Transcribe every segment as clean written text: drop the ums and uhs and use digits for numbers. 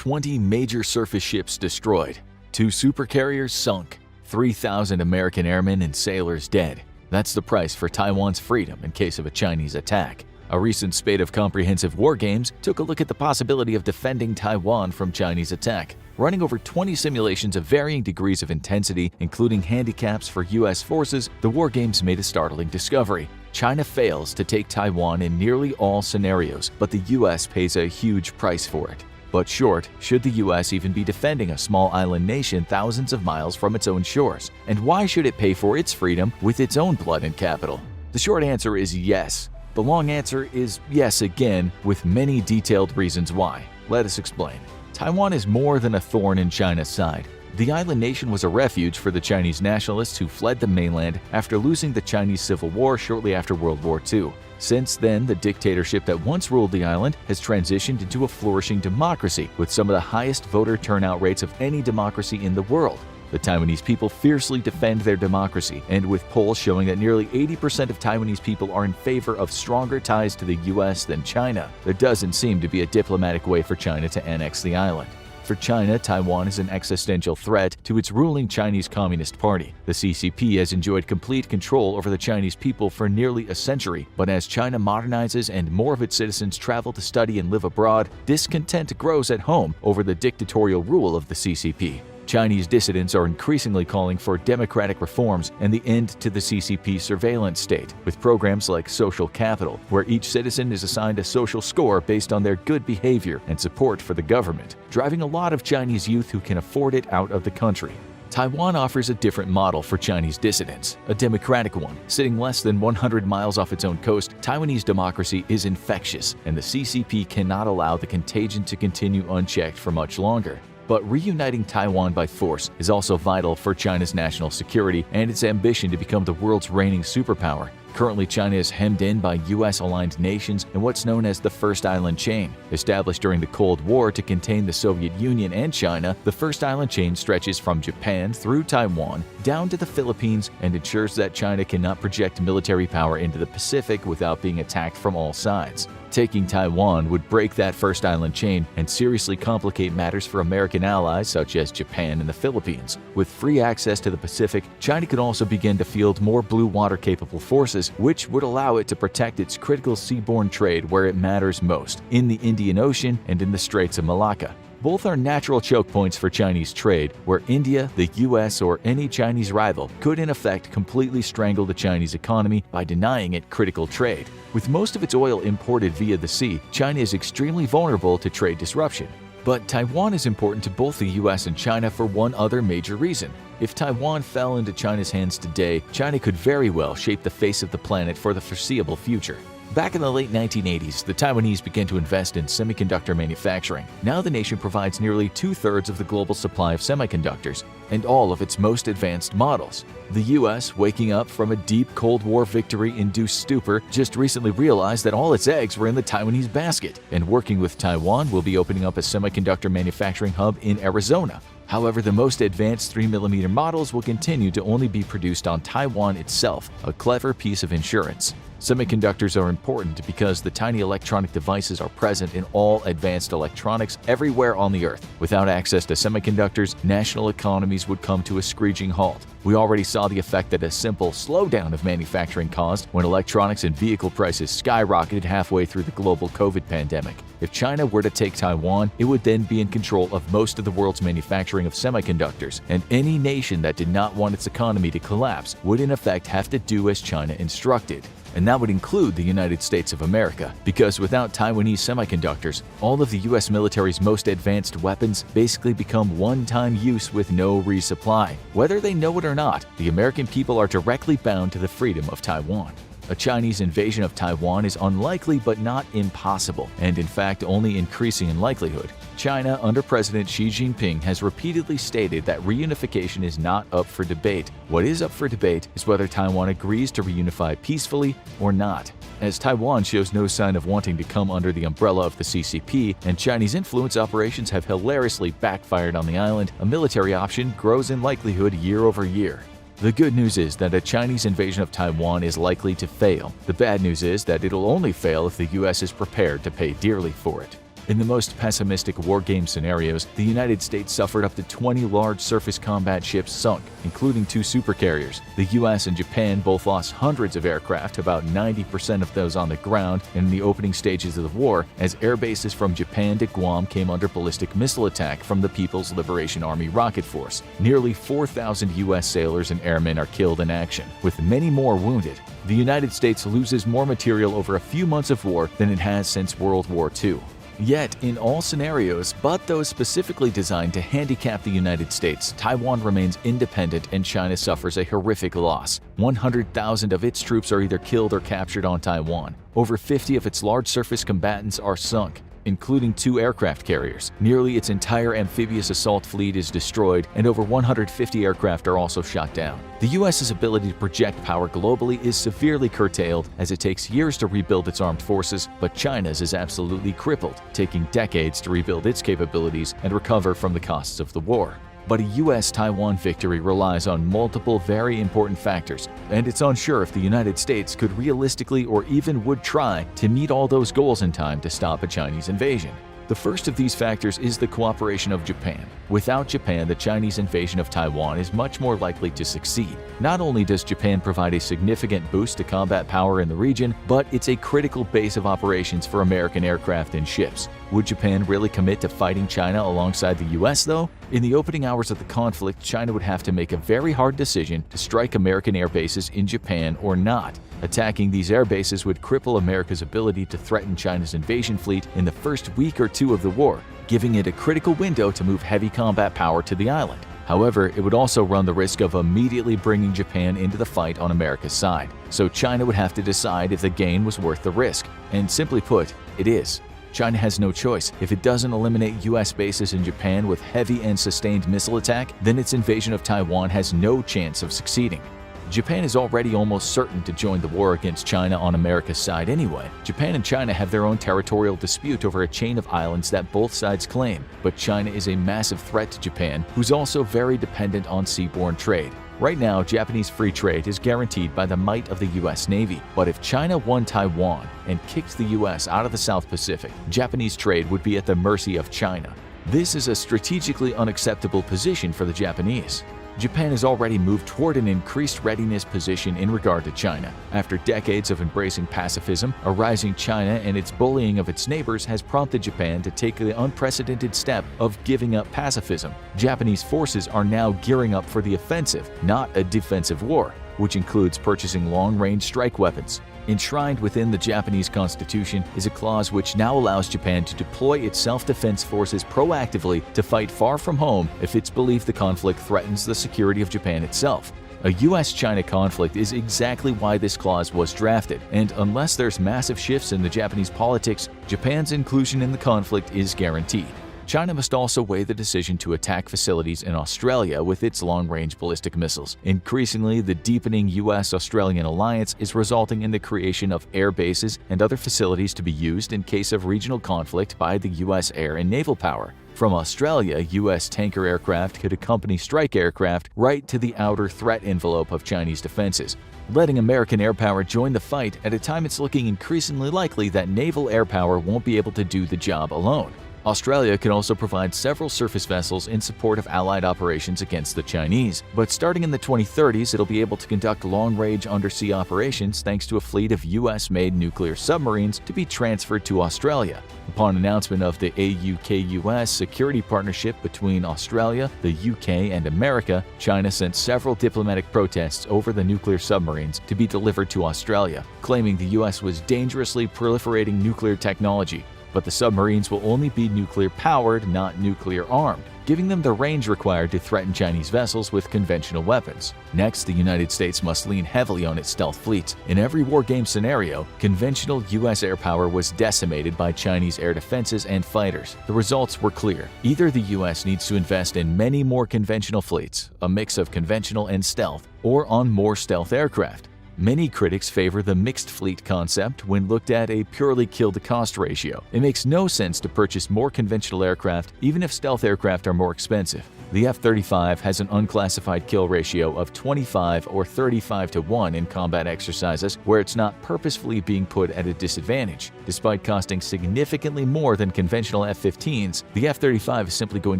20 major surface ships destroyed, 2 supercarriers sunk, 3,000 American airmen and sailors dead. That's the price for Taiwan's freedom in case of a Chinese attack. A recent spate of comprehensive war games took a look at the possibility of defending Taiwan from Chinese attack, running over 20 simulations of varying degrees of intensity, including handicaps for U.S. forces. The war games made a startling discovery. China fails to take Taiwan in nearly all scenarios, but the U.S. pays a huge price for it. But short, should the U.S. even be defending a small island nation thousands of miles from its own shores? And why should it pay for its freedom with its own blood and capital? The short answer is yes. The long answer is yes again, with many detailed reasons why. Let us explain. Taiwan is more than a thorn in China's side. The island nation was a refuge for the Chinese nationalists who fled the mainland after losing the Chinese Civil War shortly after World War II. Since then, the dictatorship that once ruled the island has transitioned into a flourishing democracy with some of the highest voter turnout rates of any democracy in the world. The Taiwanese people fiercely defend their democracy, and with polls showing that nearly 80% of Taiwanese people are in favor of stronger ties to the U.S. than China, there doesn't seem to be a diplomatic way for China to annex the island. For China, Taiwan is an existential threat to its ruling Chinese Communist Party. The CCP has enjoyed complete control over the Chinese people for nearly a century, but as China modernizes and more of its citizens travel to study and live abroad, discontent grows at home over the dictatorial rule of the CCP. Chinese dissidents are increasingly calling for democratic reforms and the end to the CCP surveillance state, with programs like social capital, where each citizen is assigned a social score based on their good behavior and support for the government, driving a lot of Chinese youth who can afford it out of the country. Taiwan offers a different model for Chinese dissidents, a democratic one. Sitting less than 100 miles off its own coast, Taiwanese democracy is infectious, and the CCP cannot allow the contagion to continue unchecked for much longer. But reuniting Taiwan by force is also vital for China's national security and its ambition to become the world's reigning superpower. Currently, China is hemmed in by U.S.-aligned nations in what's known as the First Island Chain. Established during the Cold War to contain the Soviet Union and China, the First Island Chain stretches from Japan through Taiwan down to the Philippines and ensures that China cannot project military power into the Pacific without being attacked from all sides. Taking Taiwan would break that First Island Chain and seriously complicate matters for American allies such as Japan and the Philippines. With free access to the Pacific, China could also begin to field more blue water-capable forces, which would allow it to protect its critical seaborne trade where it matters most, in the Indian Ocean and in the Straits of Malacca. Both are natural choke points for Chinese trade, where India, the US, or any Chinese rival could in effect completely strangle the Chinese economy by denying it critical trade. With most of its oil imported via the sea, China is extremely vulnerable to trade disruption. But Taiwan is important to both the US and China for one other major reason. If Taiwan fell into China's hands today, China could very well shape the face of the planet for the foreseeable future. Back in the late 1980s, the Taiwanese began to invest in semiconductor manufacturing. Now the nation provides nearly 2/3 of the global supply of semiconductors and all of its most advanced models. The US, waking up from a deep Cold War victory-induced stupor, just recently realized that all its eggs were in the Taiwanese basket, and working with Taiwan will be opening up a semiconductor manufacturing hub in Arizona. However, the most advanced 3mm models will continue to only be produced on Taiwan itself, a clever piece of insurance. Semiconductors are important because the tiny electronic devices are present in all advanced electronics everywhere on the Earth. Without access to semiconductors, national economies would come to a screeching halt. We already saw the effect that a simple slowdown of manufacturing caused when electronics and vehicle prices skyrocketed halfway through the global COVID pandemic. If China were to take Taiwan, it would then be in control of most of the world's manufacturing of semiconductors, and any nation that did not want its economy to collapse would in effect have to do as China instructed. And that would include the United States of America, because without Taiwanese semiconductors, all of the US military's most advanced weapons basically become one-time use with no resupply. Whether they know it or not, the American people are directly bound to the freedom of Taiwan. A Chinese invasion of Taiwan is unlikely but not impossible, and in fact only increasing in likelihood. China, under President Xi Jinping, has repeatedly stated that reunification is not up for debate. What is up for debate is whether Taiwan agrees to reunify peacefully or not. As Taiwan shows no sign of wanting to come under the umbrella of the CCP, and Chinese influence operations have hilariously backfired on the island, a military option grows in likelihood year over year. The good news is that a Chinese invasion of Taiwan is likely to fail. The bad news is that it'll only fail if the US is prepared to pay dearly for it. In the most pessimistic war game scenarios, the United States suffered up to 20 large surface combat ships sunk, including 2 supercarriers. The US and Japan both lost hundreds of aircraft, about 90% of those on the ground, in the opening stages of the war, as air bases from Japan to Guam came under ballistic missile attack from the People's Liberation Army Rocket Force. Nearly 4,000 US sailors and airmen are killed in action, with many more wounded. The United States loses more material over a few months of war than it has since World War II. Yet, in all scenarios, but those specifically designed to handicap the United States, Taiwan remains independent and China suffers a horrific loss. 100,000 of its troops are either killed or captured on Taiwan. Over 50 of its large surface combatants are sunk, including 2 aircraft carriers. Nearly its entire amphibious assault fleet is destroyed, and over 150 aircraft are also shot down. The U.S.'s ability to project power globally is severely curtailed, as it takes years to rebuild its armed forces, but China's is absolutely crippled, taking decades to rebuild its capabilities and recover from the costs of the war. But a U.S.-Taiwan victory relies on multiple very important factors, and it's unsure if the United States could realistically or even would try to meet all those goals in time to stop a Chinese invasion. The first of these factors is the cooperation of Japan. Without Japan, the Chinese invasion of Taiwan is much more likely to succeed. Not only does Japan provide a significant boost to combat power in the region, but it's a critical base of operations for American aircraft and ships. Would Japan really commit to fighting China alongside the US, though? In the opening hours of the conflict, China would have to make a very hard decision to strike American air bases in Japan or not. Attacking these air bases would cripple America's ability to threaten China's invasion fleet in the first week or 2 of the war, giving it a critical window to move heavy combat power to the island. However, it would also run the risk of immediately bringing Japan into the fight on America's side. So China would have to decide if the gain was worth the risk. And simply put, it is. China has no choice. If it doesn't eliminate US bases in Japan with heavy and sustained missile attack, then its invasion of Taiwan has no chance of succeeding. Japan is already almost certain to join the war against China on America's side anyway. Japan and China have their own territorial dispute over a chain of islands that both sides claim, but China is a massive threat to Japan, who's also very dependent on seaborne trade. Right now, Japanese free trade is guaranteed by the might of the US Navy, but if China won Taiwan and kicked the US out of the South Pacific, Japanese trade would be at the mercy of China. This is a strategically unacceptable position for the Japanese. Japan has already moved toward an increased readiness position in regard to China. After decades of embracing pacifism, a rising China and its bullying of its neighbors has prompted Japan to take the unprecedented step of giving up pacifism. Japanese forces are now gearing up for the offensive, not a defensive war, which includes purchasing long-range strike weapons. Enshrined within the Japanese constitution is a clause which now allows Japan to deploy its self-defense forces proactively to fight far from home if it's believed the conflict threatens the security of Japan itself. A US-China conflict is exactly why this clause was drafted, and unless there's massive shifts in the Japanese politics, Japan's inclusion in the conflict is guaranteed. China must also weigh the decision to attack facilities in Australia with its long-range ballistic missiles. Increasingly, the deepening US-Australian alliance is resulting in the creation of air bases and other facilities to be used in case of regional conflict by the US air and naval power. From Australia, US tanker aircraft could accompany strike aircraft right to the outer threat envelope of Chinese defenses, letting American air power join the fight at a time it's looking increasingly likely that naval air power won't be able to do the job alone. Australia can also provide several surface vessels in support of Allied operations against the Chinese, but starting in the 2030s, it'll be able to conduct long-range undersea operations thanks to a fleet of US-made nuclear submarines to be transferred to Australia. Upon announcement of the AUKUS security partnership between Australia, the UK, and America, China sent several diplomatic protests over the nuclear submarines to be delivered to Australia, claiming the US was dangerously proliferating nuclear technology. But the submarines will only be nuclear-powered, not nuclear-armed, giving them the range required to threaten Chinese vessels with conventional weapons. Next, the United States must lean heavily on its stealth fleets. In every war game scenario, conventional US air power was decimated by Chinese air defenses and fighters. The results were clear. Either the US needs to invest in many more conventional fleets, a mix of conventional and stealth, or on more stealth aircraft. Many critics favor the mixed fleet concept when looked at a purely kill-to-cost ratio. It makes no sense to purchase more conventional aircraft even if stealth aircraft are more expensive. The F-35 has an unclassified kill ratio of 25 or 35 to 1 in combat exercises where it's not purposefully being put at a disadvantage. Despite costing significantly more than conventional F-15s, the F-35 is simply going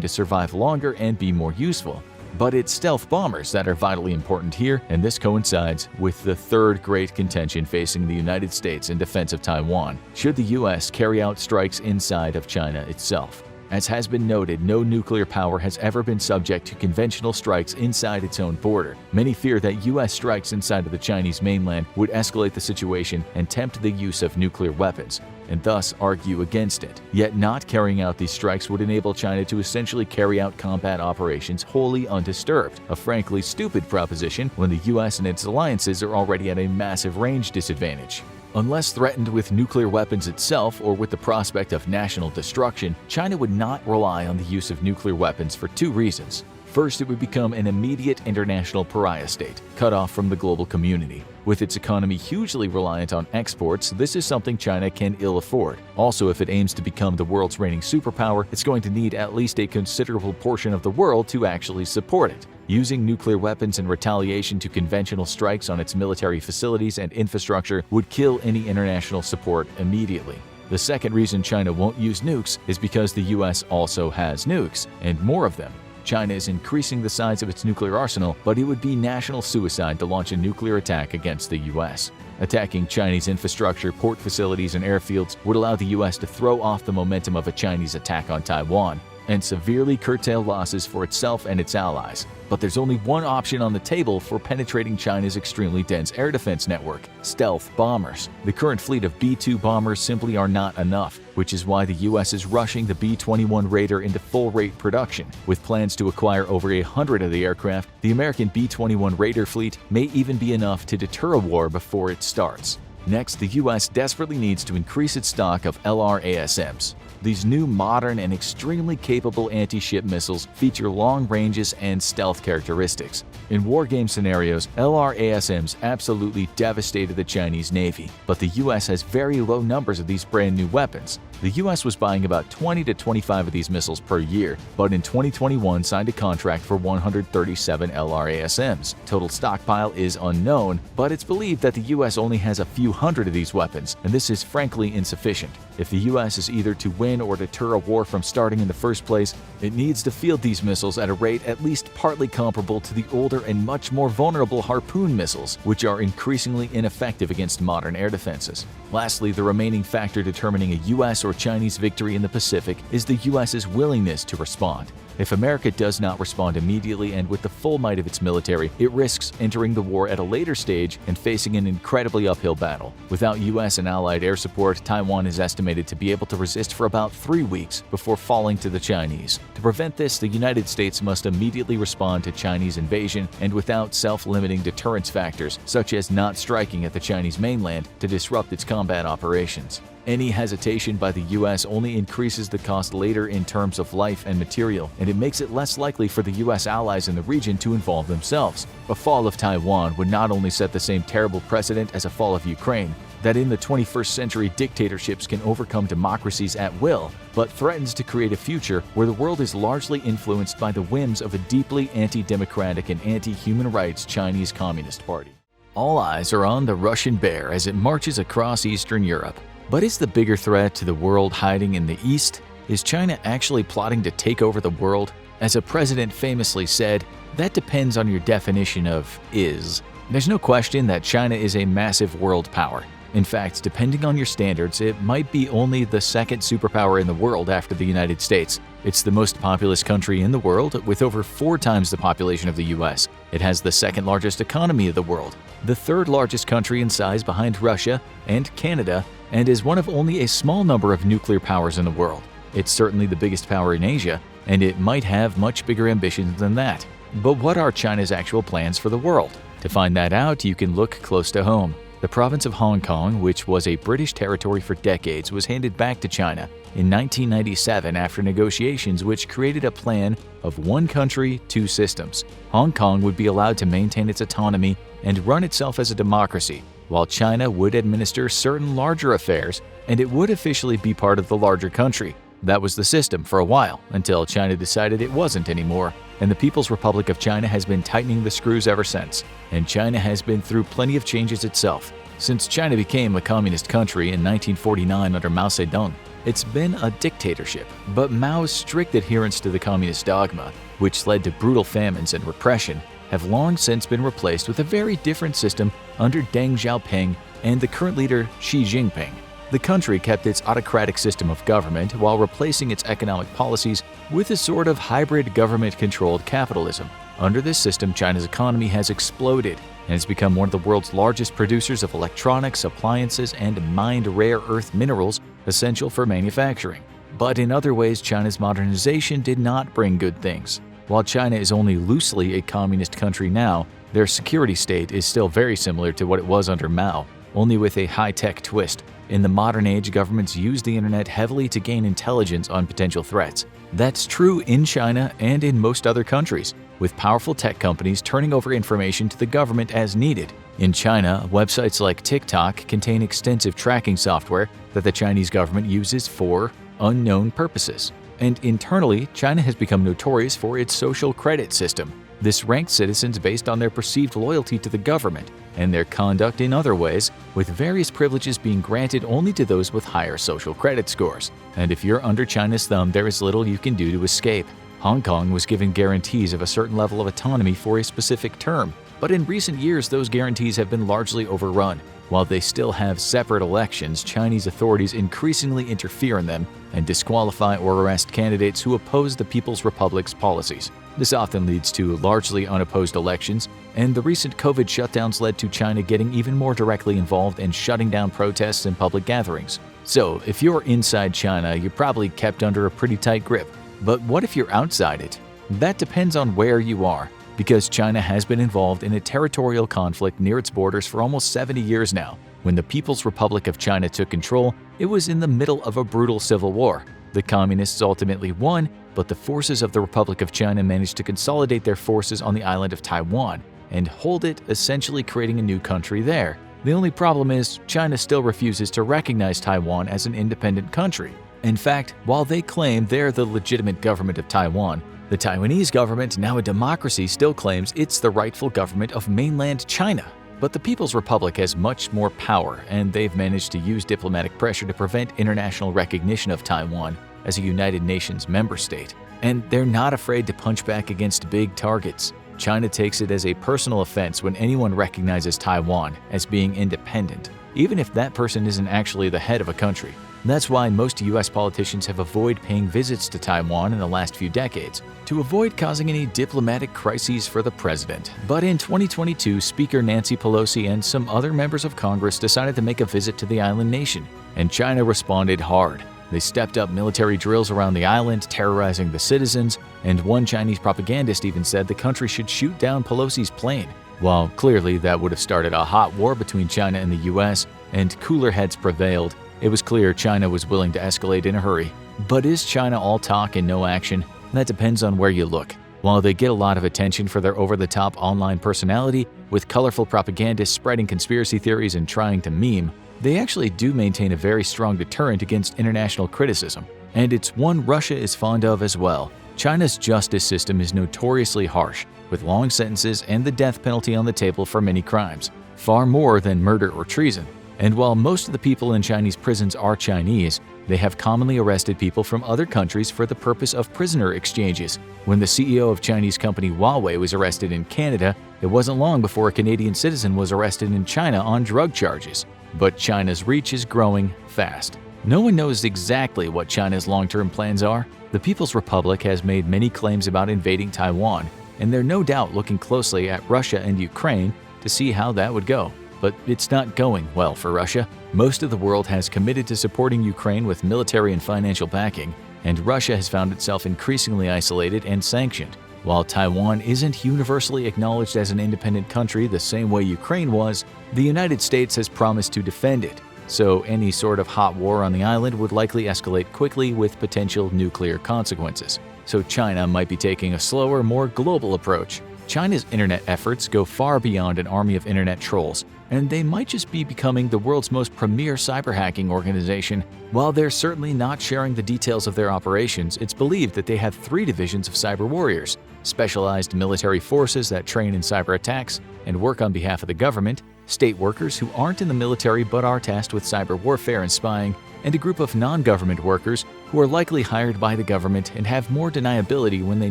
to survive longer and be more useful. But it's stealth bombers that are vitally important here, and this coincides with the third great contention facing the United States in defense of Taiwan, should the U.S. carry out strikes inside of China itself. As has been noted, no nuclear power has ever been subject to conventional strikes inside its own border. Many fear that U.S. strikes inside of the Chinese mainland would escalate the situation and tempt the use of nuclear weapons, and thus argue against it. Yet not carrying out these strikes would enable China to essentially carry out combat operations wholly undisturbed, a frankly stupid proposition when the U.S. and its alliances are already at a massive range disadvantage. Unless threatened with nuclear weapons itself or with the prospect of national destruction, China would not rely on the use of nuclear weapons for two reasons. First, it would become an immediate international pariah state, cut off from the global community. With its economy hugely reliant on exports, this is something China can ill afford. Also, if it aims to become the world's reigning superpower, it's going to need at least a considerable portion of the world to actually support it. Using nuclear weapons in retaliation to conventional strikes on its military facilities and infrastructure would kill any international support immediately. The second reason China won't use nukes is because the US also has nukes, and more of them. China is increasing the size of its nuclear arsenal, but it would be national suicide to launch a nuclear attack against the US. Attacking Chinese infrastructure, port facilities, and airfields would allow the US to throw off the momentum of a Chinese attack on Taiwan and severely curtail losses for itself and its allies. But there's only one option on the table for penetrating China's extremely dense air defense network: stealth bombers. The current fleet of B-2 bombers simply are not enough, which is why the U.S. is rushing the B-21 Raider into full-rate production. With plans to acquire over 100 of the aircraft, the American B-21 Raider fleet may even be enough to deter a war before it starts. Next, the U.S. desperately needs to increase its stock of LRASMs. These new, modern, and extremely capable anti-ship missiles feature long ranges and stealth characteristics. In wargame scenarios, LRASMs absolutely devastated the Chinese Navy, but the US has very low numbers of these brand new weapons. The US was buying about 20 to 25 of these missiles per year, but in 2021 signed a contract for 137 LRASMs. Total stockpile is unknown, but it's believed that the US only has a few hundred of these weapons, and this is frankly insufficient. If the US is either to win or deter a war from starting in the first place, it needs to field these missiles at a rate at least partly comparable to the older and much more vulnerable Harpoon missiles, which are increasingly ineffective against modern air defenses. Lastly, the remaining factor determining a US or Chinese victory in the Pacific is the US's willingness to respond. If America does not respond immediately and with the full might of its military, it risks entering the war at a later stage and facing an incredibly uphill battle. Without US and allied air support, Taiwan is estimated to be able to resist for about 3 weeks before falling to the Chinese. To prevent this, the United States must immediately respond to Chinese invasion and without self-limiting deterrence factors, such as not striking at the Chinese mainland to disrupt its combat operations. Any hesitation by the US only increases the cost later in terms of life and material, and it makes it less likely for the US allies in the region to involve themselves. A fall of Taiwan would not only set the same terrible precedent as a fall of Ukraine, that in the 21st century dictatorships can overcome democracies at will, but threatens to create a future where the world is largely influenced by the whims of a deeply anti-democratic and anti-human rights Chinese Communist Party. All eyes are on the Russian bear as it marches across Eastern Europe. But is the bigger threat to the world hiding in the East? Is China actually plotting to take over the world? As a president famously said, that depends on your definition of is. There's no question that China is a massive world power. In fact, depending on your standards, it might be only the second superpower in the world after the United States. It's the most populous country in the world, with over 4 times the population of the US. It has the second largest economy of the world, the third largest country in size behind Russia and Canada, and is one of only a small number of nuclear powers in the world. It's certainly the biggest power in Asia, and it might have much bigger ambitions than that. But what are China's actual plans for the world? To find that out, you can look close to home. The province of Hong Kong, which was a British territory for decades, was handed back to China in 1997 after negotiations which created a plan of one country, two systems. Hong Kong would be allowed to maintain its autonomy and run itself as a democracy, while China would administer certain larger affairs and it would officially be part of the larger country. That was the system for a while, until China decided it wasn't anymore, and the People's Republic of China has been tightening the screws ever since. And China has been through plenty of changes itself. Since China became a communist country in 1949 under Mao Zedong, it's been a dictatorship, but Mao's strict adherence to the communist dogma, which led to brutal famines and repression, have long since been replaced with a very different system under Deng Xiaoping and the current leader Xi Jinping. The country kept its autocratic system of government while replacing its economic policies with a sort of hybrid government-controlled capitalism. Under this system, China's economy has exploded and has become one of the world's largest producers of electronics, appliances, and mined rare earth minerals essential for manufacturing. But in other ways, China's modernization did not bring good things. While China is only loosely a communist country now, their security state is still very similar to what it was under Mao, only with a high-tech twist. In the modern age, governments use the internet heavily to gain intelligence on potential threats. That's true in China and in most other countries, with powerful tech companies turning over information to the government as needed. In China, websites like TikTok contain extensive tracking software that the Chinese government uses for unknown purposes. And internally, China has become notorious for its social credit system. This ranks citizens based on their perceived loyalty to the government and their conduct in other ways, with various privileges being granted only to those with higher social credit scores. And if you're under China's thumb, there is little you can do to escape. Hong Kong was given guarantees of a certain level of autonomy for a specific term, but in recent years those guarantees have been largely overrun. While they still have separate elections, Chinese authorities increasingly interfere in them and disqualify or arrest candidates who oppose the People's Republic's policies. This often leads to largely unopposed elections, and the recent COVID shutdowns led to China getting even more directly involved in shutting down protests and public gatherings. So, if you're inside China, you're probably kept under a pretty tight grip. But what if you're outside it? That depends on where you are, because China has been involved in a territorial conflict near its borders for almost 70 years now. When the People's Republic of China took control, it was in the middle of a brutal civil war. The Communists ultimately won, but the forces of the Republic of China managed to consolidate their forces on the island of Taiwan and hold it, essentially creating a new country there. The only problem is, China still refuses to recognize Taiwan as an independent country. In fact, while they claim they're the legitimate government of Taiwan, the Taiwanese government, now a democracy, still claims it's the rightful government of mainland China. But the People's Republic has much more power, and they've managed to use diplomatic pressure to prevent international recognition of Taiwan as a United Nations member state. And they're not afraid to punch back against big targets. China takes it as a personal offense when anyone recognizes Taiwan as being independent, even if that person isn't actually the head of a country. That's why most US politicians have avoided paying visits to Taiwan in the last few decades, to avoid causing any diplomatic crises for the president. But in 2022, Speaker Nancy Pelosi and some other members of Congress decided to make a visit to the island nation, and China responded hard. They stepped up military drills around the island, terrorizing the citizens, and one Chinese propagandist even said the country should shoot down Pelosi's plane. While clearly that would have started a hot war between China and the US, and cooler heads prevailed, it was clear China was willing to escalate in a hurry. But is China all talk and no action? That depends on where you look. While they get a lot of attention for their over-the-top online personality, with colorful propagandists spreading conspiracy theories and trying to meme, they actually do maintain a very strong deterrent against international criticism. And it's one Russia is fond of as well. China's justice system is notoriously harsh, with long sentences and the death penalty on the table for many crimes, far more than murder or treason. And while most of the people in Chinese prisons are Chinese, they have commonly arrested people from other countries for the purpose of prisoner exchanges. When the CEO of Chinese company Huawei was arrested in Canada, it wasn't long before a Canadian citizen was arrested in China on drug charges. But China's reach is growing fast. No one knows exactly what China's long-term plans are. The People's Republic has made many claims about invading Taiwan, and they're no doubt looking closely at Russia and Ukraine to see how that would go. But it's not going well for Russia. Most of the world has committed to supporting Ukraine with military and financial backing, and Russia has found itself increasingly isolated and sanctioned. While Taiwan isn't universally acknowledged as an independent country the same way Ukraine was, the United States has promised to defend it. So any sort of hot war on the island would likely escalate quickly with potential nuclear consequences. So China might be taking a slower, more global approach. China's internet efforts go far beyond an army of internet trolls, and they might just be becoming the world's most premier cyber hacking organization. While they're certainly not sharing the details of their operations, it's believed that they have 3 divisions of cyber warriors: specialized military forces that train in cyber attacks and work on behalf of the government, state workers who aren't in the military but are tasked with cyber warfare and spying, and a group of non-government workers who are likely hired by the government and have more deniability when they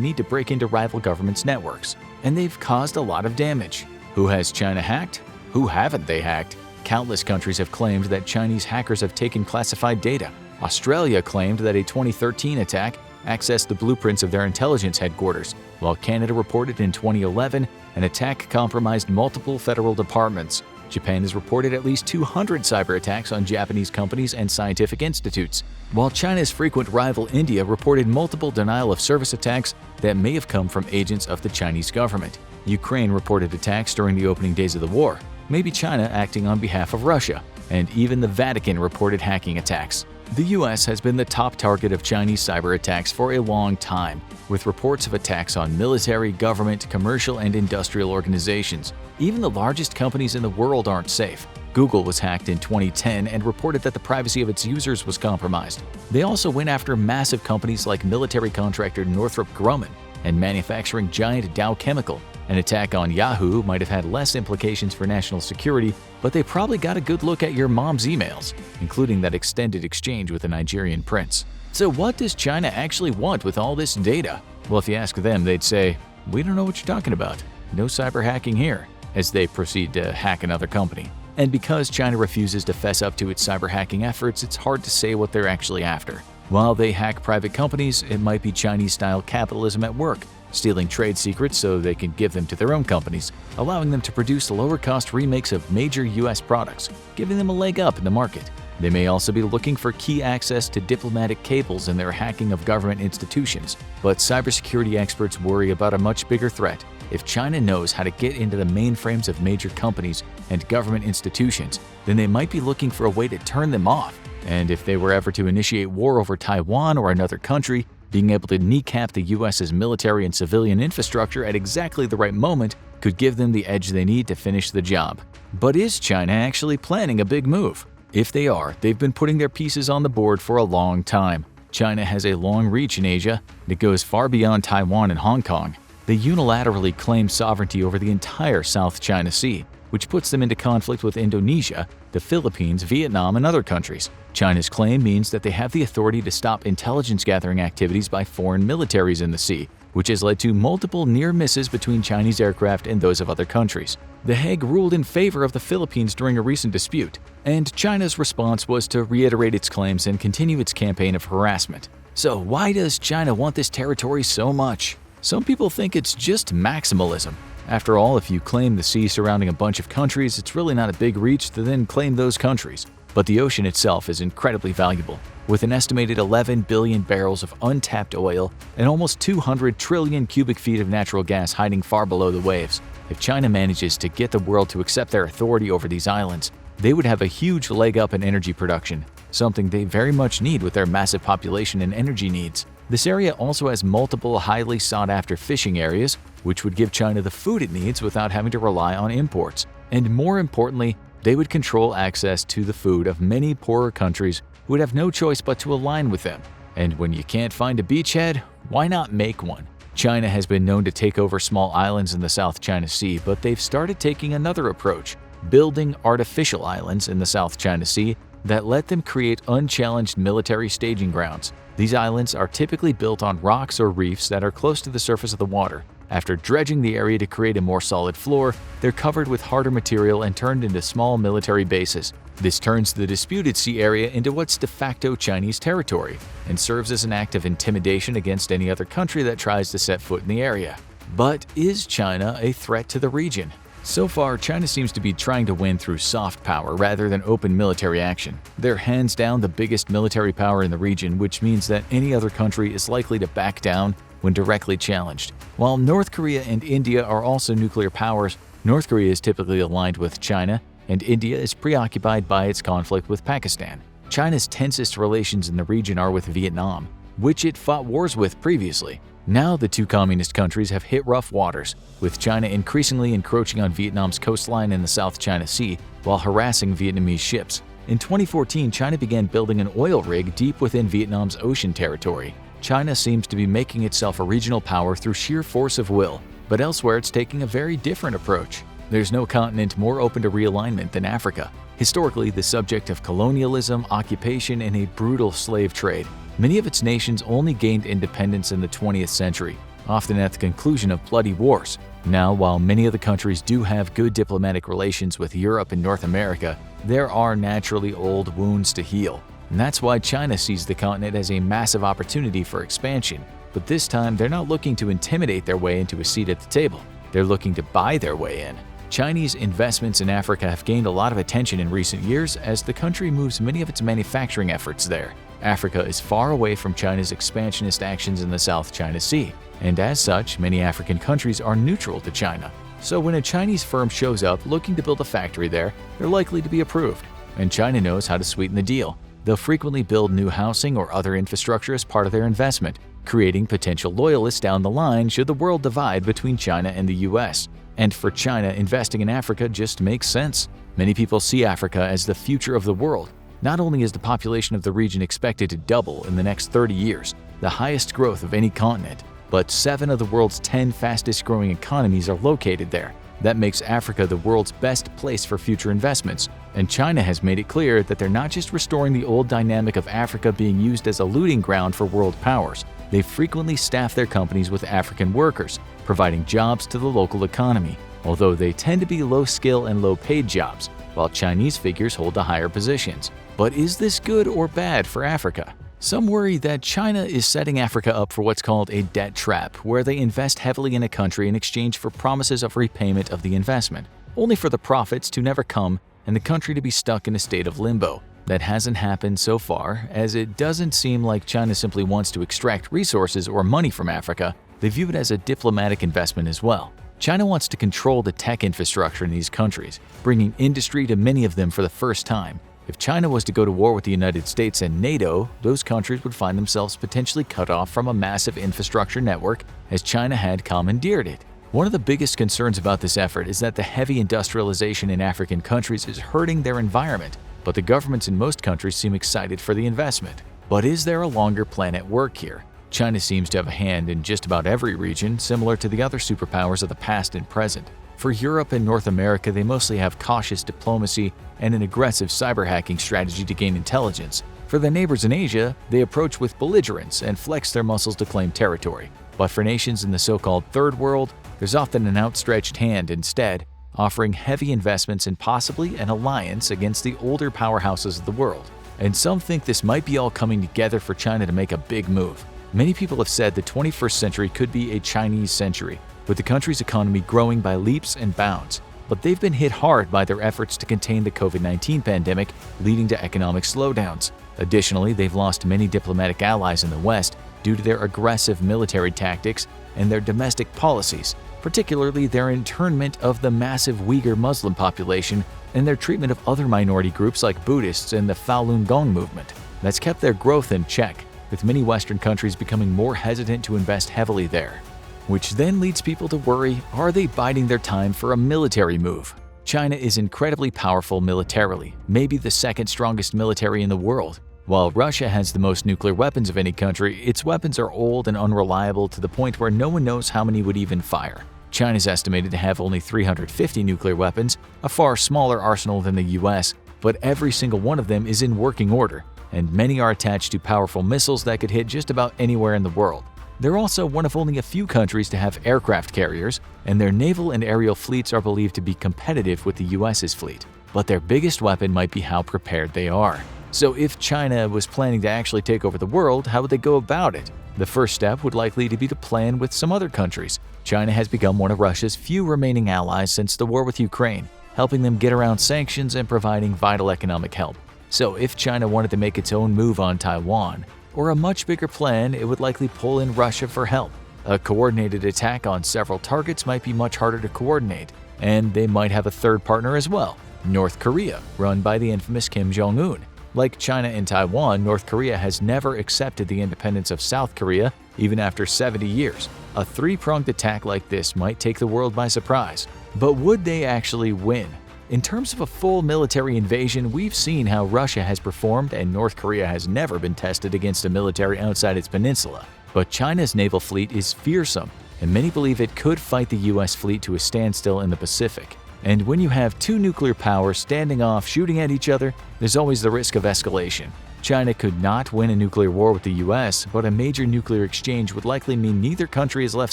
need to break into rival governments' networks. And they've caused a lot of damage. Who has China hacked? Who haven't they hacked? Countless countries have claimed that Chinese hackers have taken classified data. Australia claimed that a 2013 attack accessed the blueprints of their intelligence headquarters, while Canada reported in 2011 an attack compromised multiple federal departments. Japan has reported at least 200 cyber attacks on Japanese companies and scientific institutes, while China's frequent rival India reported multiple denial-of-service attacks that may have come from agents of the Chinese government. Ukraine reported attacks during the opening days of the war, maybe China acting on behalf of Russia, and even the Vatican reported hacking attacks. The US has been the top target of Chinese cyber attacks for a long time, with reports of attacks on military, government, commercial, and industrial organizations. Even the largest companies in the world aren't safe. Google was hacked in 2010 and reported that the privacy of its users was compromised. They also went after massive companies like military contractor Northrop Grumman and manufacturing giant Dow Chemical. An attack on Yahoo might have had less implications for national security, but they probably got a good look at your mom's emails, including that extended exchange with a Nigerian prince. So what does China actually want with all this data? Well, if you ask them, they'd say, "We don't know what you're talking about. No cyber hacking here," as they proceed to hack another company. And because China refuses to fess up to its cyber hacking efforts, it's hard to say what they're actually after. While they hack private companies, it might be Chinese-style capitalism at work, stealing trade secrets so they can give them to their own companies, allowing them to produce lower-cost remakes of major US products, giving them a leg up in the market. They may also be looking for key access to diplomatic cables in their hacking of government institutions. But cybersecurity experts worry about a much bigger threat. If China knows how to get into the mainframes of major companies and government institutions, then they might be looking for a way to turn them off. And if they were ever to initiate war over Taiwan or another country, being able to kneecap the US's military and civilian infrastructure at exactly the right moment could give them the edge they need to finish the job. But is China actually planning a big move? If they are, they've been putting their pieces on the board for a long time. China has a long reach in Asia that goes far beyond Taiwan and Hong Kong. They unilaterally claim sovereignty over the entire South China Sea, which puts them into conflict with Indonesia, the Philippines, Vietnam, and other countries. China's claim means that they have the authority to stop intelligence-gathering activities by foreign militaries in the sea, which has led to multiple near misses between Chinese aircraft and those of other countries. The Hague ruled in favor of the Philippines during a recent dispute, and China's response was to reiterate its claims and continue its campaign of harassment. So why does China want this territory so much? Some people think it's just maximalism. After all, if you claim the sea surrounding a bunch of countries, it's really not a big reach to then claim those countries. But the ocean itself is incredibly valuable, with an estimated 11 billion barrels of untapped oil and almost 200 trillion cubic feet of natural gas hiding far below the waves. If China manages to get the world to accept their authority over these islands, they would have a huge leg up in energy production, something they very much need with their massive population and energy needs. This area also has multiple highly sought-after fishing areas, which would give China the food it needs without having to rely on imports. And more importantly, they would control access to the food of many poorer countries who would have no choice but to align with them. And when you can't find a beachhead, why not make one? China has been known to take over small islands in the South China Sea, but they've started taking another approach, building artificial islands in the South China Sea that let them create unchallenged military staging grounds. These islands are typically built on rocks or reefs that are close to the surface of the water. After dredging the area to create a more solid floor, they're covered with harder material and turned into small military bases. This turns the disputed sea area into what's de facto Chinese territory and serves as an act of intimidation against any other country that tries to set foot in the area. But is China a threat to the region? So far, China seems to be trying to win through soft power rather than open military action. They're hands down the biggest military power in the region, which means that any other country is likely to back down when directly challenged. While North Korea and India are also nuclear powers, North Korea is typically aligned with China, and India is preoccupied by its conflict with Pakistan. China's tensest relations in the region are with Vietnam, which it fought wars with previously. Now the two communist countries have hit rough waters, with China increasingly encroaching on Vietnam's coastline in the South China Sea while harassing Vietnamese ships. In 2014, China began building an oil rig deep within Vietnam's ocean territory. China seems to be making itself a regional power through sheer force of will, but elsewhere it's taking a very different approach. There's no continent more open to realignment than Africa, historically the subject of colonialism, occupation, and a brutal slave trade. Many of its nations only gained independence in the 20th century, often at the conclusion of bloody wars. Now, while many of the countries do have good diplomatic relations with Europe and North America, there are naturally old wounds to heal. And that's why China sees the continent as a massive opportunity for expansion. But this time, they're not looking to intimidate their way into a seat at the table. They're looking to buy their way in. Chinese investments in Africa have gained a lot of attention in recent years as the country moves many of its manufacturing efforts there. Africa is far away from China's expansionist actions in the South China Sea, and as such, many African countries are neutral to China. So when a Chinese firm shows up looking to build a factory there, they're likely to be approved. And China knows how to sweeten the deal. They'll frequently build new housing or other infrastructure as part of their investment, creating potential loyalists down the line should the world divide between China and the US. And for China, investing in Africa just makes sense. Many people see Africa as the future of the world. Not only is the population of the region expected to double in the next 30 years, the highest growth of any continent, but 7 of the world's 10 fastest-growing economies are located there. That makes Africa the world's best place for future investments, and China has made it clear that they're not just restoring the old dynamic of Africa being used as a looting ground for world powers. They frequently staff their companies with African workers, providing jobs to the local economy, although they tend to be low-skill and low-paid jobs, while Chinese figures hold the higher positions. But is this good or bad for Africa? Some worry that China is setting Africa up for what's called a debt trap, where they invest heavily in a country in exchange for promises of repayment of the investment, only for the profits to never come and the country to be stuck in a state of limbo. That hasn't happened so far, as it doesn't seem like China simply wants to extract resources or money from Africa. They view it as a diplomatic investment as well. China wants to control the tech infrastructure in these countries, bringing industry to many of them for the first time. If China was to go to war with the United States and NATO, those countries would find themselves potentially cut off from a massive infrastructure network, as China had commandeered it. One of the biggest concerns about this effort is that the heavy industrialization in African countries is hurting their environment, but the governments in most countries seem excited for the investment. But is there a longer plan at work here? China seems to have a hand in just about every region, similar to the other superpowers of the past and present. For Europe and North America, they mostly have cautious diplomacy and an aggressive cyber-hacking strategy to gain intelligence. For their neighbors in Asia, they approach with belligerence and flex their muscles to claim territory. But for nations in the so-called Third World, there's often an outstretched hand instead, offering heavy investments and possibly an alliance against the older powerhouses of the world. And some think this might be all coming together for China to make a big move. Many people have said the 21st century could be a Chinese century, with the country's economy growing by leaps and bounds. But they've been hit hard by their efforts to contain the COVID-19 pandemic, leading to economic slowdowns. Additionally, they've lost many diplomatic allies in the West due to their aggressive military tactics and their domestic policies, particularly their internment of the massive Uyghur Muslim population and their treatment of other minority groups like Buddhists and the Falun Gong movement. That's kept their growth in check, with many Western countries becoming more hesitant to invest heavily there. Which then leads people to worry, are they biding their time for a military move? China is incredibly powerful militarily, maybe the second strongest military in the world. While Russia has the most nuclear weapons of any country, its weapons are old and unreliable to the point where no one knows how many would even fire. China's estimated to have only 350 nuclear weapons, a far smaller arsenal than the US, but every single one of them is in working order, and many are attached to powerful missiles that could hit just about anywhere in the world. They're also one of only a few countries to have aircraft carriers, and their naval and aerial fleets are believed to be competitive with the US's fleet. But their biggest weapon might be how prepared they are. So if China was planning to actually take over the world, how would they go about it? The first step would likely to be to plan with some other countries. China has become one of Russia's few remaining allies since the war with Ukraine, helping them get around sanctions and providing vital economic help. So if China wanted to make its own move on Taiwan, or a much bigger plan, it would likely pull in Russia for help. A coordinated attack on several targets might be much harder to coordinate, and they might have a third partner as well, North Korea, run by the infamous Kim Jong-un. Like China and Taiwan, North Korea has never accepted the independence of South Korea even after 70 years. A three-pronged attack like this might take the world by surprise. But would they actually win? In terms of a full military invasion, we've seen how Russia has performed, and North Korea has never been tested against a military outside its peninsula. But China's naval fleet is fearsome, and many believe it could fight the US fleet to a standstill in the Pacific. And when you have two nuclear powers standing off shooting at each other, there's always the risk of escalation. China could not win a nuclear war with the US, but a major nuclear exchange would likely mean neither country is left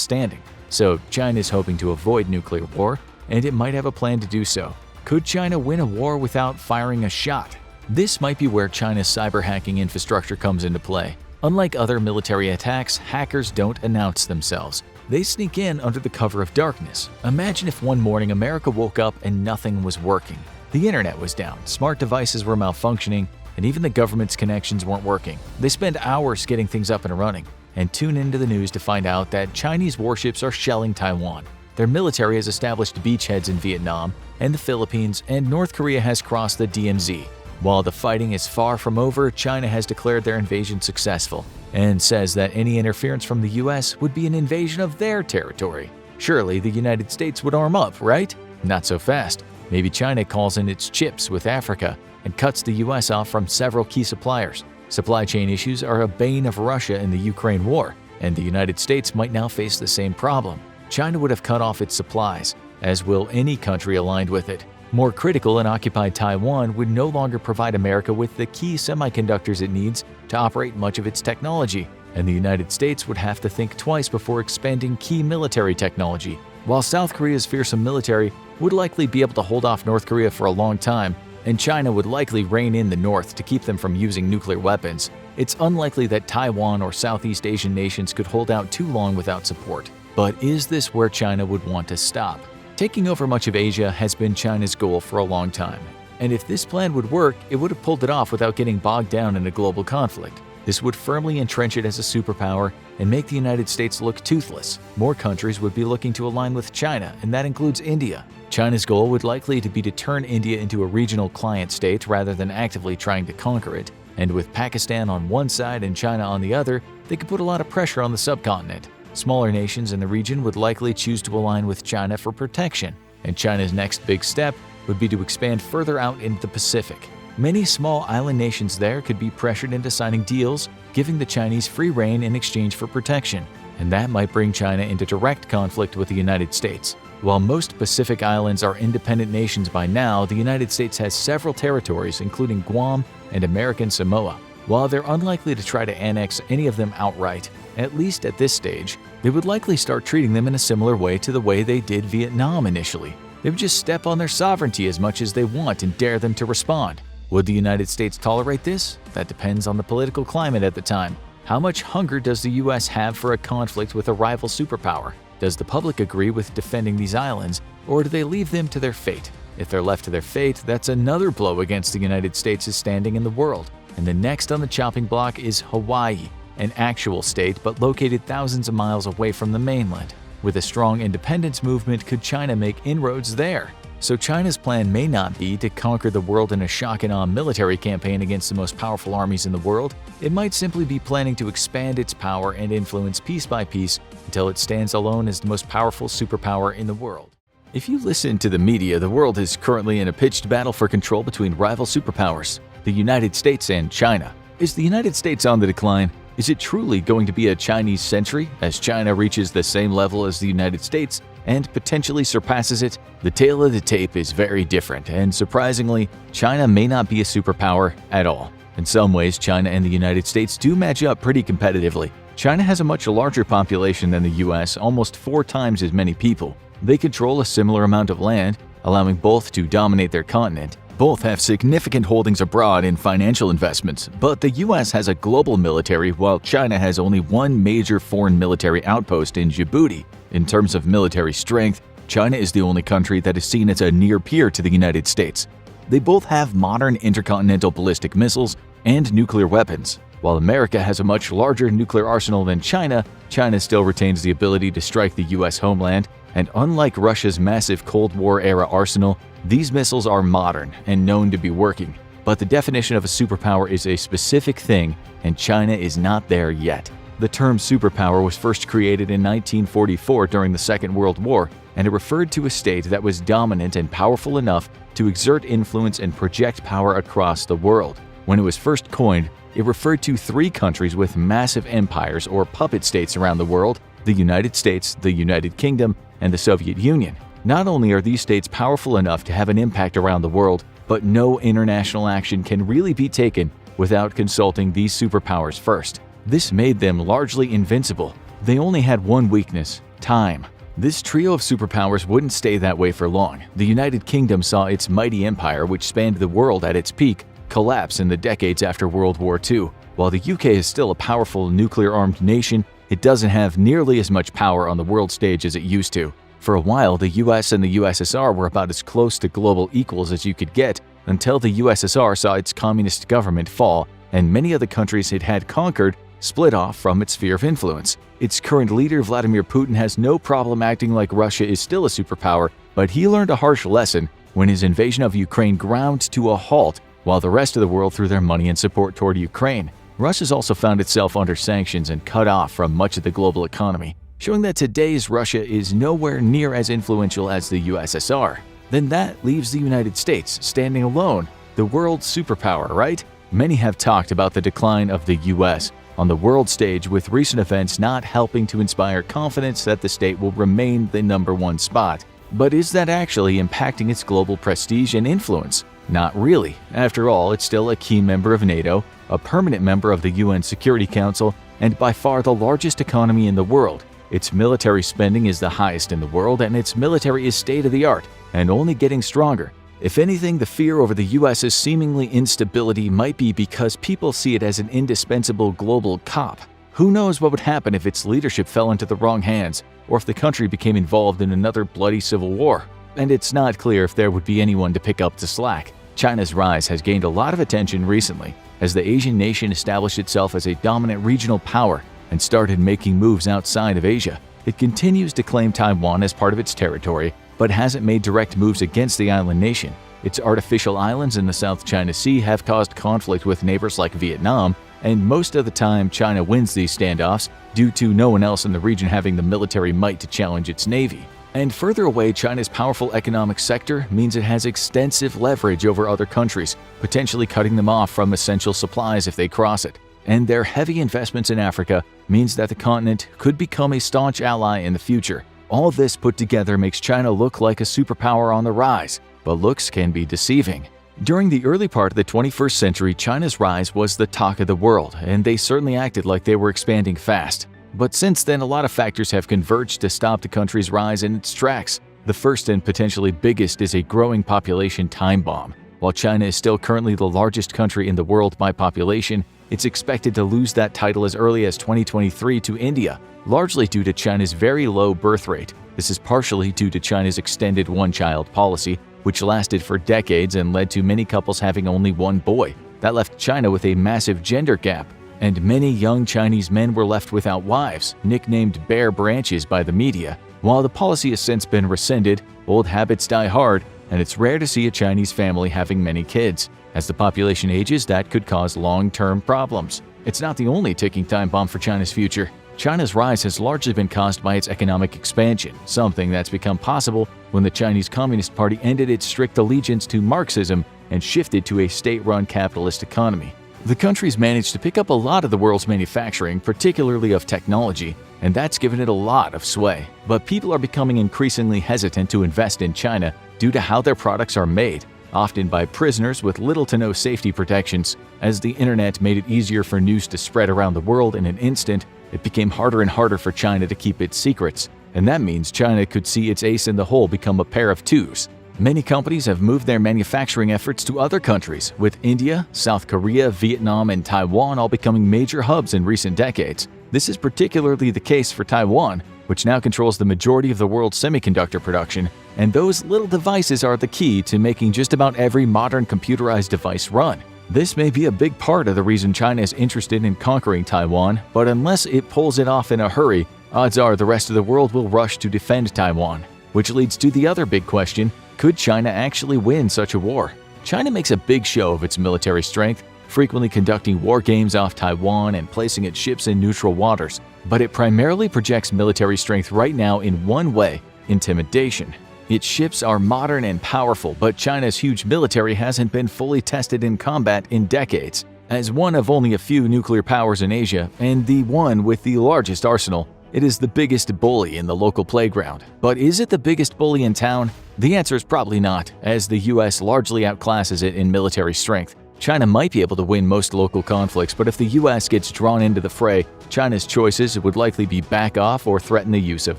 standing. So China is hoping to avoid nuclear war, and it might have a plan to do so. Could China win a war without firing a shot? This might be where China's cyber hacking infrastructure comes into play. Unlike other military attacks, hackers don't announce themselves. They sneak in under the cover of darkness. Imagine if one morning America woke up and nothing was working. The internet was down, smart devices were malfunctioning, and even the government's connections weren't working. They spend hours getting things up and running, and tune into the news to find out that Chinese warships are shelling Taiwan. Their military has established beachheads in Vietnam and the Philippines, and North Korea has crossed the DMZ. While the fighting is far from over, China has declared their invasion successful and says that any interference from the US would be an invasion of their territory. Surely the United States would arm up, right? Not so fast. Maybe China calls in its chips with Africa and cuts the US off from several key suppliers. Supply chain issues are a bane of Russia in the Ukraine war, and the United States might now face the same problem. China would have cut off its supplies, as will any country aligned with it. More critical, and occupied Taiwan would no longer provide America with the key semiconductors it needs to operate much of its technology, and the United States would have to think twice before expanding key military technology. While South Korea's fearsome military would likely be able to hold off North Korea for a long time, and China would likely rein in the North to keep them from using nuclear weapons, it's unlikely that Taiwan or Southeast Asian nations could hold out too long without support. But is this where China would want to stop? Taking over much of Asia has been China's goal for a long time, and if this plan would work, it would have pulled it off without getting bogged down in a global conflict. This would firmly entrench it as a superpower and make the United States look toothless. More countries would be looking to align with China, and that includes India. China's goal would likely to be to turn India into a regional client state rather than actively trying to conquer it. And with Pakistan on one side and China on the other, they could put a lot of pressure on the subcontinent. Smaller nations in the region would likely choose to align with China for protection, and China's next big step would be to expand further out into the Pacific. Many small island nations there could be pressured into signing deals, giving the Chinese free rein in exchange for protection, and that might bring China into direct conflict with the United States. While most Pacific islands are independent nations by now, the United States has several territories, including Guam and American Samoa. While they're unlikely to try to annex any of them outright, at least at this stage, they would likely start treating them in a similar way to the way they did Vietnam initially. They would just step on their sovereignty as much as they want and dare them to respond. Would the United States tolerate this? That depends on the political climate at the time. How much hunger does the US have for a conflict with a rival superpower? Does the public agree with defending these islands, or do they leave them to their fate? If they're left to their fate, that's another blow against the United States' standing in the world. And the next on the chopping block is Hawaii, an actual state but located thousands of miles away from the mainland. With a strong independence movement, could China make inroads there? So China's plan may not be to conquer the world in a shock and awe military campaign against the most powerful armies in the world. It might simply be planning to expand its power and influence piece by piece until it stands alone as the most powerful superpower in the world. If you listen to the media, the world is currently in a pitched battle for control between rival superpowers, the United States and China. Is the United States on the decline? Is it truly going to be a Chinese century as China reaches the same level as the United States and potentially surpasses it? The tale of the tape is very different, and surprisingly, China may not be a superpower at all. In some ways, China and the United States do match up pretty competitively. China has a much larger population than the US, almost 4 times as many people. They control a similar amount of land, allowing both to dominate their continent. Both have significant holdings abroad in financial investments, but the US has a global military while China has only one major foreign military outpost in Djibouti. In terms of military strength, China is the only country that is seen as a near peer to the United States. They both have modern intercontinental ballistic missiles and nuclear weapons. While America has a much larger nuclear arsenal than China, China still retains the ability to strike the US homeland, and unlike Russia's massive Cold War-era arsenal, these missiles are modern and known to be working. But the definition of a superpower is a specific thing, and China is not there yet. The term superpower was first created in 1944 during the Second World War, and it referred to a state that was dominant and powerful enough to exert influence and project power across the world. When it was first coined, it referred to three countries with massive empires or puppet states around the world: the United States, the United Kingdom, and the Soviet Union. Not only are these states powerful enough to have an impact around the world, but no international action can really be taken without consulting these superpowers first. This made them largely invincible. They only had one weakness: time. This trio of superpowers wouldn't stay that way for long. The United Kingdom saw its mighty empire, which spanned the world at its peak, collapse in the decades after World War II. While the UK is still a powerful nuclear-armed nation, it doesn't have nearly as much power on the world stage as it used to. For a while, the US and the USSR were about as close to global equals as you could get until the USSR saw its communist government fall and many of the countries it had conquered split off from its sphere of influence. Its current leader, Vladimir Putin, has no problem acting like Russia is still a superpower, but he learned a harsh lesson when his invasion of Ukraine ground to a halt while the rest of the world threw their money and support toward Ukraine. Russia's also found itself under sanctions and cut off from much of the global economy, showing that today's Russia is nowhere near as influential as the USSR. Then that leaves the United States standing alone, the world's superpower, right? Many have talked about the decline of the US on the world stage, with recent events not helping to inspire confidence that the state will remain the #1 spot. But is that actually impacting its global prestige and influence? Not really. After all, it's still a key member of NATO, a permanent member of the UN Security Council, and by far the largest economy in the world. Its military spending is the highest in the world, and its military is state-of-the-art and only getting stronger. If anything, the fear over the US's seemingly instability might be because people see it as an indispensable global cop. Who knows what would happen if its leadership fell into the wrong hands, or if the country became involved in another bloody civil war. And it's not clear if there would be anyone to pick up the slack. China's rise has gained a lot of attention recently, as the Asian nation established itself as a dominant regional power and started making moves outside of Asia. It continues to claim Taiwan as part of its territory, but hasn't made direct moves against the island nation. Its artificial islands in the South China Sea have caused conflict with neighbors like Vietnam, and most of the time China wins these standoffs due to no one else in the region having the military might to challenge its navy. And further away, China's powerful economic sector means it has extensive leverage over other countries, potentially cutting them off from essential supplies if they cross it. And their heavy investments in Africa means that the continent could become a staunch ally in the future. All this put together makes China look like a superpower on the rise, but looks can be deceiving. During the early part of the 21st century, China's rise was the talk of the world, and they certainly acted like they were expanding fast. But since then, a lot of factors have converged to stop the country's rise in its tracks. The first and potentially biggest is a growing population time bomb. While China is still currently the largest country in the world by population, it's expected to lose that title as early as 2023 to India, largely due to China's very low birth rate. This is partially due to China's extended one-child policy, which lasted for decades and led to many couples having only one boy. That left China with a massive gender gap, and many young Chinese men were left without wives, nicknamed bare branches by the media. While the policy has since been rescinded, old habits die hard, and it's rare to see a Chinese family having many kids. As the population ages, that could cause long-term problems. It's not the only ticking time bomb for China's future. China's rise has largely been caused by its economic expansion, something that's become possible when the Chinese Communist Party ended its strict allegiance to Marxism and shifted to a state-run capitalist economy. The country's managed to pick up a lot of the world's manufacturing, particularly of technology, and that's given it a lot of sway. But people are becoming increasingly hesitant to invest in China due to how their products are made, often by prisoners with little to no safety protections. As the internet made it easier for news to spread around the world in an instant, it became harder and harder for China to keep its secrets, and that means China could see its ace in the hole become a pair of twos. Many companies have moved their manufacturing efforts to other countries, with India, South Korea, Vietnam, and Taiwan all becoming major hubs in recent decades. This is particularly the case for Taiwan, which now controls the majority of the world's semiconductor production, and those little devices are the key to making just about every modern computerized device run. This may be a big part of the reason China is interested in conquering Taiwan, but unless it pulls it off in a hurry, odds are the rest of the world will rush to defend Taiwan. Which leads to the other big question: could China actually win such a war? China makes a big show of its military strength, frequently conducting war games off Taiwan and placing its ships in neutral waters. But it primarily projects military strength right now in one way: intimidation. Its ships are modern and powerful, but China's huge military hasn't been fully tested in combat in decades. As one of only a few nuclear powers in Asia, and the one with the largest arsenal, it is the biggest bully in the local playground. But is it the biggest bully in town? The answer is probably not, as the US largely outclasses it in military strength. China might be able to win most local conflicts, but if the US gets drawn into the fray, China's choices would likely be back off or threaten the use of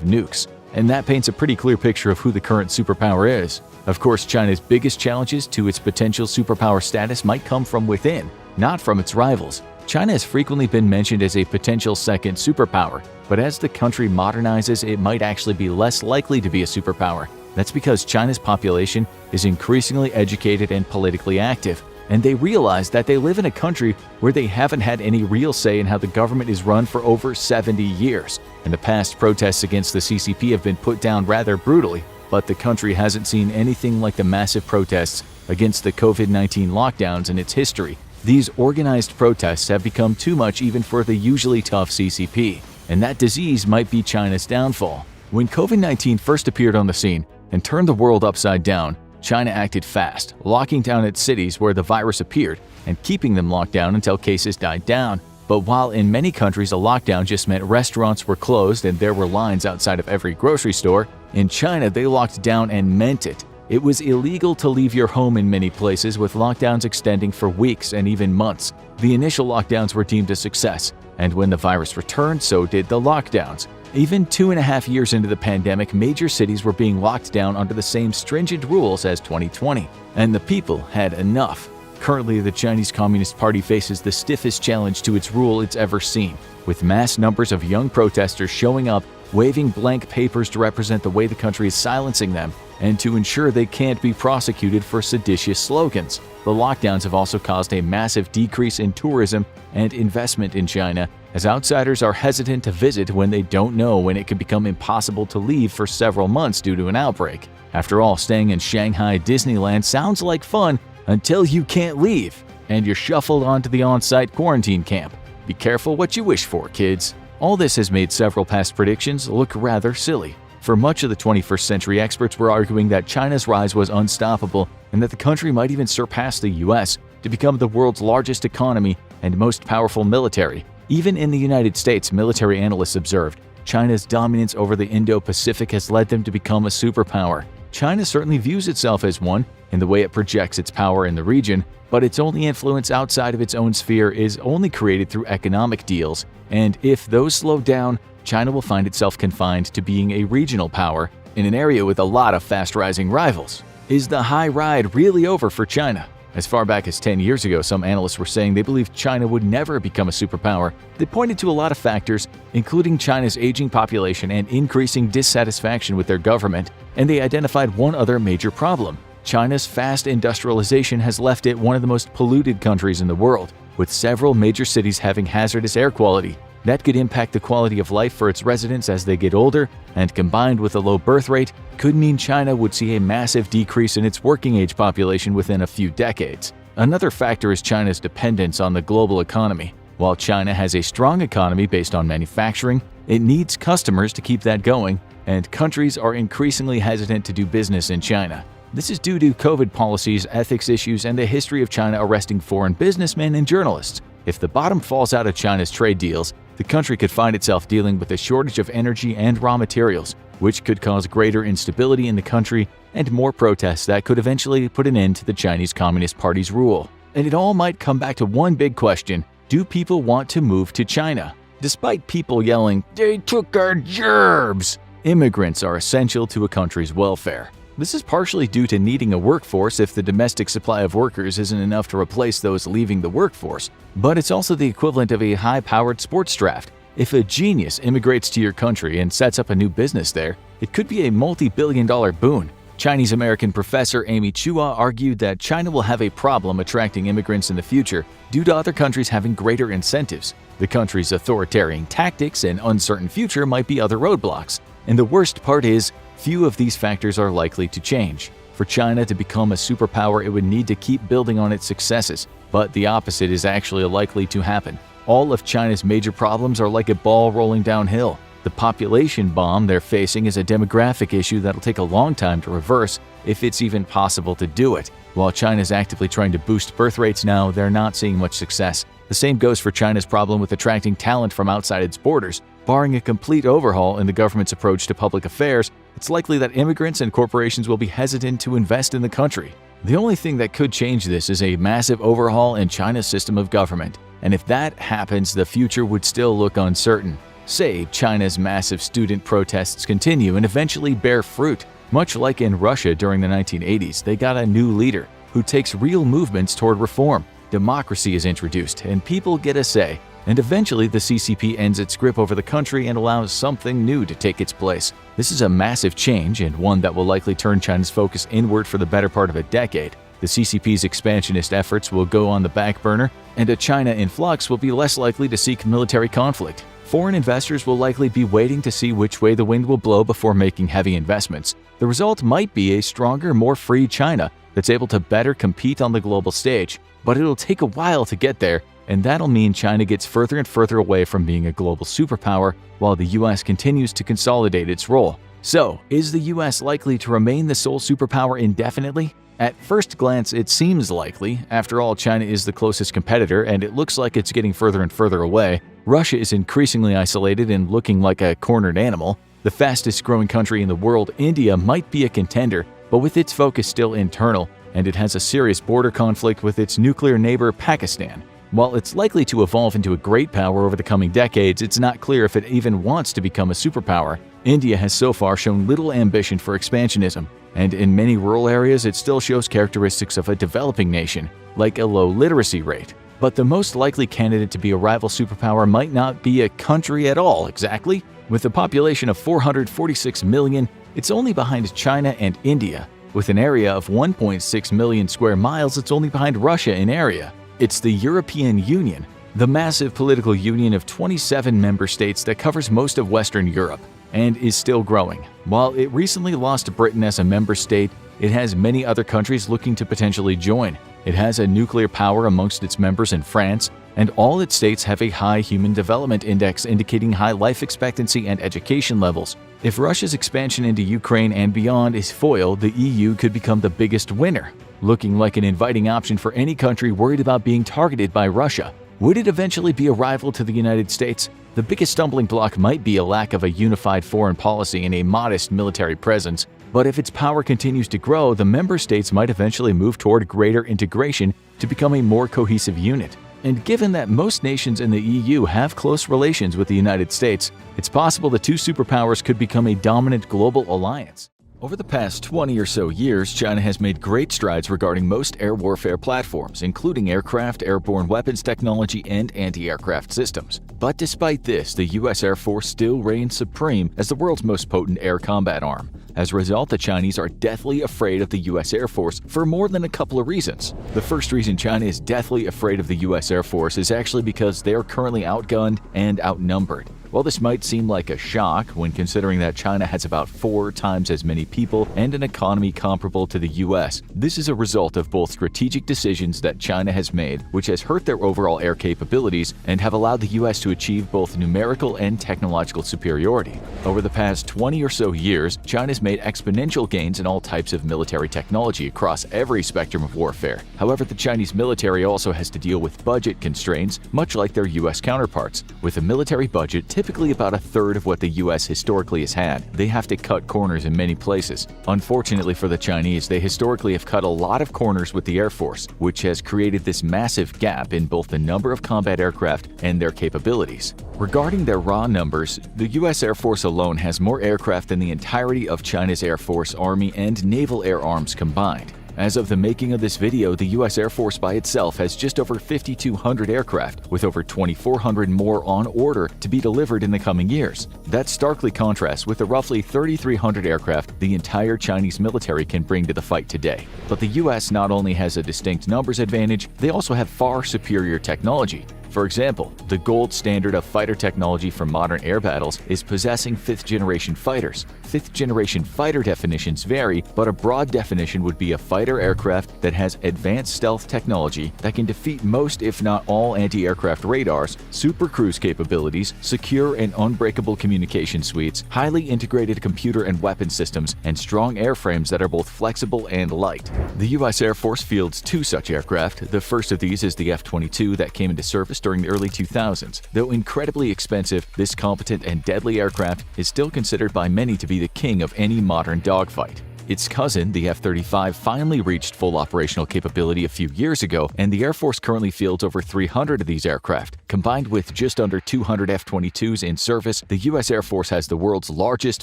nukes. And that paints a pretty clear picture of who the current superpower is. Of course, China's biggest challenges to its potential superpower status might come from within, not from its rivals. China has frequently been mentioned as a potential second superpower, but as the country modernizes, it might actually be less likely to be a superpower. That's because China's population is increasingly educated and politically active, and they realize that they live in a country where they haven't had any real say in how the government is run for over 70 years. In the past, protests against the CCP have been put down rather brutally, but the country hasn't seen anything like the massive protests against the COVID-19 lockdowns in its history. These organized protests have become too much even for the usually tough CCP, and that disease might be China's downfall. When COVID-19 first appeared on the scene and turned the world upside down, China acted fast, locking down its cities where the virus appeared and keeping them locked down until cases died down. But while in many countries a lockdown just meant restaurants were closed and there were lines outside of every grocery store, in China they locked down and meant it. It was illegal to leave your home in many places, with lockdowns extending for weeks and even months. The initial lockdowns were deemed a success, and when the virus returned, so did the lockdowns. Even 2.5 years into the pandemic, major cities were being locked down under the same stringent rules as 2020, and the people had enough. Currently, the Chinese Communist Party faces the stiffest challenge to its rule it's ever seen, with mass numbers of young protesters showing up, waving blank papers to represent the way the country is silencing them, and to ensure they can't be prosecuted for seditious slogans. The lockdowns have also caused a massive decrease in tourism and investment in China, as outsiders are hesitant to visit when they don't know when it could become impossible to leave for several months due to an outbreak. After all, staying in Shanghai Disneyland sounds like fun until you can't leave, and you're shuffled onto the on-site quarantine camp. Be careful what you wish for, kids. All this has made several past predictions look rather silly. For much of the 21st century, experts were arguing that China's rise was unstoppable and that the country might even surpass the US to become the world's largest economy and most powerful military. Even in the United States, military analysts observed China's dominance over the Indo-Pacific has led them to become a superpower. China certainly views itself as one in the way it projects its power in the region, but its only influence outside of its own sphere is only created through economic deals, and if those slow down, China will find itself confined to being a regional power in an area with a lot of fast-rising rivals. Is the high ride really over for China? As far back as 10 years ago, some analysts were saying they believed China would never become a superpower. They pointed to a lot of factors, including China's aging population and increasing dissatisfaction with their government, and they identified one other major problem. China's fast industrialization has left it one of the most polluted countries in the world, with several major cities having hazardous air quality. That could impact the quality of life for its residents as they get older, and combined with a low birth rate, could mean China would see a massive decrease in its working-age population within a few decades. Another factor is China's dependence on the global economy. While China has a strong economy based on manufacturing, it needs customers to keep that going, and countries are increasingly hesitant to do business in China. This is due to COVID policies, ethics issues, and the history of China arresting foreign businessmen and journalists. If the bottom falls out of China's trade deals, the country could find itself dealing with a shortage of energy and raw materials, which could cause greater instability in the country and more protests that could eventually put an end to the Chinese Communist Party's rule. And it all might come back to one big question: do people want to move to China? Despite people yelling, "They took our jobs," immigrants are essential to a country's welfare. This is partially due to needing a workforce if the domestic supply of workers isn't enough to replace those leaving the workforce. But it's also the equivalent of a high-powered sports draft. If a genius immigrates to your country and sets up a new business there, it could be a multi-billion-dollar boon. Chinese-American professor Amy Chua argued that China will have a problem attracting immigrants in the future due to other countries having greater incentives. The country's authoritarian tactics and uncertain future might be other roadblocks. And the worst part is, few of these factors are likely to change. For China to become a superpower, it would need to keep building on its successes, but the opposite is actually likely to happen. All of China's major problems are like a ball rolling downhill. The population bomb they're facing is a demographic issue that'll take a long time to reverse, if it's even possible to do it. While China's actively trying to boost birth rates now, they're not seeing much success. The same goes for China's problem with attracting talent from outside its borders. Barring a complete overhaul in the government's approach to public affairs, it's likely that immigrants and corporations will be hesitant to invest in the country. The only thing that could change this is a massive overhaul in China's system of government. And if that happens, the future would still look uncertain. Say China's massive student protests continue and eventually bear fruit. Much like in Russia during the 1980s, they got a new leader who takes real movements toward reform. Democracy is introduced and people get a say. And eventually the CCP ends its grip over the country and allows something new to take its place. This is a massive change and one that will likely turn China's focus inward for the better part of a decade. The CCP's expansionist efforts will go on the back burner, and a China in flux will be less likely to seek military conflict. Foreign investors will likely be waiting to see which way the wind will blow before making heavy investments. The result might be a stronger, more free China that's able to better compete on the global stage. But it'll take a while to get there, and that'll mean China gets further and further away from being a global superpower while the US continues to consolidate its role. So, is the US likely to remain the sole superpower indefinitely? At first glance, it seems likely. After all, China is the closest competitor, and it looks like it's getting further and further away. Russia is increasingly isolated and looking like a cornered animal. The fastest growing country in the world, India, might be a contender, but with its focus still internal, and it has a serious border conflict with its nuclear neighbor Pakistan. While it's likely to evolve into a great power over the coming decades, it's not clear if it even wants to become a superpower. India has so far shown little ambition for expansionism, and in many rural areas it still shows characteristics of a developing nation, like a low literacy rate. But the most likely candidate to be a rival superpower might not be a country at all, exactly. With a population of 446 million, it's only behind China and India. With an area of 1.6 million square miles, it's only behind Russia in area. It's the European Union, the massive political union of 27 member states that covers most of Western Europe and is still growing. While it recently lost Britain as a member state, it has many other countries looking to potentially join. It has a nuclear power amongst its members in France, and all its states have a high Human Development Index indicating high life expectancy and education levels. If Russia's expansion into Ukraine and beyond is foiled, the EU could become the biggest winner, looking like an inviting option for any country worried about being targeted by Russia. Would it eventually be a rival to the United States? The biggest stumbling block might be a lack of a unified foreign policy and a modest military presence. But if its power continues to grow, the member states might eventually move toward greater integration to become a more cohesive unit. And given that most nations in the EU have close relations with the United States, it's possible the two superpowers could become a dominant global alliance. Over the past 20 or so years, China has made great strides regarding most air warfare platforms, including aircraft, airborne weapons technology, and anti-aircraft systems. But despite this, the US Air Force still reigns supreme as the world's most potent air combat arm. As a result, the Chinese are deathly afraid of the US Air Force for more than a couple of reasons. The first reason China is deathly afraid of the US Air Force is actually because they are currently outgunned and outnumbered. While this might seem like a shock when considering that China has about 4 times as many people and an economy comparable to the US, this is a result of both strategic decisions that China has made, which has hurt their overall air capabilities and have allowed the US to achieve both numerical and technological superiority. Over the past 20 or so years, China's made exponential gains in all types of military technology across every spectrum of warfare. However, the Chinese military also has to deal with budget constraints, much like their US counterparts. With a military budget typically about a third of what the US historically has had, they have to cut corners in many places. Unfortunately for the Chinese, they historically have cut a lot of corners with the Air Force, which has created this massive gap in both the number of combat aircraft and their capabilities. Regarding their raw numbers, the US Air Force alone has more aircraft than the entirety of China's Air Force, Army, and Naval Air Arms combined. As of the making of this video, the US Air Force by itself has just over 5,200 aircraft, with over 2,400 more on order to be delivered in the coming years. That starkly contrasts with the roughly 3,300 aircraft the entire Chinese military can bring to the fight today. But the US not only has a distinct numbers advantage, they also have far superior technology. For example, the gold standard of fighter technology for modern air battles is possessing 5th-generation fighters. 5th-generation fighter definitions vary, but a broad definition would be a fighter aircraft that has advanced stealth technology that can defeat most if not all anti-aircraft radars, super cruise capabilities, secure and unbreakable communication suites, highly integrated computer and weapon systems, and strong airframes that are both flexible and light. The U.S. Air Force fields 2 such aircraft. The first of these is the F-22 that came into service during the early 2000s. Though incredibly expensive, this competent and deadly aircraft is still considered by many to be the king of any modern dogfight. Its cousin, the F-35, finally reached full operational capability a few years ago, and the Air Force currently fields over 300 of these aircraft. Combined with just under 200 F-22s in service, the U.S. Air Force has the world's largest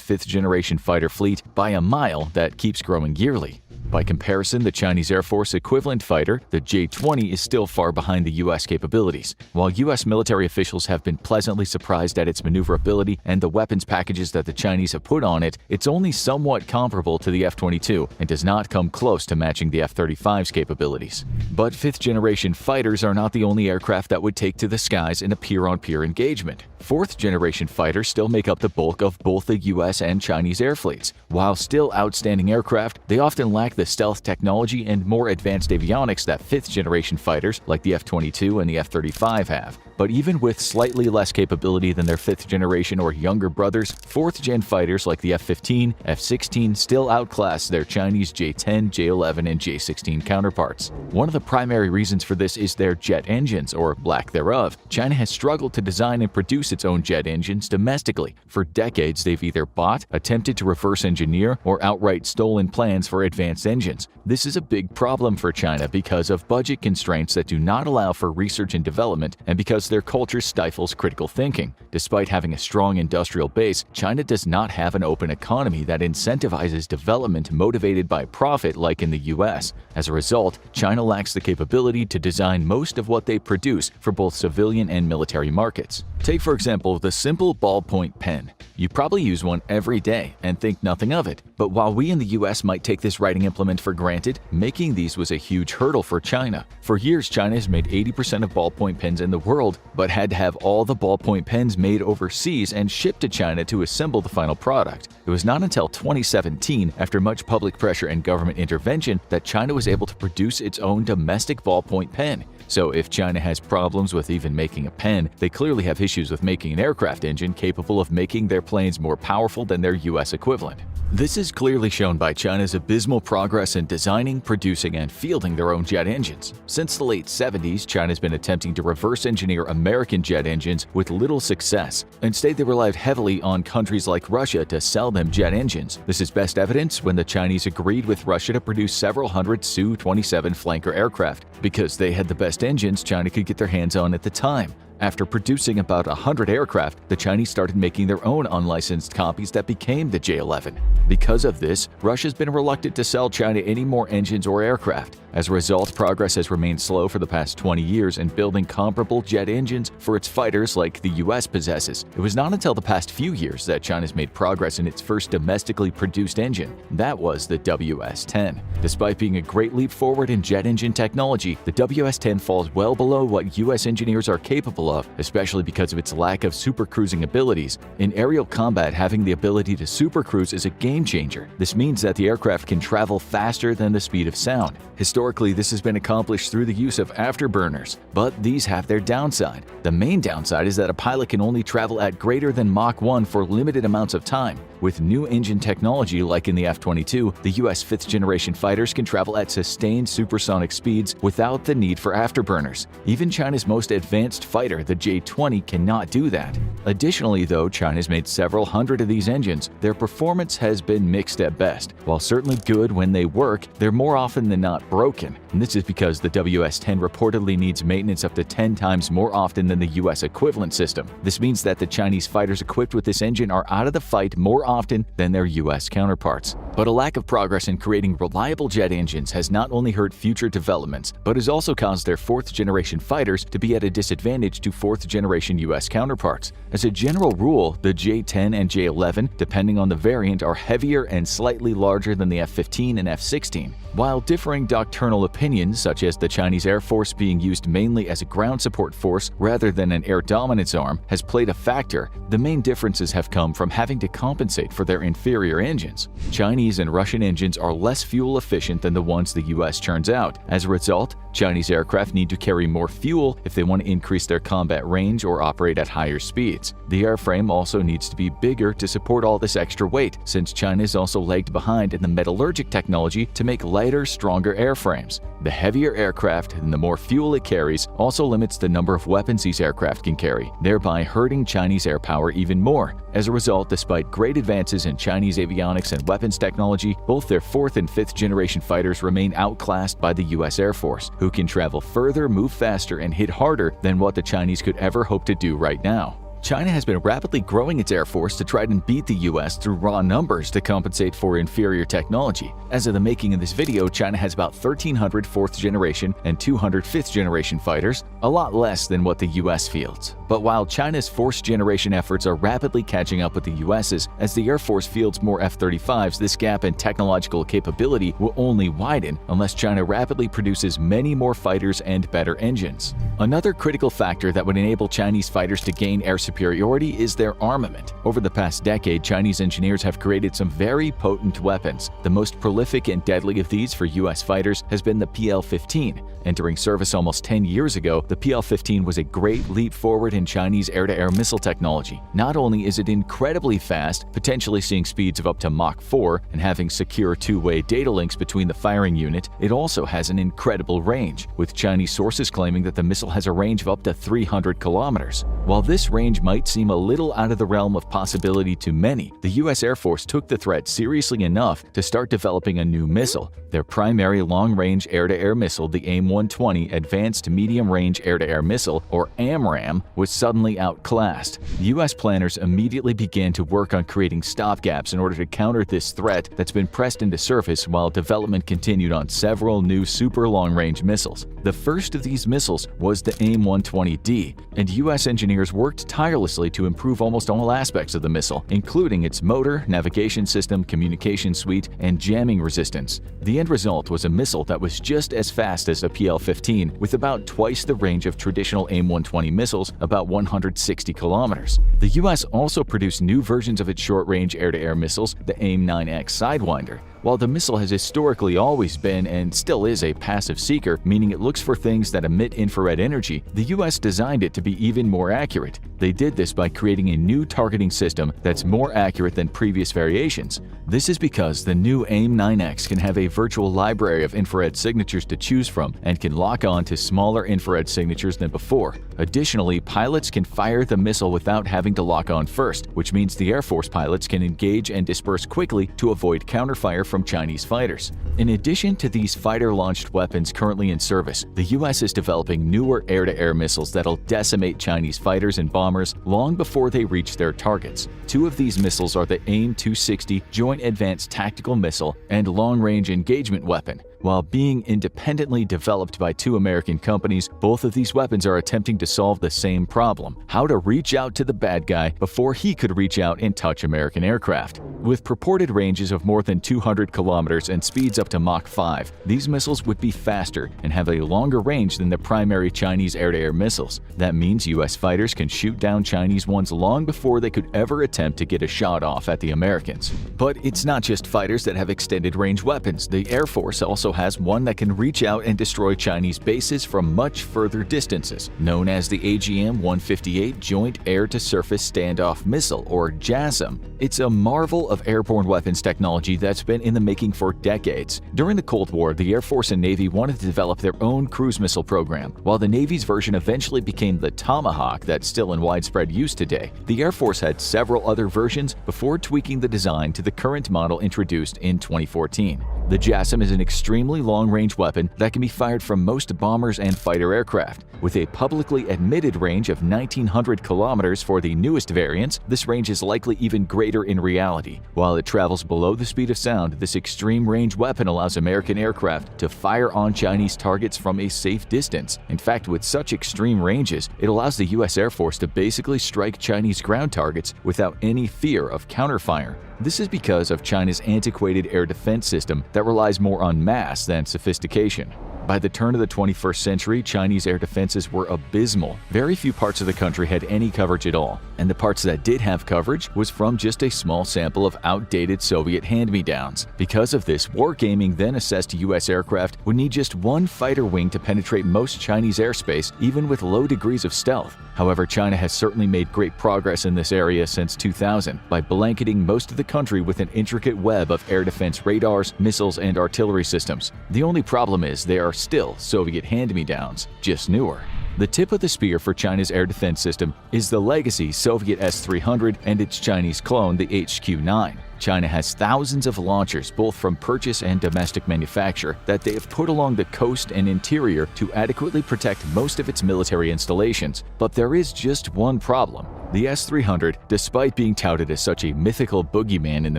5th-generation fighter fleet by a mile that keeps growing yearly. By comparison, the Chinese Air Force equivalent fighter, the J-20, is still far behind the U.S. capabilities. While U.S. military officials have been pleasantly surprised at its maneuverability and the weapons packages that the Chinese have put on it, it's only somewhat comparable to the F-22 and does not come close to matching the F-35's capabilities. But 5th-generation fighters are not the only aircraft that would take to the skies in a peer-on-peer engagement. 4th-generation fighters still make up the bulk of both the U.S. and Chinese air fleets. While still outstanding aircraft, they often lack the stealth technology and more advanced avionics that 5th-generation fighters like the F-22 and the F-35 have. But even with slightly less capability than their 5th-generation or younger brothers, 4th-gen fighters like the F-15, F-16 still outclass their Chinese J-10, J-11, and J-16 counterparts. One of the primary reasons for this is their jet engines, or lack thereof. China has struggled to design and produce its own jet engines domestically. For decades, they've either bought, attempted to reverse engineer, or outright stolen plans for advanced engines. This is a big problem for China because of budget constraints that do not allow for research and development, and because their culture stifles critical thinking. Despite having a strong industrial base, China does not have an open economy that incentivizes development motivated by profit like in the US. As a result, China lacks the capability to design most of what they produce for both civilian and military markets. Take, for example, the simple ballpoint pen. You probably use one every day and think nothing of it. But while we in the US might take this writing implement for granted, making these was a huge hurdle for China. For years, China has made 80% of ballpoint pens in the world, but had to have all the ballpoint pens made overseas and shipped to China to assemble the final product. It was not until 2017, after much public pressure and government intervention, that China was able to produce its own domestic ballpoint pen. So if China has problems with even making a pen, they clearly have issues with making an aircraft engine capable of making their planes more powerful than their US equivalent. This is clearly shown by China's abysmal progress in designing, producing, and fielding their own jet engines. Since the late 70s, China's been attempting to reverse engineer American jet engines with little success. Instead, they relied heavily on countries like Russia to sell them jet engines. This is best evidenced when the Chinese agreed with Russia to produce several hundred Su-27 flanker aircraft, because they had the best engines China could get their hands on at the time. After producing about 100 aircraft, the Chinese started making their own unlicensed copies that became the J-11. Because of this, Russia's been reluctant to sell China any more engines or aircraft. As a result, progress has remained slow for the past 20 years in building comparable jet engines for its fighters like the US possesses. It was not until the past few years that China's made progress in its first domestically produced engine. That was the WS-10. Despite being a great leap forward in jet engine technology, the WS-10 falls well below what US engineers are capable of, especially because of its lack of supercruising abilities. In aerial combat, having the ability to supercruise is a game changer. This means that the aircraft can travel faster than the speed of sound. Historically, this has been accomplished through the use of afterburners, but these have their downside. The main downside is that a pilot can only travel at greater than Mach 1 for limited amounts of time. With new engine technology like in the F-22, the US 5th-generation fighters can travel at sustained supersonic speeds without the need for afterburners. Even China's most advanced fighter, the J-20, cannot do that. Additionally, though China's made several hundred of these engines, their performance has been mixed at best. While certainly good when they work, they're more often than not broken. And this is because the WS-10 reportedly needs maintenance up to 10 times more often than the US equivalent system. This means that the Chinese fighters equipped with this engine are out of the fight more often than their US counterparts. But a lack of progress in creating reliable jet engines has not only hurt future developments, but has also caused their fourth-generation fighters to be at a disadvantage to fourth-generation US counterparts. As a general rule, the J-10 and J-11, depending on the variant, are heavier and slightly larger than the F-15 and F-16. While differing doctrinal opinions, such as the Chinese Air Force being used mainly as a ground support force rather than an air dominance arm, has played a factor, the main differences have come from having to compensate for their inferior engines. Chinese and Russian engines are less fuel efficient than the ones the US churns out. As a result, Chinese aircraft need to carry more fuel if they want to increase their combat range or operate at higher speeds. The airframe also needs to be bigger to support all this extra weight, since China is also lagged behind in the metallurgic technology to make lighter, stronger airframes. The heavier aircraft and the more fuel it carries also limits the number of weapons these aircraft can carry, thereby hurting Chinese air power even more. As a result, despite great advances in Chinese avionics and weapons technology, both their fourth and fifth generation fighters remain outclassed by the US Air Force, who can travel further, move faster, and hit harder than what the Chinese could ever hope to do right now. China has been rapidly growing its air force to try and beat the US through raw numbers to compensate for inferior technology. As of the making of this video, China has about 1,300 fourth generation and 200 fifth generation fighters, a lot less than what the US fields. But while China's fourth generation efforts are rapidly catching up with the US's, as the Air Force fields more F-35s, this gap in technological capability will only widen unless China rapidly produces many more fighters and better engines. Another critical factor that would enable Chinese fighters to gain air superiority is their armament. Over the past decade, Chinese engineers have created some very potent weapons. The most prolific and deadly of these for US fighters has been the PL-15. Entering service almost 10 years ago, the PL-15 was a great leap forward in Chinese air-to-air missile technology. Not only is it incredibly fast, potentially seeing speeds of up to Mach 4 and having secure two-way data links between the firing unit, it also has an incredible range, with Chinese sources claiming that the missile has a range of up to 300 kilometers. While this range might seem a little out of the realm of possibility to many, the US Air Force took the threat seriously enough to start developing a new missile. Their primary long-range air-to-air missile, the AIM-120 Advanced Medium-Range Air-to-Air Missile, or AMRAAM, was suddenly outclassed. The US planners immediately began to work on creating stopgaps in order to counter this threat that's been pressed into surface, while development continued on several new super long-range missiles. The first of these missiles was the AIM-120D, and US engineers worked tirelessly to improve almost all aspects of the missile, including its motor, navigation system, communication suite, and jamming resistance. The end result was a missile that was just as fast as a PL-15, with about twice the range of traditional AIM-120 missiles, about 160 kilometers. The US also produced new versions of its short-range air-to-air missiles, the AIM-9X Sidewinder. While the missile has historically always been and still is a passive seeker, meaning it looks for things that emit infrared energy, the US designed it to be even more accurate. They did this by creating a new targeting system that's more accurate than previous variations. This is because the new AIM-9X can have a virtual library of infrared signatures to choose from and can lock on to smaller infrared signatures than before. Additionally, pilots can fire the missile without having to lock on first, which means the Air Force pilots can engage and disperse quickly to avoid counterfire from Chinese fighters. In addition to these fighter-launched weapons currently in service, the US is developing newer air-to-air missiles that'll decimate Chinese fighters and bombers long before they reach their targets. Two of these missiles are the AIM-260 Joint Advanced Tactical Missile and Long-Range Engagement Weapon. While being independently developed by two American companies, both of these weapons are attempting to solve the same problem: how to reach out to the bad guy before he could reach out and touch American aircraft. With purported ranges of more than 200 kilometers and speeds up to Mach 5, these missiles would be faster and have a longer range than the primary Chinese air-to-air missiles. That means US fighters can shoot down Chinese ones long before they could ever attempt to get a shot off at the Americans. But it's not just fighters that have extended range weapons. The Air Force also has one that can reach out and destroy Chinese bases from much further distances, known as the AGM-158 Joint Air-to-Surface Standoff Missile, or JASSM. It's a marvel of airborne weapons technology that's been in the making for decades. During the Cold War, the Air Force and Navy wanted to develop their own cruise missile program. While the Navy's version eventually became the Tomahawk that's still in widespread use today, the Air Force had several other versions before tweaking the design to the current model introduced in 2014. The JASSM is an extremely long-range weapon that can be fired from most bombers and fighter aircraft. With a publicly admitted range of 1,900 kilometers for the newest variants, this range is likely even greater in reality. While it travels below the speed of sound, this extreme-range weapon allows American aircraft to fire on Chinese targets from a safe distance. In fact, with such extreme ranges, it allows the U.S. Air Force to basically strike Chinese ground targets without any fear of counterfire. This is because of China's antiquated air defense system that relies more on mass than sophistication. By the turn of the 21st century, Chinese air defenses were abysmal. Very few parts of the country had any coverage at all, and the parts that did have coverage was from just a small sample of outdated Soviet hand-me-downs. Because of this, wargaming then assessed U.S. aircraft would need just one fighter wing to penetrate most Chinese airspace, even with low degrees of stealth. However, China has certainly made great progress in this area since 2000 by blanketing most of the country with an intricate web of air defense radars, missiles, and artillery systems. The only problem is they are still Soviet hand-me-downs, just newer. The tip of the spear for China's air defense system is the legacy Soviet S-300 and its Chinese clone, the HQ-9. China has thousands of launchers, both from purchase and domestic manufacture, that they have put along the coast and interior to adequately protect most of its military installations. But there is just one problem. The S-300, despite being touted as such a mythical boogeyman in the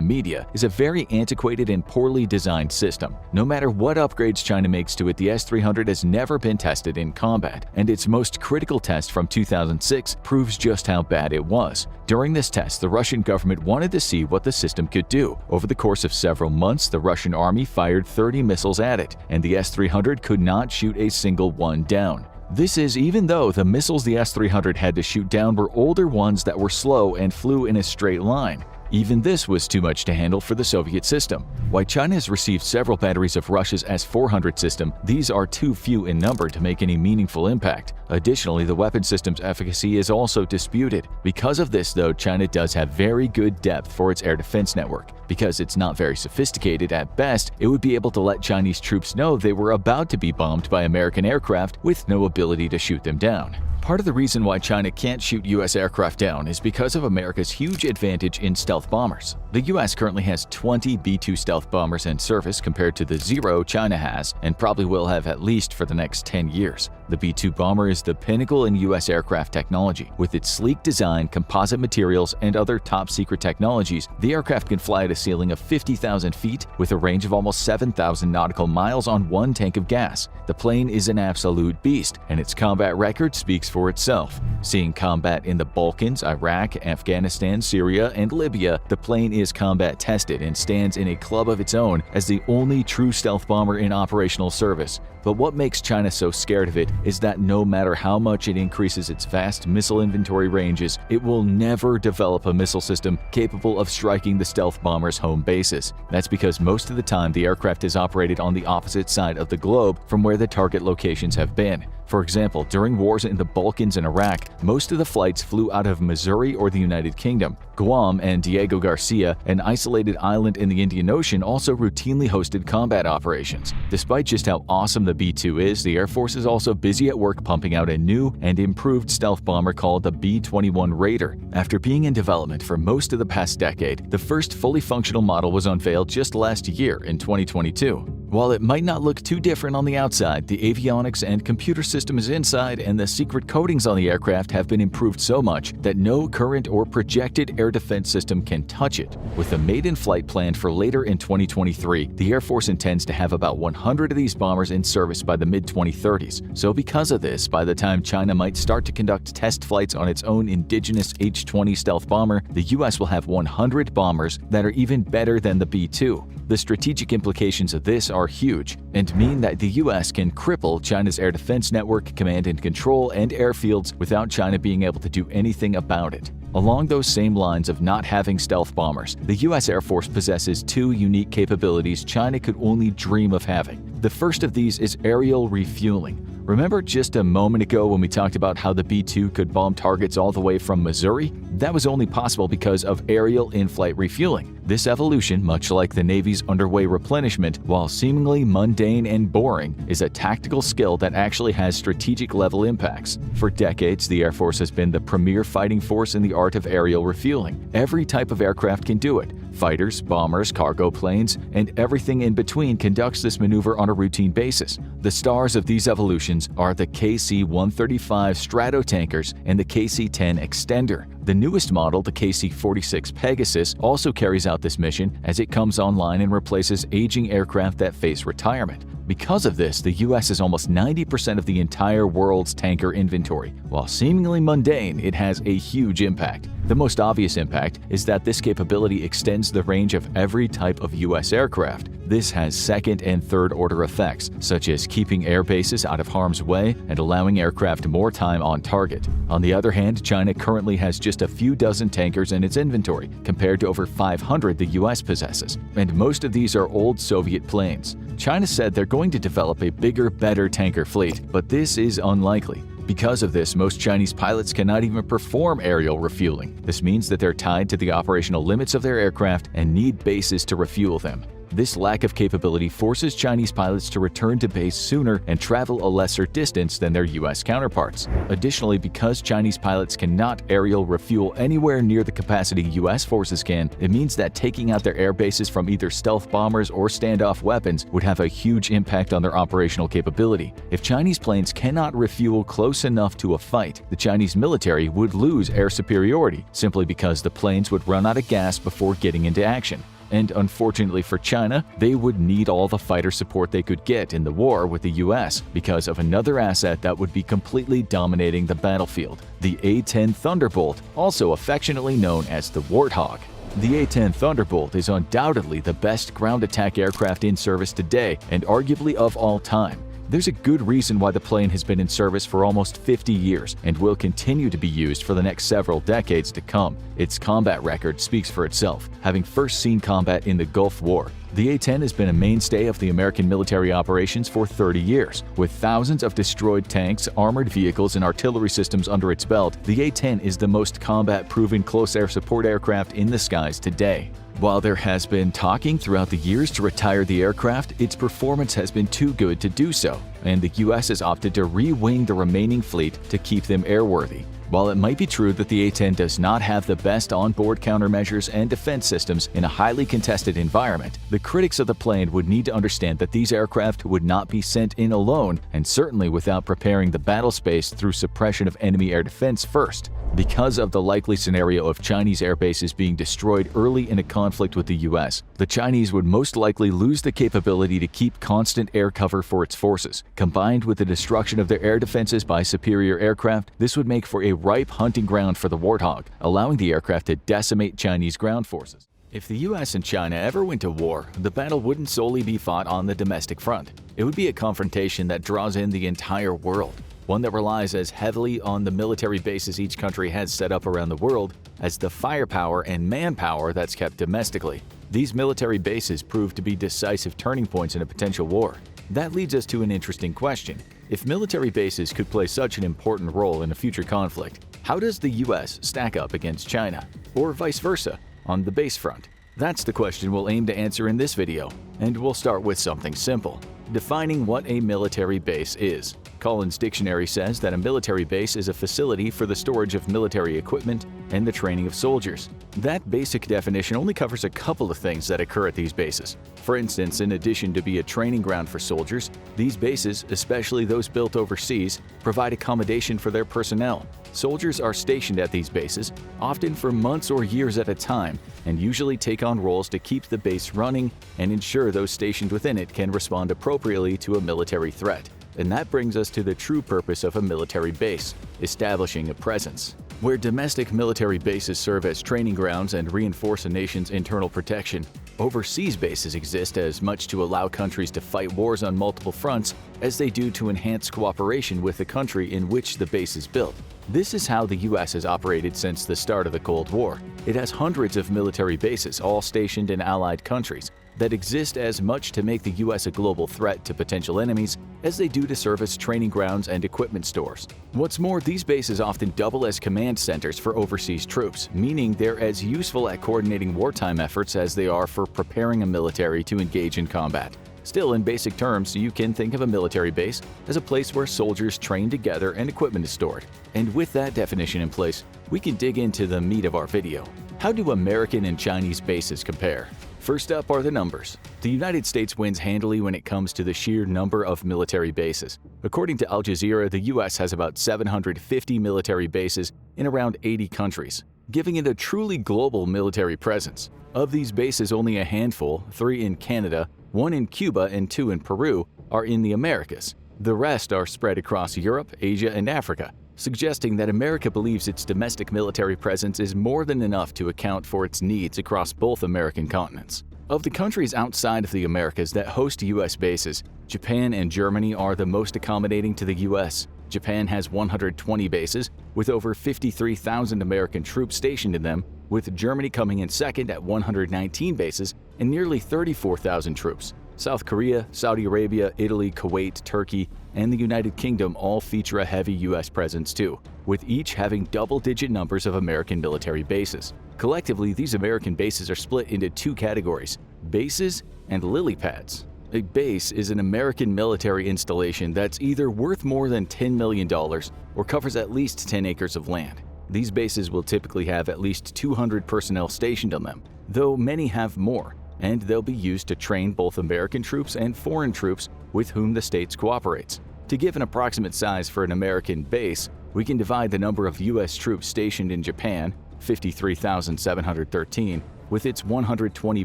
media, is a very antiquated and poorly designed system. No matter what upgrades China makes to it, the S-300 has never been tested in combat, and its most critical test from 2006 proves just how bad it was. During this test, the Russian government wanted to see what the system could do. Over the course of several months, the Russian army fired 30 missiles at it, and the S-300 could not shoot a single one down. This is even though the missiles the S-300 had to shoot down were older ones that were slow and flew in a straight line. Even this was too much to handle for the Soviet system. While China has received several batteries of Russia's S-400 system, these are too few in number to make any meaningful impact. Additionally, the weapon system's efficacy is also disputed. Because of this, though, China does have very good depth for its air defense network. Because it's not very sophisticated at best, it would be able to let Chinese troops know they were about to be bombed by American aircraft with no ability to shoot them down. Part of the reason why China can't shoot U.S. aircraft down is because of America's huge advantage in stealth bombers. The U.S. currently has 20 B-2 stealth bombers in service compared to the 0 China has, and probably will have at least for the next 10 years. The B-2 bomber is the pinnacle in U.S. aircraft technology. With its sleek design, composite materials, and other top-secret technologies, the aircraft can fly at a ceiling of 50,000 feet with a range of almost 7,000 nautical miles on one tank of gas. The plane is an absolute beast, and its combat record speaks for itself. Seeing combat in the Balkans, Iraq, Afghanistan, Syria, and Libya, the plane is combat tested and stands in a club of its own as the only true stealth bomber in operational service. But what makes China so scared of it is that no matter how much it increases its vast missile inventory ranges, it will never develop a missile system capable of striking the stealth bomber's home bases. That's because most of the time the aircraft is operated on the opposite side of the globe from where the target locations have been. For example, during wars in the Balkans and Iraq, most of the flights flew out of Missouri or the United Kingdom. Guam and Diego Garcia, an isolated island in the Indian Ocean, also routinely hosted combat operations. Despite just how awesome the B-2 is, the Air Force is also busy at work pumping out a new and improved stealth bomber called the B-21 Raider. After being in development for most of the past decade, the first fully functional model was unveiled just last year in 2022. While it might not look too different on the outside, the avionics and computer systems inside and the secret coatings on the aircraft have been improved so much that no current or projected air defense system can touch it. With a maiden flight planned for later in 2023, the Air Force intends to have about 100 of these bombers in service by the mid-2030s. So because of this, by the time China might start to conduct test flights on its own indigenous H-20 stealth bomber, the US will have 100 bombers that are even better than the B-2. The strategic implications of this are huge and mean that the US can cripple China's air defense network, command and control, and airfields without China being able to do anything about it. Along those same lines of not having stealth bombers, the US Air Force possesses two unique capabilities China could only dream of having. The first of these is aerial refueling. Remember just a moment ago when we talked about how the B-2 could bomb targets all the way from Missouri? That was only possible because of aerial in-flight refueling. This evolution, much like the Navy's underway replenishment, while seemingly mundane and boring, is a tactical skill that actually has strategic-level impacts. For decades, the Air Force has been the premier fighting force in the art of aerial refueling. Every type of aircraft can do it. Fighters, bombers, cargo planes, and everything in between conducts this maneuver on a routine basis. The stars of these evolutions are the KC-135 Stratotankers and the KC-10 Extender. The newest model, the KC-46 Pegasus, also carries out this mission as it comes online and replaces aging aircraft that face retirement. Because of this, the U.S. has almost 90% of the entire world's tanker inventory. While seemingly mundane, it has a huge impact. The most obvious impact is that this capability extends the range of every type of U.S. aircraft. This has second and third order effects, such as keeping air bases out of harm's way and allowing aircraft more time on target. On the other hand, China currently has just a few dozen tankers in its inventory, compared to over 500 the U.S. possesses, and most of these are old Soviet planes. China said they're going to develop a bigger, better tanker fleet, but this is unlikely. Because of this, most Chinese pilots cannot even perform aerial refueling. This means that they're tied to the operational limits of their aircraft and need bases to refuel them. This lack of capability forces Chinese pilots to return to base sooner and travel a lesser distance than their U.S. counterparts. Additionally, because Chinese pilots cannot aerial refuel anywhere near the capacity U.S. forces can, it means that taking out their air bases from either stealth bombers or standoff weapons would have a huge impact on their operational capability. If Chinese planes cannot refuel close enough to a fight, the Chinese military would lose air superiority simply because the planes would run out of gas before getting into action. And unfortunately for China, they would need all the fighter support they could get in the war with the US because of another asset that would be completely dominating the battlefield, the A-10 Thunderbolt, also affectionately known as the Warthog. The A-10 Thunderbolt is undoubtedly the best ground attack aircraft in service today and arguably of all time. There's a good reason why the plane has been in service for almost 50 years and will continue to be used for the next several decades to come. Its combat record speaks for itself, having first seen combat in the Gulf War. The A-10 has been a mainstay of the American military operations for 30 years. With thousands of destroyed tanks, armored vehicles, and artillery systems under its belt, the A-10 is the most combat-proven close air support aircraft in the skies today. While there has been talking throughout the years to retire the aircraft, its performance has been too good to do so, and the U.S. has opted to re-wing the remaining fleet to keep them airworthy. While it might be true that the A-10 does not have the best onboard countermeasures and defense systems in a highly contested environment, the critics of the plane would need to understand that these aircraft would not be sent in alone, and certainly without preparing the battle space through suppression of enemy air defense first. Because of the likely scenario of Chinese air bases being destroyed early in a conflict with the U.S., the Chinese would most likely lose the capability to keep constant air cover for its forces. Combined with the destruction of their air defenses by superior aircraft, this would make for a ripe hunting ground for the Warthog, allowing the aircraft to decimate Chinese ground forces. If the U.S. and China ever went to war, the battle wouldn't solely be fought on the domestic front. It would be a confrontation that draws in the entire world, one that relies as heavily on the military bases each country has set up around the world as the firepower and manpower that's kept domestically. These military bases prove to be decisive turning points in a potential war. That leads us to an interesting question. If military bases could play such an important role in a future conflict, how does the U.S. stack up against China, or vice versa, on the base front? That's the question we'll aim to answer in this video, and we'll start with something simple: defining what a military base is. Collins Dictionary says that a military base is a facility for the storage of military equipment and the training of soldiers. That basic definition only covers a couple of things that occur at these bases. For instance, in addition to be a training ground for soldiers, these bases, especially those built overseas, provide accommodation for their personnel. Soldiers are stationed at these bases, often for months or years at a time, and usually take on roles to keep the base running and ensure those stationed within it can respond appropriately to a military threat. And that brings us to the true purpose of a military base: establishing a presence. Where domestic military bases serve as training grounds and reinforce a nation's internal protection, overseas bases exist as much to allow countries to fight wars on multiple fronts as they do to enhance cooperation with the country in which the base is built. This is how the US has operated since the start of the Cold War. It has hundreds of military bases, all stationed in allied countries, that exist as much to make the US a global threat to potential enemies as they do to serve as training grounds and equipment stores. What's more, these bases often double as command centers for overseas troops, meaning they're as useful at coordinating wartime efforts as they are for preparing a military to engage in combat. Still, in basic terms, you can think of a military base as a place where soldiers train together and equipment is stored. And with that definition in place, we can dig into the meat of our video. How do American and Chinese bases compare? First up are the numbers. The United States wins handily when it comes to the sheer number of military bases. According to Al Jazeera, the US has about 750 military bases in around 80 countries, giving it a truly global military presence. Of these bases, only a handful, 3 in Canada, 1 in Cuba, and 2 in Peru, are in the Americas. The rest are spread across Europe, Asia, and Africa, suggesting that America believes its domestic military presence is more than enough to account for its needs across both American continents. Of the countries outside of the Americas that host U.S. bases, Japan and Germany are the most accommodating to the U.S. Japan has 120 bases, with over 53,000 American troops stationed in them, with Germany coming in second at 119 bases and nearly 34,000 troops. South Korea, Saudi Arabia, Italy, Kuwait, Turkey, and the United Kingdom all feature a heavy U.S. presence too, with each having double-digit numbers of American military bases. Collectively, these American bases are split into 2 categories: bases and lily pads. A base is an American military installation that's either worth more than $10 million or covers at least 10 acres of land. These bases will typically have at least 200 personnel stationed on them, though many have more, and they'll be used to train both American troops and foreign troops with whom the states cooperates. To give an approximate size for an American base, we can divide the number of U.S. troops stationed in Japan, 53,713, with its 120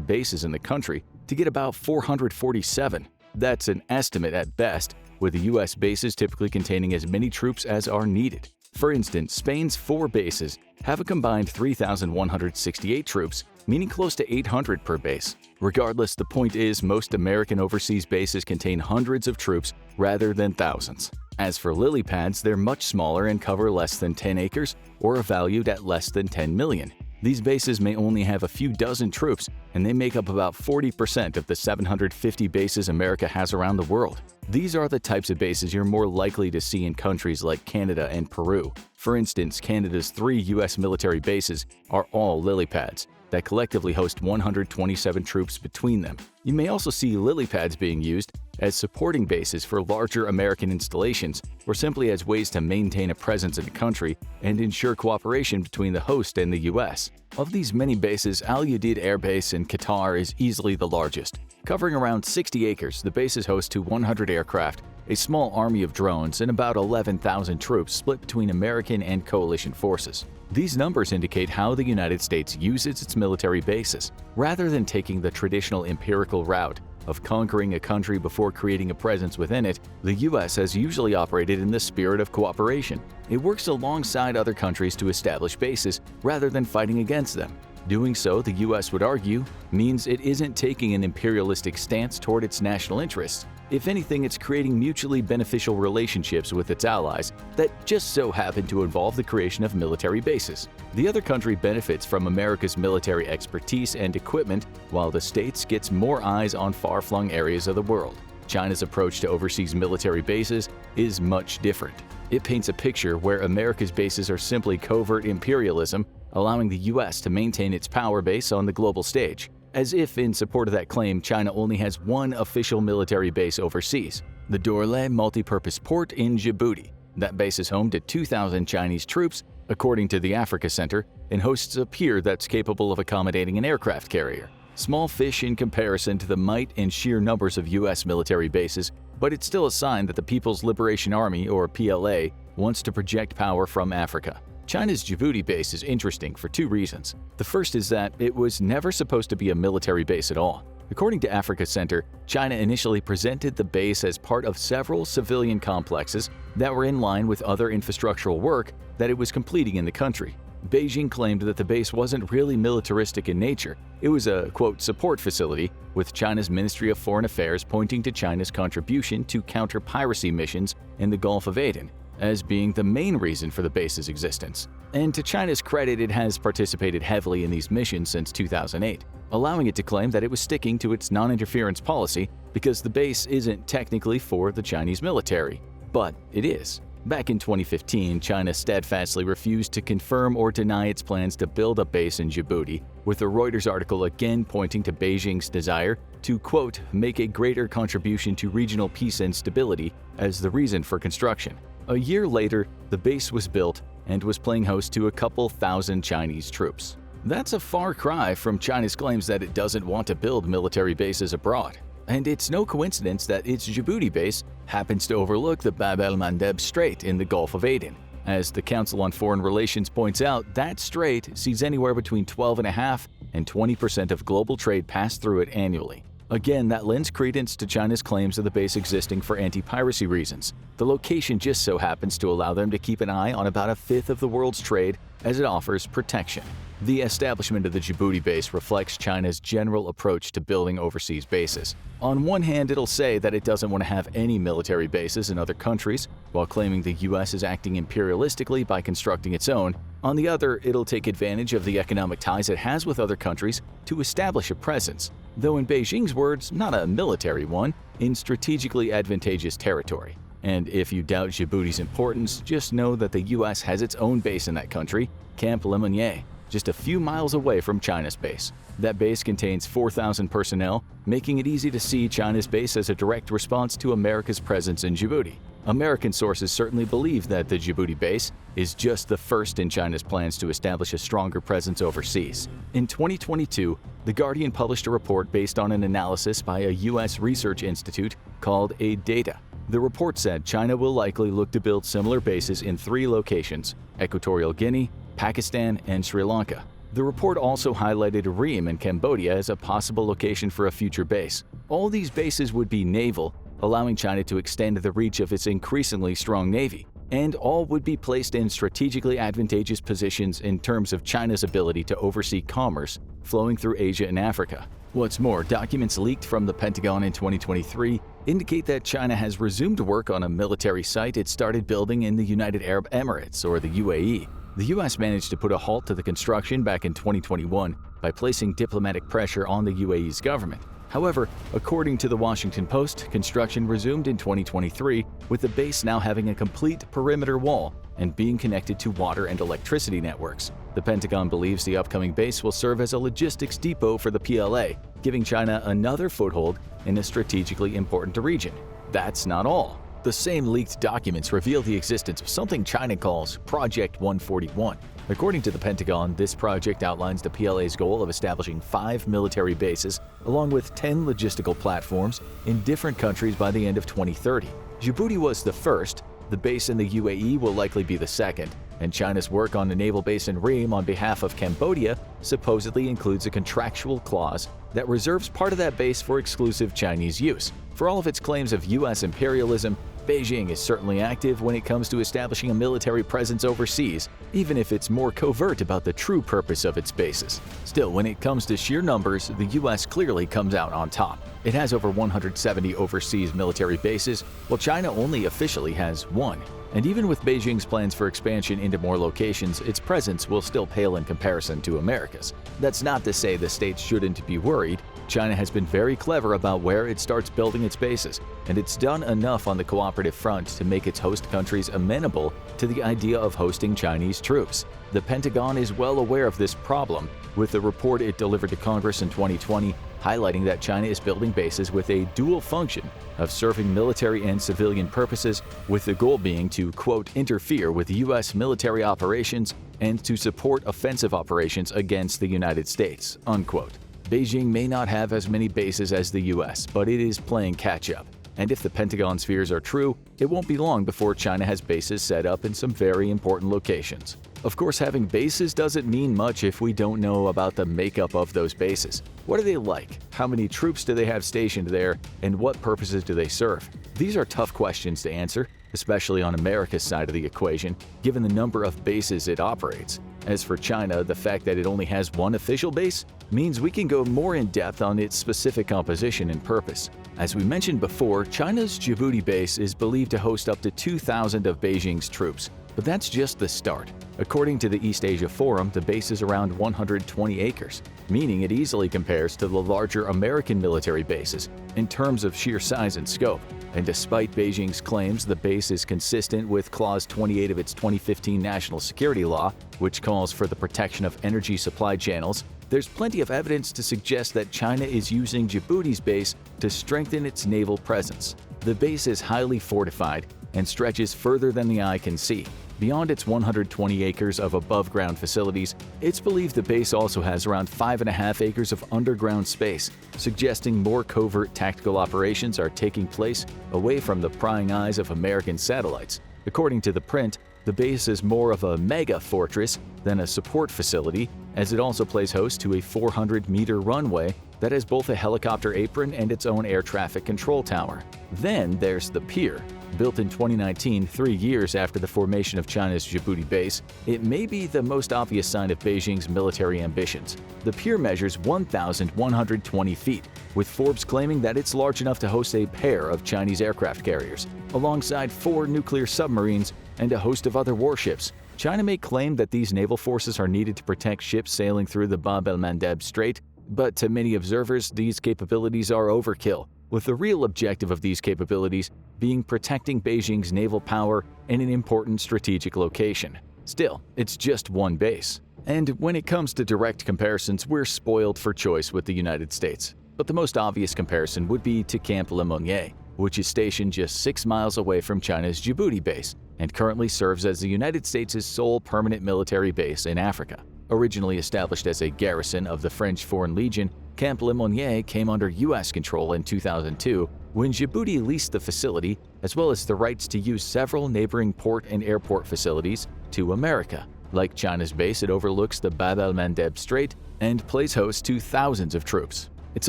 bases in the country, to get about 447. That's an estimate at best, with the U.S. bases typically containing as many troops as are needed. For instance, Spain's 4 bases have a combined 3,168 troops, meaning close to 800 per base. Regardless, the point is most American overseas bases contain hundreds of troops rather than thousands. As for lily pads, they're much smaller and cover less than 10 acres or are valued at less than $10 million. These bases may only have a few dozen troops, and they make up about 40% of the 750 bases America has around the world. These are the types of bases you're more likely to see in countries like Canada and Peru. For instance, Canada's 3 U.S. military bases are all lily pads that collectively host 127 troops between them. You may also see lily pads being used as supporting bases for larger American installations or simply as ways to maintain a presence in the country and ensure cooperation between the host and the U.S. Of these many bases, Al Udeid Air Base in Qatar is easily the largest. Covering around 60 acres, the bases host 100 aircraft, a small army of drones, and about 11,000 troops split between American and coalition forces. These numbers indicate how the United States uses its military bases. Rather than taking the traditional empirical route of conquering a country before creating a presence within it, the U.S. has usually operated in the spirit of cooperation. It works alongside other countries to establish bases rather than fighting against them. Doing so, the U.S. would argue, means it isn't taking an imperialistic stance toward its national interests. If anything, it's creating mutually beneficial relationships with its allies that just so happen to involve the creation of military bases. The other country benefits from America's military expertise and equipment, while the States gets more eyes on far-flung areas of the world. China's approach to overseas military bases is much different. It paints a picture where America's bases are simply covert imperialism, allowing the U.S. to maintain its power base on the global stage. As if in support of that claim, China only has one official military base overseas, the Dorle Multipurpose Port in Djibouti. That base is home to 2,000 Chinese troops, according to the Africa Center, and hosts a pier that's capable of accommodating an aircraft carrier. Small fish in comparison to the might and sheer numbers of U.S. military bases, but it's still a sign that the People's Liberation Army, or PLA, wants to project power from Africa. China's Djibouti base is interesting for 2 reasons. The first is that it was never supposed to be a military base at all. According to Africa Center, China initially presented the base as part of several civilian complexes that were in line with other infrastructural work that it was completing in the country. Beijing claimed that the base wasn't really militaristic in nature. It was a, quote, support facility, with China's Ministry of Foreign Affairs pointing to China's contribution to counter-piracy missions in the Gulf of Aden. as being the main reason for the base's existence. And to China's credit, it has participated heavily in these missions since 2008, allowing it to claim that it was sticking to its non-interference policy because the base isn't technically for the Chinese military. But it is. Back in 2015, China steadfastly refused to confirm or deny its plans to build a base in Djibouti, with a Reuters article again pointing to Beijing's desire to, quote, make a greater contribution to regional peace and stability as the reason for construction. A year later, the base was built and was playing host to a couple thousand Chinese troops. That's a far cry from China's claims that it doesn't want to build military bases abroad. And it's no coincidence that its Djibouti base happens to overlook the Bab el-Mandeb Strait in the Gulf of Aden. As the Council on Foreign Relations points out, that strait sees anywhere between 12.5% and 20% of global trade pass through it annually. Again, that lends credence to China's claims of the base existing for anti-piracy reasons. The location just so happens to allow them to keep an eye on about a fifth of the world's trade, as it offers protection. The establishment of the Djibouti base reflects China's general approach to building overseas bases. On one hand, it'll say that it doesn't want to have any military bases in other countries, while claiming the US is acting imperialistically by constructing its own. On the other, it'll take advantage of the economic ties it has with other countries to establish a presence, though in Beijing's words, not a military one, in strategically advantageous territory. And if you doubt Djibouti's importance, just know that the US has its own base in that country, Camp Lemonnier, just a few miles away from China's base. That base contains 4,000 personnel, making it easy to see China's base as a direct response to America's presence in Djibouti. American sources certainly believe that the Djibouti base is just the first in China's plans to establish a stronger presence overseas. In 2022, The Guardian published a report based on an analysis by a US research institute called AData. The report said China will likely look to build similar bases in 3 locations: Equatorial Guinea, Pakistan, and Sri Lanka. The report also highlighted Ream in Cambodia as a possible location for a future base. All these bases would be naval, allowing China to extend the reach of its increasingly strong navy, and all would be placed in strategically advantageous positions in terms of China's ability to oversee commerce flowing through Asia and Africa. What's more, documents leaked from the Pentagon in 2023 indicate that China has resumed work on a military site it started building in the United Arab Emirates, or the UAE. The US managed to put a halt to the construction back in 2021 by placing diplomatic pressure on the UAE's government. However, according to the Washington Post, construction resumed in 2023, with the base now having a complete perimeter wall and being connected to water and electricity networks. The Pentagon believes the upcoming base will serve as a logistics depot for the PLA, giving China another foothold in a strategically important region. That's not all. The same leaked documents reveal the existence of something China calls Project 141. According to the Pentagon, this project outlines the PLA's goal of establishing 5 military bases, along with 10 logistical platforms in different countries by the end of 2030. Djibouti was the first, the base in the UAE will likely be the second, and China's work on the naval base in Ream on behalf of Cambodia supposedly includes a contractual clause that reserves part of that base for exclusive Chinese use. For all of its claims of US imperialism, Beijing is certainly active when it comes to establishing a military presence overseas, even if it's more covert about the true purpose of its bases. Still, when it comes to sheer numbers, the US clearly comes out on top. It has over 170 overseas military bases, while China only officially has 1. And even with Beijing's plans for expansion into more locations, its presence will still pale in comparison to America's. That's not to say the states shouldn't be worried. China has been very clever about where it starts building its bases, and it's done enough on the cooperative front to make its host countries amenable to the idea of hosting Chinese troops. The Pentagon is well aware of this problem, with the report it delivered to Congress in 2020 highlighting that China is building bases with a dual function of serving military and civilian purposes, with the goal being to, quote, interfere with U.S. military operations and to support offensive operations against the United States, unquote. Beijing may not have as many bases as the US, but it is playing catch-up. And if the Pentagon's fears are true, it won't be long before China has bases set up in some very important locations. Of course, having bases doesn't mean much if we don't know about the makeup of those bases. What are they like? How many troops do they have stationed there? And what purposes do they serve? These are tough questions to answer, especially on America's side of the equation, given the number of bases it operates. As for China, the fact that it only has 1 official base means we can go more in depth on its specific composition and purpose. As we mentioned before, China's Djibouti base is believed to host up to 2,000 of Beijing's troops, but that's just the start. According to the East Asia Forum, the base is around 120 acres, meaning it easily compares to the larger American military bases in terms of sheer size and scope. And despite Beijing's claims, the base is consistent with Clause 28 of its 2015 National Security Law, which calls for the protection of energy supply channels. There's plenty of evidence to suggest that China is using Djibouti's base to strengthen its naval presence. The base is highly fortified and stretches further than the eye can see. Beyond its 120 acres of above-ground facilities, it's believed the base also has around 5.5 acres of underground space, suggesting more covert tactical operations are taking place away from the prying eyes of American satellites. According to the print, the base is more of a mega fortress than a support facility, as it also plays host to a 400-meter runway that has both a helicopter apron and its own air traffic control tower. Then there's the pier. Built in 2019, 3 years after the formation of China's Djibouti base, it may be the most obvious sign of Beijing's military ambitions. The pier measures 1,120 feet, with Forbes claiming that it's large enough to host a pair of Chinese aircraft carriers, alongside 4 nuclear submarines and a host of other warships. China may claim that these naval forces are needed to protect ships sailing through the Bab el-Mandeb Strait, but to many observers, these capabilities are overkill, with the real objective of these capabilities being protecting Beijing's naval power in an important strategic location. Still, it's just one base. And when it comes to direct comparisons, we're spoiled for choice with the United States. But the most obvious comparison would be to Camp Lemonnier, which is stationed just 6 miles away from China's Djibouti base and currently serves as the United States' sole permanent military base in Africa. Originally established as a garrison of the French Foreign Legion, Camp Lemonnier came under U.S. control in 2002 when Djibouti leased the facility, as well as the rights to use several neighboring port and airport facilities, to America. Like China's base, it overlooks the Bab el-Mandeb Strait and plays host to thousands of troops. It's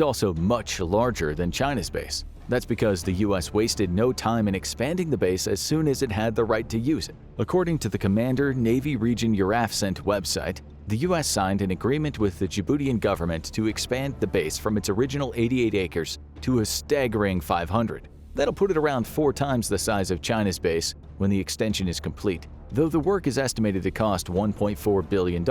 also much larger than China's base. That's because the U.S. wasted no time in expanding the base as soon as it had the right to use it. According to the Commander Navy Region Eurafcent website, the U.S. signed an agreement with the Djiboutian government to expand the base from its original 88 acres to a staggering 500. That'll put it around 4 times the size of China's base when the extension is complete, though the work is estimated to cost $1.4 billion.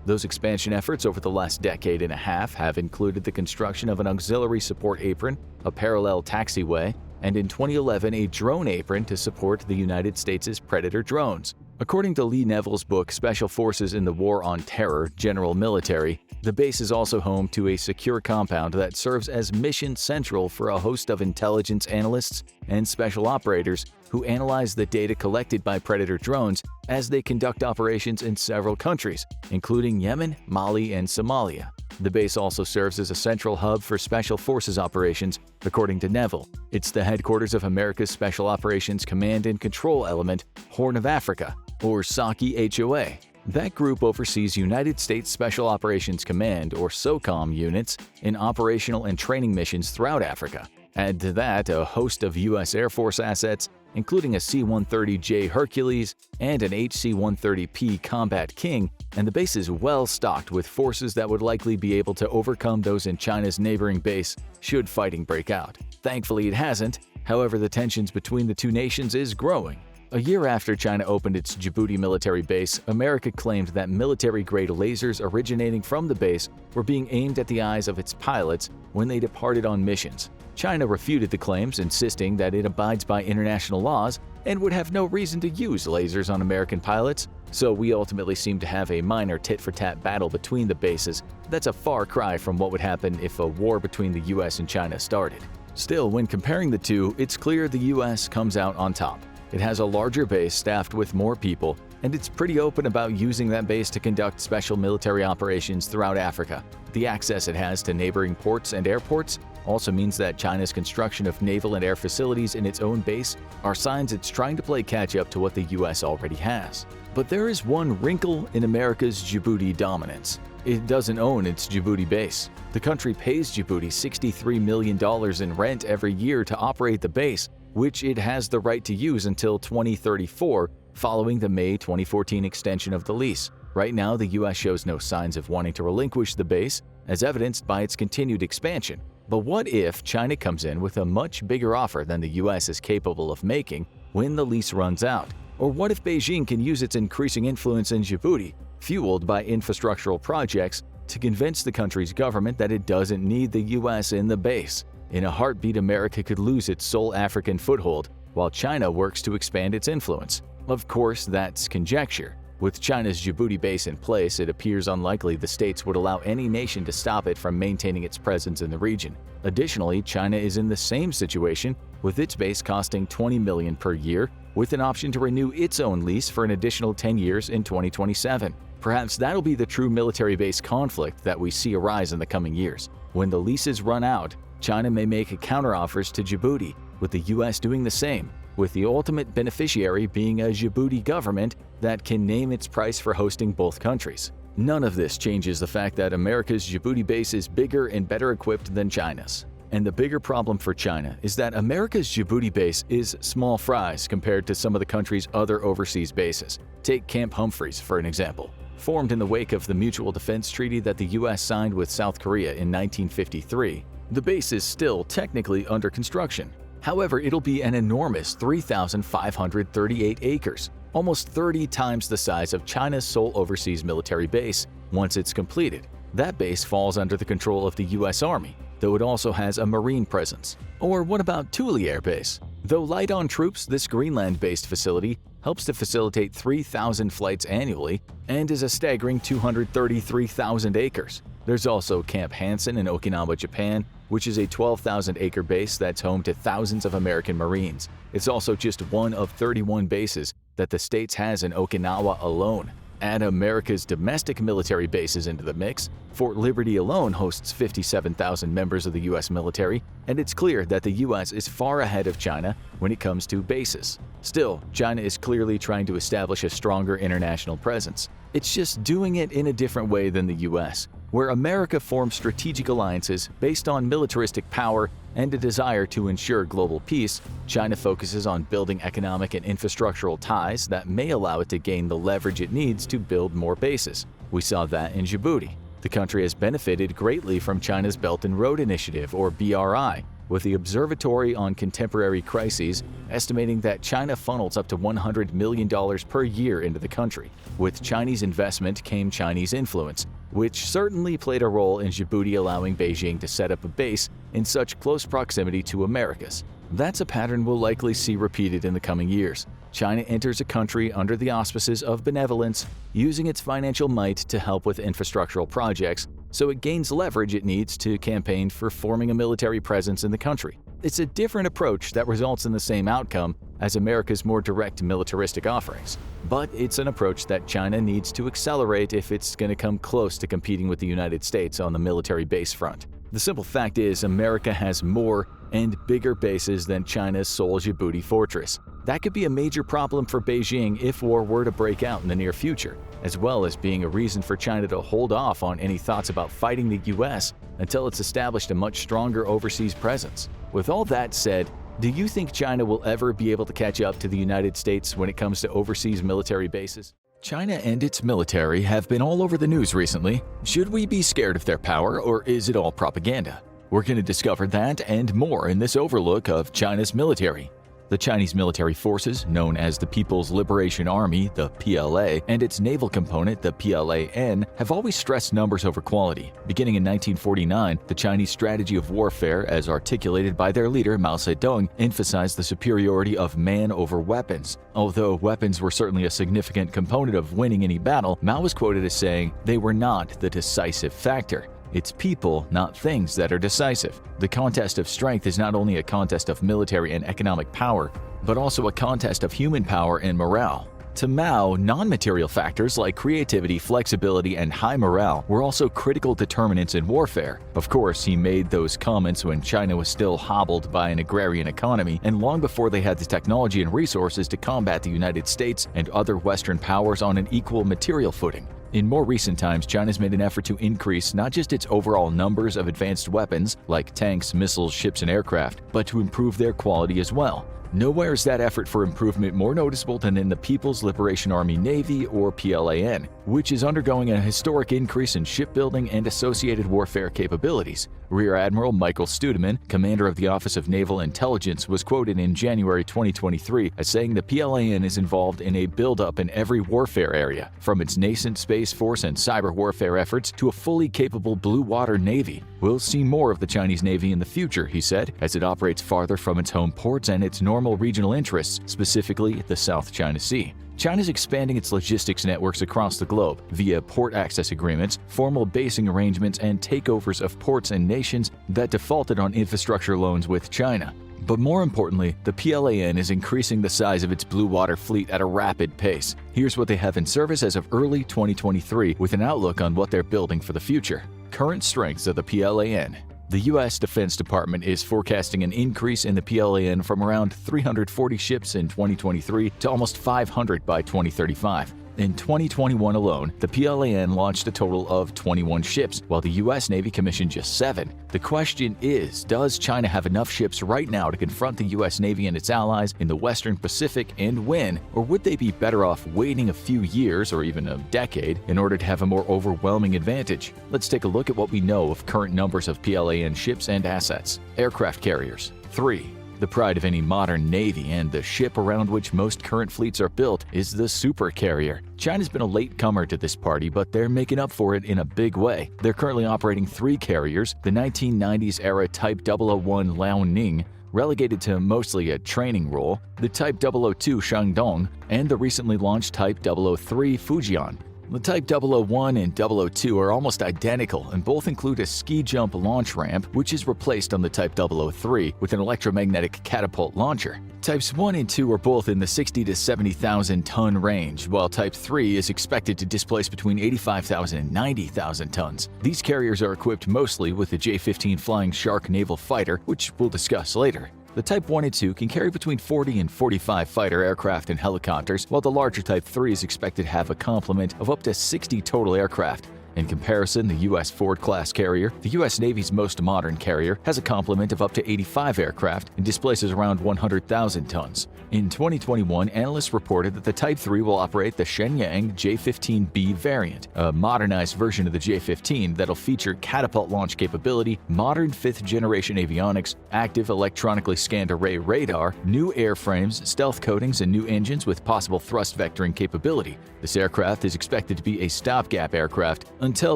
Those expansion efforts over the last decade and a half have included the construction of an auxiliary support apron, a parallel taxiway, and in 2011 a drone apron to support the United States' Predator drones. According to Lee Neville's book Special Forces in the War on Terror, General Military, the base is also home to a secure compound that serves as mission central for a host of intelligence analysts and special operators who analyze the data collected by Predator drones as they conduct operations in several countries, including Yemen, Mali, and Somalia. The base also serves as a central hub for Special Forces operations, according to Neville. It's the headquarters of America's Special Operations Command and Control Element, Horn of Africa, or SACI HOA. That group oversees United States Special Operations Command, or SOCOM, units in operational and training missions throughout Africa. Add to that a host of U.S. Air Force assets, including a C-130J Hercules and an HC-130P Combat King, and the base is well stocked with forces that would likely be able to overcome those in China's neighboring base should fighting break out. Thankfully, it hasn't. However, the tensions between the two nations is growing. A year after China opened its Djibouti military base, America claimed that military-grade lasers originating from the base were being aimed at the eyes of its pilots when they departed on missions. China refuted the claims, insisting that it abides by international laws and would have no reason to use lasers on American pilots, so we ultimately seem to have a minor tit-for-tat battle between the bases. That's a far cry from what would happen if a war between the US and China started. Still, when comparing the two, it's clear the US comes out on top. It has a larger base staffed with more people, and it's pretty open about using that base to conduct special military operations throughout Africa. The access it has to neighboring ports and airports also means that China's construction of naval and air facilities in its own base are signs it's trying to play catch-up to what the US already has. But there is one wrinkle in America's Djibouti dominance. It doesn't own its Djibouti base. The country pays Djibouti $63 million in rent every year to operate the base, which it has the right to use until 2034, following the May 2014 extension of the lease. Right now, the U.S. shows no signs of wanting to relinquish the base, as evidenced by its continued expansion. But what if China comes in with a much bigger offer than the US is capable of making when the lease runs out? Or what if Beijing can use its increasing influence in Djibouti, fueled by infrastructural projects, to convince the country's government that it doesn't need the US in the base? In a heartbeat, America could lose its sole African foothold, while China works to expand its influence. Of course, that's conjecture. With China's Djibouti base in place, it appears unlikely the states would allow any nation to stop it from maintaining its presence in the region. Additionally, China is in the same situation, with its base costing $20 million per year, with an option to renew its own lease for an additional 10 years in 2027. Perhaps that'll be the true military base conflict that we see arise in the coming years. When the leases run out, China may make counteroffers to Djibouti, with the US doing the same, with the ultimate beneficiary being a Djibouti government that can name its price for hosting both countries. None of this changes the fact that America's Djibouti base is bigger and better equipped than China's. And the bigger problem for China is that America's Djibouti base is small fries compared to some of the country's other overseas bases. Take Camp Humphreys for an example. Formed in the wake of the Mutual Defense Treaty that the US signed with South Korea in 1953, the base is still technically under construction. However, it'll be an enormous 3,538 acres, almost 30 times the size of China's sole overseas military base. Once it's completed, that base falls under the control of the US Army, though it also has a Marine presence. Or what about Thule Air Base? Though light on troops, this Greenland-based facility helps to facilitate 3,000 flights annually and is a staggering 233,000 acres. There's also Camp Hansen in Okinawa, Japan, which is a 12,000-acre base that's home to thousands of American Marines. It's also just one of 31 bases that the States has in Okinawa alone. Add America's domestic military bases into the mix, Fort Liberty alone hosts 57,000 members of the U.S. military, and it's clear that the U.S. is far ahead of China when it comes to bases. Still, China is clearly trying to establish a stronger international presence. It's just doing it in a different way than the U.S., where America forms strategic alliances based on militaristic power and a desire to ensure global peace. China focuses on building economic and infrastructural ties that may allow it to gain the leverage it needs to build more bases. We saw that in Djibouti. The country has benefited greatly from China's Belt and Road Initiative, or BRI, with the Observatory on Contemporary Crises estimating that China funnels up to $100 million per year into the country. With Chinese investment came Chinese influence, which certainly played a role in Djibouti allowing Beijing to set up a base in such close proximity to America's. That's a pattern we'll likely see repeated in the coming years. China enters a country under the auspices of benevolence, using its financial might to help with infrastructural projects, so it gains leverage it needs to campaign for forming a military presence in the country. It's a different approach that results in the same outcome as America's more direct militaristic offerings. But it's an approach that China needs to accelerate if it's going to come close to competing with the United States on the military base front. The simple fact is, America has more and bigger bases than China's sole Djibouti fortress. That could be a major problem for Beijing if war were to break out in the near future, as well as being a reason for China to hold off on any thoughts about fighting the US until it's established a much stronger overseas presence. With all that said, do you think China will ever be able to catch up to the United States when it comes to overseas military bases? China and its military have been all over the news recently. Should we be scared of their power, or is it all propaganda? We're going to discover that and more in this overlook of China's military. The Chinese military forces, known as the People's Liberation Army, the PLA, and its naval component, the PLAN, have always stressed numbers over quality. Beginning in 1949, the Chinese strategy of warfare, as articulated by their leader Mao Zedong, emphasized the superiority of man over weapons. Although weapons were certainly a significant component of winning any battle, Mao was quoted as saying, "They were not the decisive factor. It's people, not things, that are decisive." The contest of strength is not only a contest of military and economic power, but also a contest of human power and morale. To Mao, non-material factors like creativity, flexibility, and high morale were also critical determinants in warfare. Of course, he made those comments when China was still hobbled by an agrarian economy and long before they had the technology and resources to combat the United States and other Western powers on an equal material footing. In more recent times, China's made an effort to increase not just its overall numbers of advanced weapons, like tanks, missiles, ships, and aircraft, but to improve their quality as well. Nowhere is that effort for improvement more noticeable than in the People's Liberation Army Navy, or PLAN, which is undergoing a historic increase in shipbuilding and associated warfare capabilities. Rear Admiral Michael Studeman, commander of the Office of Naval Intelligence, was quoted in January 2023 as saying the PLAN is involved in a buildup in every warfare area, from its nascent Space Force and cyber warfare efforts to a fully capable blue water navy. We'll see more of the Chinese Navy in the future, he said, as it operates farther from its home ports and its normal regional interests, specifically the South China Sea. China is expanding its logistics networks across the globe via port access agreements, formal basing arrangements, and takeovers of ports and nations that defaulted on infrastructure loans with China. But more importantly, the PLAN is increasing the size of its blue water fleet at a rapid pace. Here's what they have in service as of early 2023, with an outlook on what they're building for the future. Current strengths of the PLAN. The U.S. Defense Department is forecasting an increase in the PLAN from around 340 ships in 2023 to almost 500 by 2035. In 2021 alone, the PLAN launched a total of 21 ships, while the U.S. Navy commissioned just 7. The question is, does China have enough ships right now to confront the U.S. Navy and its allies in the Western Pacific and win, or would they be better off waiting a few years or even a decade in order to have a more overwhelming advantage? Let's take a look at what we know of current numbers of PLAN ships and assets. Aircraft carriers. 3. The pride of any modern navy and the ship around which most current fleets are built is the supercarrier. China's been a latecomer to this party, but they're making up for it in a big way. They're currently operating 3 carriers: the 1990s-era Type 001 Liaoning, relegated to mostly a training role, the Type 002 Shandong, and the recently launched Type 003 Fujian. The Type 001 and 002 are almost identical and both include a ski jump launch ramp, which is replaced on the Type 003 with an electromagnetic catapult launcher. Types 1 and 2 are both in the 60 to 70,000 ton range, while Type 3 is expected to displace between 85,000 and 90,000 tons. These carriers are equipped mostly with the J-15 Flying Shark naval fighter, which we'll discuss later. The Type 1 and 2 can carry between 40 and 45 fighter aircraft and helicopters, while the larger Type 3 is expected to have a complement of up to 60 total aircraft. In comparison, the U.S. Ford-class carrier, the U.S. Navy's most modern carrier, has a complement of up to 85 aircraft and displaces around 100,000 tons. In 2021, analysts reported that the Type 3 will operate the Shenyang J-15B variant, a modernized version of the J-15 that'll feature catapult launch capability, modern 5th-generation avionics, active electronically scanned array radar, new airframes, stealth coatings, and new engines with possible thrust vectoring capability. This aircraft is expected to be a stopgap aircraft until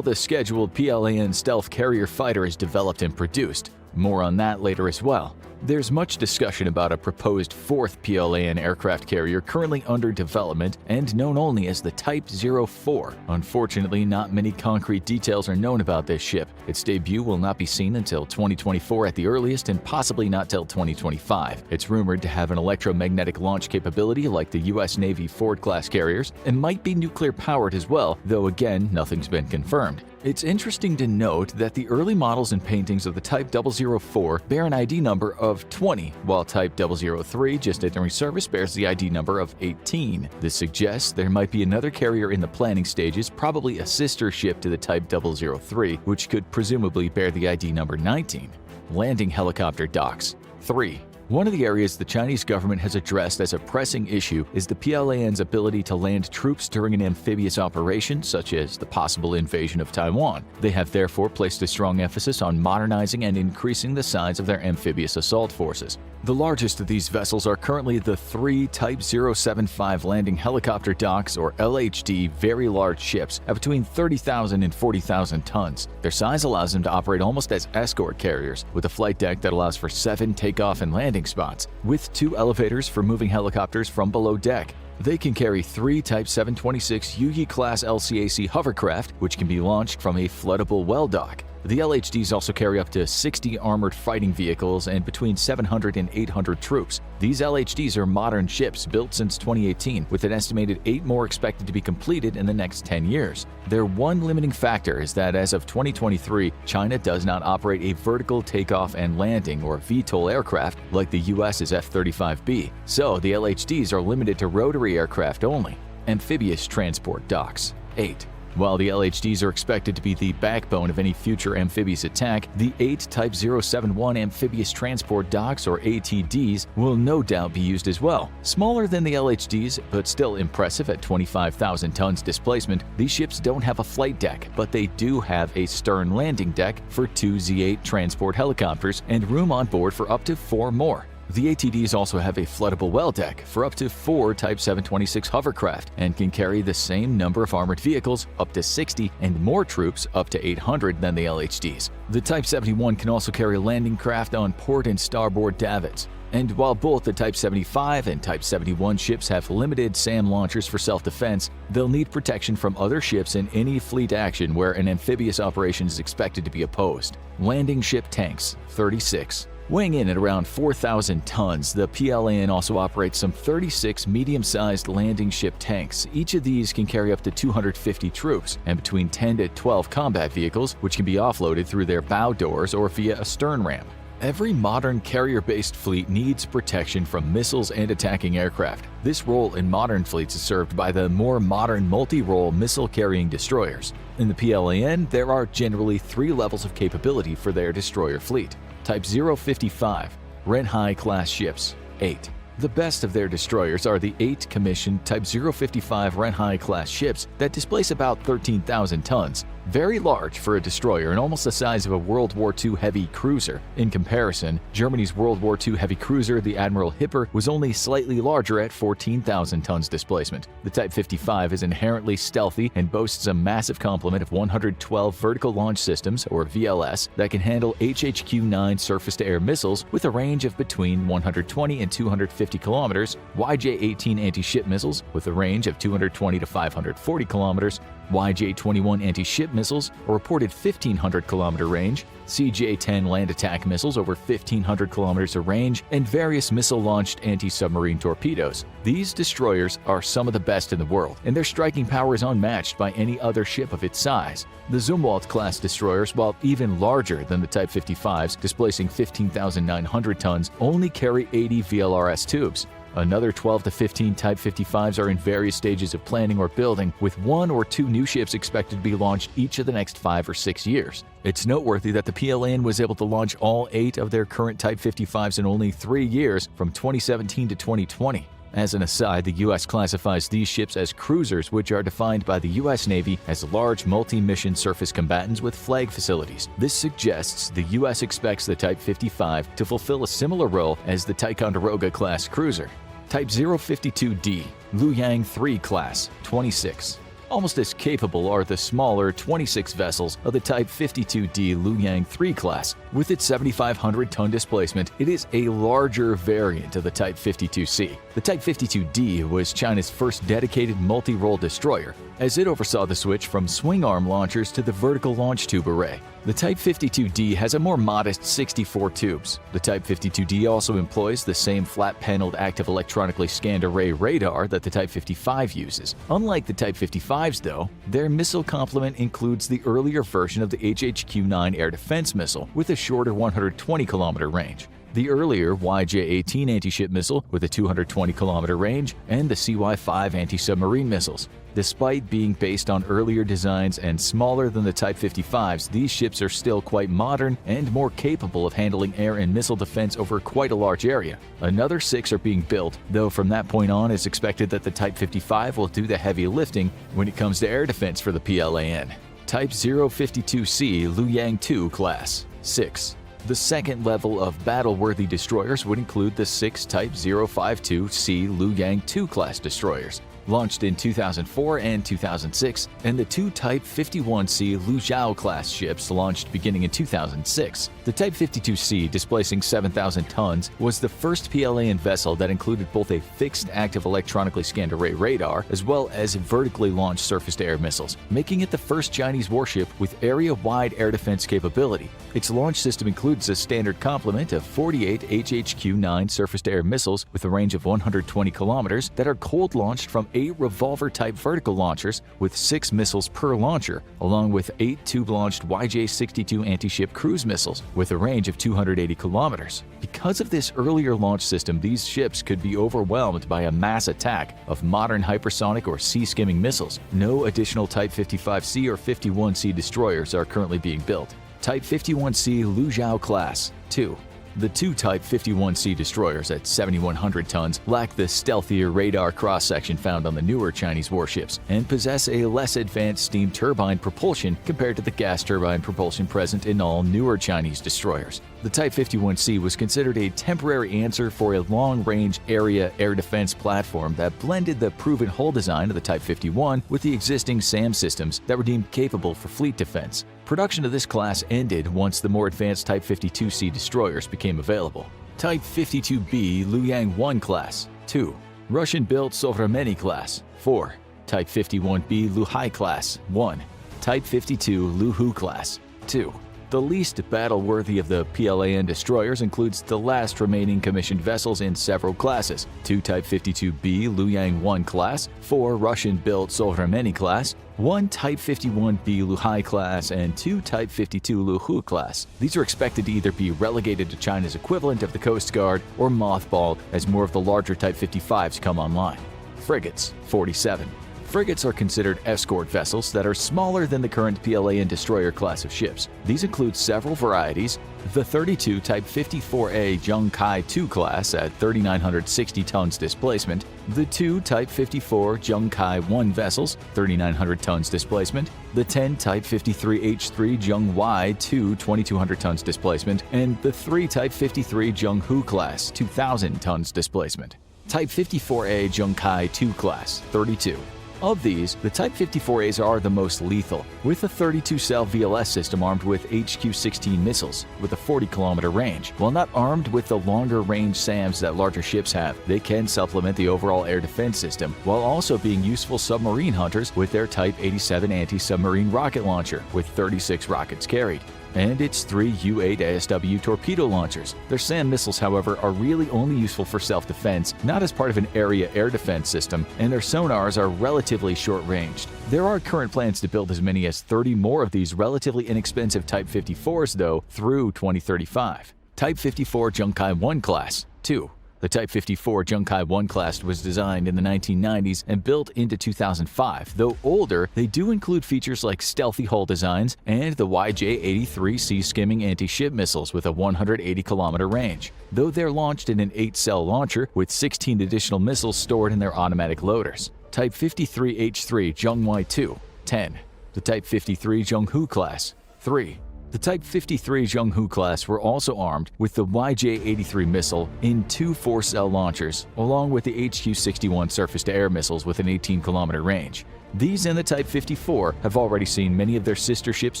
the scheduled PLAN stealth carrier fighter is developed and produced. More on that later as well. There's much discussion about a proposed 4th PLAN aircraft carrier currently under development and known only as the Type 04. Unfortunately, not many concrete details are known about this ship. Its debut will not be seen until 2024 at the earliest and possibly not till 2025. It's rumored to have an electromagnetic launch capability like the U.S. Navy Ford-class carriers and might be nuclear-powered as well, though again, nothing's been confirmed. It's interesting to note that the early models and paintings of the Type 004 bear an ID number of 20, while Type 003, just entering service, bears the ID number of 18. This suggests there might be another carrier in the planning stages, probably a sister ship to the Type 003, which could presumably bear the ID number 19. Landing helicopter docks. 3. One of the areas the Chinese government has addressed as a pressing issue is the PLAN's ability to land troops during an amphibious operation, such as the possible invasion of Taiwan. They have therefore placed a strong emphasis on modernizing and increasing the size of their amphibious assault forces. The largest of these vessels are currently the 3 Type 075 landing helicopter docks, or LHD, very large ships at between 30,000 and 40,000 tons. Their size allows them to operate almost as escort carriers, with a flight deck that allows for 7 takeoff and landing spots, with 2 elevators for moving helicopters from below deck. They can carry 3 Type 726 Yuyi-class LCAC hovercraft, which can be launched from a floatable well dock. The LHDs also carry up to 60 armored fighting vehicles and between 700 and 800 troops. These LHDs are modern ships built since 2018, with an estimated 8 more expected to be completed in the next 10 years. Their one limiting factor is that as of 2023, China does not operate a vertical takeoff and landing, or VTOL aircraft, like the US's F-35B, so the LHDs are limited to rotary aircraft only. Amphibious transport docks. 8. While the LHDs are expected to be the backbone of any future amphibious attack, the 8 Type 071 Amphibious Transport Docks, or ATDs, will no doubt be used as well. Smaller than the LHDs, but still impressive at 25,000 tons displacement, these ships don't have a flight deck, but they do have a stern landing deck for 2 Z-8 transport helicopters and room on board for up to 4 more. The ATDs also have a floodable well deck for up to 4 Type 726 hovercraft and can carry the same number of armored vehicles, up to 60, and more troops, up to 800, than the LHDs. The Type 71 can also carry landing craft on port and starboard davits. And while both the Type 75 and Type 71 ships have limited SAM launchers for self-defense, they'll need protection from other ships in any fleet action where an amphibious operation is expected to be opposed. Landing ship tanks, 36. Weighing in at around 4,000 tons, the PLAN also operates some 36 medium-sized landing ship tanks. Each of these can carry up to 250 troops and between 10 to 12 combat vehicles, which can be offloaded through their bow doors or via a stern ramp. Every modern carrier-based fleet needs protection from missiles and attacking aircraft. This role in modern fleets is served by the more modern multi-role missile-carrying destroyers. In the PLAN, there are generally 3 levels of capability for their destroyer fleet. Type 055, Red High class ships, 8. The best of their destroyers are the 8 commissioned Type 055 Red High class ships that displace about 13,000 tons. Very large for a destroyer and almost the size of a World War II heavy cruiser. In comparison, Germany's World War II heavy cruiser, the Admiral Hipper, was only slightly larger at 14,000 tons displacement. The Type 55 is inherently stealthy and boasts a massive complement of 112 vertical launch systems, or VLS, that can handle HHQ-9 surface-to-air missiles with a range of between 120 and 250 kilometers, YJ-18 anti-ship missiles with a range of 220 to 540 kilometers, YJ-21 anti-ship missiles, a reported 1,500-kilometer range, CJ-10 land attack missiles over 1,500 kilometers of range, and various missile-launched anti-submarine torpedoes. These destroyers are some of the best in the world, and their striking power is unmatched by any other ship of its size. The Zumwalt-class destroyers, while even larger than the Type 55s, displacing 15,900 tons, only carry 80 VLRS tubes. Another 12 to 15 Type 55s are in various stages of planning or building, with 1 or 2 new ships expected to be launched each of the next 5 or 6 years. It's noteworthy that the PLAN was able to launch all 8 of their current Type 55s in only 3 years, from 2017 to 2020. As an aside, the U.S. classifies these ships as cruisers, which are defined by the U.S. Navy as large multi-mission surface combatants with flag facilities. This suggests the U.S. expects the Type 55 to fulfill a similar role as the Ticonderoga-class cruiser. Type 052D, Luoyang 3 class, 26. Almost as capable are the smaller 26 vessels of the Type 52D Luoyang 3 class. With its 7,500-ton displacement, it is a larger variant of the Type 52C. The Type 52D was China's first dedicated multi-role destroyer, as it oversaw the switch from swing-arm launchers to the vertical launch tube array. The Type 52D has a more modest 64 tubes. The Type 52D also employs the same flat-paneled active electronically scanned array radar that the Type 55 uses. Unlike the Type 55s, though, their missile complement includes the earlier version of the HHQ-9 air defense missile with a shorter 120-kilometer range, the earlier YJ-18 anti-ship missile with a 220-kilometer range, and the CY-5 anti-submarine missiles. Despite being based on earlier designs and smaller than the Type 55s, these ships are still quite modern and more capable of handling air and missile defense over quite a large area. Another 6 are being built, though from that point on it's expected that the Type 55 will do the heavy lifting when it comes to air defense for the PLAN. Type 052C Luoyang 2 class, 6. The second level of battle-worthy destroyers would include the 6 Type 052C Luoyang 2 class destroyers, launched in 2004 and 2006, and the 2 Type 51C Luzhou class ships launched beginning in 2006. The Type 52C, displacing 7,000 tons, was the first PLAN vessel that included both a fixed active electronically scanned array radar as well as vertically launched surface-to-air missiles, making it the first Chinese warship with area-wide air defense capability. Its launch system includes a standard complement of 48 HHQ-9 surface-to-air missiles with a range of 120 kilometers that are cold-launched from 8 revolver-type vertical launchers with 6 missiles per launcher, along with 8 tube-launched YJ-62 anti-ship cruise missiles with a range of 280 kilometers. Because of this earlier launch system, these ships could be overwhelmed by a mass attack of modern hypersonic or sea-skimming missiles. No additional Type 55C or 51C destroyers are currently being built. Type 51C Lujiao Class 2. The 2 Type 51C destroyers at 7,100 tons lack the stealthier radar cross-section found on the newer Chinese warships and possess a less advanced steam turbine propulsion compared to the gas turbine propulsion present in all newer Chinese destroyers. The Type 51C was considered a temporary answer for a long-range area air defense platform that blended the proven hull design of the Type 51 with the existing SAM systems that were deemed capable for fleet defense. Production of this class ended once the more advanced Type 52C destroyers became available. Type 52B Luoyang 1 Class 2. Russian-built Sovremeny Class 4. Type 51B Luhai Class 1. Type 52 Luhu Class 2. The least battle-worthy of the PLAN destroyers includes the last remaining commissioned vessels in several classes: 2 Type 52B Luoyang 1 Class, 4 Russian-built Sovremeny Class, 1 Type 51B Luhai Class, and 2 Type 52 Luhu Class. These are expected to either be relegated to China's equivalent of the Coast Guard or mothballed as more of the larger Type 55s come online. Frigates 47. Frigates are considered escort vessels that are smaller than the current PLAN destroyer class of ships. These include several varieties: the 32 Type 54A Zhengkai 2 class at 3,960 tons displacement, the 2 Type 54 Zhengkai 1 vessels, 3,900 tons displacement, the 10 Type 53H3 Zhengwai 2, 2,200 tons displacement, and the 3 Type 53 Zhenghu class, 2,000 tons displacement. Type 54A Zhengkai 2 class, 32. Of these, the Type 54As are the most lethal, with a 32-cell VLS system armed with HQ-16 missiles with a 40-kilometer range. While not armed with the longer-range SAMs that larger ships have, they can supplement the overall air defense system, while also being useful submarine hunters with their Type 87 anti-submarine rocket launcher with 36 rockets carried, and its 3 U-8 ASW torpedo launchers. Their SAM missiles, however, are really only useful for self-defense, not as part of an area air defense system, and their sonars are relatively short-ranged. There are current plans to build as many as 30 more of these relatively inexpensive Type 54s, though, through 2035. Type 54 Zhengkai 1 Class 2. The Type 54 Zhengkai 1 class was designed in the 1990s and built into 2005. Though older, they do include features like stealthy hull designs and the YJ-83 sea-skimming anti-ship missiles with a 180-kilometer range, though they're launched in an 8-cell launcher with 16 additional missiles stored in their automatic loaders. Type 53H3 Zhengwai 2, 10. The Type 53 Zhenghu class, 3. The Type 53 Zhenghu class were also armed with the YJ-83 missile in 2 4-cell launchers, along with the HQ-61 surface-to-air missiles with an 18-kilometer range. These and the Type 54 have already seen many of their sister ships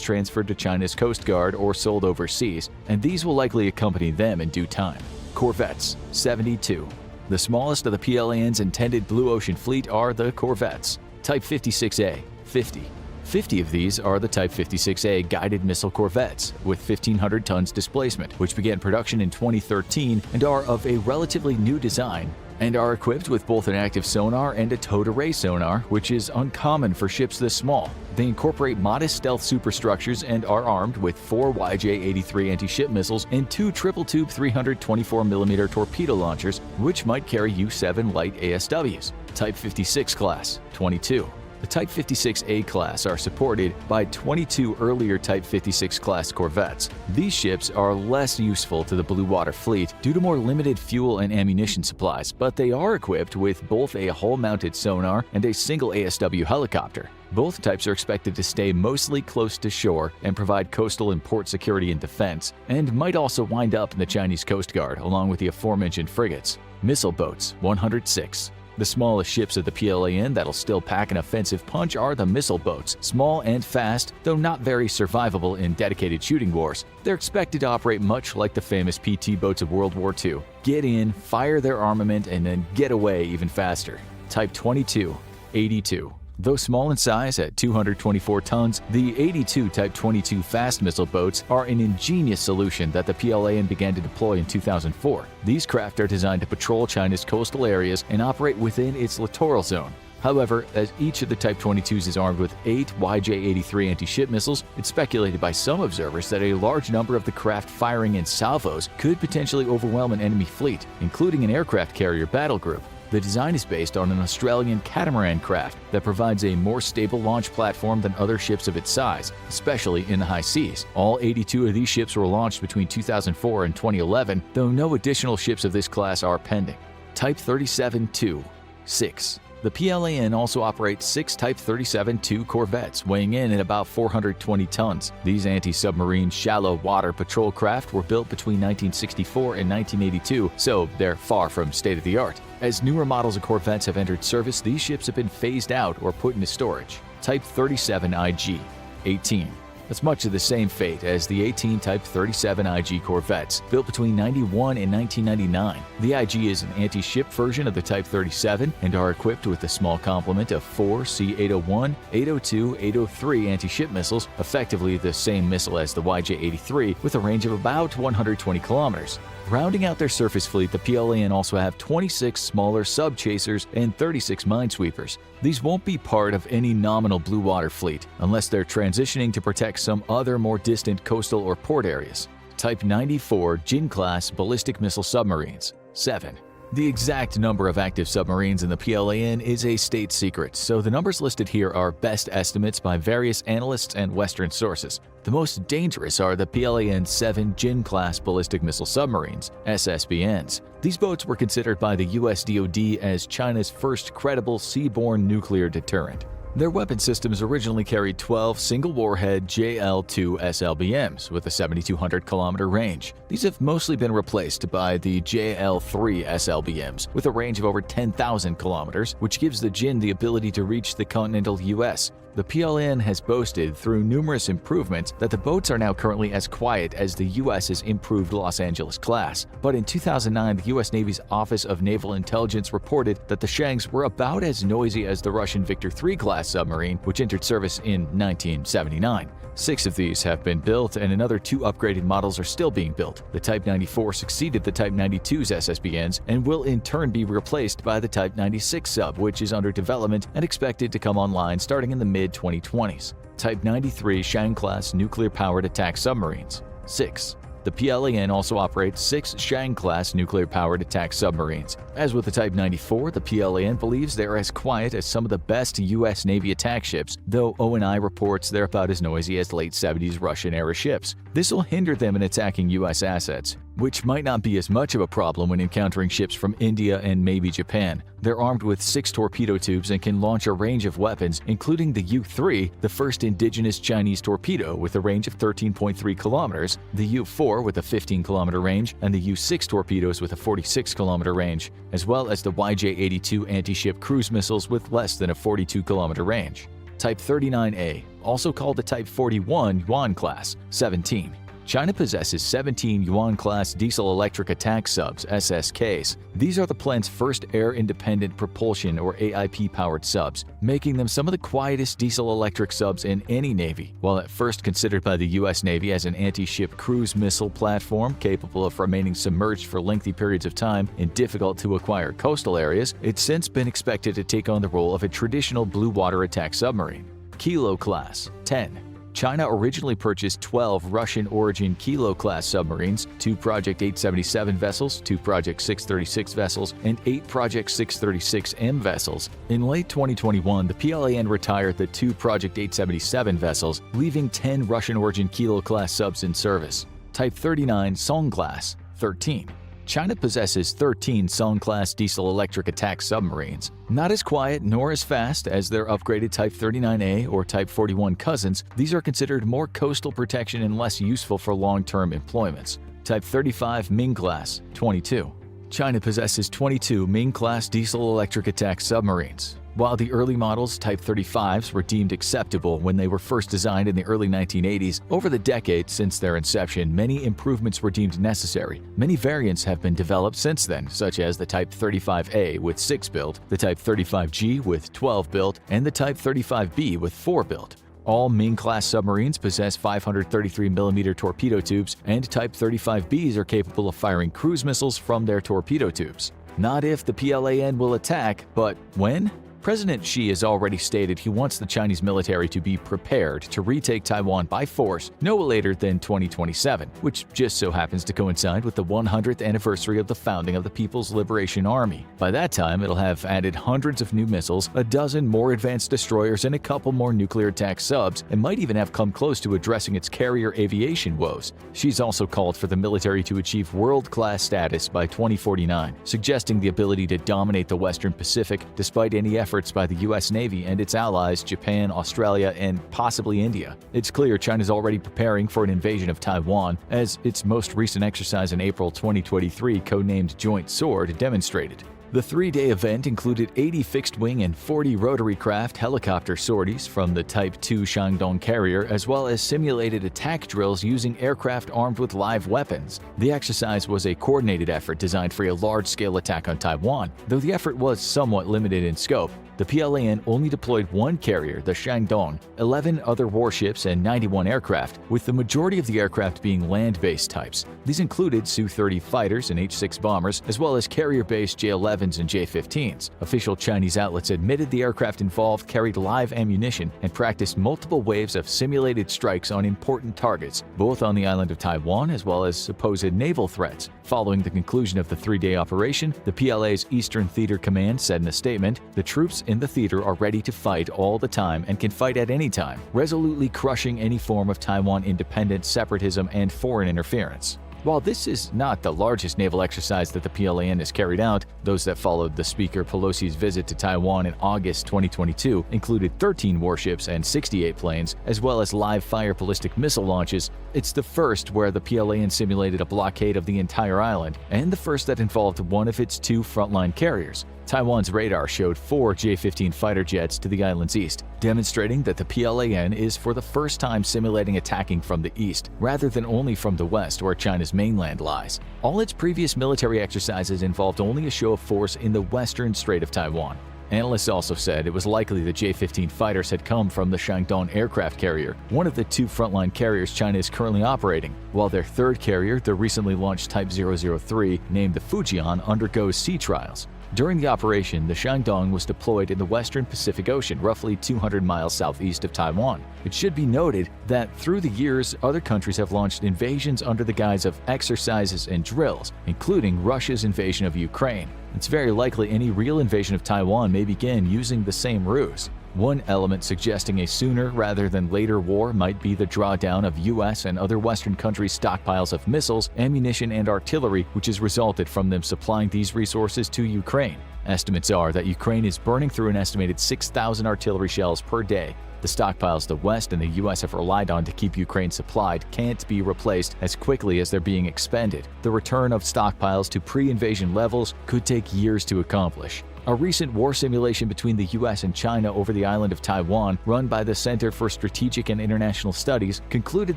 transferred to China's Coast Guard or sold overseas, and these will likely accompany them in due time. Corvettes 72. The smallest of the PLAN's intended blue ocean fleet are the corvettes. Type 56A, 50. 50 of these are the Type 56A guided missile corvettes with 1,500 tons displacement, which began production in 2013 and are of a relatively new design and are equipped with both an active sonar and a towed array sonar, which is uncommon for ships this small. They incorporate modest stealth superstructures and are armed with 4 YJ-83 anti-ship missiles and 2 triple-tube 324mm torpedo launchers, which might carry U-7 light ASWs. Type 56 class, 22. The Type 56A class are supported by 22 earlier Type 56 class corvettes. These ships are less useful to the Blue Water Fleet due to more limited fuel and ammunition supplies, but they are equipped with both a hull-mounted sonar and a single ASW helicopter. Both types are expected to stay mostly close to shore and provide coastal and port security and defense, and might also wind up in the Chinese Coast Guard along with the aforementioned frigates. Missile boats 106. The smallest ships of the PLAN that'll still pack an offensive punch are the missile boats. Small and fast, though not very survivable in dedicated shooting wars. They're expected to operate much like the famous PT boats of World War II. Get in, fire their armament, and then get away even faster. Type 22, 82. Though small in size at 224 tons, the 82 Type 22 fast missile boats are an ingenious solution that the PLAN began to deploy in 2004. These craft are designed to patrol China's coastal areas and operate within its littoral zone. However, as each of the Type 22s is armed with 8 YJ-83 anti-ship missiles, it's speculated by some observers that a large number of the craft firing in salvos could potentially overwhelm an enemy fleet, including an aircraft carrier battle group. The design is based on an Australian catamaran craft that provides a more stable launch platform than other ships of its size, especially in the high seas. All 82 of these ships were launched between 2004 and 2011, though no additional ships of this class are pending. Type 37-2. 6. The PLAN also operates 6 Type 37-2 corvettes, weighing in at about 420 tons. These anti-submarine shallow water patrol craft were built between 1964 and 1982, so they're far from state-of-the-art. As newer models of corvettes have entered service, these ships have been phased out or put into storage. Type 37IG. 18. That's much of the same fate as the 18 Type 37 IG corvettes, built between 91 and 1999. The IG is an anti-ship version of the Type 37 and are equipped with a small complement of 4 C-801, 802, 803 anti-ship missiles, effectively the same missile as the YJ-83, with a range of about 120 kilometers. Rounding out their surface fleet, the PLAN also have 26 smaller sub-chasers and 36 minesweepers. These won't be part of any nominal blue water fleet, unless they're transitioning to protect some other more distant coastal or port areas. Type 94 Jin-class ballistic missile submarines. 7. The exact number of active submarines in the PLAN is a state secret, so the numbers listed here are best estimates by various analysts and Western sources. The most dangerous are the PLAN-7 Jin-class ballistic missile submarines, SSBNs. These boats were considered by the US DoD as China's first credible seaborne nuclear deterrent. Their weapon systems originally carried 12 single-warhead JL-2 SLBMs with a 7,200-kilometer range. These have mostly been replaced by the JL-3 SLBMs with a range of over 10,000 kilometers, which gives the Jin the ability to reach the continental US. The PLAN has boasted through numerous improvements that the boats are now currently as quiet as the US's improved Los Angeles class. But in 2009, the US Navy's Office of Naval Intelligence reported that the Shanks were about as noisy as the Russian Victor III class submarine, which entered service in 1979. 6 of these have been built, and another 2 upgraded models are still being built. The Type 94 succeeded the Type 92's SSBNs and will in turn be replaced by the Type 96 sub, which is under development and expected to come online starting in the mid-2020s. Type 93 Shang-class nuclear-powered attack submarines. 6. The PLAN also operates 6 Shang-class nuclear-powered attack submarines. As with the Type 94, the PLAN believes they are as quiet as some of the best US Navy attack ships, though ONI reports they're about as noisy as late 70s Russian-era ships. This will hinder them in attacking US assets, which might not be as much of a problem when encountering ships from India and maybe Japan. They're armed with 6 torpedo tubes and can launch a range of weapons, including the U-3, the first indigenous Chinese torpedo with a range of 13.3 kilometers, the U-4 with a 15-kilometer range, and the U-6 torpedoes with a 46-kilometer range, as well as the YJ-82 anti-ship cruise missiles with less than a 42-kilometer range. Type 39A, also called the Type 41 Yuan class. 17. China possesses 17 Yuan-class diesel-electric attack subs, SSKs. These are the plan's first air-independent propulsion or AIP-powered subs, making them some of the quietest diesel-electric subs in any Navy. While at first considered by the US Navy as an anti-ship cruise missile platform capable of remaining submerged for lengthy periods of time in difficult-to-acquire coastal areas, it's since been expected to take on the role of a traditional blue-water attack submarine. Kilo class. 10. China originally purchased 12 Russian-origin Kilo-class submarines, 2 Project 877 vessels, 2 Project 636 vessels, and 8 Project 636M vessels. In late 2021, the PLAN retired the 2 Project 877 vessels, leaving 10 Russian-origin Kilo-class subs in service. Type 39 Song-class. 13. China possesses 13 Song-class diesel-electric attack submarines. Not as quiet nor as fast as their upgraded Type 39A or Type 41 cousins, these are considered more coastal protection and less useful for long-term employments. Type 35 Ming-class. 22. China possesses 22 Ming-class diesel-electric attack submarines. While the early models, Type 35s, were deemed acceptable when they were first designed in the early 1980s, over the decades since their inception, many improvements were deemed necessary. Many variants have been developed since then, such as the Type 35A with 6 built, the Type 35G with 12 built, and the Type 35B with 4 built. All Ming-class submarines possess 533mm torpedo tubes, and Type 35Bs are capable of firing cruise missiles from their torpedo tubes. Not if the PLAN will attack, but when? President Xi has already stated he wants the Chinese military to be prepared to retake Taiwan by force no later than 2027, which just so happens to coincide with the 100th anniversary of the founding of the People's Liberation Army. By that time, it'll have added hundreds of new missiles, a dozen more advanced destroyers, and a couple more nuclear-attack subs, and might even have come close to addressing its carrier aviation woes. She's also called for the military to achieve world-class status by 2049, suggesting the ability to dominate the Western Pacific despite any efforts by the U.S. Navy and its allies Japan, Australia, and possibly India. It's clear China's already preparing for an invasion of Taiwan, as its most recent exercise in April 2023, codenamed Joint Sword, demonstrated. The three-day event included 80 fixed-wing and 40 rotary craft helicopter sorties from the Type 2 Shandong carrier, as well as simulated attack drills using aircraft armed with live weapons. The exercise was a coordinated effort designed for a large-scale attack on Taiwan, though the effort was somewhat limited in scope. The PLAN only deployed one carrier, the Shandong, 11 other warships, and 91 aircraft, with the majority of the aircraft being land-based types. These included Su-30 fighters and H-6 bombers, as well as carrier-based J-11s and J-15s. Official Chinese outlets admitted the aircraft involved carried live ammunition and practiced multiple waves of simulated strikes on important targets, both on the island of Taiwan as well as supposed naval threats. Following the conclusion of the three-day operation, the PLA's Eastern Theater Command said in a statement, "The troops in the theater are ready to fight all the time and can fight at any time, resolutely crushing any form of Taiwan independence, separatism, and foreign interference." While this is not the largest naval exercise that the PLAN has carried out, those that followed the Speaker Pelosi's visit to Taiwan in August 2022 included 13 warships and 68 planes, as well as live-fire ballistic missile launches. It's the first where the PLAN simulated a blockade of the entire island, and the first that involved one of its two frontline carriers. Taiwan's radar showed 4 J-15 fighter jets to the island's east, demonstrating that the PLAN is for the first time simulating attacking from the east, rather than only from the west where China's mainland lies. All its previous military exercises involved only a show of force in the western Strait of Taiwan. Analysts also said it was likely the J-15 fighters had come from the Shandong aircraft carrier, one of the two frontline carriers China is currently operating, while their third carrier, the recently launched Type 003, named the Fujian, undergoes sea trials. During the operation, the Shandong was deployed in the western Pacific Ocean, roughly 200 miles southeast of Taiwan. It should be noted that through the years, other countries have launched invasions under the guise of exercises and drills, including Russia's invasion of Ukraine. It's very likely any real invasion of Taiwan may begin using the same ruse. One element suggesting a sooner rather than later war might be the drawdown of U.S. and other Western countries' stockpiles of missiles, ammunition, and artillery, which has resulted from them supplying these resources to Ukraine. Estimates are that Ukraine is burning through an estimated 6,000 artillery shells per day. The stockpiles the West and the U.S. have relied on to keep Ukraine supplied can't be replaced as quickly as they're being expended. The return of stockpiles to pre-invasion levels could take years to accomplish. A recent war simulation between the U.S. and China over the island of Taiwan, run by the Center for Strategic and International Studies, concluded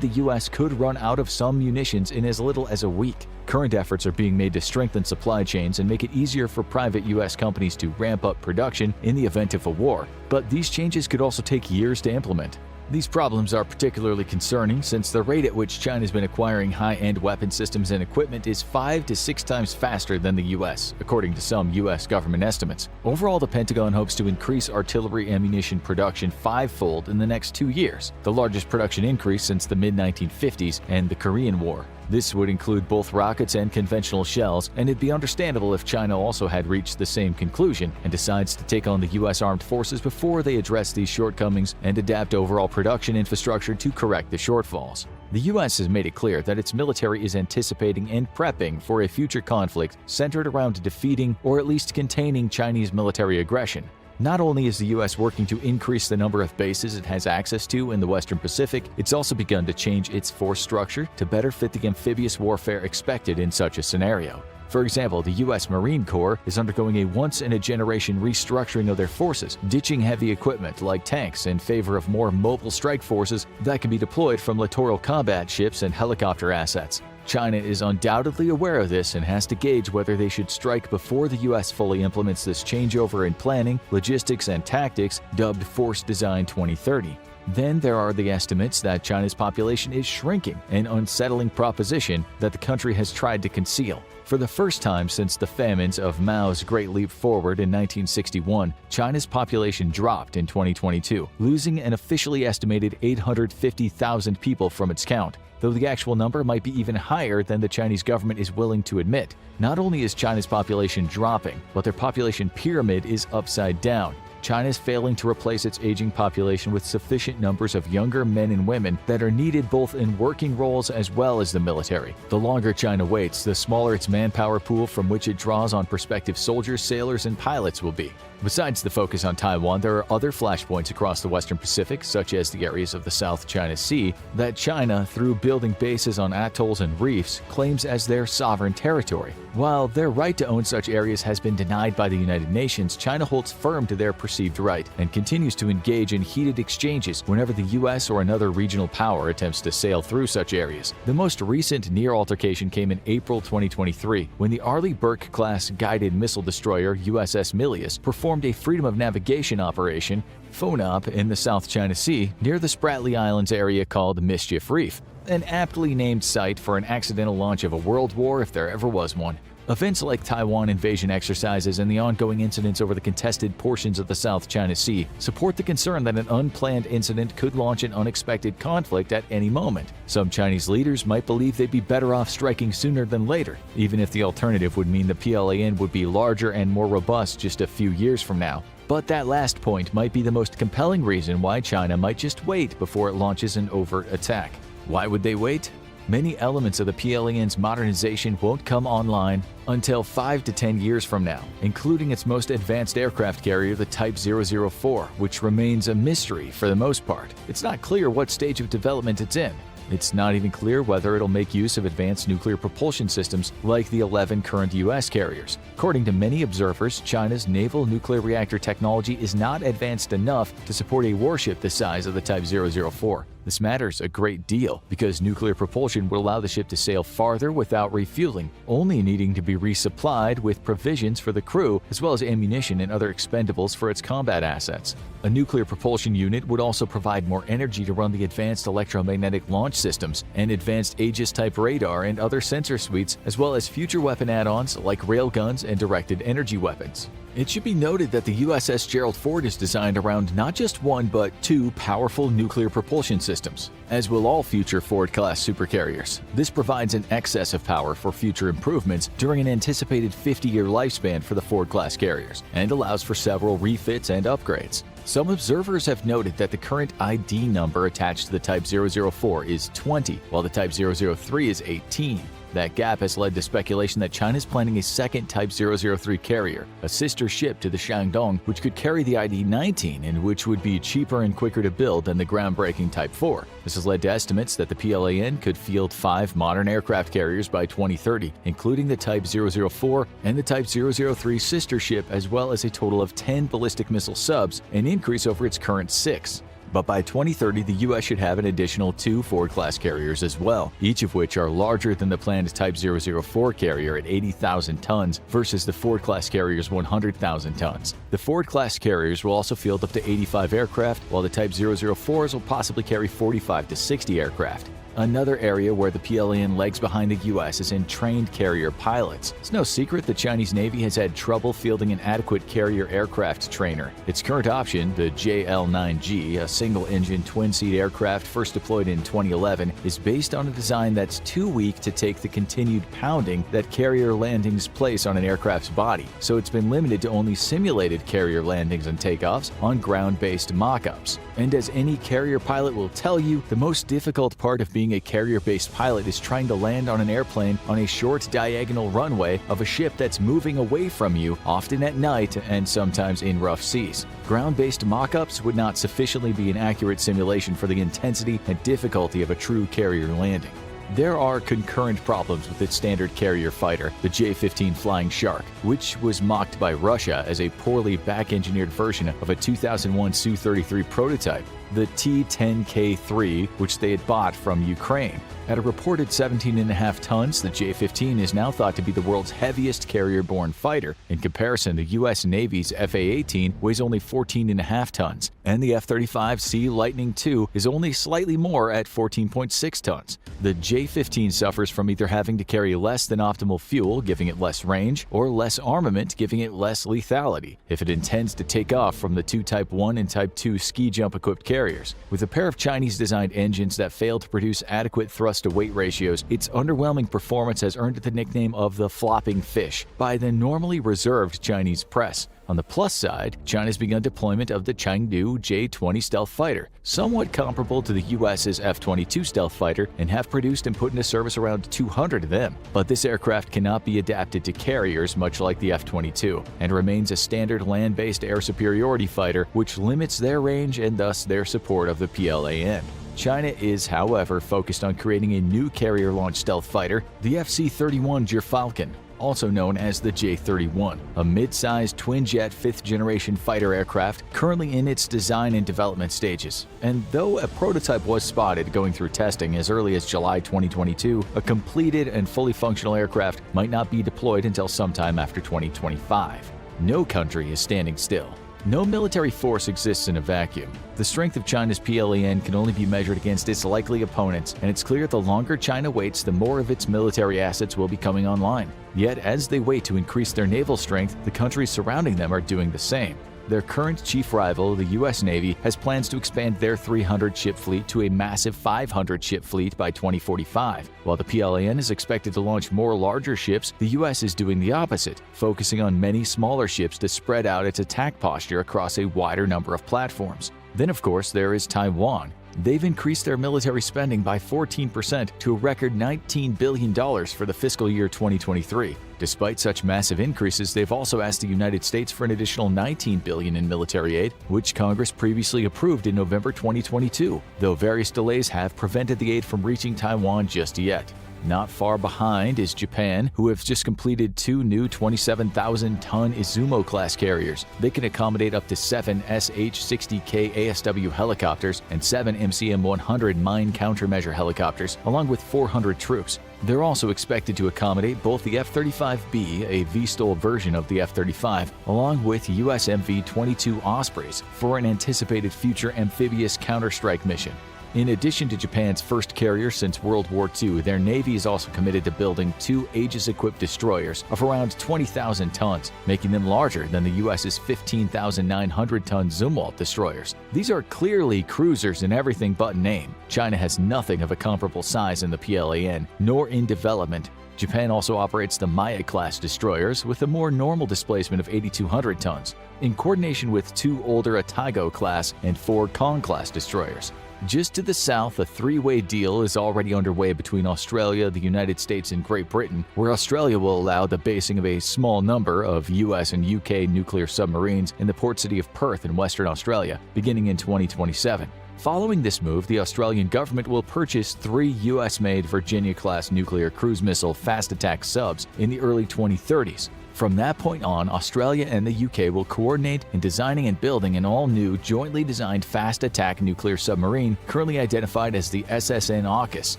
the U.S. could run out of some munitions in as little as a week. Current efforts are being made to strengthen supply chains and make it easier for private U.S. companies to ramp up production in the event of a war, but these changes could also take years to implement. These problems are particularly concerning since the rate at which China has been acquiring high-end weapon systems and equipment is 5 to 6 times faster than the U.S., according to some U.S. government estimates. Overall, the Pentagon hopes to increase artillery ammunition production 5-fold in the next 2 years, the largest production increase since the mid-1950s and the Korean War. This would include both rockets and conventional shells, and it'd be understandable if China also had reached the same conclusion and decides to take on the U.S. armed forces before they address these shortcomings and adapt overall production infrastructure to correct the shortfalls. The U.S. has made it clear that its military is anticipating and prepping for a future conflict centered around defeating or at least containing Chinese military aggression. Not only is the U.S. working to increase the number of bases it has access to in the Western Pacific, it's also begun to change its force structure to better fit the amphibious warfare expected in such a scenario. For example, the U.S. Marine Corps is undergoing a once-in-a-generation restructuring of their forces, ditching heavy equipment like tanks in favor of more mobile strike forces that can be deployed from littoral combat ships and helicopter assets. China is undoubtedly aware of this and has to gauge whether they should strike before the U.S. fully implements this changeover in planning, logistics, and tactics dubbed Force Design 2030. Then there are the estimates that China's population is shrinking, an unsettling proposition that the country has tried to conceal. For the first time since the famines of Mao's Great Leap Forward in 1961, China's population dropped in 2022, losing an officially estimated 850,000 people from its count, though the actual number might be even higher than the Chinese government is willing to admit. Not only is China's population dropping, but their population pyramid is upside down. China is failing to replace its aging population with sufficient numbers of younger men and women that are needed both in working roles as well as the military. The longer China waits, the smaller its manpower pool from which it draws on prospective soldiers, sailors, and pilots will be. Besides the focus on Taiwan, there are other flashpoints across the Western Pacific, such as the areas of the South China Sea, that China, through building bases on atolls and reefs, claims as their sovereign territory. While their right to own such areas has been denied by the United Nations, China holds firm to their perceived right and continues to engage in heated exchanges whenever the US or another regional power attempts to sail through such areas. The most recent near altercation came in April 2023, when the Arleigh Burke-class guided missile destroyer USS Milius performed a freedom of navigation operation, FONOP, in the South China Sea near the Spratly Islands area called Mischief Reef, an aptly named site for an accidental launch of a world war if there ever was one. Events like Taiwan invasion exercises and the ongoing incidents over the contested portions of the South China Sea support the concern that an unplanned incident could launch an unexpected conflict at any moment. Some Chinese leaders might believe they'd be better off striking sooner than later, even if the alternative would mean the PLAN would be larger and more robust just a few years from now. But that last point might be the most compelling reason why China might just wait before it launches an overt attack. Why would they wait? Many elements of the PLAN's modernization won't come online until 5 to 10 years from now, including its most advanced aircraft carrier, the Type 004, which remains a mystery for the most part. It's not clear what stage of development it's in. It's not even clear whether it'll make use of advanced nuclear propulsion systems like the 11 current U.S. carriers. According to many observers, China's naval nuclear reactor technology is not advanced enough to support a warship the size of the Type 004. This matters a great deal because nuclear propulsion would allow the ship to sail farther without refueling, only needing to be resupplied with provisions for the crew as well as ammunition and other expendables for its combat assets. A nuclear propulsion unit would also provide more energy to run the advanced electromagnetic launch systems and advanced Aegis-type radar and other sensor suites, as well as future weapon add-ons like railguns and directed energy weapons. It should be noted that the USS Gerald Ford is designed around not just one but two powerful nuclear propulsion systems, as will all future Ford-class supercarriers. This provides an excess of power for future improvements during an anticipated 50-year lifespan for the Ford-class carriers, and allows for several refits and upgrades. Some observers have noted that the current ID number attached to the Type 004 is 20, while the Type 003 is 18. That gap has led to speculation that China is planning a second Type 003 carrier, a sister ship to the Shandong, which could carry the ID-19 and which would be cheaper and quicker to build than the groundbreaking Type 4. This has led to estimates that the PLAN could field 5 modern aircraft carriers by 2030, including the Type 004 and the Type 003 sister ship, as well as a total of 10 ballistic missile subs, an increase over its current 6. But by 2030, the U.S. should have an additional 2 Ford-class carriers as well, each of which are larger than the planned Type 004 carrier at 80,000 tons versus the Ford-class carrier's 100,000 tons. The Ford-class carriers will also field up to 85 aircraft, while the Type 004s will possibly carry 45 to 60 aircraft. Another area where the PLAN lags behind the U.S. is in trained carrier pilots. It's no secret the Chinese Navy has had trouble fielding an adequate carrier aircraft trainer. Its current option, the JL-9G, a single-engine twin-seat aircraft first deployed in 2011, is based on a design that's too weak to take the continued pounding that carrier landings place on an aircraft's body, so it's been limited to only simulated carrier landings and takeoffs on ground-based mock-ups. And as any carrier pilot will tell you, the most difficult part of being a carrier-based pilot is trying to land on an airplane on a short diagonal runway of a ship that's moving away from you, often at night and sometimes in rough seas. Ground-based mock-ups would not sufficiently be an accurate simulation for the intensity and difficulty of a true carrier landing. There are concurrent problems with its standard carrier fighter, the J-15 Flying Shark, which was mocked by Russia as a poorly back-engineered version of a 2001 Su-33 prototype. the T-10K3, which they had bought from Ukraine. At a reported 17.5 tons, the J-15 is now thought to be the world's heaviest carrier-borne fighter. In comparison, the U.S. Navy's F/A-18 weighs only 14.5 tons, and the F-35C Lightning II is only slightly more at 14.6 tons. The J-15 suffers from either having to carry less than optimal fuel, giving it less range, or less armament, giving it less lethality, if it intends to take off from the two Type 1 and Type 2 ski jump-equipped carriers. With a pair of Chinese-designed engines that fail to produce adequate thrust-to-weight ratios, its underwhelming performance has earned it the nickname of the flopping fish by the normally reserved Chinese press. On the plus side, China's begun deployment of the Chengdu J-20 stealth fighter, somewhat comparable to the U.S.'s F-22 stealth fighter, and have produced and put into service around 200 of them. But this aircraft cannot be adapted to carriers, much like the F-22, and remains a standard land-based air superiority fighter, which limits their range and thus their support of the PLAN. China is, however, focused on creating a new carrier-launched stealth fighter, the FC-31 Gyrfalcon, also known as the J-31, a mid-sized twin-jet fifth-generation fighter aircraft currently in its design and development stages. And though a prototype was spotted going through testing as early as July 2022, a completed and fully functional aircraft might not be deployed until sometime after 2025. No country is standing still. No military force exists in a vacuum. The strength of China's PLAN can only be measured against its likely opponents, and it's clear the longer China waits, the more of its military assets will be coming online. Yet, as they wait to increase their naval strength, the countries surrounding them are doing the same. Their current chief rival, the U.S. Navy, has plans to expand their 300-ship fleet to a massive 500-ship fleet by 2045. While the PLAN is expected to launch more larger ships, the U.S. is doing the opposite, focusing on many smaller ships to spread out its attack posture across a wider number of platforms. Then, of course, there is Taiwan. They've increased their military spending by 14% to a record $19 billion for the fiscal year 2023. Despite such massive increases, they've also asked the United States for an additional $19 billion in military aid, which Congress previously approved in November 2022, though various delays have prevented the aid from reaching Taiwan just yet. Not far behind is Japan, who have just completed 2 new 27,000-ton Izumo-class carriers. They can accommodate up to 7 SH-60K ASW helicopters and 7 MCM-100 mine countermeasure helicopters, along with 400 troops. They're also expected to accommodate both the F-35B, a VSTOL version of the F-35, along with US MV-22 Ospreys for an anticipated future amphibious counterstrike mission. In addition to Japan's first carrier since World War II, their Navy is also committed to building 2 Aegis-equipped destroyers of around 20,000 tons, making them larger than the U.S.'s 15,900-ton Zumwalt destroyers. These are clearly cruisers in everything but name. China has nothing of a comparable size in the PLAN, nor in development. Japan also operates the Maya-class destroyers with a more normal displacement of 8,200 tons, in coordination with 2 older Ataigo-class and 4 Kong-class destroyers. Just to the south, a 3-way deal is already underway between Australia, the United States, and Great Britain, where Australia will allow the basing of a small number of US and UK nuclear submarines in the port city of Perth in Western Australia, beginning in 2027. Following this move, the Australian government will purchase 3 US-made Virginia-class nuclear cruise missile fast-attack subs in the early 2030s. From that point on, Australia and the UK will coordinate in designing and building an all-new, jointly designed fast-attack nuclear submarine currently identified as the SSN-AUKUS,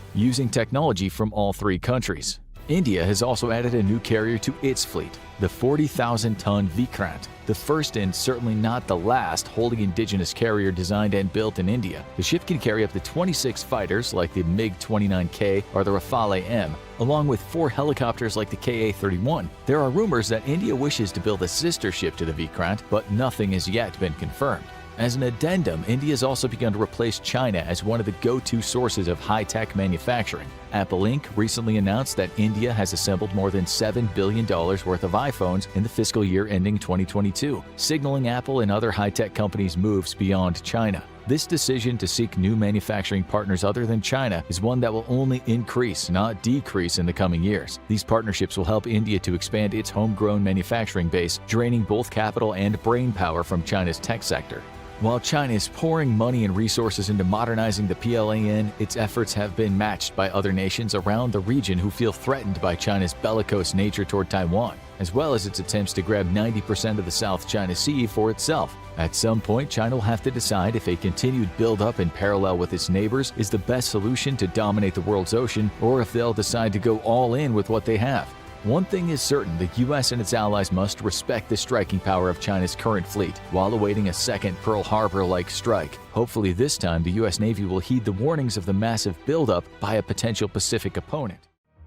using technology from all 3 countries. India has also added a new carrier to its fleet, the 40,000-ton Vikrant, the first and certainly not the last wholly indigenous carrier designed and built in India. The ship can carry up to 26 fighters like the MiG-29K or the Rafale M, along with 4 helicopters like the Ka-31. There are rumors that India wishes to build a sister ship to the Vikrant, but nothing has yet been confirmed. As an addendum, India has also begun to replace China as one of the go-to sources of high-tech manufacturing. Apple Inc. recently announced that India has assembled more than $7 billion worth of iPhones in the fiscal year ending 2022, signaling Apple and other high-tech companies' moves beyond China. This decision to seek new manufacturing partners other than China is one that will only increase, not decrease, in the coming years. These partnerships will help India to expand its homegrown manufacturing base, draining both capital and brain power from China's tech sector. While China is pouring money and resources into modernizing the PLAN, its efforts have been matched by other nations around the region who feel threatened by China's bellicose nature toward Taiwan, as well as its attempts to grab 90% of the South China Sea for itself. At some point, China will have to decide if a continued build-up in parallel with its neighbors is the best solution to dominate the world's ocean, or if they'll decide to go all in with what they have. One thing is certain, the US and its allies must respect the striking power of China's current fleet while awaiting a second Pearl Harbor-like strike. Hopefully this time the US Navy will heed the warnings of the massive buildup by a potential Pacific opponent.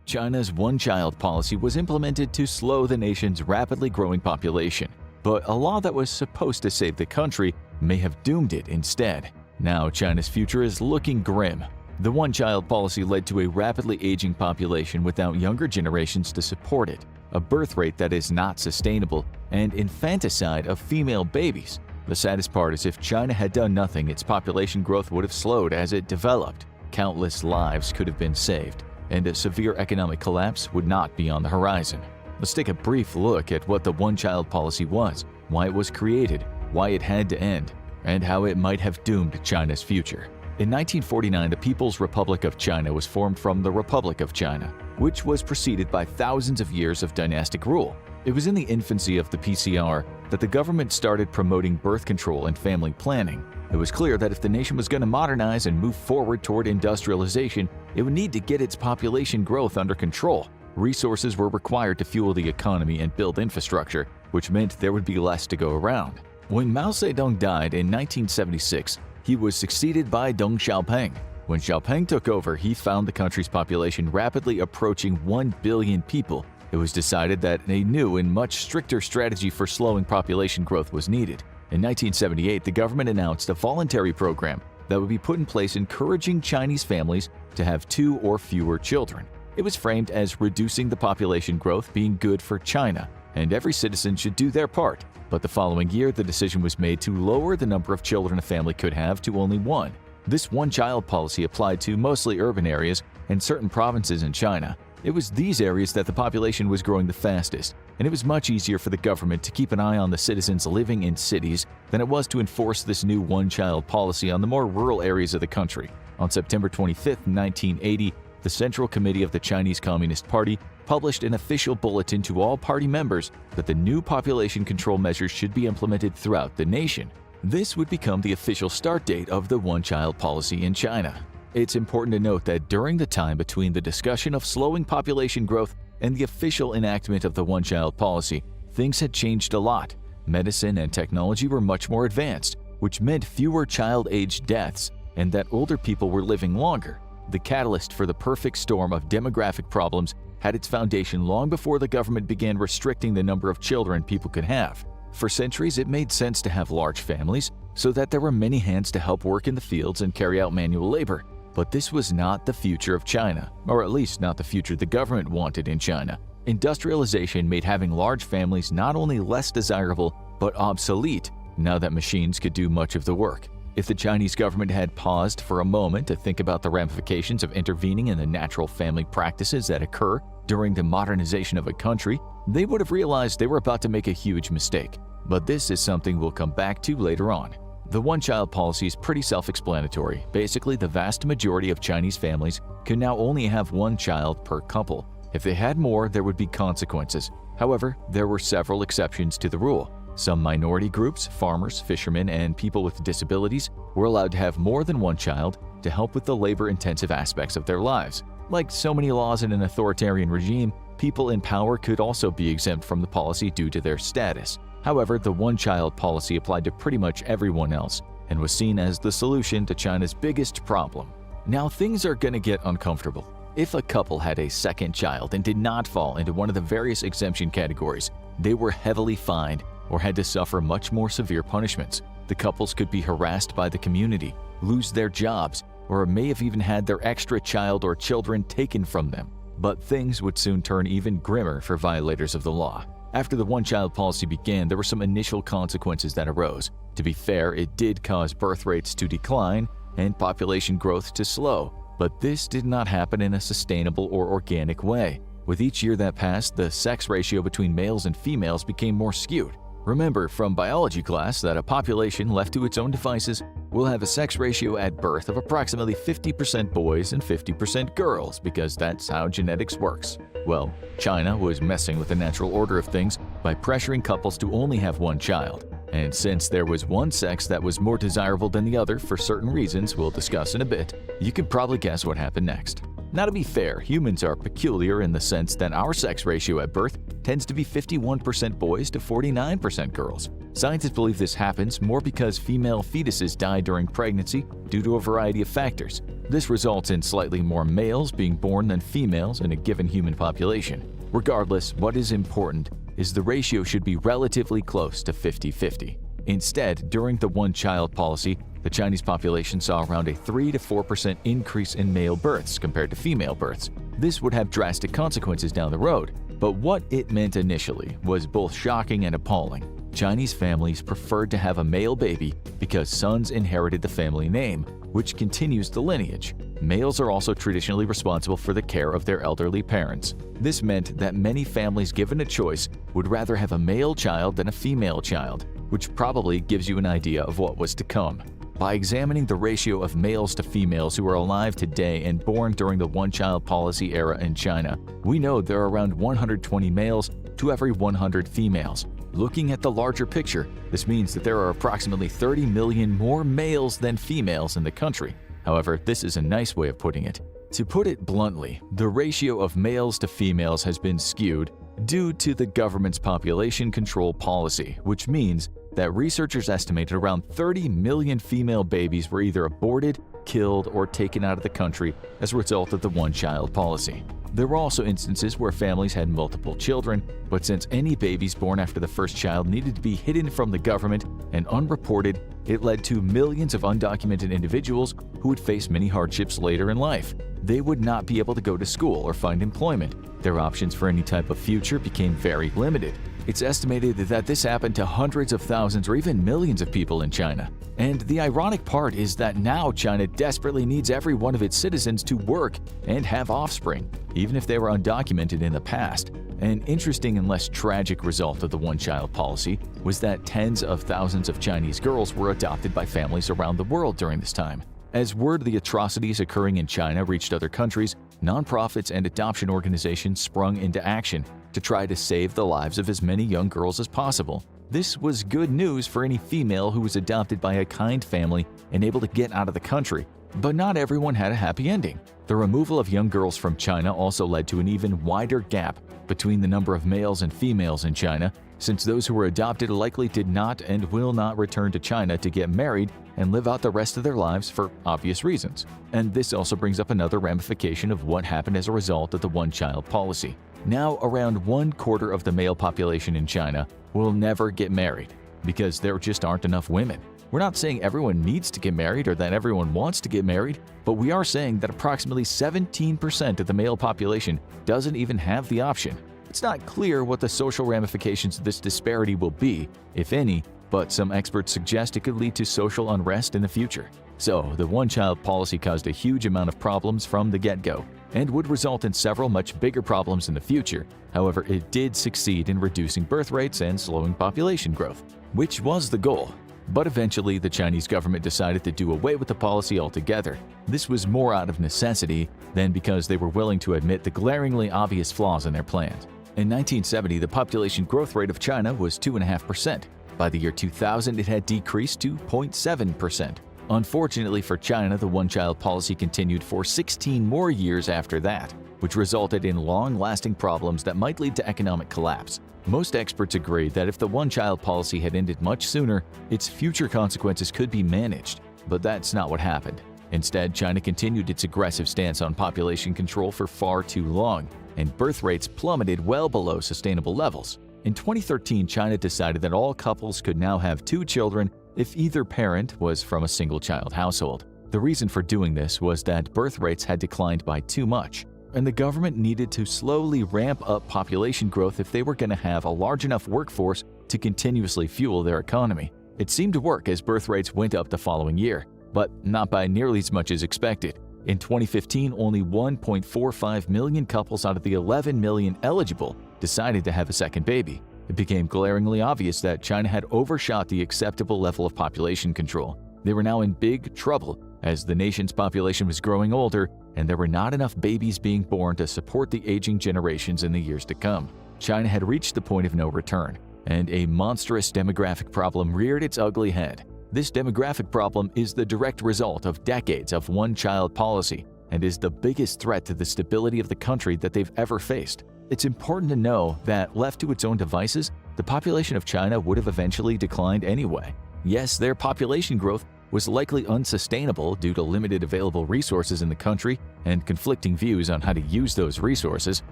China's one-child policy was implemented to slow the nation's rapidly growing population, but a law that was supposed to save the country may have doomed it instead. Now China's future is looking grim. The one-child policy led to a rapidly aging population without younger generations to support it, a birth rate that is not sustainable, and infanticide of female babies. The saddest part is if China had done nothing, its population growth would have slowed as it developed. Countless lives could have been saved, and a severe economic collapse would not be on the horizon. Let's take a brief look at what the one-child policy was, why it was created, why it had to end, and how it might have doomed China's future. In 1949, the People's Republic of China was formed from the Republic of China, which was preceded by thousands of years of dynastic rule. It was in the infancy of the PCR that the government started promoting birth control and family planning. It was clear that if the nation was going to modernize and move forward toward industrialization, it would need to get its population growth under control. Resources were required to fuel the economy and build infrastructure, which meant there would be less to go around. When Mao Zedong died in 1976, he was succeeded by Deng Xiaoping. When Xiaoping took over, he found the country's population rapidly approaching 1 billion people. It was decided that a new and much stricter strategy for slowing population growth was needed. In 1978, the government announced a voluntary program that would be put in place encouraging Chinese families to have 2 or fewer children. It was framed as reducing the population growth being good for China, and every citizen should do their part. But the following year, the decision was made to lower the number of children a family could have to only 1. This one-child policy applied to mostly urban areas and certain provinces in China. It was these areas that the population was growing the fastest, and it was much easier for the government to keep an eye on the citizens living in cities than it was to enforce this new one-child policy on the more rural areas of the country. On September 25, 1980, the Central Committee of the Chinese Communist Party published an official bulletin to all party members that the new population control measures should be implemented throughout the nation. This would become the official start date of the one-child policy in China. It's important to note that during the time between the discussion of slowing population growth and the official enactment of the one-child policy, things had changed a lot. Medicine and technology were much more advanced, which meant fewer child-age deaths and that older people were living longer. The catalyst for the perfect storm of demographic problems had its foundation long before the government began restricting the number of children people could have. For centuries, it made sense to have large families so that there were many hands to help work in the fields and carry out manual labor. But this was not the future of China, or at least not the future the government wanted in China. Industrialization made having large families not only less desirable, but obsolete now that machines could do much of the work. If the Chinese government had paused for a moment to think about the ramifications of intervening in the natural family practices that occur during the modernization of a country, they would have realized they were about to make a huge mistake. But this is something we'll come back to later on. The one-child policy is pretty self-explanatory. Basically, the vast majority of Chinese families can now only have 1 child per couple. If they had more, there would be consequences. However, there were several exceptions to the rule. Some minority groups, farmers, fishermen, and people with disabilities were allowed to have more than 1 child to help with the labor-intensive aspects of their lives. Like so many laws in an authoritarian regime, people in power could also be exempt from the policy due to their status. However, the one-child policy applied to pretty much everyone else and was seen as the solution to China's biggest problem. Now things are gonna get uncomfortable. If a couple had a second child and did not fall into one of the various exemption categories, they were heavily fined or had to suffer much more severe punishments. The couples could be harassed by the community, lose their jobs, or may have even had their extra child or children taken from them. But things would soon turn even grimmer for violators of the law. After the one-child policy began, there were some initial consequences that arose. To be fair, it did cause birth rates to decline and population growth to slow, but this did not happen in a sustainable or organic way. With each year that passed, the sex ratio between males and females became more skewed. Remember from biology class that a population left to its own devices will have a sex ratio at birth of approximately 50% boys and 50% girls because that's how genetics works. Well, China was messing with the natural order of things by pressuring couples to only have one child. And since there was one sex that was more desirable than the other for certain reasons we'll discuss in a bit, you could probably guess what happened next. Now, to be fair, humans are peculiar in the sense that our sex ratio at birth tends to be 51% boys to 49% girls. Scientists believe this happens more because female fetuses die during pregnancy due to a variety of factors. This results in slightly more males being born than females in a given human population. Regardless, what is important is the ratio should be relatively close to 50-50. Instead, during the one-child policy, the Chinese population saw around a 3 to 4% increase in male births compared to female births. This would have drastic consequences down the road, but what it meant initially was both shocking and appalling. Chinese families preferred to have a male baby because sons inherited the family name, which continues the lineage. Males are also traditionally responsible for the care of their elderly parents. This meant that many families given a choice would rather have a male child than a female child, which probably gives you an idea of what was to come. By examining the ratio of males to females who are alive today and born during the one-child policy era in China, we know there are around 120 males to every 100 females. Looking at the larger picture, this means that there are approximately 30 million more males than females in the country. However, this is a nice way of putting it. To put it bluntly, the ratio of males to females has been skewed due to the government's population control policy, which means that researchers estimated around 30 million female babies were either aborted, killed, or taken out of the country as a result of the one-child policy. There were also instances where families had multiple children, but since any babies born after the first child needed to be hidden from the government and unreported, it led to millions of undocumented individuals who would face many hardships later in life. They would not be able to go to school or find employment. Their options for any type of future became very limited. It's estimated that this happened to hundreds of thousands or even millions of people in China. And the ironic part is that now China desperately needs every one of its citizens to work and have offspring, even if they were undocumented in the past. An interesting and less tragic result of the one-child policy was that tens of thousands of Chinese girls were adopted by families around the world during this time. As word of the atrocities occurring in China reached other countries, nonprofits and adoption organizations sprung into action to try to save the lives of as many young girls as possible. This was good news for any female who was adopted by a kind family and able to get out of the country, but not everyone had a happy ending. The removal of young girls from China also led to an even wider gap between the number of males and females in China, since those who were adopted likely did not and will not return to China to get married and live out the rest of their lives for obvious reasons. And this also brings up another ramification of what happened as a result of the one-child policy. Now, around 1/4 of the male population in China will never get married because there just aren't enough women. We're not saying everyone needs to get married or that everyone wants to get married, but we are saying that approximately 17% of the male population doesn't even have the option. It's not clear what the social ramifications of this disparity will be, if any, but some experts suggest it could lead to social unrest in the future. So, the one-child policy caused a huge amount of problems from the get-go and would result in several much bigger problems in the future. However, it did succeed in reducing birth rates and slowing population growth, which was the goal. But eventually, the Chinese government decided to do away with the policy altogether. This was more out of necessity than because they were willing to admit the glaringly obvious flaws in their plans. In 1970, the population growth rate of China was 2.5%. By the year 2000, it had decreased to 0.7%. Unfortunately for China, the one-child policy continued for 16 more years after that, which resulted in long-lasting problems that might lead to economic collapse. Most experts agree that if the one-child policy had ended much sooner, its future consequences could be managed. But that's not what happened. Instead, China continued its aggressive stance on population control for far too long, and birth rates plummeted well below sustainable levels. In 2013, China decided that all couples could now have 2 children if either parent was from a single-child household. The reason for doing this was that birth rates had declined by too much, and the government needed to slowly ramp up population growth if they were going to have a large enough workforce to continuously fuel their economy. It seemed to work as birth rates went up the following year, but not by nearly as much as expected. In 2015, only 1.45 million couples out of the 11 million eligible decided to have a second baby. it became glaringly obvious that China had overshot the acceptable level of population control. They were now in big trouble as the nation's population was growing older and there were not enough babies being born to support the aging generations in the years to come. China had reached the point of no return, and a monstrous demographic problem reared its ugly head. This demographic problem is the direct result of decades of one-child policy and is the biggest threat to the stability of the country that they've ever faced. It's important to know that, left to its own devices, the population of China would have eventually declined anyway. Yes, their population growth was likely unsustainable due to limited available resources in the country and conflicting views on how to use those resources,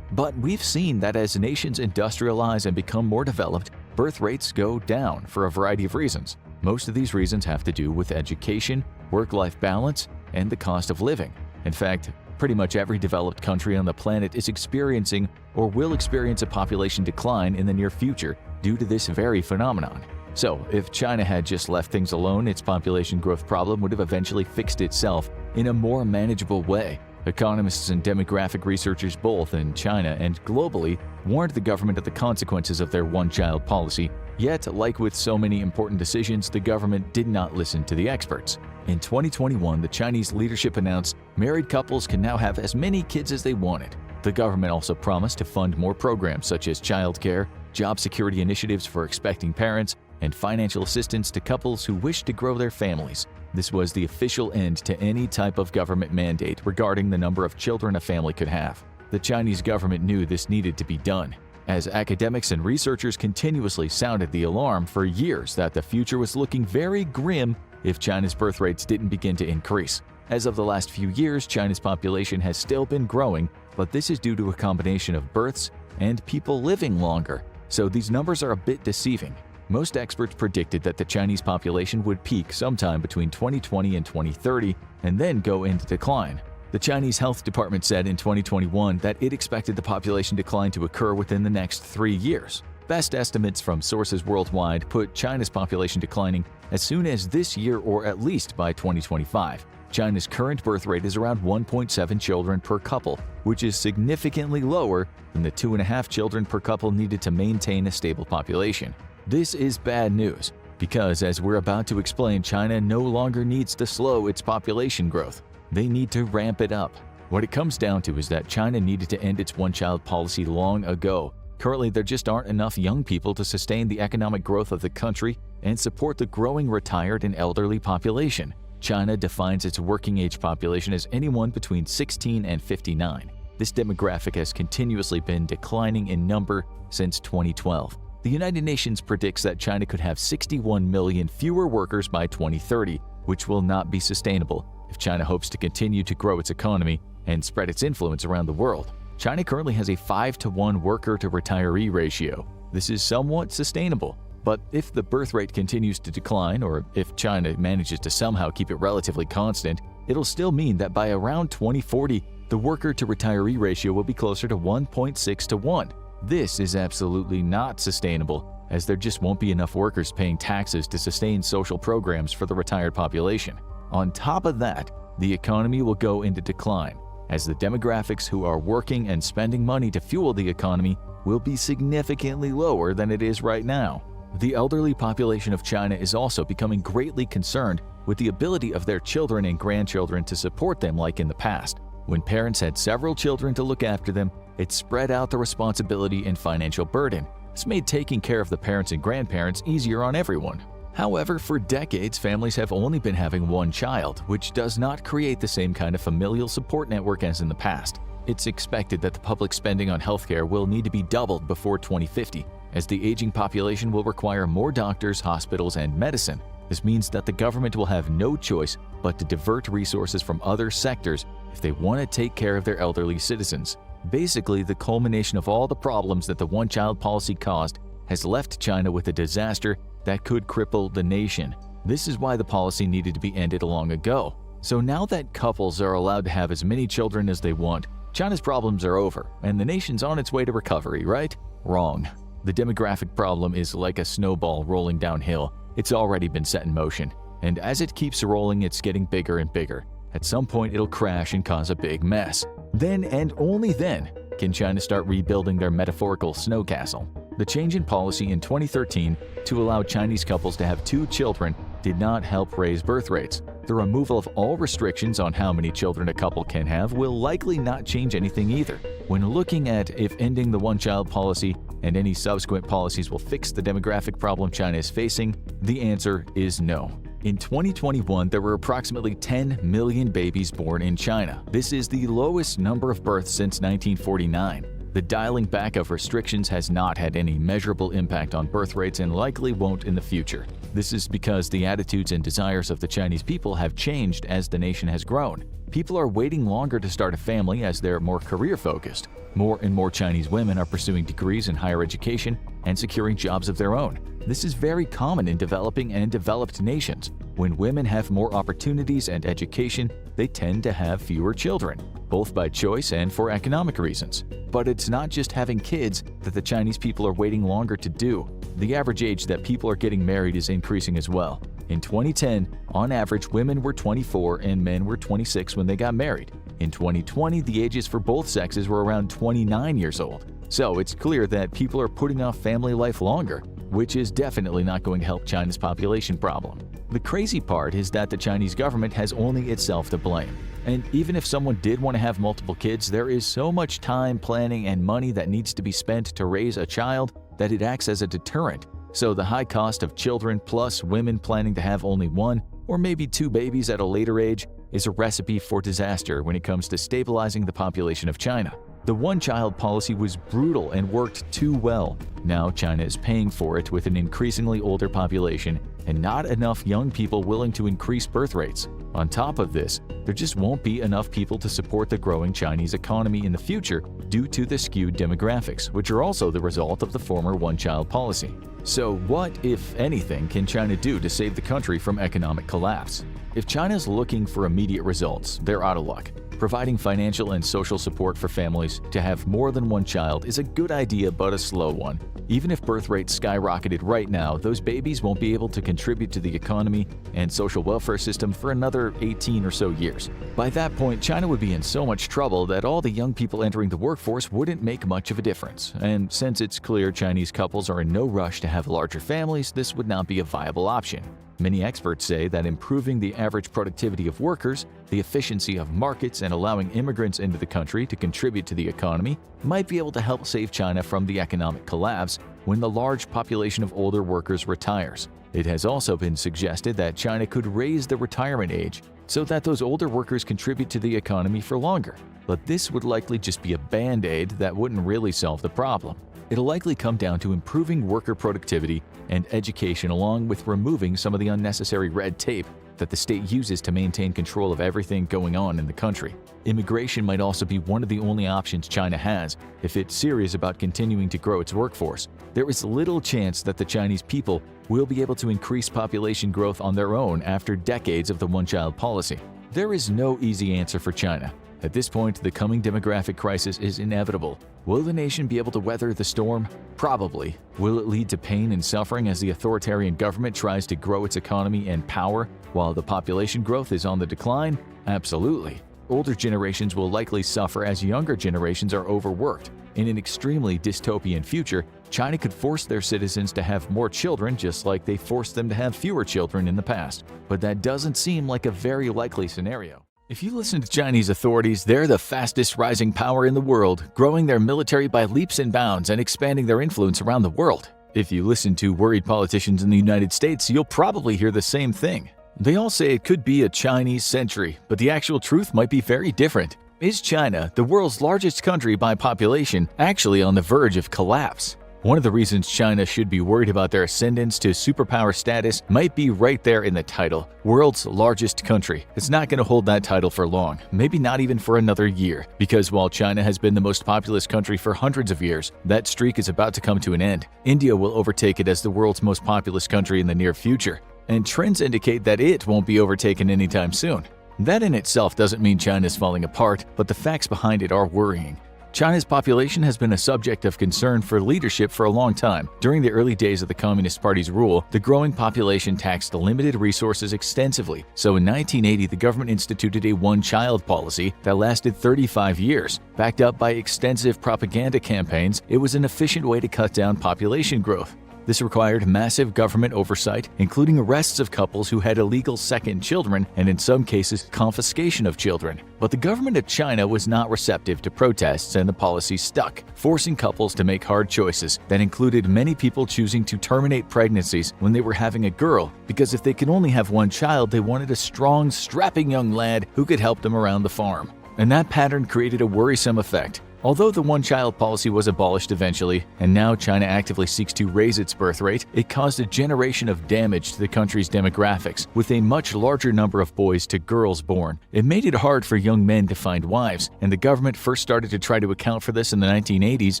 but we've seen that as nations industrialize and become more developed, birth rates go down for a variety of reasons. Most of these reasons have to do with education, work-life balance, and the cost of living. In fact, pretty much every developed country on the planet is experiencing or will experience a population decline in the near future due to this very phenomenon. So, if China had just left things alone, its population growth problem would have eventually fixed itself in a more manageable way. Economists and demographic researchers both in China and globally warned the government of the consequences of their one-child policy, yet, like with so many important decisions, the government did not listen to the experts. In 2021, the Chinese leadership announced married couples can now have as many kids as they wanted. The government also promised to fund more programs such as childcare, job security initiatives for expecting parents, and financial assistance to couples who wish to grow their families. This was the official end to any type of government mandate regarding the number of children a family could have. The Chinese government knew this needed to be done, as academics and researchers continuously sounded the alarm for years that the future was looking very grim if China's birth rates didn't begin to increase. As of the last few years, China's population has still been growing, but this is due to a combination of births and people living longer, so these numbers are a bit deceiving. Most experts predicted that the Chinese population would peak sometime between 2020 and 2030 and then go into decline. The Chinese Health Department said in 2021 that it expected the population decline to occur within the next 3 years. Best estimates from sources worldwide put China's population declining as soon as this year or at least by 2025. China's current birth rate is around 1.7 children per couple, which is significantly lower than the 2.5 children per couple needed to maintain a stable population. This is bad news, because as we're about to explain, China no longer needs to slow its population growth. They need to ramp it up. What it comes down to is that China needed to end its one-child policy long ago. Currently, there just aren't enough young people to sustain the economic growth of the country and support the growing retired and elderly population. China defines its working-age population as anyone between 16 and 59. This demographic has continuously been declining in number since 2012. The United Nations predicts that China could have 61 million fewer workers by 2030, which will not be sustainable if China hopes to continue to grow its economy and spread its influence around the world. China currently has a 5-to-1 worker-to-retiree ratio. This is somewhat sustainable, but if the birth rate continues to decline, or if China manages to somehow keep it relatively constant, it'll still mean that by around 2040, the worker-to-retiree ratio will be closer to 1.6 to 1. This is absolutely not sustainable, as there just won't be enough workers paying taxes to sustain social programs for the retired population. On top of that, the economy will go into decline, as the demographics who are working and spending money to fuel the economy will be significantly lower than it is right now. The elderly population of China is also becoming greatly concerned with the ability of their children and grandchildren to support them like in the past. When parents had several children to look after them, it spread out the responsibility and financial burden. This made taking care of the parents and grandparents easier on everyone. However, for decades, families have only been having one child, which does not create the same kind of familial support network as in the past. It's expected that the public spending on healthcare will need to be doubled before 2050, as the aging population will require more doctors, hospitals, and medicine. This means that the government will have no choice but to divert resources from other sectors if they want to take care of their elderly citizens. Basically, the culmination of all the problems that the one-child policy caused has left China with a disaster that could cripple the nation. This is why the policy needed to be ended long ago. So now that couples are allowed to have as many children as they want, China's problems are over, and the nation's on its way to recovery, right? Wrong. The demographic problem is like a snowball rolling downhill. It's already been set in motion, and as it keeps rolling, it's getting bigger and bigger. At some point, it'll crash and cause a big mess. Then, and only then, can China start rebuilding their metaphorical snow castle. The change in policy in 2013 to allow Chinese couples to have 2 children did not help raise birth rates. The removal of all restrictions on how many children a couple can have will likely not change anything either. When looking at if ending the one-child policy and any subsequent policies will fix the demographic problem China is facing, the answer is no. In 2021, there were approximately 10 million babies born in China. This is the lowest number of births since 1949. The dialing back of restrictions has not had any measurable impact on birth rates and likely won't in the future. This is because the attitudes and desires of the Chinese people have changed as the nation has grown. People are waiting longer to start a family as they're more career-focused. More and more Chinese women are pursuing degrees in higher education and securing jobs of their own. This is very common in developing and developed nations. When women have more opportunities and education, they tend to have fewer children, both by choice and for economic reasons. But it's not just having kids that the Chinese people are waiting longer to do. The average age that people are getting married is increasing as well. In 2010, on average, women were 24 and men were 26 when they got married. In 2020, the ages for both sexes were around 29 years old. So it's clear that people are putting off family life longer, which is definitely not going to help China's population problem. The crazy part is that the Chinese government has only itself to blame. And even if someone did want to have multiple kids, there is so much time, planning, and money that needs to be spent to raise a child that it acts as a deterrent. So the high cost of children plus women planning to have only 1 or maybe 2 babies at a later age is a recipe for disaster when it comes to stabilizing the population of China. The one-child policy was brutal and worked too well. Now China is paying for it with an increasingly older population and not enough young people willing to increase birth rates. On top of this, there just won't be enough people to support the growing Chinese economy in the future due to the skewed demographics, which are also the result of the former one-child policy. So what, if anything, can China do to save the country from economic collapse? If China's looking for immediate results, they're out of luck. Providing financial and social support for families to have more than 1 child is a good idea but a slow one. Even if birth rates skyrocketed right now, those babies won't be able to contribute to the economy and social welfare system for another 18 or so years. By that point, China would be in so much trouble that all the young people entering the workforce wouldn't make much of a difference. And since it's clear Chinese couples are in no rush to have larger families, this would not be a viable option. Many experts say that improving the average productivity of workers, the efficiency of markets, and allowing immigrants into the country to contribute to the economy might be able to help save China from the economic collapse when the large population of older workers retires. It has also been suggested that China could raise the retirement age so that those older workers contribute to the economy for longer. But this would likely just be a band-aid that wouldn't really solve the problem. It'll likely come down to improving worker productivity and education along with removing some of the unnecessary red tape that the state uses to maintain control of everything going on in the country. Immigration might also be one of the only options China has if it's serious about continuing to grow its workforce. There is little chance that the Chinese people will be able to increase population growth on their own after decades of the one-child policy. There is no easy answer for China. At this point, the coming demographic crisis is inevitable. Will the nation be able to weather the storm? Probably. Will it lead to pain and suffering as the authoritarian government tries to grow its economy and power while the population growth is on the decline? Absolutely. Older generations will likely suffer as younger generations are overworked. In an extremely dystopian future, China could force their citizens to have more children just like they forced them to have fewer children in the past. But that doesn't seem like a very likely scenario. If you listen to Chinese authorities, they're the fastest rising power in the world, growing their military by leaps and bounds and expanding their influence around the world. If you listen to worried politicians in the United States, you'll probably hear the same thing. They all say it could be a Chinese century, but the actual truth might be very different. Is China, the world's largest country by population, actually on the verge of collapse? One of the reasons China should be worried about their ascendance to superpower status might be right there in the title, world's largest country. It's not going to hold that title for long, maybe not even for another year, because while China has been the most populous country for hundreds of years, that streak is about to come to an end. India will overtake it as the world's most populous country in the near future, and trends indicate that it won't be overtaken anytime soon. That in itself doesn't mean China is falling apart, but the facts behind it are worrying. China's population has been a subject of concern for leadership for a long time. During the early days of the Communist Party's rule, the growing population taxed limited resources extensively. So in 1980, the government instituted a one-child policy that lasted 35 years. Backed up by extensive propaganda campaigns, it was an efficient way to cut down population growth. This required massive government oversight, including arrests of couples who had illegal second children and, in some cases, confiscation of children. But the government of China was not receptive to protests, and the policy stuck, forcing couples to make hard choices that included many people choosing to terminate pregnancies when they were having a girl, because if they could only have one child, they wanted a strong, strapping young lad who could help them around the farm. And that pattern created a worrisome effect. Although the one-child policy was abolished eventually, and now China actively seeks to raise its birth rate, it caused a generation of damage to the country's demographics, with a much larger number of boys to girls born. It made it hard for young men to find wives, and the government first started to try to account for this in the 1980s,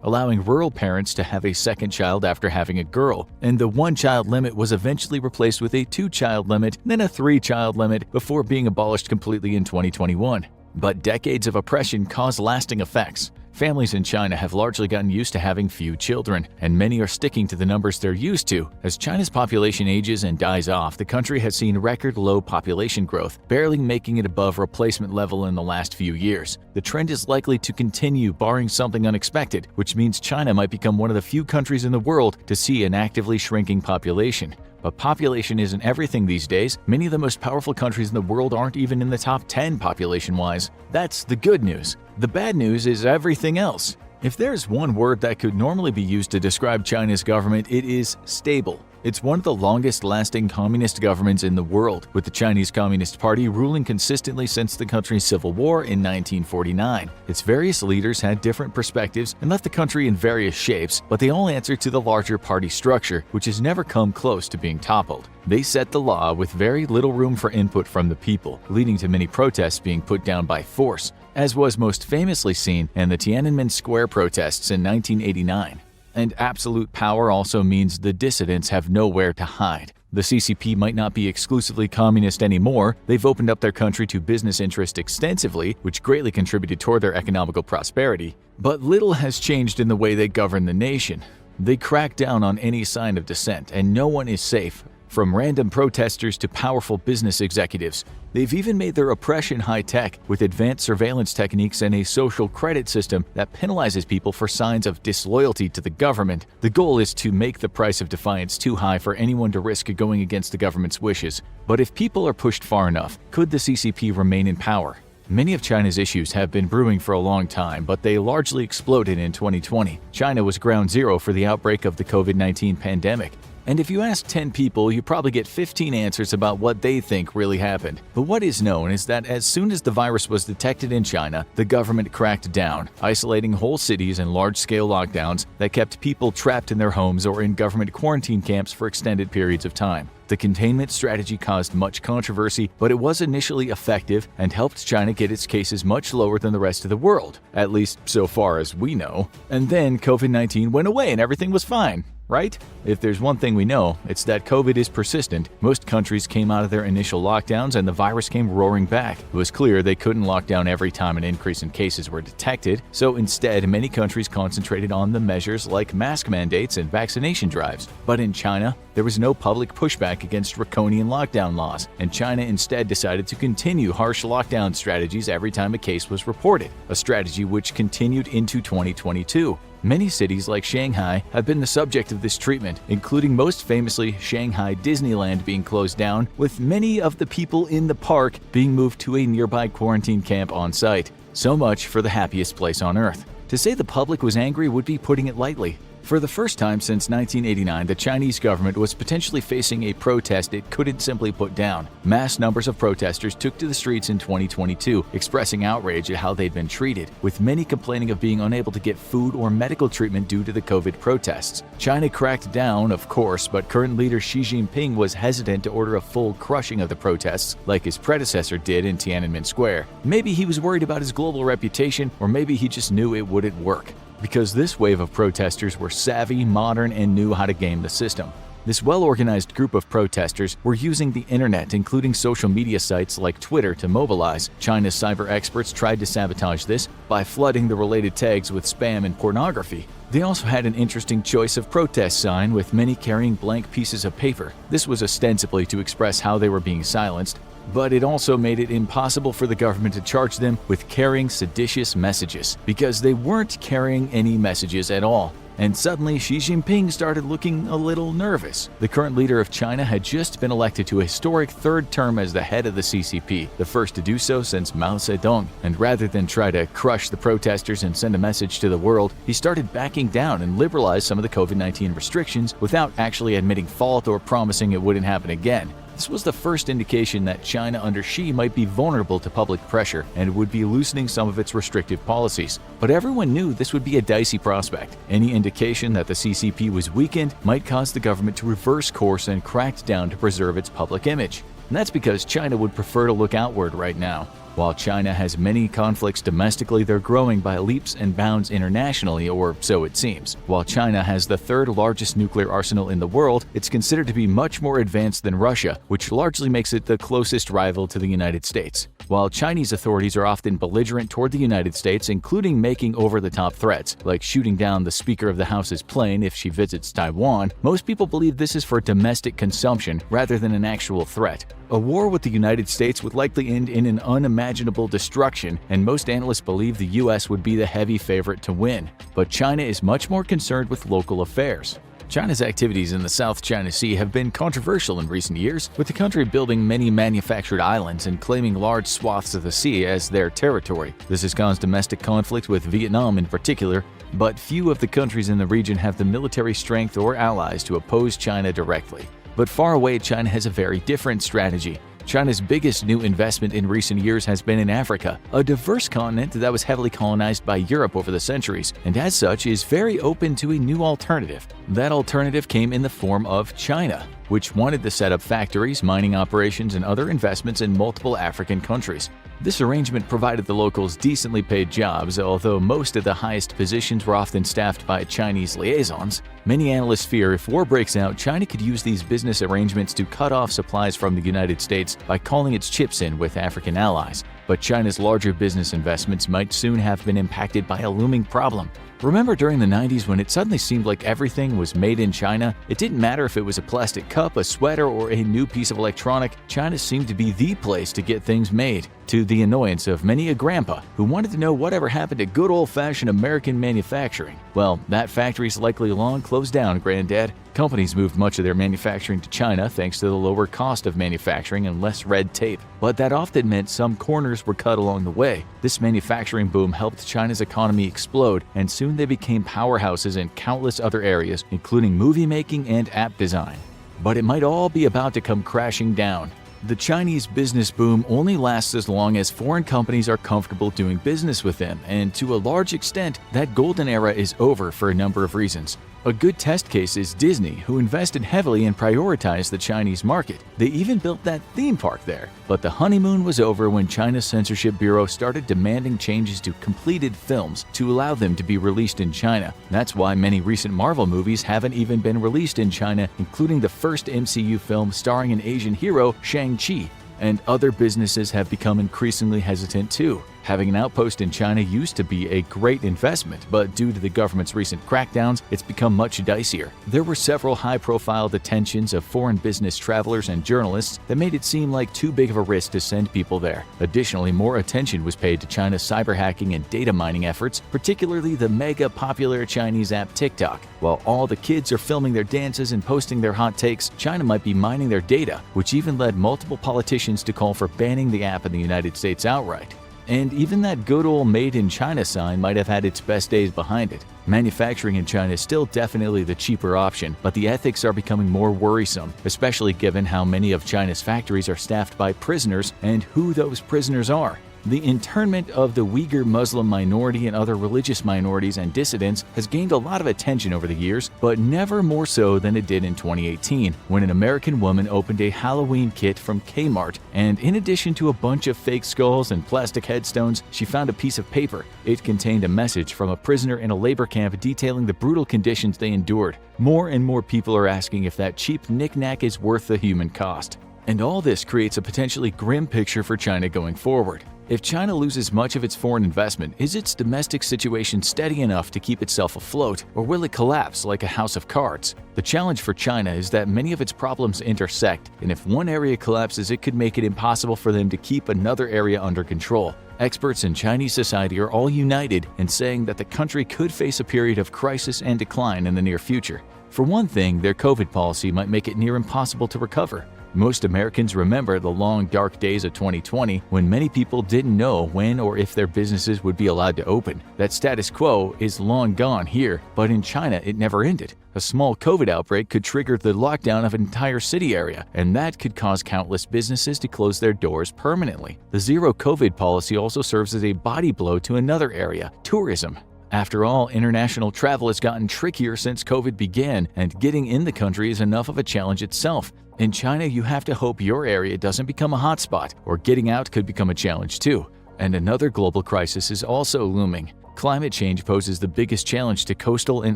allowing rural parents to have a second child after having a girl. And the one-child limit was eventually replaced with a two-child limit, then a three-child limit, before being abolished completely in 2021. But decades of oppression caused lasting effects. Families in China have largely gotten used to having few children, and many are sticking to the numbers they're used to. As China's population ages and dies off, the country has seen record low population growth, barely making it above replacement level in the last few years. The trend is likely to continue barring something unexpected, which means China might become one of the few countries in the world to see an actively shrinking population. But population isn't everything these days. Many of the most powerful countries in the world aren't even in the top 10 population-wise. That's the good news. The bad news is everything else. If there's one word that could normally be used to describe China's government, it is stable. It's one of the longest-lasting communist governments in the world, with the Chinese Communist Party ruling consistently since the country's civil war in 1949. Its various leaders had different perspectives and left the country in various shapes, but they all answer to the larger party structure, which has never come close to being toppled. They set the law with very little room for input from the people, leading to many protests being put down by force, as was most famously seen in the Tiananmen Square protests in 1989. And absolute power also means the dissidents have nowhere to hide. The CCP might not be exclusively communist anymore. They've opened up their country to business interest extensively, which greatly contributed toward their economical prosperity. But little has changed in the way they govern the nation. They crack down on any sign of dissent, and no one is safe. From random protesters to powerful business executives. They've even made their oppression high-tech, with advanced surveillance techniques and a social credit system that penalizes people for signs of disloyalty to the government. The goal is to make the price of defiance too high for anyone to risk going against the government's wishes. But if people are pushed far enough, could the CCP remain in power? Many of China's issues have been brewing for a long time, but they largely exploded in 2020. China was ground zero for the outbreak of the COVID-19 pandemic. And if you ask 10 people, you probably get 15 answers about what they think really happened. But what is known is that as soon as the virus was detected in China, the government cracked down, isolating whole cities and large-scale lockdowns that kept people trapped in their homes or in government quarantine camps for extended periods of time. The containment strategy caused much controversy, but it was initially effective and helped China get its cases much lower than the rest of the world, at least so far as we know. And then COVID-19 went away and everything was fine. Right? If there's one thing we know, it's that COVID is persistent. Most countries came out of their initial lockdowns and the virus came roaring back. It was clear they couldn't lock down every time an increase in cases were detected, so instead many countries concentrated on the measures like mask mandates and vaccination drives. But in China, there was no public pushback against draconian lockdown laws, and China instead decided to continue harsh lockdown strategies every time a case was reported, a strategy which continued into 2022. Many cities like Shanghai have been the subject of this treatment, including most famously Shanghai Disneyland being closed down, with many of the people in the park being moved to a nearby quarantine camp on site. So much for the happiest place on earth. To say the public was angry would be putting it lightly. For the first time since 1989, the Chinese government was potentially facing a protest it couldn't simply put down. Mass numbers of protesters took to the streets in 2022, expressing outrage at how they'd been treated, with many complaining of being unable to get food or medical treatment due to the COVID protests. China cracked down, of course, but current leader Xi Jinping was hesitant to order a full crushing of the protests, like his predecessor did in Tiananmen Square. Maybe he was worried about his global reputation, or maybe he just knew it wouldn't work. Because this wave of protesters were savvy, modern, and knew how to game the system. This well-organized group of protesters were using the internet, including social media sites like Twitter, to mobilize. China's cyber experts tried to sabotage this by flooding the related tags with spam and pornography. They also had an interesting choice of protest sign, with many carrying blank pieces of paper. This was ostensibly to express how they were being silenced, but it also made it impossible for the government to charge them with carrying seditious messages, because they weren't carrying any messages at all. And suddenly, Xi Jinping started looking a little nervous. The current leader of China had just been elected to a historic third term as the head of the CCP, the first to do so since Mao Zedong. And rather than try to crush the protesters and send a message to the world, he started backing down and liberalized some of the COVID-19 restrictions without actually admitting fault or promising it wouldn't happen again. This was the first indication that China under Xi might be vulnerable to public pressure and would be loosening some of its restrictive policies. But everyone knew this would be a dicey prospect. Any indication that the CCP was weakened might cause the government to reverse course and crack down to preserve its public image. And that's because China would prefer to look outward right now. While China has many conflicts domestically, they're growing by leaps and bounds internationally, or so it seems. While China has the third largest nuclear arsenal in the world, it's considered to be much more advanced than Russia, which largely makes it the closest rival to the United States. While Chinese authorities are often belligerent toward the United States, including making over-the-top threats, like shooting down the Speaker of the House's plane if she visits Taiwan, most people believe this is for domestic consumption rather than an actual threat. A war with the United States would likely end in an unimaginable destruction, and most analysts believe the US would be the heavy favorite to win. But China is much more concerned with local affairs. China's activities in the South China Sea have been controversial in recent years, with the country building many manufactured islands and claiming large swaths of the sea as their territory. This has caused domestic conflict with Vietnam in particular, but few of the countries in the region have the military strength or allies to oppose China directly. But far away, China has a very different strategy. China's biggest new investment in recent years has been in Africa, a diverse continent that was heavily colonized by Europe over the centuries, and as such is very open to a new alternative. That alternative came in the form of China, which wanted to set up factories, mining operations, and other investments in multiple African countries. This arrangement provided the locals decently paid jobs, although most of the highest positions were often staffed by Chinese liaisons. Many analysts fear if war breaks out, China could use these business arrangements to cut off supplies from the United States by calling its chips in with African allies. But China's larger business investments might soon have been impacted by a looming problem. Remember during the 90s when it suddenly seemed like everything was made in China? It didn't matter if it was a plastic cup, a sweater, or a new piece of electronic. China seemed to be the place to get things made, to the annoyance of many a grandpa who wanted to know whatever happened to good old-fashioned American manufacturing. Well, that factory's likely long closed down, Granddad. Companies moved much of their manufacturing to China thanks to the lower cost of manufacturing and less red tape. But that often meant some corners were cut along the way. This manufacturing boom helped China's economy explode, and soon they became powerhouses in countless other areas, including movie making and app design. But it might all be about to come crashing down. The Chinese business boom only lasts as long as foreign companies are comfortable doing business with them, and to a large extent, that golden era is over for a number of reasons. A good test case is Disney, who invested heavily and prioritized the Chinese market. They even built that theme park there. But the honeymoon was over when China's censorship bureau started demanding changes to completed films to allow them to be released in China. That's why many recent Marvel movies haven't even been released in China, including the first MCU film starring an Asian hero, Shang-Chi. And other businesses have become increasingly hesitant too. Having an outpost in China used to be a great investment, but due to the government's recent crackdowns, it's become much dicier. There were several high-profile detentions of foreign business travelers and journalists that made it seem like too big of a risk to send people there. Additionally, more attention was paid to China's cyber hacking and data mining efforts, particularly the mega-popular Chinese app TikTok. While all the kids are filming their dances and posting their hot takes, China might be mining their data, which even led multiple politicians to call for banning the app in the United States outright. And even that good old Made in China sign might have had its best days behind it. Manufacturing in China is still definitely the cheaper option, but the ethics are becoming more worrisome, especially given how many of China's factories are staffed by prisoners and who those prisoners are. The internment of the Uyghur Muslim minority and other religious minorities and dissidents has gained a lot of attention over the years, but never more so than it did in 2018, when an American woman opened a Halloween kit from Kmart, and in addition to a bunch of fake skulls and plastic headstones, she found a piece of paper. It contained a message from a prisoner in a labor camp detailing the brutal conditions they endured. More and more people are asking if that cheap knick-knack is worth the human cost. And all this creates a potentially grim picture for China going forward. If China loses much of its foreign investment, is its domestic situation steady enough to keep itself afloat, or will it collapse like a house of cards? The challenge for China is that many of its problems intersect, and if one area collapses, it could make it impossible for them to keep another area under control. Experts in Chinese society are all united in saying that the country could face a period of crisis and decline in the near future. For one thing, their COVID policy might make it near impossible to recover. Most Americans remember the long, dark days of 2020 when many people didn't know when or if their businesses would be allowed to open. That status quo is long gone here, but in China it never ended. A small COVID outbreak could trigger the lockdown of an entire city area, and that could cause countless businesses to close their doors permanently. The zero COVID policy also serves as a body blow to another area, tourism. After all, international travel has gotten trickier since COVID began, and getting in the country is enough of a challenge itself. In China, you have to hope your area doesn't become a hotspot, or getting out could become a challenge too. And another global crisis is also looming. Climate change poses the biggest challenge to coastal and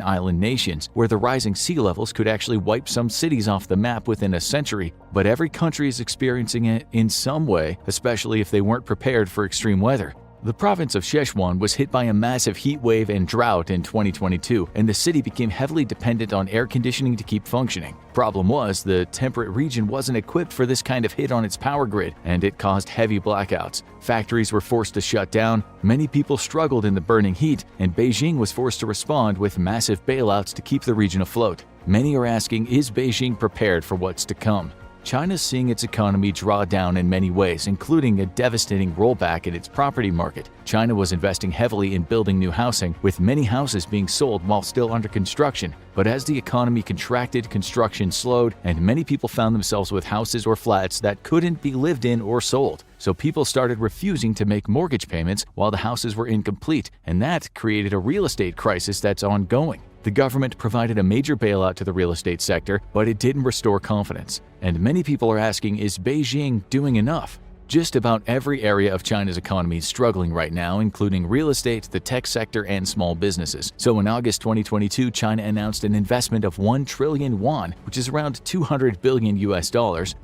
island nations, where the rising sea levels could actually wipe some cities off the map within a century. But every country is experiencing it in some way, especially if they weren't prepared for extreme weather. The province of Sichuan was hit by a massive heat wave and drought in 2022, and the city became heavily dependent on air conditioning to keep functioning. Problem was, the temperate region wasn't equipped for this kind of hit on its power grid, and it caused heavy blackouts. Factories were forced to shut down, many people struggled in the burning heat, and Beijing was forced to respond with massive bailouts to keep the region afloat. Many are asking, is Beijing prepared for what's to come? China's seeing its economy draw down in many ways, including a devastating rollback in its property market. China was investing heavily in building new housing, with many houses being sold while still under construction. But as the economy contracted, construction slowed, and many people found themselves with houses or flats that couldn't be lived in or sold. So people started refusing to make mortgage payments while the houses were incomplete, and that created a real estate crisis that's ongoing. The government provided a major bailout to the real estate sector, but it didn't restore confidence. And many people are asking, is Beijing doing enough? Just about every area of China's economy is struggling right now, including real estate, the tech sector, and small businesses. So in August 2022, China announced an investment of 1 trillion yuan, which is around $200 billion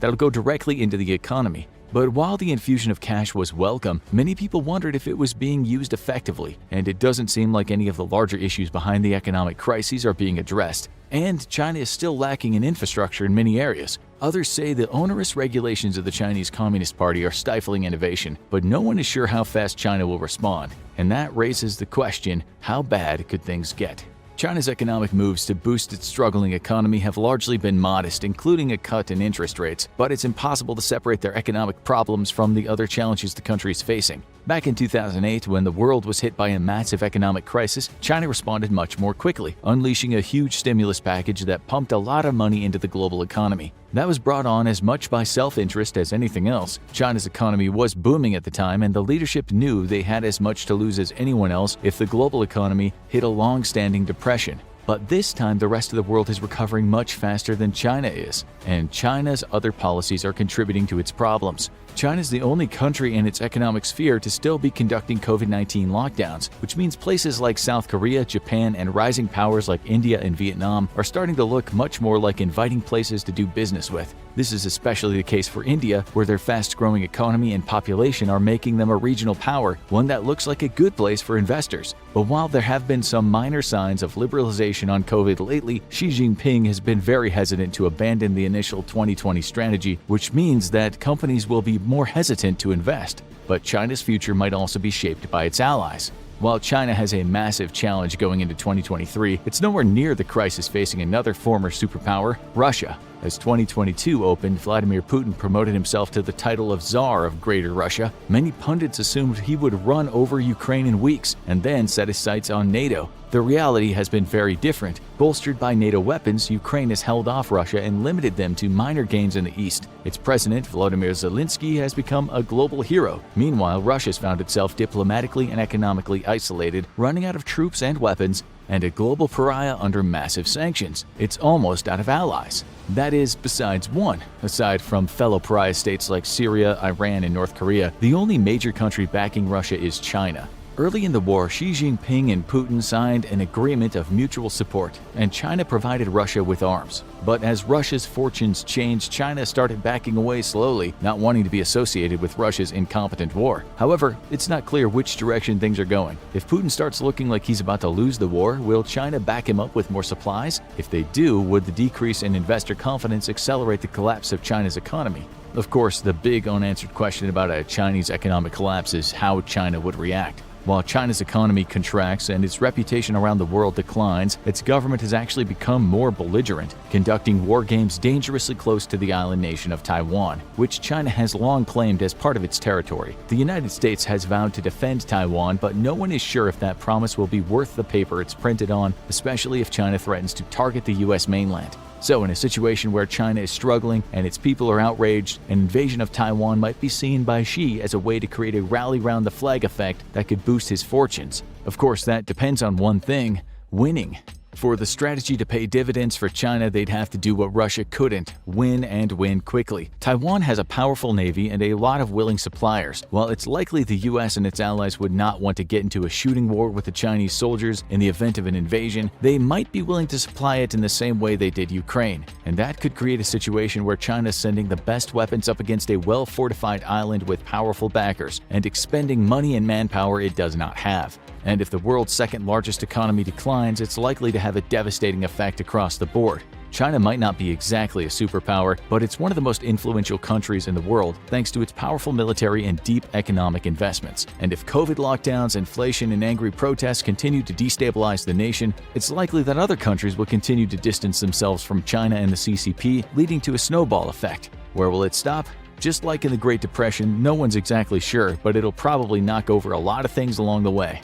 that'll go directly into the economy. But while the infusion of cash was welcome, many people wondered if it was being used effectively, and it doesn't seem like any of the larger issues behind the economic crises are being addressed. And China is still lacking in infrastructure in many areas. Others say the onerous regulations of the Chinese Communist Party are stifling innovation, but no one is sure how fast China will respond. And that raises the question, how bad could things get? China's economic moves to boost its struggling economy have largely been modest, including a cut in interest rates, but it's impossible to separate their economic problems from the other challenges the country is facing. Back in 2008, when the world was hit by a massive economic crisis, China responded much more quickly, unleashing a huge stimulus package that pumped a lot of money into the global economy. That was brought on as much by self-interest as anything else. China's economy was booming at the time, and the leadership knew they had as much to lose as anyone else if the global economy hit a long-standing depression. But this time, the rest of the world is recovering much faster than China is, and China's other policies are contributing to its problems. China is the only country in its economic sphere to still be conducting COVID-19 lockdowns, which means places like South Korea, Japan, and rising powers like India and Vietnam are starting to look much more like inviting places to do business with. This is especially the case for India, where their fast-growing economy and population are making them a regional power, one that looks like a good place for investors. But while there have been some minor signs of liberalization on COVID lately, Xi Jinping has been very hesitant to abandon the initial 2020 strategy, which means that companies will be more hesitant to invest. But China's future might also be shaped by its allies. While China has a massive challenge going into 2023, it's nowhere near the crisis facing another former superpower, Russia. As 2022 opened, Vladimir Putin promoted himself to the title of Tsar of Greater Russia. Many pundits assumed he would run over Ukraine in weeks and then set his sights on NATO. The reality has been very different. Both Bolstered by NATO weapons, Ukraine has held off Russia and limited them to minor gains in the east. Its president, Volodymyr Zelensky, has become a global hero. Meanwhile, Russia's found itself diplomatically and economically isolated, running out of troops and weapons, and a global pariah under massive sanctions. It's almost out of allies. That is, besides one. Aside from fellow pariah states like Syria, Iran, and North Korea, the only major country backing Russia is China. Early in the war, Xi Jinping and Putin signed an agreement of mutual support, and China provided Russia with arms. But as Russia's fortunes changed, China started backing away slowly, not wanting to be associated with Russia's incompetent war. However, it's not clear which direction things are going. If Putin starts looking like he's about to lose the war, will China back him up with more supplies? If they do, would the decrease in investor confidence accelerate the collapse of China's economy? Of course, the big unanswered question about a Chinese economic collapse is how China would react. While China's economy contracts and its reputation around the world declines, its government has actually become more belligerent, conducting war games dangerously close to the island nation of Taiwan, which China has long claimed as part of its territory. The United States has vowed to defend Taiwan, but no one is sure if that promise will be worth the paper it's printed on, especially if China threatens to target the U.S. mainland. So in a situation where China is struggling and its people are outraged, an invasion of Taiwan might be seen by Xi as a way to create a rally-round-the-flag effect that could boost his fortunes. Of course, that depends on one thing: winning. For the strategy to pay dividends for China, they'd have to do what Russia couldn't: win and win quickly. Taiwan has a powerful navy and a lot of willing suppliers. While it's likely the US and its allies would not want to get into a shooting war with the Chinese soldiers in the event of an invasion, they might be willing to supply it in the same way they did Ukraine. And that could create a situation where China's sending the best weapons up against a well-fortified island with powerful backers and expending money and manpower it does not have. And if the world's second-largest economy declines, it's likely to have a devastating effect across the board. China might not be exactly a superpower, but it's one of the most influential countries in the world thanks to its powerful military and deep economic investments. And if COVID lockdowns, inflation, and angry protests continue to destabilize the nation, it's likely that other countries will continue to distance themselves from China and the CCP, leading to a snowball effect. Where will it stop? Just like in the Great Depression, no one's exactly sure, but it'll probably knock over a lot of things along the way.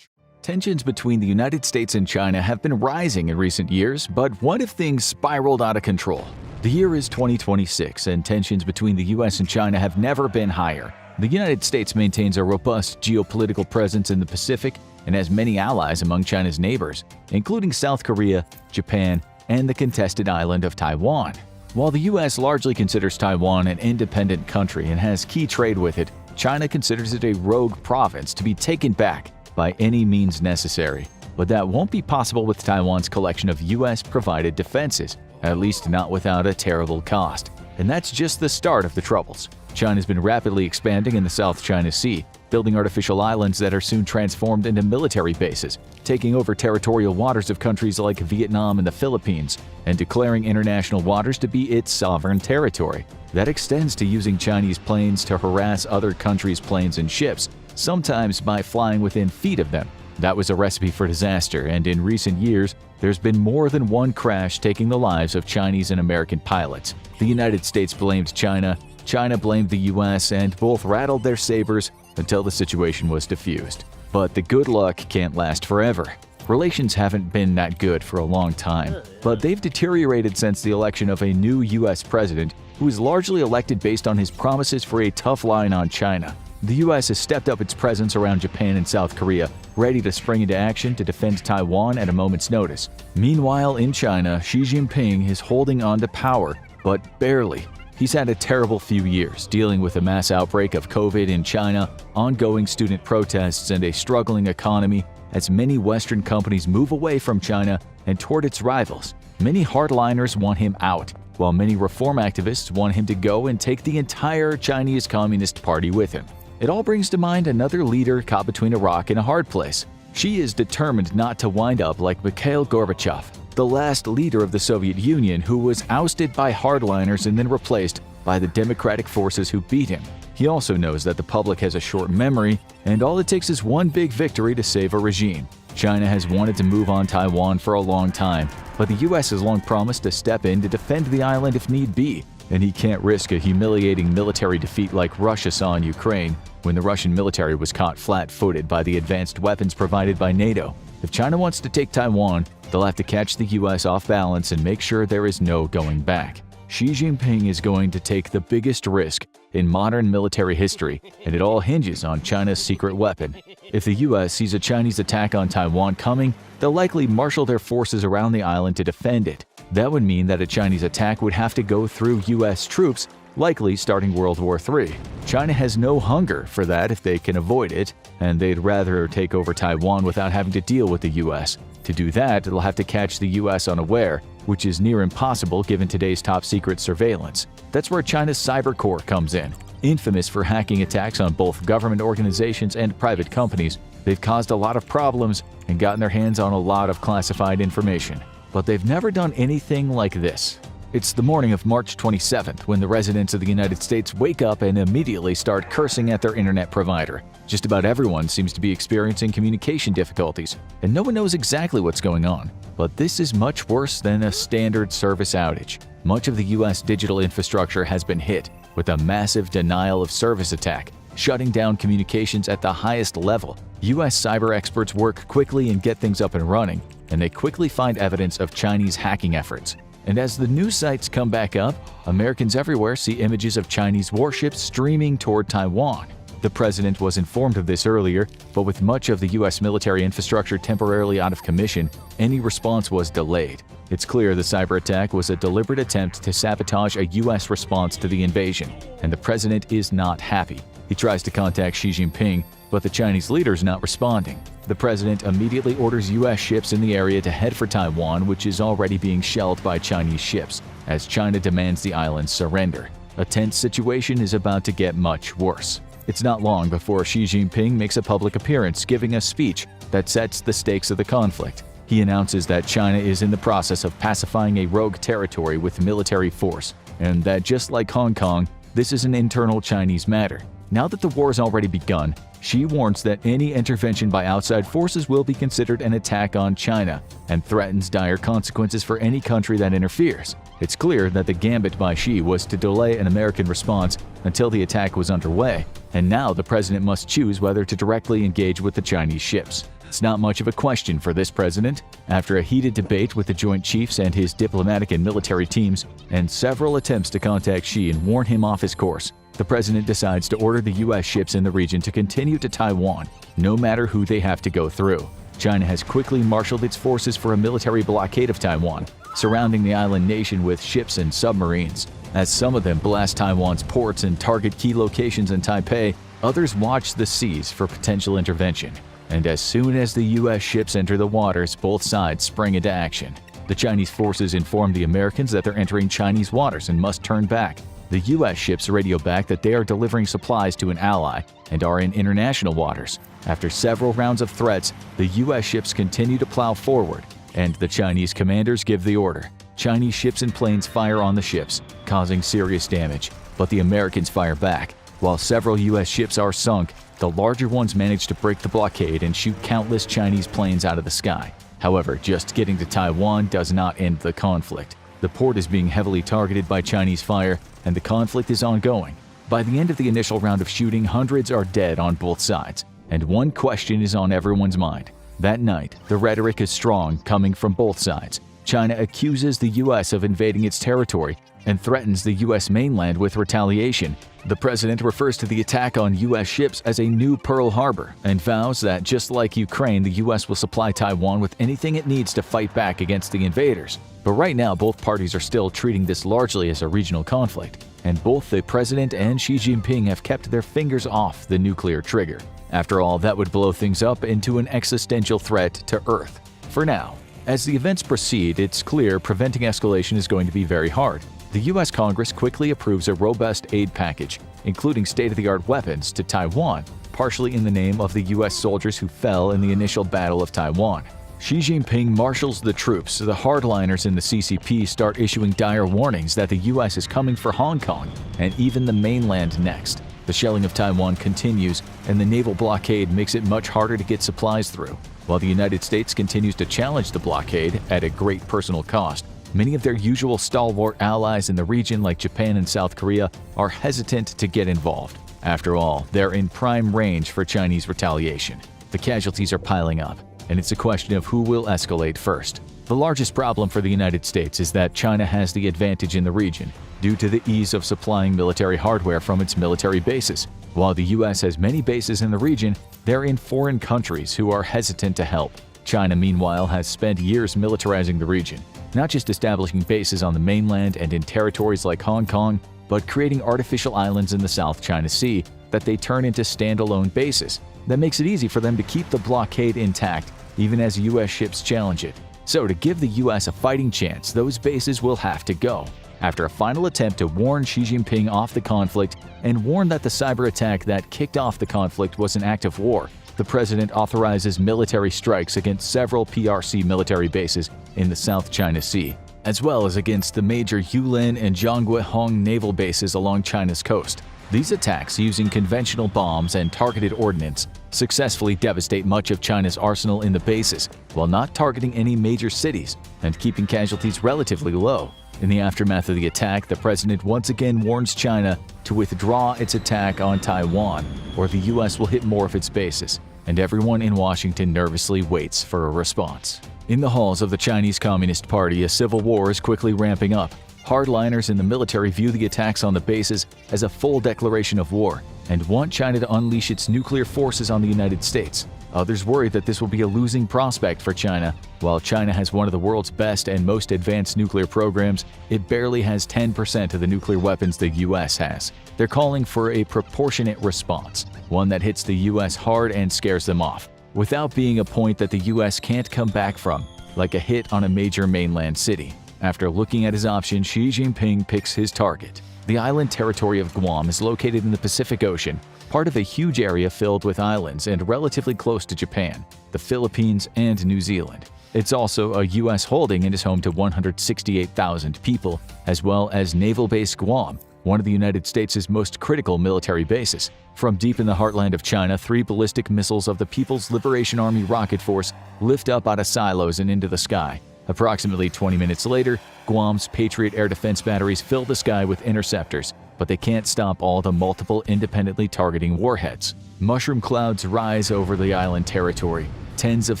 Tensions between the United States and China have been rising in recent years, but what if things spiraled out of control? The year is 2026, and tensions between the US and China have never been higher. The United States maintains a robust geopolitical presence in the Pacific and has many allies among China's neighbors, including South Korea, Japan, and the contested island of Taiwan. While the US largely considers Taiwan an independent country and has key trade with it, China considers it a rogue province to be taken back by any means necessary. But that won't be possible with Taiwan's collection of US-provided defenses, at least not without a terrible cost. And that's just the start of the troubles. China's been rapidly expanding in the South China Sea, building artificial islands that are soon transformed into military bases, taking over territorial waters of countries like Vietnam and the Philippines, and declaring international waters to be its sovereign territory. That extends to using Chinese planes to harass other countries' planes and ships, sometimes by flying within feet of them. That was a recipe for disaster, and in recent years, there's been more than one crash taking the lives of Chinese and American pilots. The United States blamed China, China blamed the US, and both rattled their sabers until the situation was diffused. But the good luck can't last forever. Relations haven't been that good for a long time, but they've deteriorated since the election of a new US president who was largely elected based on his promises for a tough line on China. The US has stepped up its presence around Japan and South Korea, ready to spring into action to defend Taiwan at a moment's notice. Meanwhile, in China, Xi Jinping is holding on to power, but barely. He's had a terrible few years, dealing with a mass outbreak of COVID in China, ongoing student protests, and a struggling economy as many Western companies move away from China and toward its rivals. Many hardliners want him out, while many reform activists want him to go and take the entire Chinese Communist Party with him. It all brings to mind another leader caught between a rock and a hard place. Xi is determined not to wind up like Mikhail Gorbachev, the last leader of the Soviet Union who was ousted by hardliners and then replaced by the democratic forces who beat him. He also knows that the public has a short memory, and all it takes is one big victory to save a regime. China has wanted to move on Taiwan for a long time, but the US has long promised to step in to defend the island if need be, and he can't risk a humiliating military defeat like Russia saw in Ukraine, when the Russian military was caught flat-footed by the advanced weapons provided by NATO. If China wants to take Taiwan, they'll have to catch the US off balance and make sure there is no going back. Xi Jinping is going to take the biggest risk in modern military history, and it all hinges on China's secret weapon. If the US sees a Chinese attack on Taiwan coming, they'll likely marshal their forces around the island to defend it. That would mean that a Chinese attack would have to go through US troops, likely starting World War III. China has no hunger for that if they can avoid it, and they'd rather take over Taiwan without having to deal with the US. To do that, it'll have to catch the US unaware, which is near impossible given today's top-secret surveillance. That's where China's Cyber Corps comes in. Infamous for hacking attacks on both government organizations and private companies, they've caused a lot of problems and gotten their hands on a lot of classified information. But they've never done anything like this. It's the morning of March 27th when the residents of the United States wake up and immediately start cursing at their internet provider. Just about everyone seems to be experiencing communication difficulties, and no one knows exactly what's going on. But this is much worse than a standard service outage. Much of the US digital infrastructure has been hit with a massive denial of service attack, shutting down communications at the highest level. US cyber experts work quickly and get things up and running, and they quickly find evidence of Chinese hacking efforts. And as the news sites come back up, Americans everywhere see images of Chinese warships streaming toward Taiwan. The president was informed of this earlier, but with much of the US military infrastructure temporarily out of commission, any response was delayed. It's clear the cyber attack was a deliberate attempt to sabotage a US response to the invasion, and the president is not happy. He tries to contact Xi Jinping, but the Chinese leader's not responding. The president immediately orders US ships in the area to head for Taiwan, which is already being shelled by Chinese ships, as China demands the island's surrender. A tense situation is about to get much worse. It's not long before Xi Jinping makes a public appearance giving a speech that sets the stakes of the conflict. He announces that China is in the process of pacifying a rogue territory with military force, and that just like Hong Kong, this is an internal Chinese matter. Now that the war has already begun, Xi warns that any intervention by outside forces will be considered an attack on China and threatens dire consequences for any country that interferes. It's clear that the gambit by Xi was to delay an American response until the attack was underway, and now the president must choose whether to directly engage with the Chinese ships. It's not much of a question for this president. After a heated debate with the Joint Chiefs and his diplomatic and military teams, and several attempts to contact Xi and warn him off his course, the president decides to order the US ships in the region to continue to Taiwan, no matter who they have to go through. China has quickly marshaled its forces for a military blockade of Taiwan, surrounding the island nation with ships and submarines. As some of them blast Taiwan's ports and target key locations in Taipei, others watch the seas for potential intervention. And as soon as the US ships enter the waters, both sides spring into action. The Chinese forces inform the Americans that they're entering Chinese waters and must turn back. The US ships radio back that they are delivering supplies to an ally and are in international waters. After several rounds of threats, the US ships continue to plow forward, and the Chinese commanders give the order. Chinese ships and planes fire on the ships, causing serious damage, but the Americans fire back. While several US ships are sunk, the larger ones manage to break the blockade and shoot countless Chinese planes out of the sky. However, just getting to Taiwan does not end the conflict. The port is being heavily targeted by Chinese fire, and the conflict is ongoing. By the end of the initial round of shooting, hundreds are dead on both sides, and one question is on everyone's mind. That night, the rhetoric is strong coming from both sides. China accuses the US of invading its territory and threatens the US mainland with retaliation. The president refers to the attack on US ships as a new Pearl Harbor and vows that just like Ukraine, the US will supply Taiwan with anything it needs to fight back against the invaders. But right now, both parties are still treating this largely as a regional conflict, and both the president and Xi Jinping have kept their fingers off the nuclear trigger. After all, that would blow things up into an existential threat to Earth. For now, as the events proceed, it's clear preventing escalation is going to be very hard. The US Congress quickly approves a robust aid package, including state-of-the-art weapons, to Taiwan, partially in the name of the US soldiers who fell in the initial Battle of Taiwan. Xi Jinping marshals the troops. The hardliners in the CCP start issuing dire warnings that the US is coming for Hong Kong and even the mainland next. The shelling of Taiwan continues, and the naval blockade makes it much harder to get supplies through. While the United States continues to challenge the blockade at a great personal cost, many of their usual stalwart allies in the region like Japan and South Korea are hesitant to get involved. After all, they're in prime range for Chinese retaliation. The casualties are piling up. and it's a question of who will escalate first. The largest problem for the United States is that China has the advantage in the region due to the ease of supplying military hardware from its military bases. While the US has many bases in the region, they're in foreign countries who are hesitant to help. China, meanwhile, has spent years militarizing the region, not just establishing bases on the mainland and in territories like Hong Kong, but creating artificial islands in the South China Sea that they turn into standalone bases. That makes it easy for them to keep the blockade intact, even as US ships challenge it. So to give the US a fighting chance, those bases will have to go. After a final attempt to warn Xi Jinping off the conflict and warn that the cyber attack that kicked off the conflict was an act of war, the president authorizes military strikes against several PRC military bases in the South China Sea, as well as against the major Yulin and Zhangguehong naval bases along China's coast. These attacks, using conventional bombs and targeted ordnance, successfully devastate much of China's arsenal in the bases, while not targeting any major cities and keeping casualties relatively low. In the aftermath of the attack, the president once again warns China to withdraw its attack on Taiwan, or the US will hit more of its bases, and everyone in Washington nervously waits for a response. In the halls of the Chinese Communist Party, a civil war is quickly ramping up. Hardliners in the military view the attacks on the bases as a full declaration of war and want China to unleash its nuclear forces on the United States. Others worry that this will be a losing prospect for China. While China has one of the world's best and most advanced nuclear programs, it barely has 10% of the nuclear weapons the US has. They're calling for a proportionate response, one that hits the US hard and scares them off, without being a point that the US can't come back from, like a hit on a major mainland city. After looking at his options, Xi Jinping picks his target. The island territory of Guam is located in the Pacific Ocean, part of a huge area filled with islands and relatively close to Japan, the Philippines, and New Zealand. It's also a US holding and is home to 168,000 people, as well as Naval Base Guam, one of the United States' most critical military bases. From deep in the heartland of China, 3 ballistic missiles of the People's Liberation Army rocket force lift up out of silos and into the sky. Approximately 20 minutes later, Guam's Patriot air defense batteries fill the sky with interceptors, but they can't stop all the multiple independently targeting warheads. Mushroom clouds rise over the island territory. Tens of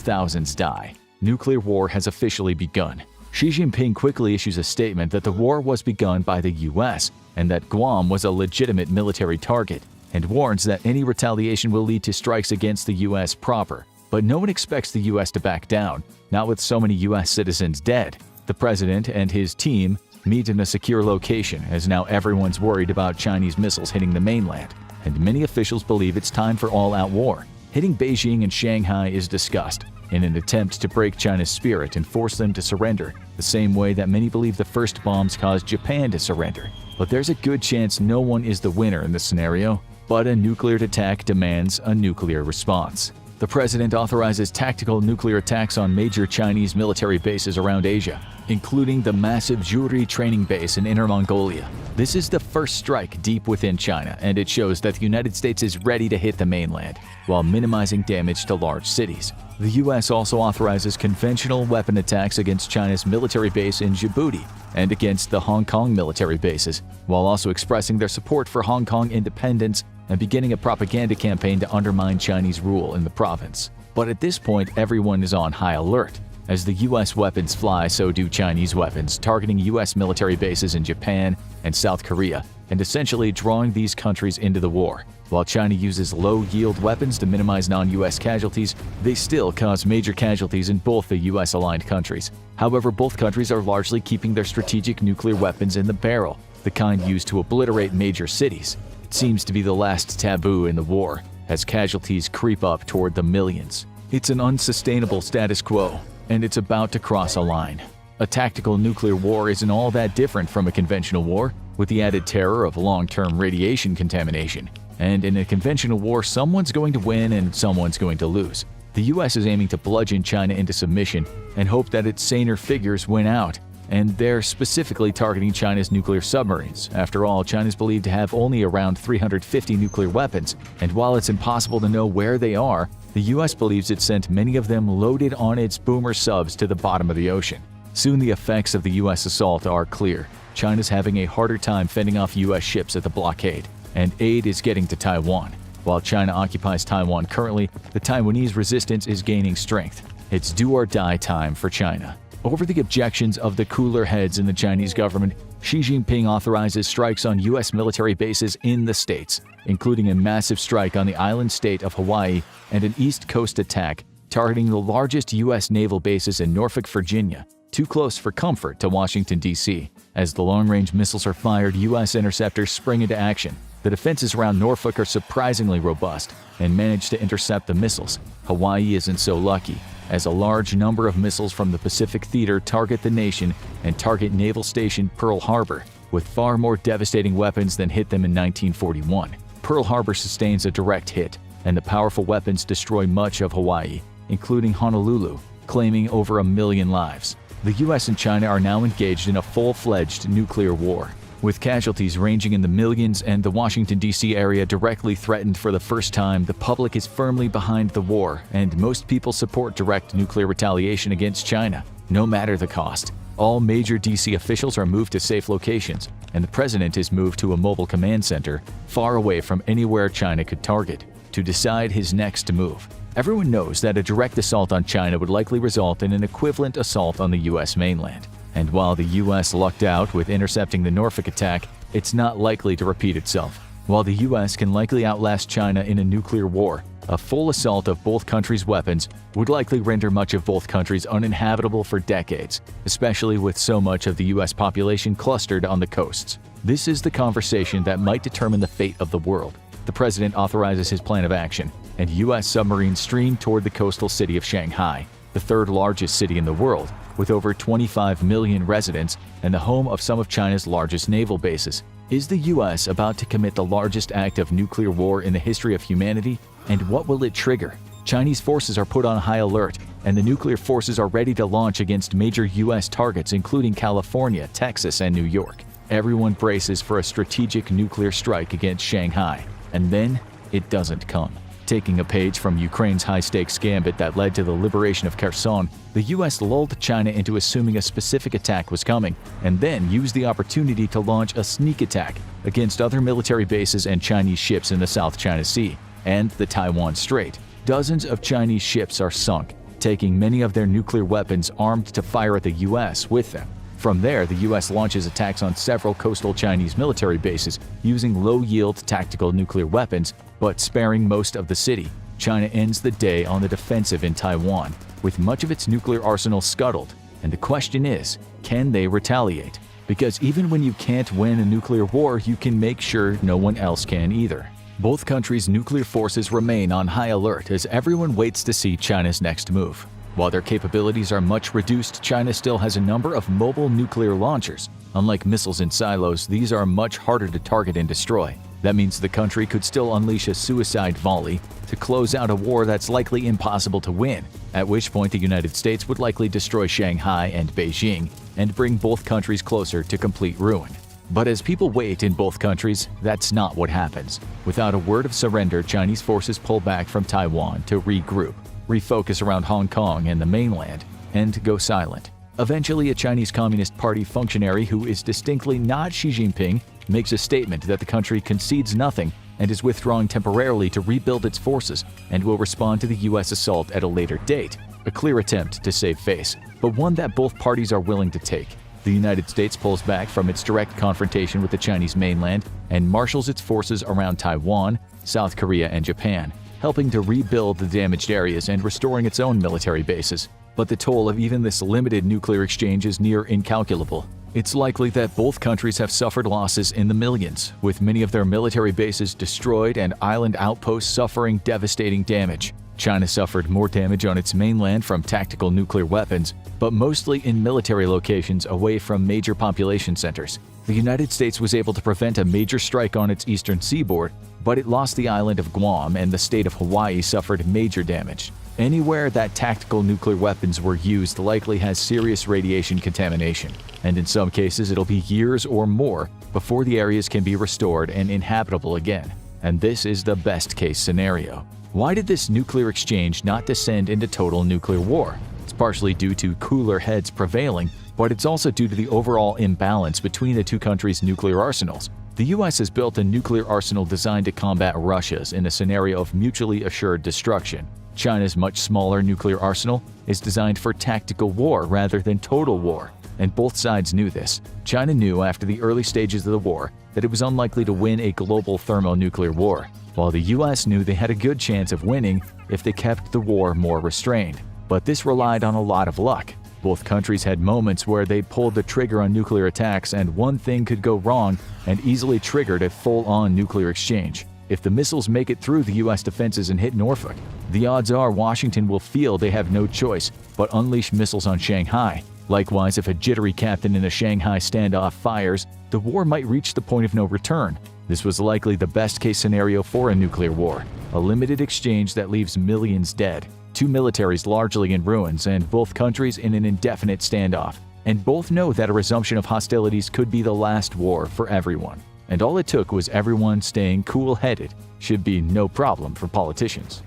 thousands die. Nuclear war has officially begun. Xi Jinping quickly issues a statement that the war was begun by the US and that Guam was a legitimate military target, and warns that any retaliation will lead to strikes against the US proper. But no one expects the US to back down, not with so many US citizens dead. The president and his team meet in a secure location, as now everyone's worried about Chinese missiles hitting the mainland, and many officials believe it's time for all-out war. Hitting Beijing and Shanghai is discussed in an attempt to break China's spirit and force them to surrender, the same way that many believe the first bombs caused Japan to surrender. But there's a good chance no one is the winner in this scenario, but a nuclear attack demands a nuclear response. The president authorizes tactical nuclear attacks on major Chinese military bases around Asia, including the massive Juri training base in Inner Mongolia. This is the first strike deep within China, and it shows that the United States is ready to hit the mainland, while minimizing damage to large cities. The US also authorizes conventional weapon attacks against China's military base in Djibouti and against the Hong Kong military bases, while also expressing their support for Hong Kong independence and beginning a propaganda campaign to undermine Chinese rule in the province. But at this point, everyone is on high alert. As the US weapons fly, so do Chinese weapons, targeting US military bases in Japan and South Korea, and essentially drawing these countries into the war. While China uses low-yield weapons to minimize non-US casualties, they still cause major casualties in both the US-aligned countries. However, both countries are largely keeping their strategic nuclear weapons in the barrel, the kind used to obliterate major cities. It seems to be the last taboo in the war, as casualties creep up toward the millions. It's an unsustainable status quo, and it's about to cross a line. A tactical nuclear war isn't all that different from a conventional war, with the added terror of long-term radiation contamination. And in a conventional war, someone's going to win and someone's going to lose. The US is aiming to bludgeon China into submission and hope that its saner figures win out. And they're specifically targeting China's nuclear submarines. After all, China's believed to have only around 350 nuclear weapons, and while it's impossible to know where they are, the US believes it sent many of them loaded on its boomer subs to the bottom of the ocean. Soon the effects of the US assault are clear. China's having a harder time fending off US ships at the blockade, and aid is getting to Taiwan. While China occupies Taiwan currently, the Taiwanese resistance is gaining strength. It's do or die time for China. Over the objections of the cooler heads in the Chinese government, Xi Jinping authorizes strikes on U.S. military bases in the states, including a massive strike on the island state of Hawaii and an East Coast attack targeting the largest U.S. naval bases in Norfolk, Virginia, too close for comfort to Washington, D.C. As the long-range missiles are fired, U.S. interceptors spring into action. The defenses around Norfolk are surprisingly robust and manage to intercept the missiles. Hawaii isn't so lucky, as a large number of missiles from the Pacific Theater target the nation and target Naval Station Pearl Harbor, with far more devastating weapons than hit them in 1941. Pearl Harbor sustains a direct hit, and the powerful weapons destroy much of Hawaii, including Honolulu, claiming over 1 million lives. The US and China are now engaged in a full-fledged nuclear war, with casualties ranging in the millions and the Washington, D.C. area directly threatened for the first time. The public is firmly behind the war, and most people support direct nuclear retaliation against China, no matter the cost. All major D.C. officials are moved to safe locations, and the president is moved to a mobile command center far away from anywhere China could target to decide his next move. Everyone knows that a direct assault on China would likely result in an equivalent assault on the U.S. mainland. And while the U.S. lucked out with intercepting the Norfolk attack, it's not likely to repeat itself. While the U.S. can likely outlast China in a nuclear war, a full assault of both countries' weapons would likely render much of both countries uninhabitable for decades, especially with so much of the U.S. population clustered on the coasts. This is the conversation that might determine the fate of the world. The president authorizes his plan of action, and U.S. submarines stream toward the coastal city of Shanghai, the third largest city in the world, with over 25 million residents and the home of some of China's largest naval bases. Is the U.S. about to commit the largest act of nuclear war in the history of humanity? And what will it trigger? Chinese forces are put on high alert, and the nuclear forces are ready to launch against major U.S. targets including California, Texas, and New York. Everyone braces for a strategic nuclear strike against Shanghai, and then it doesn't come. Taking a page from Ukraine's high-stakes gambit that led to the liberation of Kherson, the U.S. lulled China into assuming a specific attack was coming, and then used the opportunity to launch a sneak attack against other military bases and Chinese ships in the South China Sea and the Taiwan Strait. Dozens of Chinese ships are sunk, taking many of their nuclear weapons armed to fire at the U.S. with them. From there, the U.S. launches attacks on several coastal Chinese military bases using low-yield tactical nuclear weapons, but sparing most of the city. China ends the day on the defensive in Taiwan, with much of its nuclear arsenal scuttled. And the question is, can they retaliate? Because even when you can't win a nuclear war, you can make sure no one else can either. Both countries' nuclear forces remain on high alert as everyone waits to see China's next move. While their capabilities are much reduced, China still has a number of mobile nuclear launchers. Unlike missiles in silos, these are much harder to target and destroy. That means the country could still unleash a suicide volley to close out a war that's likely impossible to win, at which point the United States would likely destroy Shanghai and Beijing and bring both countries closer to complete ruin. But as people wait in both countries, that's not what happens. Without a word of surrender, Chinese forces pull back from Taiwan to regroup, refocus around Hong Kong and the mainland, and go silent. Eventually, a Chinese Communist Party functionary who is distinctly not Xi Jinping makes a statement that the country concedes nothing and is withdrawing temporarily to rebuild its forces and will respond to the U.S. assault at a later date. A clear attempt to save face, but one that both parties are willing to take. The United States pulls back from its direct confrontation with the Chinese mainland and marshals its forces around Taiwan, South Korea, and Japan, helping to rebuild the damaged areas and restoring its own military bases. But the toll of even this limited nuclear exchange is near incalculable. It's likely that both countries have suffered losses in the millions, with many of their military bases destroyed and island outposts suffering devastating damage. China suffered more damage on its mainland from tactical nuclear weapons, but mostly in military locations away from major population centers. The United States was able to prevent a major strike on its eastern seaboard, but it lost the island of Guam, and the state of Hawaii suffered major damage. Anywhere that tactical nuclear weapons were used likely has serious radiation contamination, and in some cases it'll be years or more before the areas can be restored and inhabitable again. And this is the best-case scenario. Why did this nuclear exchange not descend into total nuclear war? It's partially due to cooler heads prevailing, but it's also due to the overall imbalance between the two countries' nuclear arsenals. The U.S. has built a nuclear arsenal designed to combat Russia's in a scenario of mutually assured destruction. China's much smaller nuclear arsenal is designed for tactical war rather than total war, and both sides knew this. China knew after the early stages of the war that it was unlikely to win a global thermonuclear war, while the US knew they had a good chance of winning if they kept the war more restrained. But this relied on a lot of luck. Both countries had moments where they pulled the trigger on nuclear attacks and one thing could go wrong and easily triggered a full-on nuclear exchange. If the missiles make it through the US defenses and hit Norfolk, the odds are Washington will feel they have no choice but unleash missiles on Shanghai. Likewise, if a jittery captain in a Shanghai standoff fires, the war might reach the point of no return. This was likely the best-case scenario for a nuclear war, a limited exchange that leaves millions dead, two militaries largely in ruins, and both countries in an indefinite standoff. And both know that a resumption of hostilities could be the last war for everyone. And all it took was everyone staying cool-headed. Should be no problem for politicians.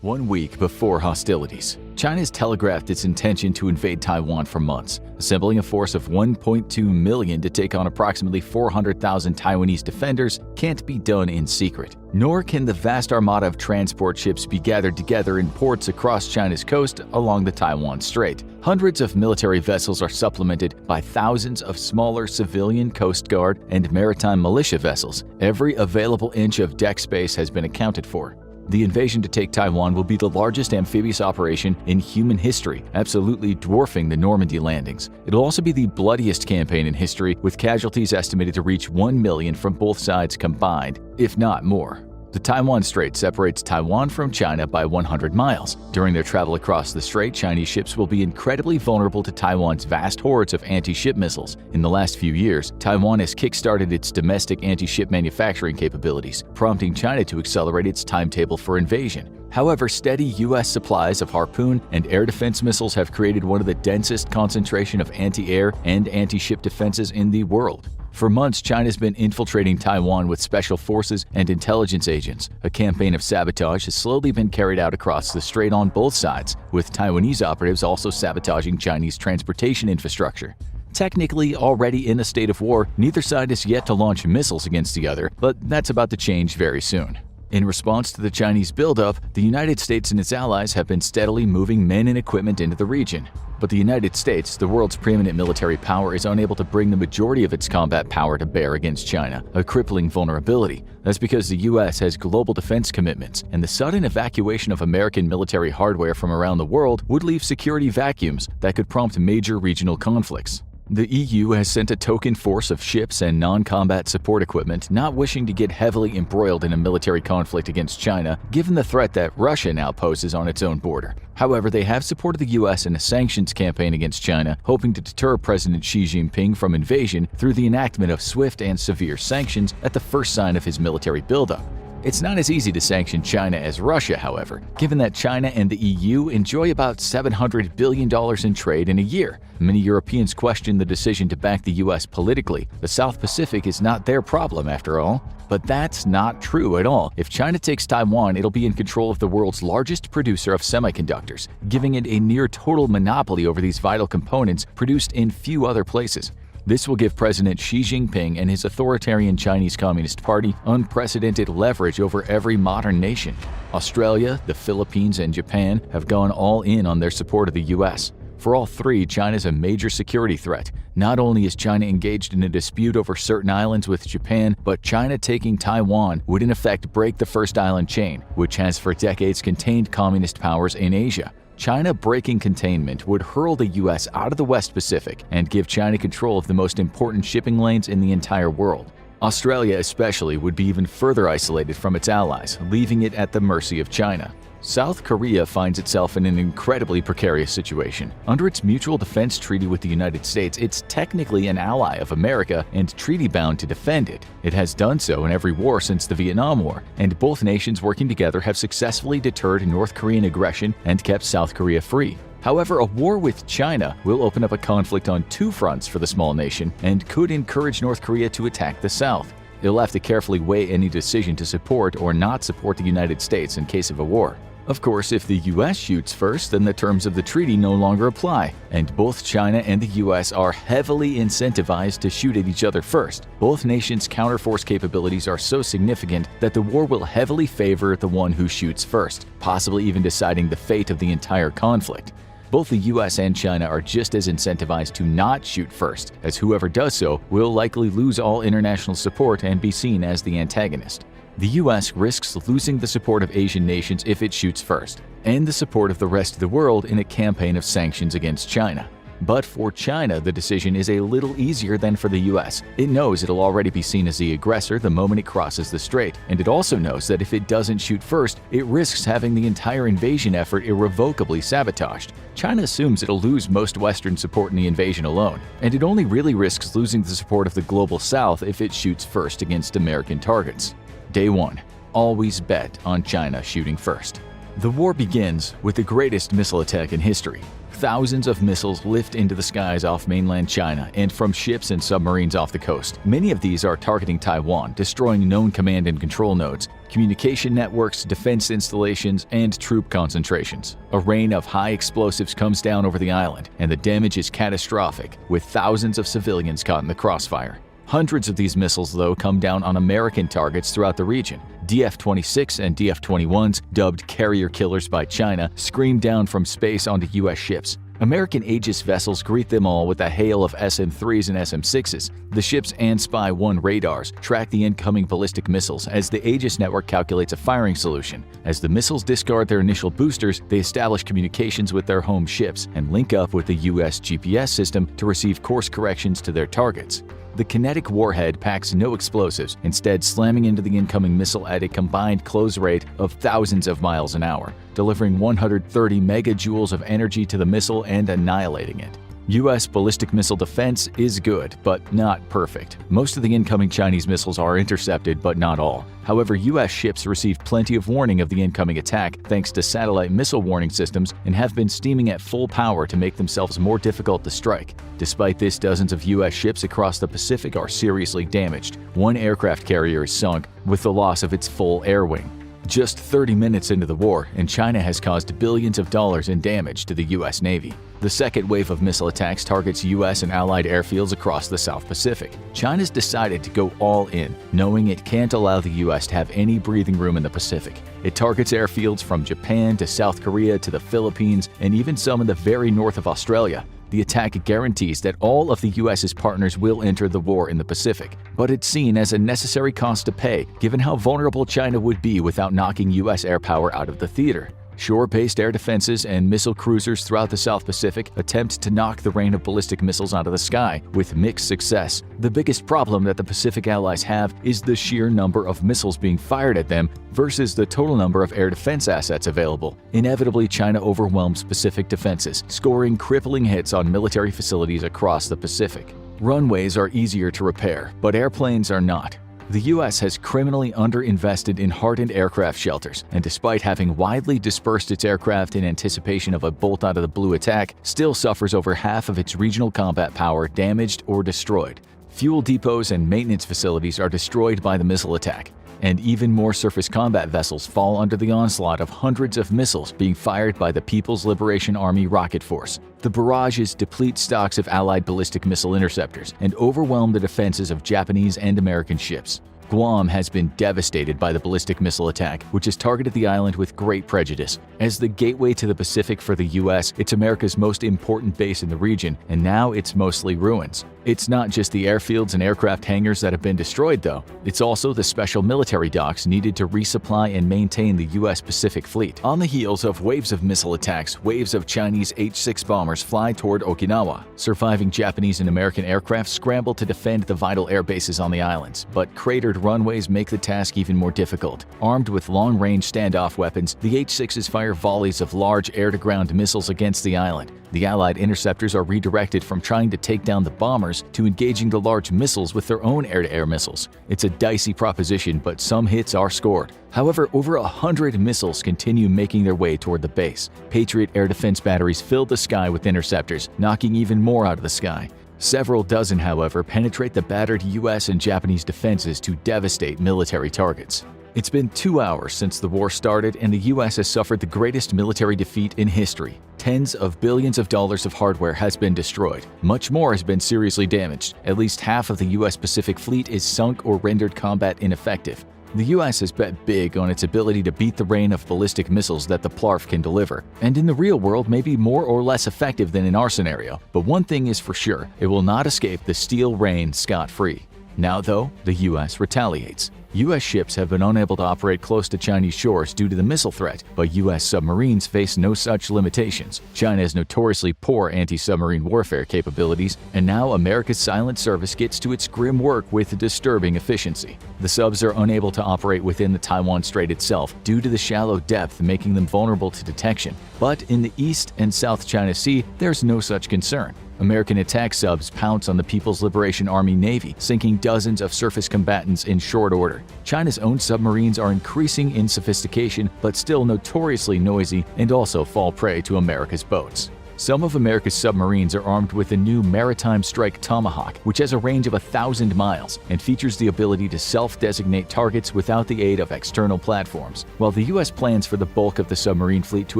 1 week before hostilities, China's telegraphed its intention to invade Taiwan for months, assembling a force of 1.2 million to take on approximately 400,000 Taiwanese defenders can't be done in secret. Nor can the vast armada of transport ships be gathered together in ports across China's coast along the Taiwan Strait. Hundreds of military vessels are supplemented by thousands of smaller civilian Coast Guard and maritime militia vessels. Every available inch of deck space has been accounted for. The invasion to take Taiwan will be the largest amphibious operation in human history, absolutely dwarfing the Normandy landings. It'll also be the bloodiest campaign in history, with casualties estimated to reach 1 million from both sides combined, if not more. The Taiwan Strait separates Taiwan from China by 100 miles. During their travel across the strait, Chinese ships will be incredibly vulnerable to Taiwan's vast hordes of anti-ship missiles. In the last few years, Taiwan has kick-started its domestic anti-ship manufacturing capabilities, prompting China to accelerate its timetable for invasion. However, steady U.S. supplies of Harpoon and air defense missiles have created one of the densest concentration of anti-air and anti-ship defenses in the world. For months, China's been infiltrating Taiwan with special forces and intelligence agents. A campaign of sabotage has slowly been carried out across the strait on both sides, with Taiwanese operatives also sabotaging Chinese transportation infrastructure. Technically already in a state of war, neither side has yet to launch missiles against the other, but that's about to change very soon. In response to the Chinese buildup, the United States and its allies have been steadily moving men and equipment into the region. But the United States, the world's preeminent military power, is unable to bring the majority of its combat power to bear against China, a crippling vulnerability. That's because the U.S. has global defense commitments, and the sudden evacuation of American military hardware from around the world would leave security vacuums that could prompt major regional conflicts. The EU has sent a token force of ships and non-combat support equipment, not wishing to get heavily embroiled in a military conflict against China, given the threat that Russia now poses on its own border. However, they have supported the US in a sanctions campaign against China, hoping to deter President Xi Jinping from invasion through the enactment of swift and severe sanctions at the first sign of his military buildup. It's not as easy to sanction China as Russia, however, given that China and the EU enjoy about $700 billion in trade in a year. Many Europeans question the decision to back the US politically. The South Pacific is not their problem, after all. But that's not true at all. If China takes Taiwan, it'll be in control of the world's largest producer of semiconductors, giving it a near-total monopoly over these vital components produced in few other places. This will give President Xi Jinping and his authoritarian Chinese Communist Party unprecedented leverage over every modern nation. Australia, the Philippines, and Japan have gone all in on their support of the US. For all three, China is a major security threat. Not only is China engaged in a dispute over certain islands with Japan, but China taking Taiwan would in effect break the first island chain, which has for decades contained communist powers in Asia. China breaking containment would hurl the US out of the West Pacific and give China control of the most important shipping lanes in the entire world. Australia especially would be even further isolated from its allies, leaving it at the mercy of China. South Korea finds itself in an incredibly precarious situation. Under its mutual defense treaty with the United States, it's technically an ally of America and treaty-bound to defend it. It has done so in every war since the Vietnam War, and both nations working together have successfully deterred North Korean aggression and kept South Korea free. However, a war with China will open up a conflict on two fronts for the small nation and could encourage North Korea to attack the South. It'll have to carefully weigh any decision to support or not support the United States in case of a war. Of course, if the US shoots first, then the terms of the treaty no longer apply, and both China and the US are heavily incentivized to shoot at each other first. Both nations' counterforce capabilities are so significant that the war will heavily favor the one who shoots first, possibly even deciding the fate of the entire conflict. Both the US and China are just as incentivized to not shoot first, as whoever does so will likely lose all international support and be seen as the antagonist. The US risks losing the support of Asian nations if it shoots first, and the support of the rest of the world in a campaign of sanctions against China. But for China, the decision is a little easier than for the US. It knows it'll already be seen as the aggressor the moment it crosses the strait, and it also knows that if it doesn't shoot first, it risks having the entire invasion effort irrevocably sabotaged. China assumes it'll lose most Western support in the invasion alone, and it only really risks losing the support of the global South if it shoots first against American targets. Day 1. Always bet on China shooting first. The war begins with the greatest missile attack in history. Thousands of missiles lift into the skies off mainland China and from ships and submarines off the coast. Many of these are targeting Taiwan, destroying known command and control nodes, communication networks, defense installations, and troop concentrations. A rain of high explosives comes down over the island, and the damage is catastrophic, with thousands of civilians caught in the crossfire. Hundreds of these missiles, though, come down on American targets throughout the region. DF-26 and DF-21s, dubbed carrier killers by China, scream down from space onto U.S. ships. American Aegis vessels greet them all with a hail of SM-3s and SM-6s. The ship's AN-SPY-1 radars track the incoming ballistic missiles as the Aegis network calculates a firing solution. As the missiles discard their initial boosters, they establish communications with their home ships and link up with the U.S. GPS system to receive course corrections to their targets. The kinetic warhead packs no explosives, instead slamming into the incoming missile at a combined close rate of thousands of miles an hour, delivering 130 megajoules of energy to the missile and annihilating it. U.S. ballistic missile defense is good, but not perfect. Most of the incoming Chinese missiles are intercepted, but not all. However, U.S. ships receive plenty of warning of the incoming attack thanks to satellite missile warning systems and have been steaming at full power to make themselves more difficult to strike. Despite this, dozens of U.S. ships across the Pacific are seriously damaged. One aircraft carrier is sunk, with the loss of its full air wing. Just 30 minutes into the war, and China has caused billions of dollars in damage to the U.S. Navy. The second wave of missile attacks targets U.S. and allied airfields across the South Pacific. China's decided to go all in, knowing it can't allow the U.S. to have any breathing room in the Pacific. It targets airfields from Japan to South Korea to the Philippines and even some in the very north of Australia. The attack guarantees that all of the U.S.'s partners will enter the war in the Pacific, but it's seen as a necessary cost to pay given how vulnerable China would be without knocking U.S. air power out of the theater. Shore-based air defenses and missile cruisers throughout the South Pacific attempt to knock the rain of ballistic missiles out of the sky, with mixed success. The biggest problem that the Pacific allies have is the sheer number of missiles being fired at them versus the total number of air defense assets available. Inevitably, China overwhelms Pacific defenses, scoring crippling hits on military facilities across the Pacific. Runways are easier to repair, but airplanes are not. The U.S. has criminally underinvested in hardened aircraft shelters, and despite having widely dispersed its aircraft in anticipation of a bolt-out-of-the-blue attack, still suffers over half of its regional combat power damaged or destroyed. Fuel depots and maintenance facilities are destroyed by the missile attack, and even more surface combat vessels fall under the onslaught of hundreds of missiles being fired by the People's Liberation Army Rocket Force. The barrages deplete stocks of Allied ballistic missile interceptors and overwhelm the defenses of Japanese and American ships. Guam has been devastated by the ballistic missile attack, which has targeted the island with great prejudice. As the gateway to the Pacific for the U.S., it's America's most important base in the region, and now it's mostly ruins. It's not just the airfields and aircraft hangars that have been destroyed, though. It's also the special military docks needed to resupply and maintain the U.S. Pacific Fleet. On the heels of waves of missile attacks, waves of Chinese H-6 bombers fly toward Okinawa. Surviving Japanese and American aircraft scramble to defend the vital air bases on the islands, but cratered runways make the task even more difficult. Armed with long-range standoff weapons, the H-6s fire volleys of large air-to-ground missiles against the island. The Allied interceptors are redirected from trying to take down the bombers to engaging the large missiles with their own air-to-air missiles. It's a dicey proposition, but some hits are scored. However, over 100 missiles continue making their way toward the base. Patriot air defense batteries fill the sky with interceptors, knocking even more out of the sky. Several dozen, however, penetrate the battered U.S. and Japanese defenses to devastate military targets. It's been 2 hours since the war started, and the US has suffered the greatest military defeat in history. Tens of billions of dollars of hardware has been destroyed. Much more has been seriously damaged. At least half of the US Pacific Fleet is sunk or rendered combat ineffective. The US has bet big on its ability to beat the rain of ballistic missiles that the PLARF can deliver, and in the real world may be more or less effective than in our scenario. But one thing is for sure, it will not escape the steel rain scot-free. Now though, the US retaliates. US ships have been unable to operate close to Chinese shores due to the missile threat, but US submarines face no such limitations. China has notoriously poor anti-submarine warfare capabilities, and now America's silent service gets to its grim work with disturbing efficiency. The subs are unable to operate within the Taiwan Strait itself due to the shallow depth making them vulnerable to detection. But in the East and South China Sea, there's no such concern. American attack subs pounce on the People's Liberation Army Navy, sinking dozens of surface combatants in short order. China's own submarines are increasing in sophistication, but still notoriously noisy and also fall prey to America's boats. Some of America's submarines are armed with the new Maritime Strike Tomahawk, which has a range of 1,000 miles and features the ability to self-designate targets without the aid of external platforms. While the U.S. plans for the bulk of the submarine fleet to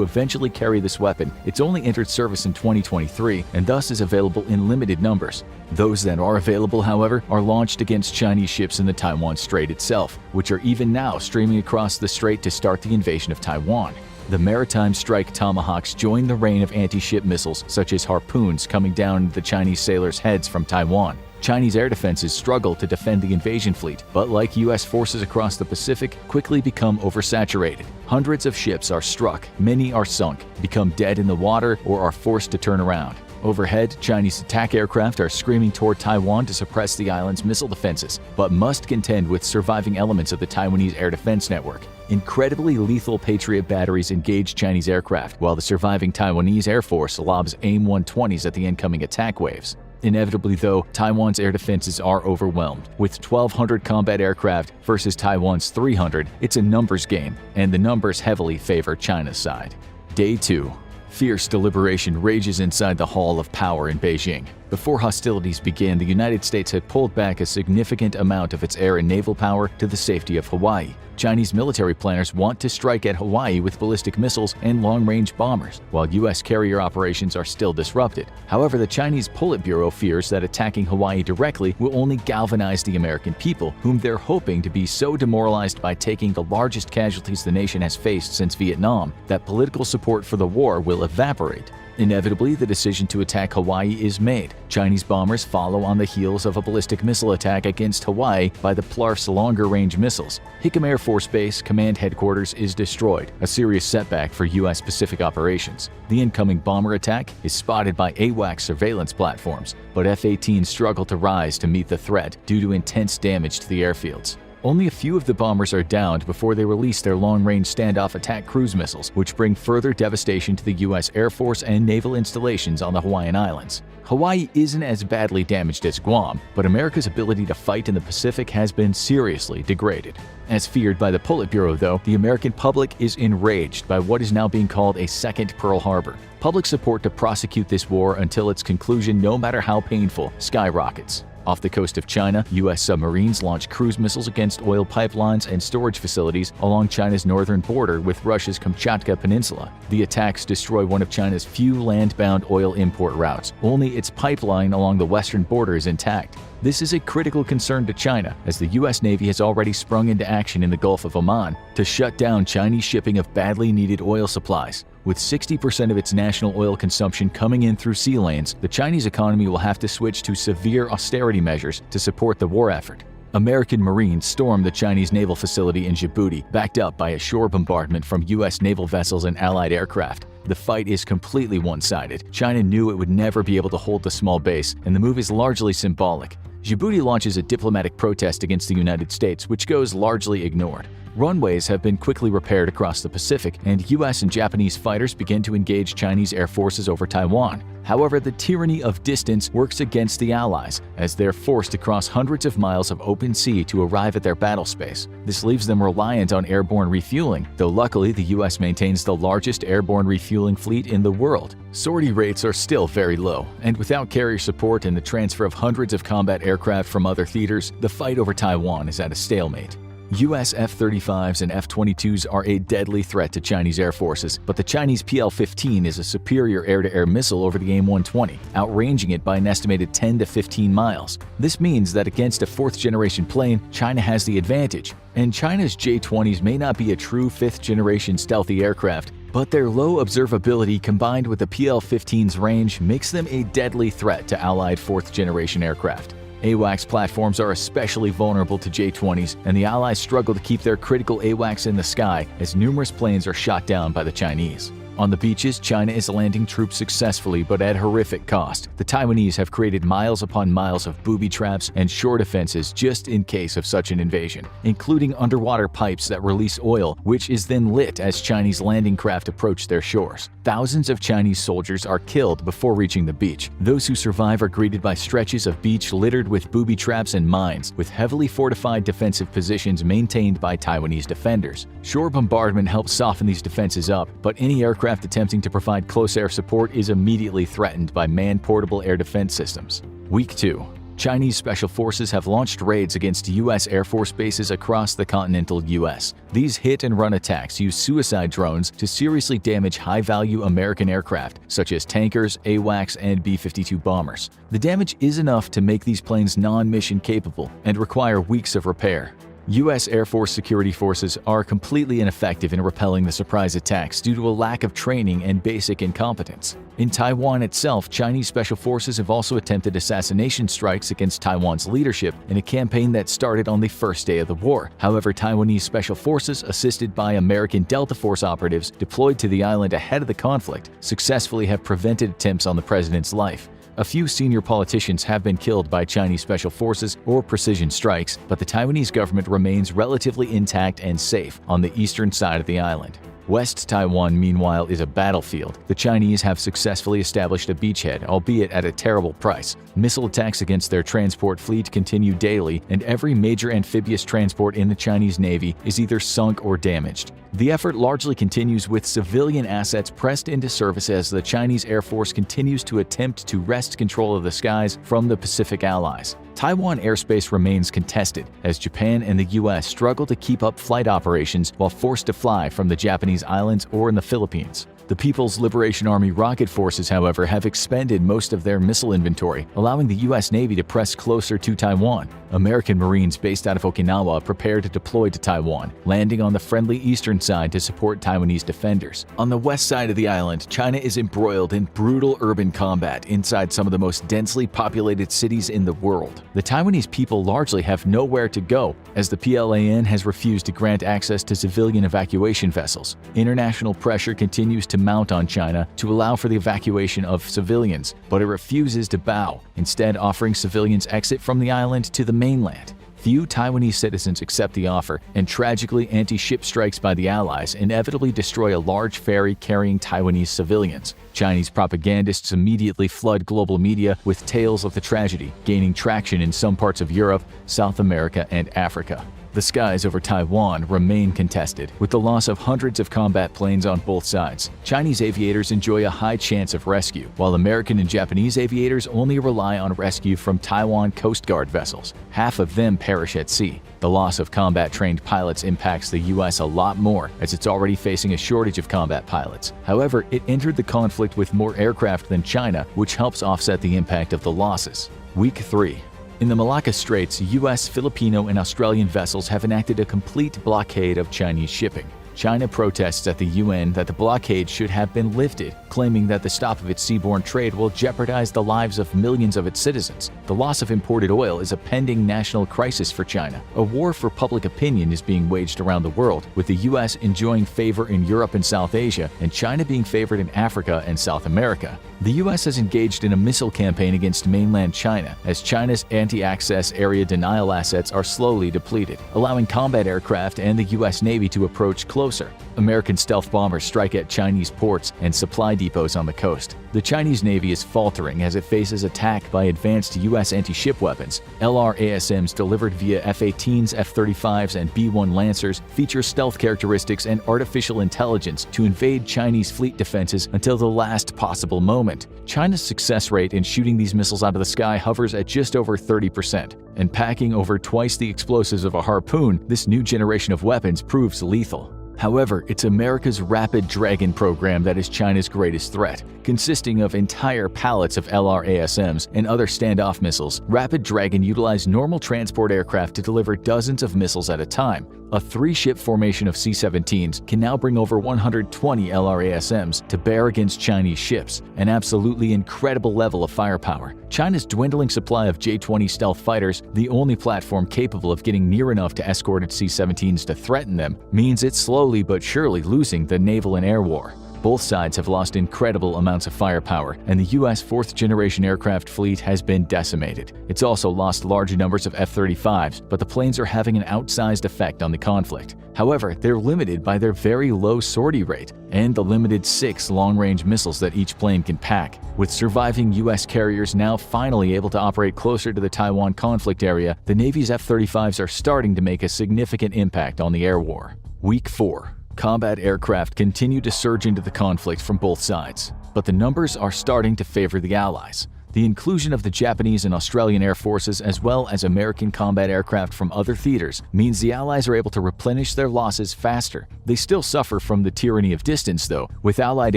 eventually carry this weapon, it's only entered service in 2023 and thus is available in limited numbers. Those that are available, however, are launched against Chinese ships in the Taiwan Strait itself, which are even now streaming across the strait to start the invasion of Taiwan. The Maritime Strike Tomahawks join the rain of anti-ship missiles such as harpoons coming down the Chinese sailors' heads from Taiwan. Chinese air defenses struggle to defend the invasion fleet, but like U.S. forces across the Pacific, quickly become oversaturated. Hundreds of ships are struck, many are sunk, become dead in the water, or are forced to turn around. Overhead, Chinese attack aircraft are screaming toward Taiwan to suppress the island's missile defenses, but must contend with surviving elements of the Taiwanese air defense network. Incredibly lethal Patriot batteries engage Chinese aircraft, while the surviving Taiwanese Air Force lobs AIM-120s at the incoming attack waves. Inevitably though, Taiwan's air defenses are overwhelmed. With 1,200 combat aircraft versus Taiwan's 300, it's a numbers game, and the numbers heavily favor China's side. Day 2. Fierce deliberation rages inside the Hall of Power in Beijing. Before hostilities began, the United States had pulled back a significant amount of its air and naval power to the safety of Hawaii. Chinese military planners want to strike at Hawaii with ballistic missiles and long-range bombers, while U.S. carrier operations are still disrupted. However, the Chinese Politburo fears that attacking Hawaii directly will only galvanize the American people, whom they're hoping to be so demoralized by taking the largest casualties the nation has faced since Vietnam that political support for the war will evaporate. Inevitably, the decision to attack Hawaii is made. Chinese bombers follow on the heels of a ballistic missile attack against Hawaii by the PLARF's longer-range missiles. Hickam Air Force Base Command Headquarters is destroyed, a serious setback for U.S. Pacific operations. The incoming bomber attack is spotted by AWACS surveillance platforms, but F-18s struggle to rise to meet the threat due to intense damage to the airfields. Only a few of the bombers are downed before they release their long-range standoff attack cruise missiles, which bring further devastation to the U.S. Air Force and naval installations on the Hawaiian Islands. Hawaii isn't as badly damaged as Guam, but America's ability to fight in the Pacific has been seriously degraded. As feared by the Politburo, though, the American public is enraged by what is now being called a second Pearl Harbor. Public support to prosecute this war until its conclusion, no matter how painful, skyrockets. Off the coast of China, U.S. submarines launch cruise missiles against oil pipelines and storage facilities along China's northern border with Russia's Kamchatka Peninsula. The attacks destroy one of China's few land-bound oil import routes. Only its pipeline along the western border is intact. This is a critical concern to China, as the U.S. Navy has already sprung into action in the Gulf of Oman to shut down Chinese shipping of badly needed oil supplies. With 60% of its national oil consumption coming in through sea lanes, the Chinese economy will have to switch to severe austerity measures to support the war effort. American Marines stormed the Chinese naval facility in Djibouti, backed up by a shore bombardment from U.S. naval vessels and allied aircraft. The fight is completely one-sided. China knew it would never be able to hold the small base, and the move is largely symbolic. Djibouti launches a diplomatic protest against the United States, which goes largely ignored. Runways have been quickly repaired across the Pacific, and U.S. and Japanese fighters begin to engage Chinese air forces over Taiwan. However, the tyranny of distance works against the Allies, as they're forced to cross hundreds of miles of open sea to arrive at their battle space. This leaves them reliant on airborne refueling, though luckily the U.S. maintains the largest airborne refueling fleet in the world. Sortie rates are still very low, and without carrier support and the transfer of hundreds of combat aircraft from other theaters, the fight over Taiwan is at a stalemate. US F-35s and F-22s are a deadly threat to Chinese air forces, but the Chinese PL-15 is a superior air-to-air missile over the AIM-120, outranging it by an estimated 10 to 15 miles. This means that against a fourth-generation plane, China has the advantage. And China's J-20s may not be a true fifth-generation stealthy aircraft, but their low observability combined with the PL-15's range makes them a deadly threat to Allied fourth-generation aircraft. AWACS platforms are especially vulnerable to J-20s, and the Allies struggle to keep their critical AWACS in the sky as numerous planes are shot down by the Chinese. On the beaches, China is landing troops successfully but at horrific cost. The Taiwanese have created miles upon miles of booby traps and shore defenses just in case of such an invasion, including underwater pipes that release oil, which is then lit as Chinese landing craft approach their shores. Thousands of Chinese soldiers are killed before reaching the beach. Those who survive are greeted by stretches of beach littered with booby traps and mines, with heavily fortified defensive positions maintained by Taiwanese defenders. Shore bombardment helps soften these defenses up, but any aircraft attempting to provide close air support is immediately threatened by man-portable air defense systems. Week 2. Chinese special forces have launched raids against U.S. Air Force bases across the continental U.S. These hit-and-run attacks use suicide drones to seriously damage high-value American aircraft, such as tankers, AWACS, and B-52 bombers. The damage is enough to make these planes non-mission capable and require weeks of repair. U.S. Air Force security forces are completely ineffective in repelling the surprise attacks due to a lack of training and basic incompetence. In Taiwan itself, Chinese special forces have also attempted assassination strikes against Taiwan's leadership in a campaign that started on the first day of the war. However, Taiwanese special forces, assisted by American Delta Force operatives deployed to the island ahead of the conflict, successfully have prevented attempts on the president's life. A few senior politicians have been killed by Chinese special forces or precision strikes, but the Taiwanese government remains relatively intact and safe on the eastern side of the island. West Taiwan, meanwhile, is a battlefield. The Chinese have successfully established a beachhead, albeit at a terrible price. Missile attacks against their transport fleet continue daily, and every major amphibious transport in the Chinese Navy is either sunk or damaged. The effort largely continues with civilian assets pressed into service as the Chinese Air Force continues to attempt to wrest control of the skies from the Pacific allies. Taiwan airspace remains contested as Japan and the U.S. struggle to keep up flight operations while forced to fly from the Japanese islands or in the Philippines. The People's Liberation Army rocket forces, however, have expended most of their missile inventory, allowing the U.S. Navy to press closer to Taiwan. American Marines based out of Okinawa prepare to deploy to Taiwan, landing on the friendly eastern side to support Taiwanese defenders. On the west side of the island, China is embroiled in brutal urban combat inside some of the most densely populated cities in the world. The Taiwanese people largely have nowhere to go, as the PLAN has refused to grant access to civilian evacuation vessels. International pressure continues to mount on China to allow for the evacuation of civilians, but it refuses to bow, instead offering civilians exit from the island to the mainland. Few Taiwanese citizens accept the offer, and tragically, anti-ship strikes by the Allies inevitably destroy a large ferry carrying Taiwanese civilians. Chinese propagandists immediately flood global media with tales of the tragedy, gaining traction in some parts of Europe, South America, and Africa. The skies over Taiwan remain contested, with the loss of hundreds of combat planes on both sides. Chinese aviators enjoy a high chance of rescue, while American and Japanese aviators only rely on rescue from Taiwan Coast Guard vessels. Half of them perish at sea. The loss of combat-trained pilots impacts the U.S. a lot more, as it's already facing a shortage of combat pilots. However, it entered the conflict with more aircraft than China, which helps offset the impact of the losses. Week 3. In the Malacca Straits, U.S., Filipino, and Australian vessels have enacted a complete blockade of Chinese shipping. China protests at the UN that the blockade should have been lifted, claiming that the stop of its seaborne trade will jeopardize the lives of millions of its citizens. The loss of imported oil is a pending national crisis for China. A war for public opinion is being waged around the world, with the US enjoying favor in Europe and South Asia, and China being favored in Africa and South America. The US has engaged in a missile campaign against mainland China, as China's anti-access area denial assets are slowly depleted, allowing combat aircraft and the US Navy to approach close closer. American stealth bombers strike at Chinese ports and supply depots on the coast. The Chinese Navy is faltering as it faces attack by advanced U.S. anti-ship weapons. LRASMs delivered via F-18s, F-35s, and B-1 Lancers feature stealth characteristics and artificial intelligence to invade Chinese fleet defenses until the last possible moment. China's success rate in shooting these missiles out of the sky hovers at just over 30%, and packing over twice the explosives of a harpoon, this new generation of weapons proves lethal. However, it's America's Rapid Dragon program that is China's greatest threat. Consisting of entire pallets of LRASMs and other standoff missiles, Rapid Dragon utilized normal transport aircraft to deliver dozens of missiles at a time. A 3-ship formation of C-17s can now bring over 120 LRASMs to bear against Chinese ships, an absolutely incredible level of firepower. China's dwindling supply of J-20 stealth fighters, the only platform capable of getting near enough to escort its C-17s to threaten them, means it's slowly but surely losing the naval and air war. Both sides have lost incredible amounts of firepower, and the U.S. fourth-generation aircraft fleet has been decimated. It's also lost large numbers of F-35s, but the planes are having an outsized effect on the conflict. However, they're limited by their very low sortie rate and the limited 6 long-range missiles that each plane can pack. With surviving U.S. carriers now finally able to operate closer to the Taiwan conflict area, the Navy's F-35s are starting to make a significant impact on the air war. Week 4. Combat aircraft continue to surge into the conflict from both sides, but the numbers are starting to favor the Allies. The inclusion of the Japanese and Australian air forces as well as American combat aircraft from other theaters means the Allies are able to replenish their losses faster. They still suffer from the tyranny of distance though, with Allied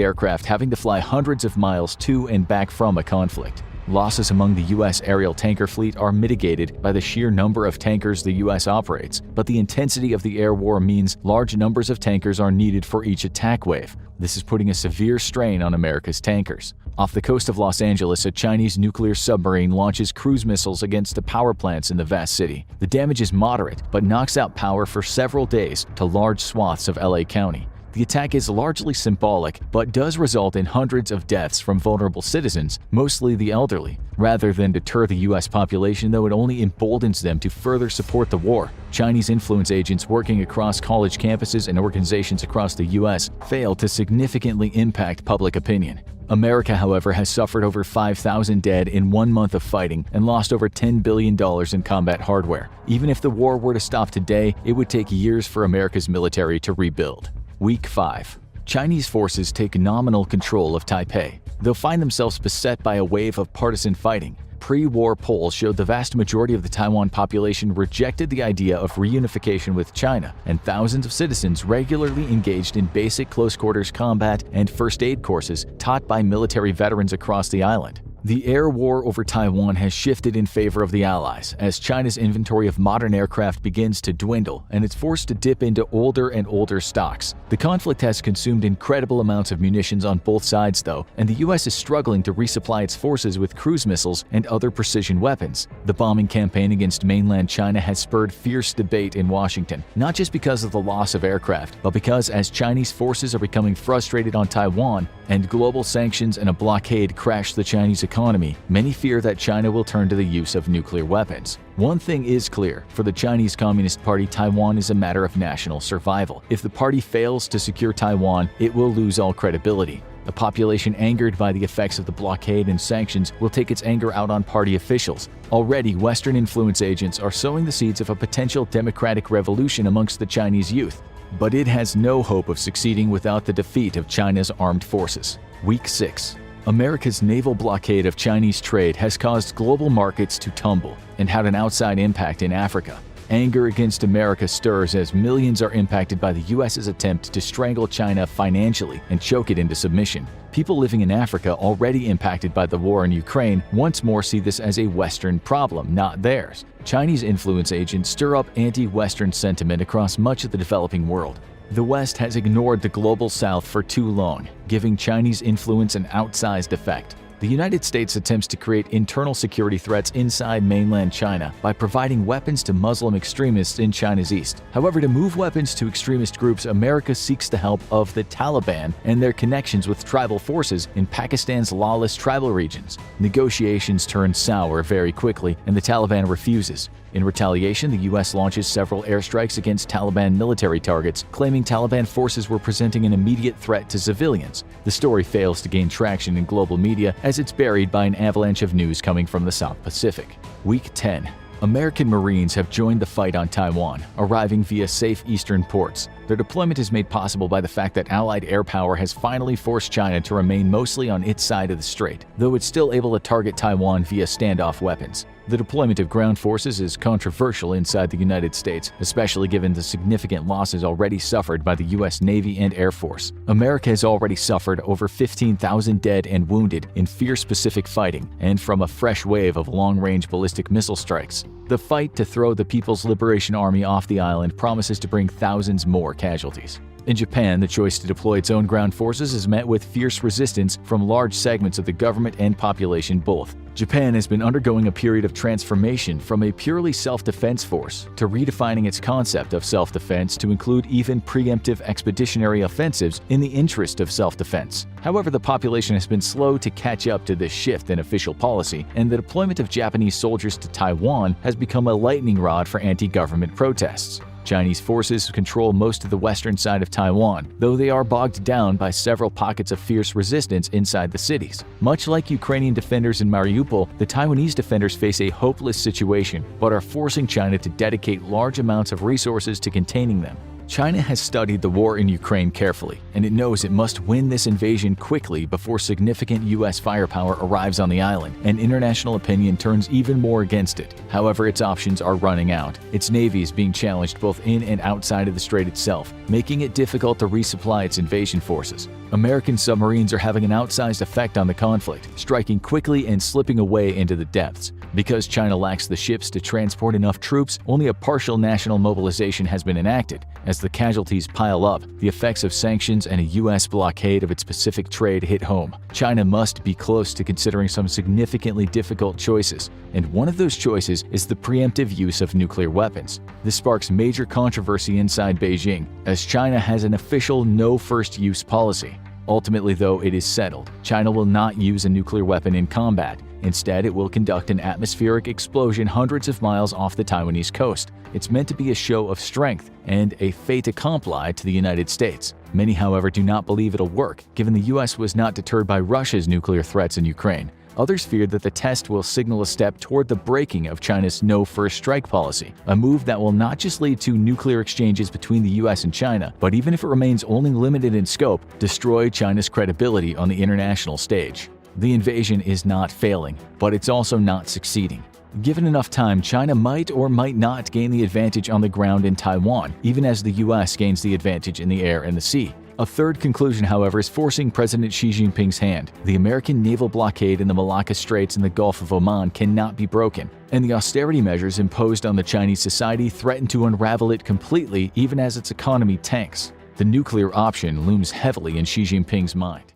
aircraft having to fly hundreds of miles to and back from a conflict. Losses among the U.S. aerial tanker fleet are mitigated by the sheer number of tankers the U.S. operates, but the intensity of the air war means large numbers of tankers are needed for each attack wave. This is putting a severe strain on America's tankers. Off the coast of Los Angeles, a Chinese nuclear submarine launches cruise missiles against the power plants in the vast city. The damage is moderate, but knocks out power for several days to large swaths of LA County. The attack is largely symbolic, but does result in hundreds of deaths from vulnerable citizens, mostly the elderly. Rather than deter the U.S. population, though, it only emboldens them to further support the war. Chinese influence agents working across college campuses and organizations across the U.S. fail to significantly impact public opinion. America, however, has suffered over 5,000 dead in 1 month of fighting and lost over $10 billion in combat hardware. Even if the war were to stop today, it would take years for America's military to rebuild. Week 5. Chinese forces take nominal control of Taipei. They'll find themselves beset by a wave of partisan fighting. Pre-war polls showed the vast majority of the Taiwan population rejected the idea of reunification with China, and thousands of citizens regularly engaged in basic close-quarters combat and first aid courses taught by military veterans across the island. The air war over Taiwan has shifted in favor of the Allies as China's inventory of modern aircraft begins to dwindle and it's forced to dip into older and older stocks. The conflict has consumed incredible amounts of munitions on both sides though, and the US is struggling to resupply its forces with cruise missiles and other precision weapons. The bombing campaign against mainland China has spurred fierce debate in Washington, not just because of the loss of aircraft, but because as Chinese forces are becoming frustrated on Taiwan and global sanctions and a blockade crash the Chinese economy, many fear that China will turn to the use of nuclear weapons. One thing is clear, for the Chinese Communist Party, Taiwan is a matter of national survival. If the party fails to secure Taiwan, it will lose all credibility. A population angered by the effects of the blockade and sanctions will take its anger out on party officials. Already, Western influence agents are sowing the seeds of a potential democratic revolution amongst the Chinese youth. But it has no hope of succeeding without the defeat of China's armed forces. Week 6. America's naval blockade of Chinese trade has caused global markets to tumble and had an outside impact in Africa. Anger against America stirs as millions are impacted by the US's attempt to strangle China financially and choke it into submission. People living in Africa already impacted by the war in Ukraine once more see this as a Western problem, not theirs. Chinese influence agents stir up anti-Western sentiment across much of the developing world. The West has ignored the global South for too long, giving Chinese influence an outsized effect. The United States attempts to create internal security threats inside mainland China by providing weapons to Muslim extremists in China's east. However, to move weapons to extremist groups, America seeks the help of the Taliban and their connections with tribal forces in Pakistan's lawless tribal regions. Negotiations turn sour very quickly, and the Taliban refuses. In retaliation, the U.S. launches several airstrikes against Taliban military targets, claiming Taliban forces were presenting an immediate threat to civilians. The story fails to gain traction in global media as it's buried by an avalanche of news coming from the South Pacific. Week 10. American Marines have joined the fight on Taiwan, arriving via safe eastern ports. Their deployment is made possible by the fact that Allied air power has finally forced China to remain mostly on its side of the strait, though it's still able to target Taiwan via standoff weapons. The deployment of ground forces is controversial inside the United States, especially given the significant losses already suffered by the U.S. Navy and Air Force. America has already suffered over 15,000 dead and wounded in fierce Pacific fighting and from a fresh wave of long-range ballistic missile strikes. The fight to throw the People's Liberation Army off the island promises to bring thousands more casualties. In Japan, the choice to deploy its own ground forces is met with fierce resistance from large segments of the government and population both. Japan has been undergoing a period of transformation from a purely self-defense force to redefining its concept of self-defense to include even preemptive expeditionary offensives in the interest of self-defense. However, the population has been slow to catch up to this shift in official policy, and the deployment of Japanese soldiers to Taiwan has become a lightning rod for anti-government protests. Chinese forces control most of the western side of Taiwan, though they are bogged down by several pockets of fierce resistance inside the cities. Much like Ukrainian defenders in Mariupol, the Taiwanese defenders face a hopeless situation, but are forcing China to dedicate large amounts of resources to containing them. China has studied the war in Ukraine carefully, and it knows it must win this invasion quickly before significant U.S. firepower arrives on the island, and international opinion turns even more against it. However, its options are running out. Its navy is being challenged both in and outside of the strait itself, making it difficult to resupply its invasion forces. American submarines are having an outsized effect on the conflict, striking quickly and slipping away into the depths. Because China lacks the ships to transport enough troops, only a partial national mobilization has been enacted. As the casualties pile up, the effects of sanctions and a U.S. blockade of its Pacific trade hit home. China must be close to considering some significantly difficult choices, and one of those choices is the preemptive use of nuclear weapons. This sparks major controversy inside Beijing, as China has an official no first-use policy. Ultimately, though, it is settled. China will not use a nuclear weapon in combat. Instead, it will conduct an atmospheric explosion hundreds of miles off the Taiwanese coast. It's meant to be a show of strength and a fait accompli to the United States. Many, however, do not believe it'll work, given the U.S. was not deterred by Russia's nuclear threats in Ukraine. Others fear that the test will signal a step toward the breaking of China's no-first-strike policy, a move that will not just lead to nuclear exchanges between the U.S. and China, but even if it remains only limited in scope, destroy China's credibility on the international stage. The invasion is not failing, but it's also not succeeding. Given enough time, China might or might not gain the advantage on the ground in Taiwan, even as the U.S. gains the advantage in the air and the sea. A third conclusion, however, is forcing President Xi Jinping's hand. The American naval blockade in the Malacca Straits and the Gulf of Oman cannot be broken, and the austerity measures imposed on the Chinese society threaten to unravel it completely even as its economy tanks. The nuclear option looms heavily in Xi Jinping's mind.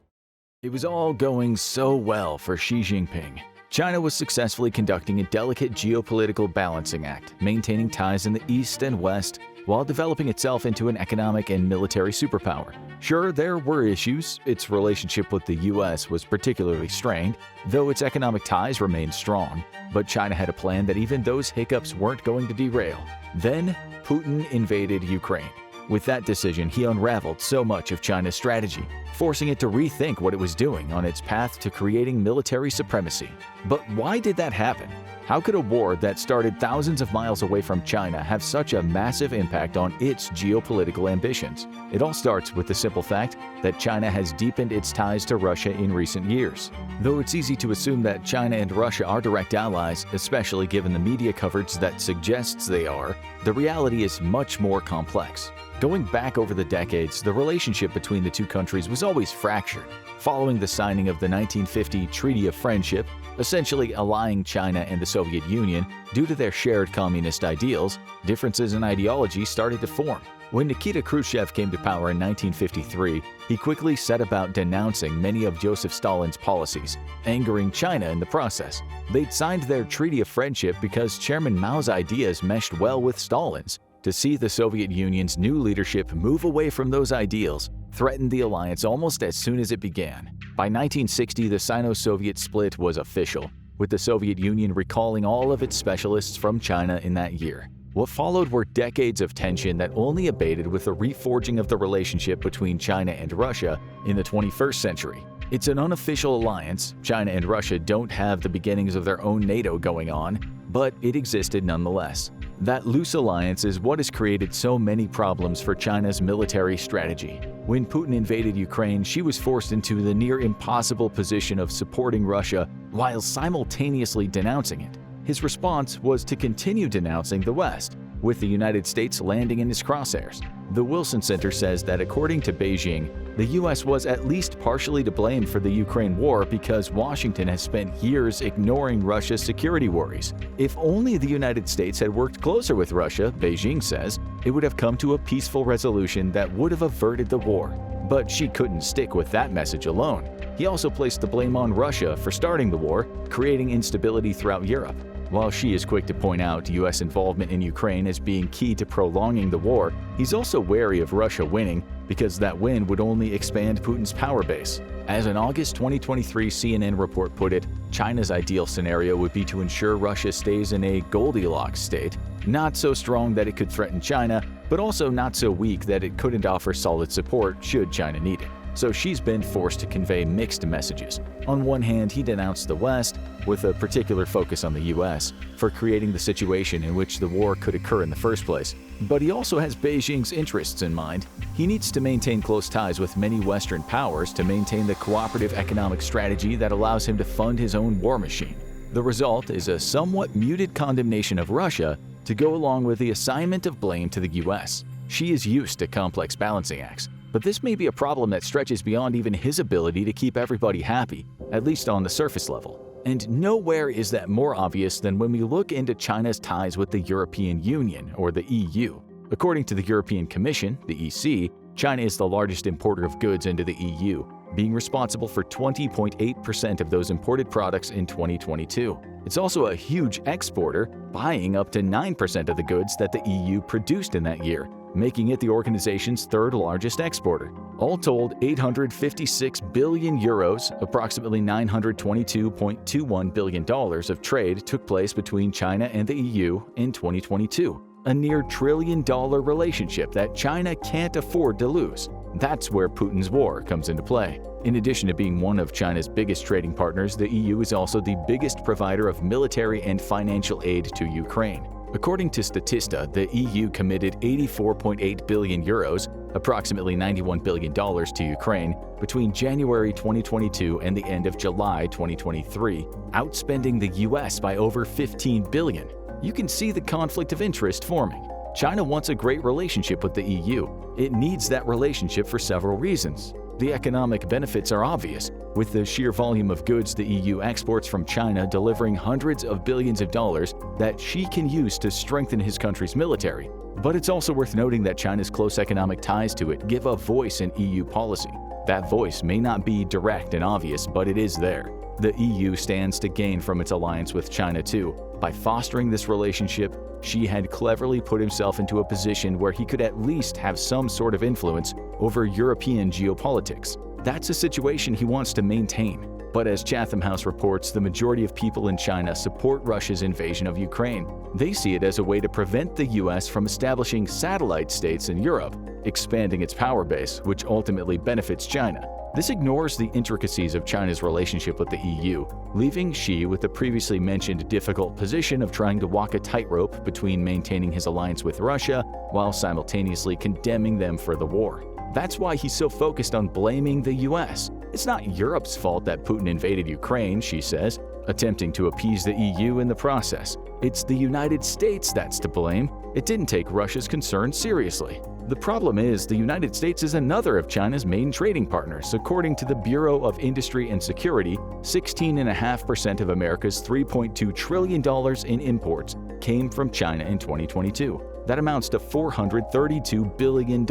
It was all going so well for Xi Jinping. China was successfully conducting a delicate geopolitical balancing act, maintaining ties in the East and West, while developing itself into an economic and military superpower. Sure, there were issues. Its relationship with the U.S. was particularly strained, though its economic ties remained strong. But China had a plan that even those hiccups weren't going to derail. Then, Putin invaded Ukraine. With that decision, he unraveled so much of China's strategy, forcing it to rethink what it was doing on its path to creating military supremacy. But why did that happen? How could a war that started thousands of miles away from China have such a massive impact on its geopolitical ambitions? It all starts with the simple fact that China has deepened its ties to Russia in recent years. Though it's easy to assume that China and Russia are direct allies, especially given the media coverage that suggests they are, the reality is much more complex. Going back over the decades, the relationship between the two countries was always fractured. Following the signing of the 1950 Treaty of Friendship, essentially allying China and the Soviet Union due to their shared communist ideals, differences in ideology started to form. When Nikita Khrushchev came to power in 1953, he quickly set about denouncing many of Joseph Stalin's policies, angering China in the process. They'd signed their Treaty of Friendship because Chairman Mao's ideas meshed well with Stalin's. To see the Soviet Union's new leadership move away from those ideals threatened the alliance almost as soon as it began. By 1960, the Sino-Soviet split was official. with the Soviet Union recalling all of its specialists from China in that year. What followed were decades of tension that only abated with the reforging of the relationship between China and Russia in the 21st century. It's an unofficial alliance. China and Russia don't have the beginnings of their own NATO going on, but it existed nonetheless. That loose alliance is what has created so many problems for China's military strategy. When Putin invaded Ukraine, she was forced into the near impossible position of supporting Russia while simultaneously denouncing it. His response was to continue denouncing the West, with the United States landing in his crosshairs. The Wilson Center says that according to Beijing, the U.S. was at least partially to blame for the Ukraine war because Washington has spent years ignoring Russia's security worries. If only the United States had worked closer with Russia, Beijing says, it would have come to a peaceful resolution that would have averted the war. But she couldn't stick with that message alone. He also placed the blame on Russia for starting the war, creating instability throughout Europe. While she is quick to point out U.S. involvement in Ukraine as being key to prolonging the war, he's also wary of Russia winning because that win would only expand Putin's power base. As an August 2023 CNN report put it, China's ideal scenario would be to ensure Russia stays in a Goldilocks state, not so strong that it could threaten China, but also not so weak that it couldn't offer solid support should China need it. So she's been forced to convey mixed messages. On one hand, he denounced the West, with a particular focus on the US, for creating the situation in which the war could occur in the first place. But he also has Beijing's interests in mind. He needs to maintain close ties with many Western powers to maintain the cooperative economic strategy that allows him to fund his own war machine. The result is a somewhat muted condemnation of Russia to go along with the assignment of blame to the US. She is used to complex balancing acts. But this may be a problem that stretches beyond even his ability to keep everybody happy, at least on the surface level. And nowhere is that more obvious than when we look into China's ties with the European Union, or the EU. According to the European Commission, the EC, China is the largest importer of goods into the EU, being responsible for 20.8% of those imported products in 2022. It's also a huge exporter, buying up to 9% of the goods that the EU produced in that year, making it the organization's third largest exporter. All told, 856 billion euros, approximately $922.21 billion of trade took place between China and the EU in 2022, a near trillion-dollar relationship that China can't afford to lose. That's where Putin's war comes into play. In addition to being one of China's biggest trading partners, the EU is also the biggest provider of military and financial aid to Ukraine. According to Statista, the EU committed 84.8 billion euros, approximately $91 billion to Ukraine, between January 2022 and the end of July 2023, outspending the US by over $15 billion. You can see the conflict of interest forming. China wants a great relationship with the EU. It needs that relationship for several reasons. The economic benefits are obvious, with the sheer volume of goods the EU exports from China delivering hundreds of billions of dollars that she can use to strengthen his country's military. But it's also worth noting that China's close economic ties to it give a voice in EU policy. That voice may not be direct and obvious, but it is there. The EU stands to gain from its alliance with China too. By fostering this relationship, Xi had cleverly put himself into a position where he could at least have some sort of influence over European geopolitics. That's a situation he wants to maintain. But as Chatham House reports, the majority of people in China support Russia's invasion of Ukraine. They see it as a way to prevent the US from establishing satellite states in Europe, expanding its power base, which ultimately benefits China. This ignores the intricacies of China's relationship with the EU, leaving Xi with the previously mentioned difficult position of trying to walk a tightrope between maintaining his alliance with Russia while simultaneously condemning them for the war. That's why he's so focused on blaming the US. It's not Europe's fault that Putin invaded Ukraine, she says, attempting to appease the EU in the process. It's the United States that's to blame. It didn't take Russia's concerns seriously. The problem is, the United States is another of China's main trading partners. According to the Bureau of Industry and Security, 16.5% of America's $3.2 trillion in imports came from China in 2022. That amounts to $432 billion,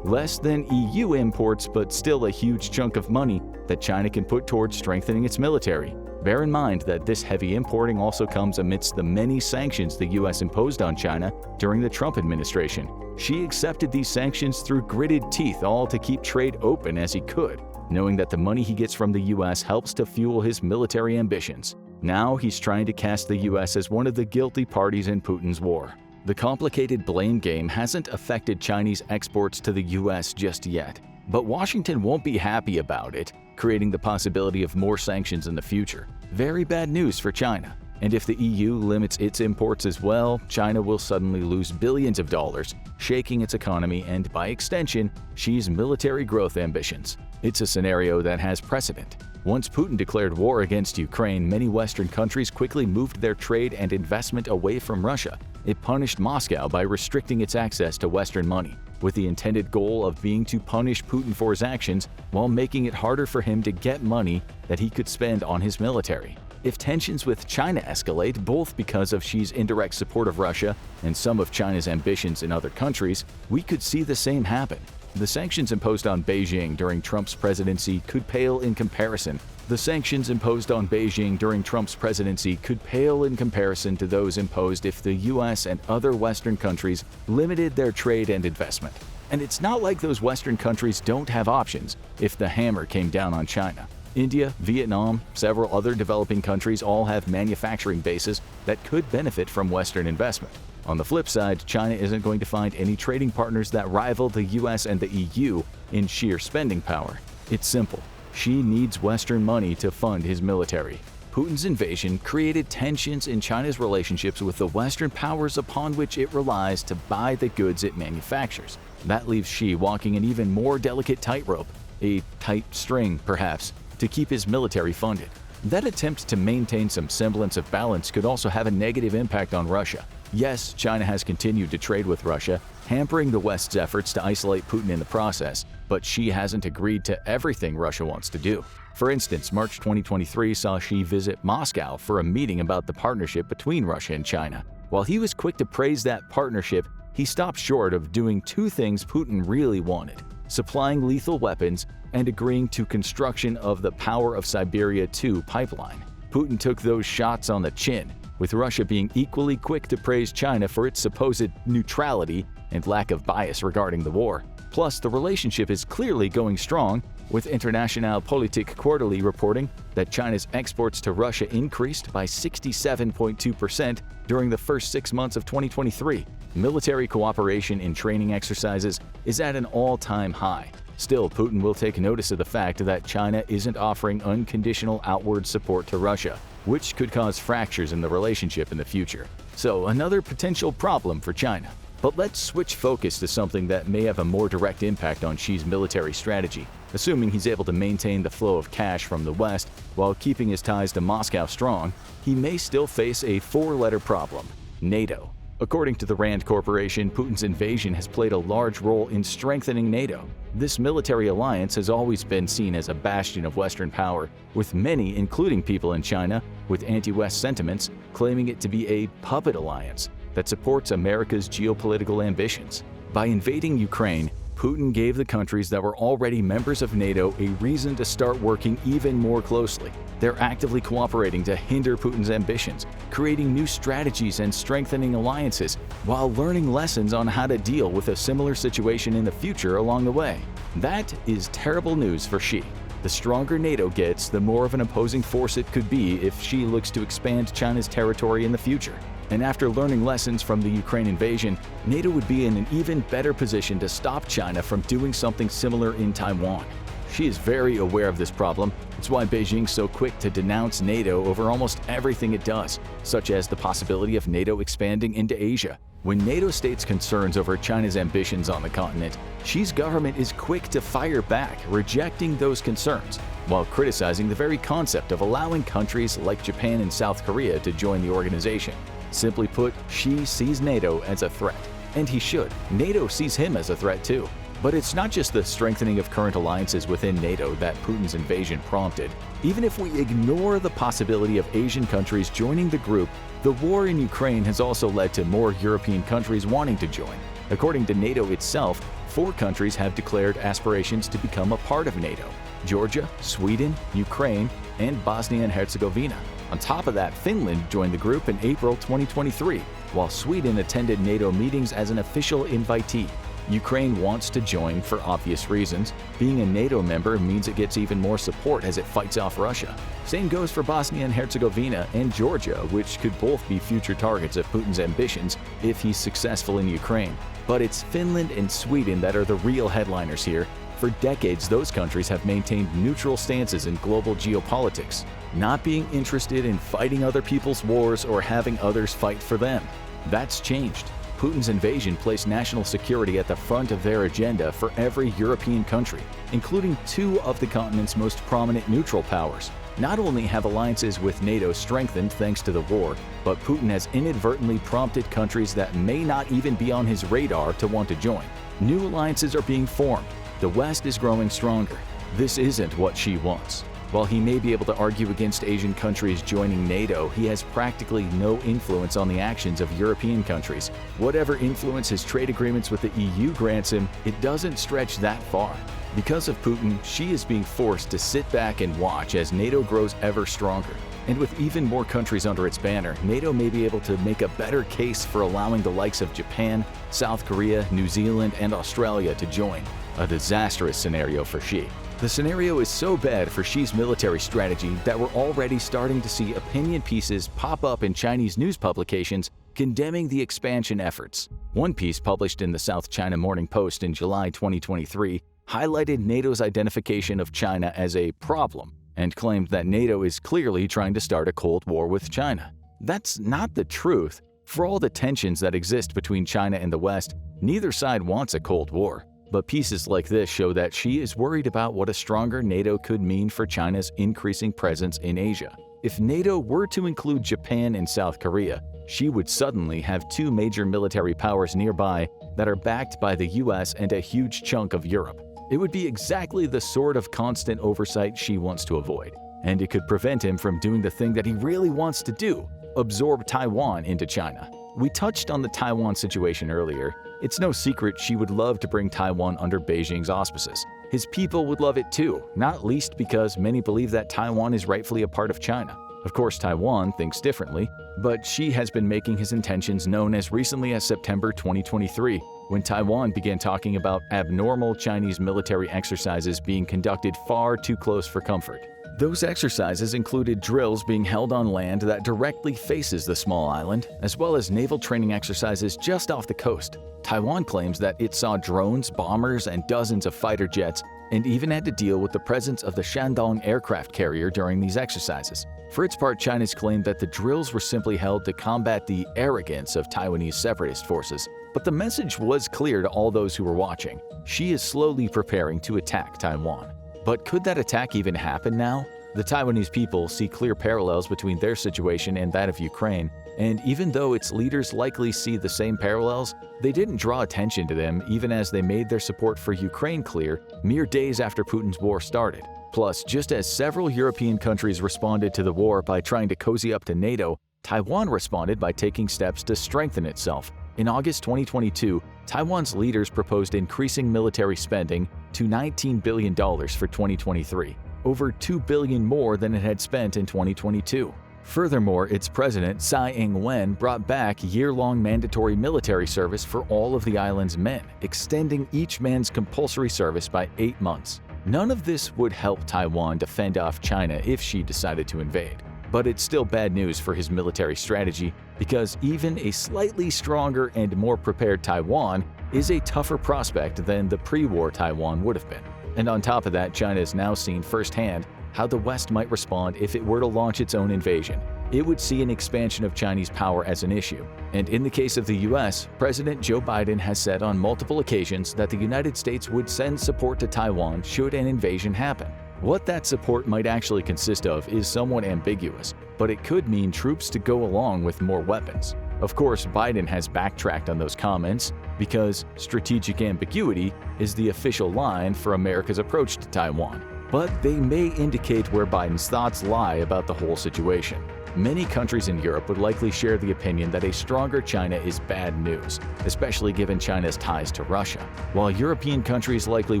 less than EU imports, but still a huge chunk of money that China can put towards strengthening its military. Bear in mind that this heavy importing also comes amidst the many sanctions the US imposed on China during the Trump administration. Xi accepted these sanctions through gritted teeth, all to keep trade open as he could, knowing that the money he gets from the US helps to fuel his military ambitions. Now he's trying to cast the US as one of the guilty parties in Putin's war. The complicated blame game hasn't affected Chinese exports to the US just yet, but Washington won't be happy about it, creating the possibility of more sanctions in the future. Very bad news for China. And if the EU limits its imports as well, China will suddenly lose billions of dollars, shaking its economy and, by extension, Xi's military growth ambitions. It's a scenario that has precedent. Once Putin declared war against Ukraine, many Western countries quickly moved their trade and investment away from Russia. It punished Moscow by restricting its access to Western money, with the intended goal of being to punish Putin for his actions while making it harder for him to get money that he could spend on his military. If tensions with China escalate, both because of Xi's indirect support of Russia and some of China's ambitions in other countries, we could see the same happen. The sanctions imposed on Beijing during Trump's presidency could pale in comparison. The sanctions imposed on Beijing during Trump's presidency could pale in comparison to those imposed if the US and other Western countries limited their trade and investment. And it's not like those Western countries don't have options if the hammer came down on China. India, Vietnam, several other developing countries all have manufacturing bases that could benefit from Western investment. On the flip side, China isn't going to find any trading partners that rival the US and the EU in sheer spending power. It's simple. Xi needs Western money to fund his military. Putin's invasion created tensions in China's relationships with the Western powers upon which it relies to buy the goods it manufactures. That leaves Xi walking an even more delicate tightrope, a tight string perhaps, to keep his military funded. That attempt to maintain some semblance of balance could also have a negative impact on Russia. Yes, China has continued to trade with Russia, hampering the West's efforts to isolate Putin in the process, but Xi hasn't agreed to everything Russia wants to do. For instance, March 2023 saw Xi visit Moscow for a meeting about the partnership between Russia and China. While he was quick to praise that partnership, he stopped short of doing two things Putin really wanted: supplying lethal weapons and agreeing to construction of the Power of Siberia 2 pipeline. Putin took those shots on the chin, with Russia being equally quick to praise China for its supposed neutrality and lack of bias regarding the war. Plus, the relationship is clearly going strong, with International Politik Quarterly reporting that China's exports to Russia increased by 67.2% during the first 6 months of 2023. Military cooperation in training exercises is at an all-time high. Still, Putin will take notice of the fact that China isn't offering unconditional outward support to Russia, which could cause fractures in the relationship in the future. So, another potential problem for China. But let's switch focus to something that may have a more direct impact on Xi's military strategy. Assuming he's able to maintain the flow of cash from the West while keeping his ties to Moscow strong, he may still face a four-letter problem: NATO. According to the Rand Corporation, Putin's invasion has played a large role in strengthening NATO. This military alliance has always been seen as a bastion of Western power, with many, including people in China, with anti-West sentiments, claiming it to be a puppet alliance that supports America's geopolitical ambitions. By invading Ukraine, Putin gave the countries that were already members of NATO a reason to start working even more closely. They're actively cooperating to hinder Putin's ambitions, creating new strategies and strengthening alliances, while learning lessons on how to deal with a similar situation in the future along the way. That is terrible news for Xi. The stronger NATO gets, the more of an opposing force it could be if Xi looks to expand China's territory in the future. And after learning lessons from the Ukraine invasion, NATO would be in an even better position to stop China from doing something similar in Taiwan. Xi is very aware of this problem. It's why Beijing's so quick to denounce NATO over almost everything it does, such as the possibility of NATO expanding into Asia. When NATO states concerns over China's ambitions on the continent, Xi's government is quick to fire back, rejecting those concerns, while criticizing the very concept of allowing countries like Japan and South Korea to join the organization. Simply put, Xi sees NATO as a threat. And he should. NATO sees him as a threat too. But it's not just the strengthening of current alliances within NATO that Putin's invasion prompted. Even if we ignore the possibility of Asian countries joining the group, the war in Ukraine has also led to more European countries wanting to join. According to NATO itself, 4 countries have declared aspirations to become a part of NATO: Georgia, Sweden, Ukraine, and Bosnia and Herzegovina. On top of that, Finland joined the group in April 2023, while Sweden attended NATO meetings as an official invitee. Ukraine wants to join for obvious reasons. Being a NATO member means it gets even more support as it fights off Russia. Same goes for Bosnia and Herzegovina and Georgia, which could both be future targets of Putin's ambitions if he's successful in Ukraine. But it's Finland and Sweden that are the real headliners here. For decades, those countries have maintained neutral stances in global geopolitics, not being interested in fighting other people's wars or having others fight for them. That's changed. Putin's invasion placed national security at the front of their agenda for every European country, including two of the continent's most prominent neutral powers. Not only have alliances with NATO strengthened thanks to the war, but Putin has inadvertently prompted countries that may not even be on his radar to want to join. New alliances are being formed. The West is growing stronger. This isn't what Xi wants. While he may be able to argue against Asian countries joining NATO, he has practically no influence on the actions of European countries. Whatever influence his trade agreements with the EU grants him, it doesn't stretch that far. Because of Putin, Xi is being forced to sit back and watch as NATO grows ever stronger. And with even more countries under its banner, NATO may be able to make a better case for allowing the likes of Japan, South Korea, New Zealand, and Australia to join. A disastrous scenario for Xi. The scenario is so bad for Xi's military strategy that we're already starting to see opinion pieces pop up in Chinese news publications condemning the expansion efforts. One piece published in the South China Morning Post in July 2023 highlighted NATO's identification of China as a problem and claimed that NATO is clearly trying to start a Cold War with China. That's not the truth. For all the tensions that exist between China and the West, neither side wants a Cold War. But pieces like this show that Xi is worried about what a stronger NATO could mean for China's increasing presence in Asia. If NATO were to include Japan and South Korea, Xi would suddenly have two major military powers nearby that are backed by the US and a huge chunk of Europe. It would be exactly the sort of constant oversight Xi wants to avoid, and it could prevent him from doing the thing that he really wants to do: absorb Taiwan into China. We touched on the Taiwan situation earlier. It's no secret Xi would love to bring Taiwan under Beijing's auspices. His people would love it too, not least because many believe that Taiwan is rightfully a part of China. Of course, Taiwan thinks differently, but Xi has been making his intentions known as recently as September 2023, when Taiwan began talking about abnormal Chinese military exercises being conducted far too close for comfort. Those exercises included drills being held on land that directly faces the small island, as well as naval training exercises just off the coast. Taiwan claims that it saw drones, bombers, and dozens of fighter jets, and even had to deal with the presence of the Shandong aircraft carrier during these exercises. For its part, China's claimed that the drills were simply held to combat the arrogance of Taiwanese separatist forces. But the message was clear to all those who were watching. Xi is slowly preparing to attack Taiwan. But could that attack even happen now? The Taiwanese people see clear parallels between their situation and that of Ukraine, and even though its leaders likely see the same parallels, they didn't draw attention to them even as they made their support for Ukraine clear mere days after Putin's war started. Plus, just as several European countries responded to the war by trying to cozy up to NATO, Taiwan responded by taking steps to strengthen itself. In August 2022, Taiwan's leaders proposed increasing military spending to $19 billion for 2023, over $2 billion more than it had spent in 2022. Furthermore, its president, Tsai Ing-wen, brought back year-long mandatory military service for all of the island's men, extending each man's compulsory service by 8 months. None of this would help Taiwan to fend off China if Xi decided to invade. But it's still bad news for his military strategy, because even a slightly stronger and more prepared Taiwan is a tougher prospect than the pre-war Taiwan would have been. And on top of that, China has now seen firsthand how the West might respond if it were to launch its own invasion. It would see an expansion of Chinese power as an issue. And in the case of the US, President Joe Biden has said on multiple occasions that the United States would send support to Taiwan should an invasion happen. What that support might actually consist of is somewhat ambiguous, but it could mean troops to go along with more weapons. Of course, Biden has backtracked on those comments because strategic ambiguity is the official line for America's approach to Taiwan. But they may indicate where Biden's thoughts lie about the whole situation. Many countries in Europe would likely share the opinion that a stronger China is bad news, especially given China's ties to Russia. While European countries likely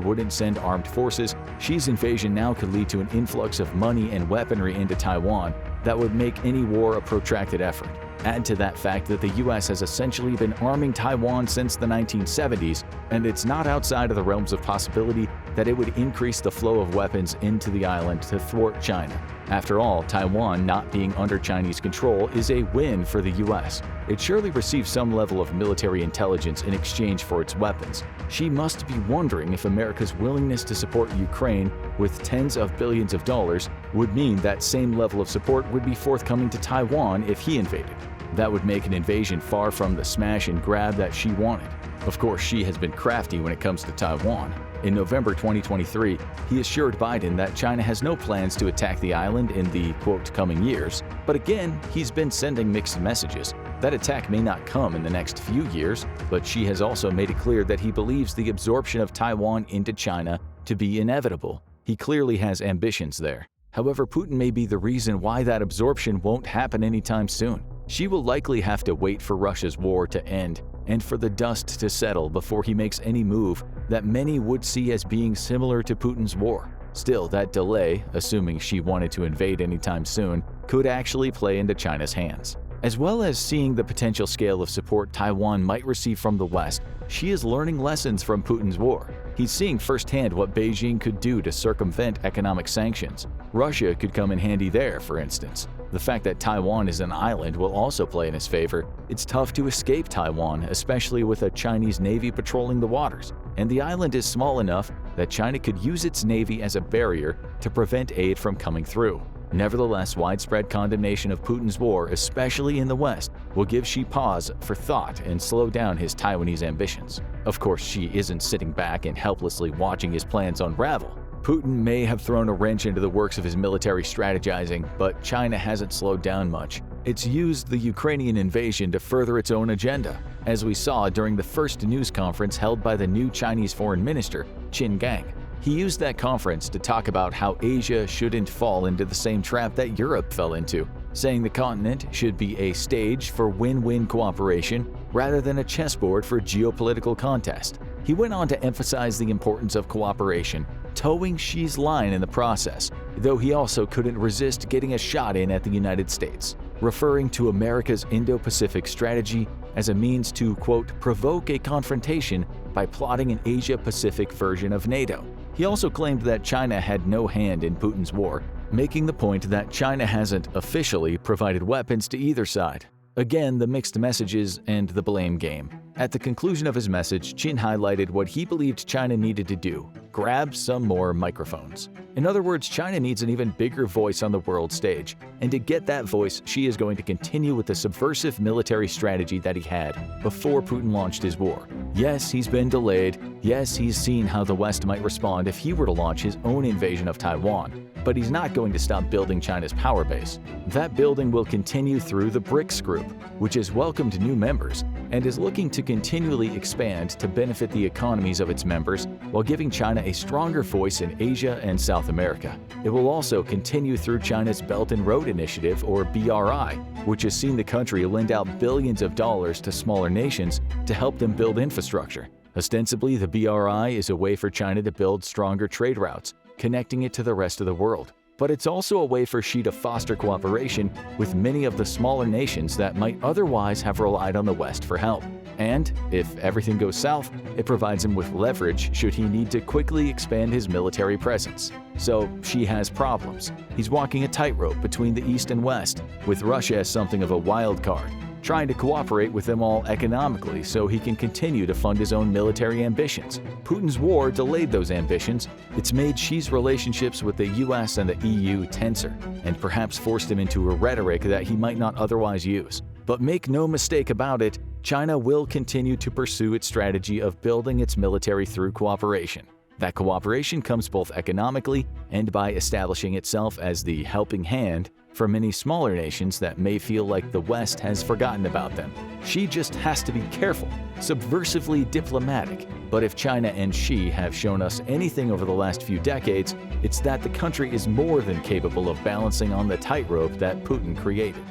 wouldn't send armed forces, Xi's invasion now could lead to an influx of money and weaponry into Taiwan that would make any war a protracted effort. Add to that fact that the US has essentially been arming Taiwan since the 1970s, and it's not outside of the realms of possibility that it would increase the flow of weapons into the island to thwart China. After all, Taiwan not being under Chinese control is a win for the US. It surely receives some level of military intelligence in exchange for its weapons. She must be wondering if America's willingness to support Ukraine with tens of billions of dollars would mean that same level of support would be forthcoming to Taiwan if he invaded. That would make an invasion far from the smash and grab that she wanted. Of course, Xi has been crafty when it comes to Taiwan. In November 2023, he assured Biden that China has no plans to attack the island in the, quote, coming years. But again, he's been sending mixed messages. That attack may not come in the next few years, but Xi has also made it clear that he believes the absorption of Taiwan into China to be inevitable. He clearly has ambitions there. However, Putin may be the reason why that absorption won't happen anytime soon. Xi will likely have to wait for Russia's war to end and for the dust to settle before he makes any move that many would see as being similar to Putin's war. Still, that delay, assuming Xi wanted to invade anytime soon, could actually play into China's hands. As well as seeing the potential scale of support Taiwan might receive from the West, Xi is learning lessons from Putin's war. He's seeing firsthand what Beijing could do to circumvent economic sanctions. Russia could come in handy there, for instance. The fact that Taiwan is an island will also play in his favor. It's tough to escape Taiwan, especially with a Chinese navy patrolling the waters. And the island is small enough that China could use its navy as a barrier to prevent aid from coming through. Nevertheless, widespread condemnation of Putin's war, especially in the West, will give Xi pause for thought and slow down his Taiwanese ambitions. Of course, Xi isn't sitting back and helplessly watching his plans unravel. Putin may have thrown a wrench into the works of his military strategizing, but China hasn't slowed down much. It's used the Ukrainian invasion to further its own agenda, as we saw during the first news conference held by the new Chinese foreign minister, Qin Gang. He used that conference to talk about how Asia shouldn't fall into the same trap that Europe fell into, saying the continent should be a stage for win-win cooperation rather than a chessboard for geopolitical contest. He went on to emphasize the importance of cooperation, towing Xi's line in the process, though he also couldn't resist getting a shot in at the United States, referring to America's Indo-Pacific strategy as a means to, quote, provoke a confrontation by plotting an Asia-Pacific version of NATO. He also claimed that China had no hand in Putin's war, making the point that China hasn't officially provided weapons to either side. Again, the mixed messages and the blame game. At the conclusion of his message, Qin highlighted what he believed China needed to do: grab some more microphones. In other words, China needs an even bigger voice on the world stage. And to get that voice, Xi is going to continue with the subversive military strategy that he had before Putin launched his war. Yes, he's been delayed. Yes, he's seen how the West might respond if he were to launch his own invasion of Taiwan. But he's not going to stop building China's power base. That building will continue through the BRICS group, which has welcomed new members and is looking to continually expand to benefit the economies of its members while giving China a stronger voice in Asia and South America. It will also continue through China's Belt and Road Initiative, or BRI, which has seen the country lend out billions of dollars to smaller nations to help them build infrastructure. Ostensibly, the BRI is a way for China to build stronger trade routes, connecting it to the rest of the world. But it's also a way for Xi to foster cooperation with many of the smaller nations that might otherwise have relied on the West for help. And, if everything goes south, it provides him with leverage should he need to quickly expand his military presence. So, Xi has problems. He's walking a tightrope between the East and West, with Russia as something of a wild card, trying to cooperate with them all economically so he can continue to fund his own military ambitions. Putin's war delayed those ambitions. It's made Xi's relationships with the US and the EU tenser, and perhaps forced him into a rhetoric that he might not otherwise use. But make no mistake about it, China will continue to pursue its strategy of building its military through cooperation. That cooperation comes both economically and by establishing itself as the helping hand for many smaller nations that may feel like the West has forgotten about them. Xi just has to be careful, subversively diplomatic. But if China and Xi have shown us anything over the last few decades, it's that the country is more than capable of balancing on the tightrope that Putin created.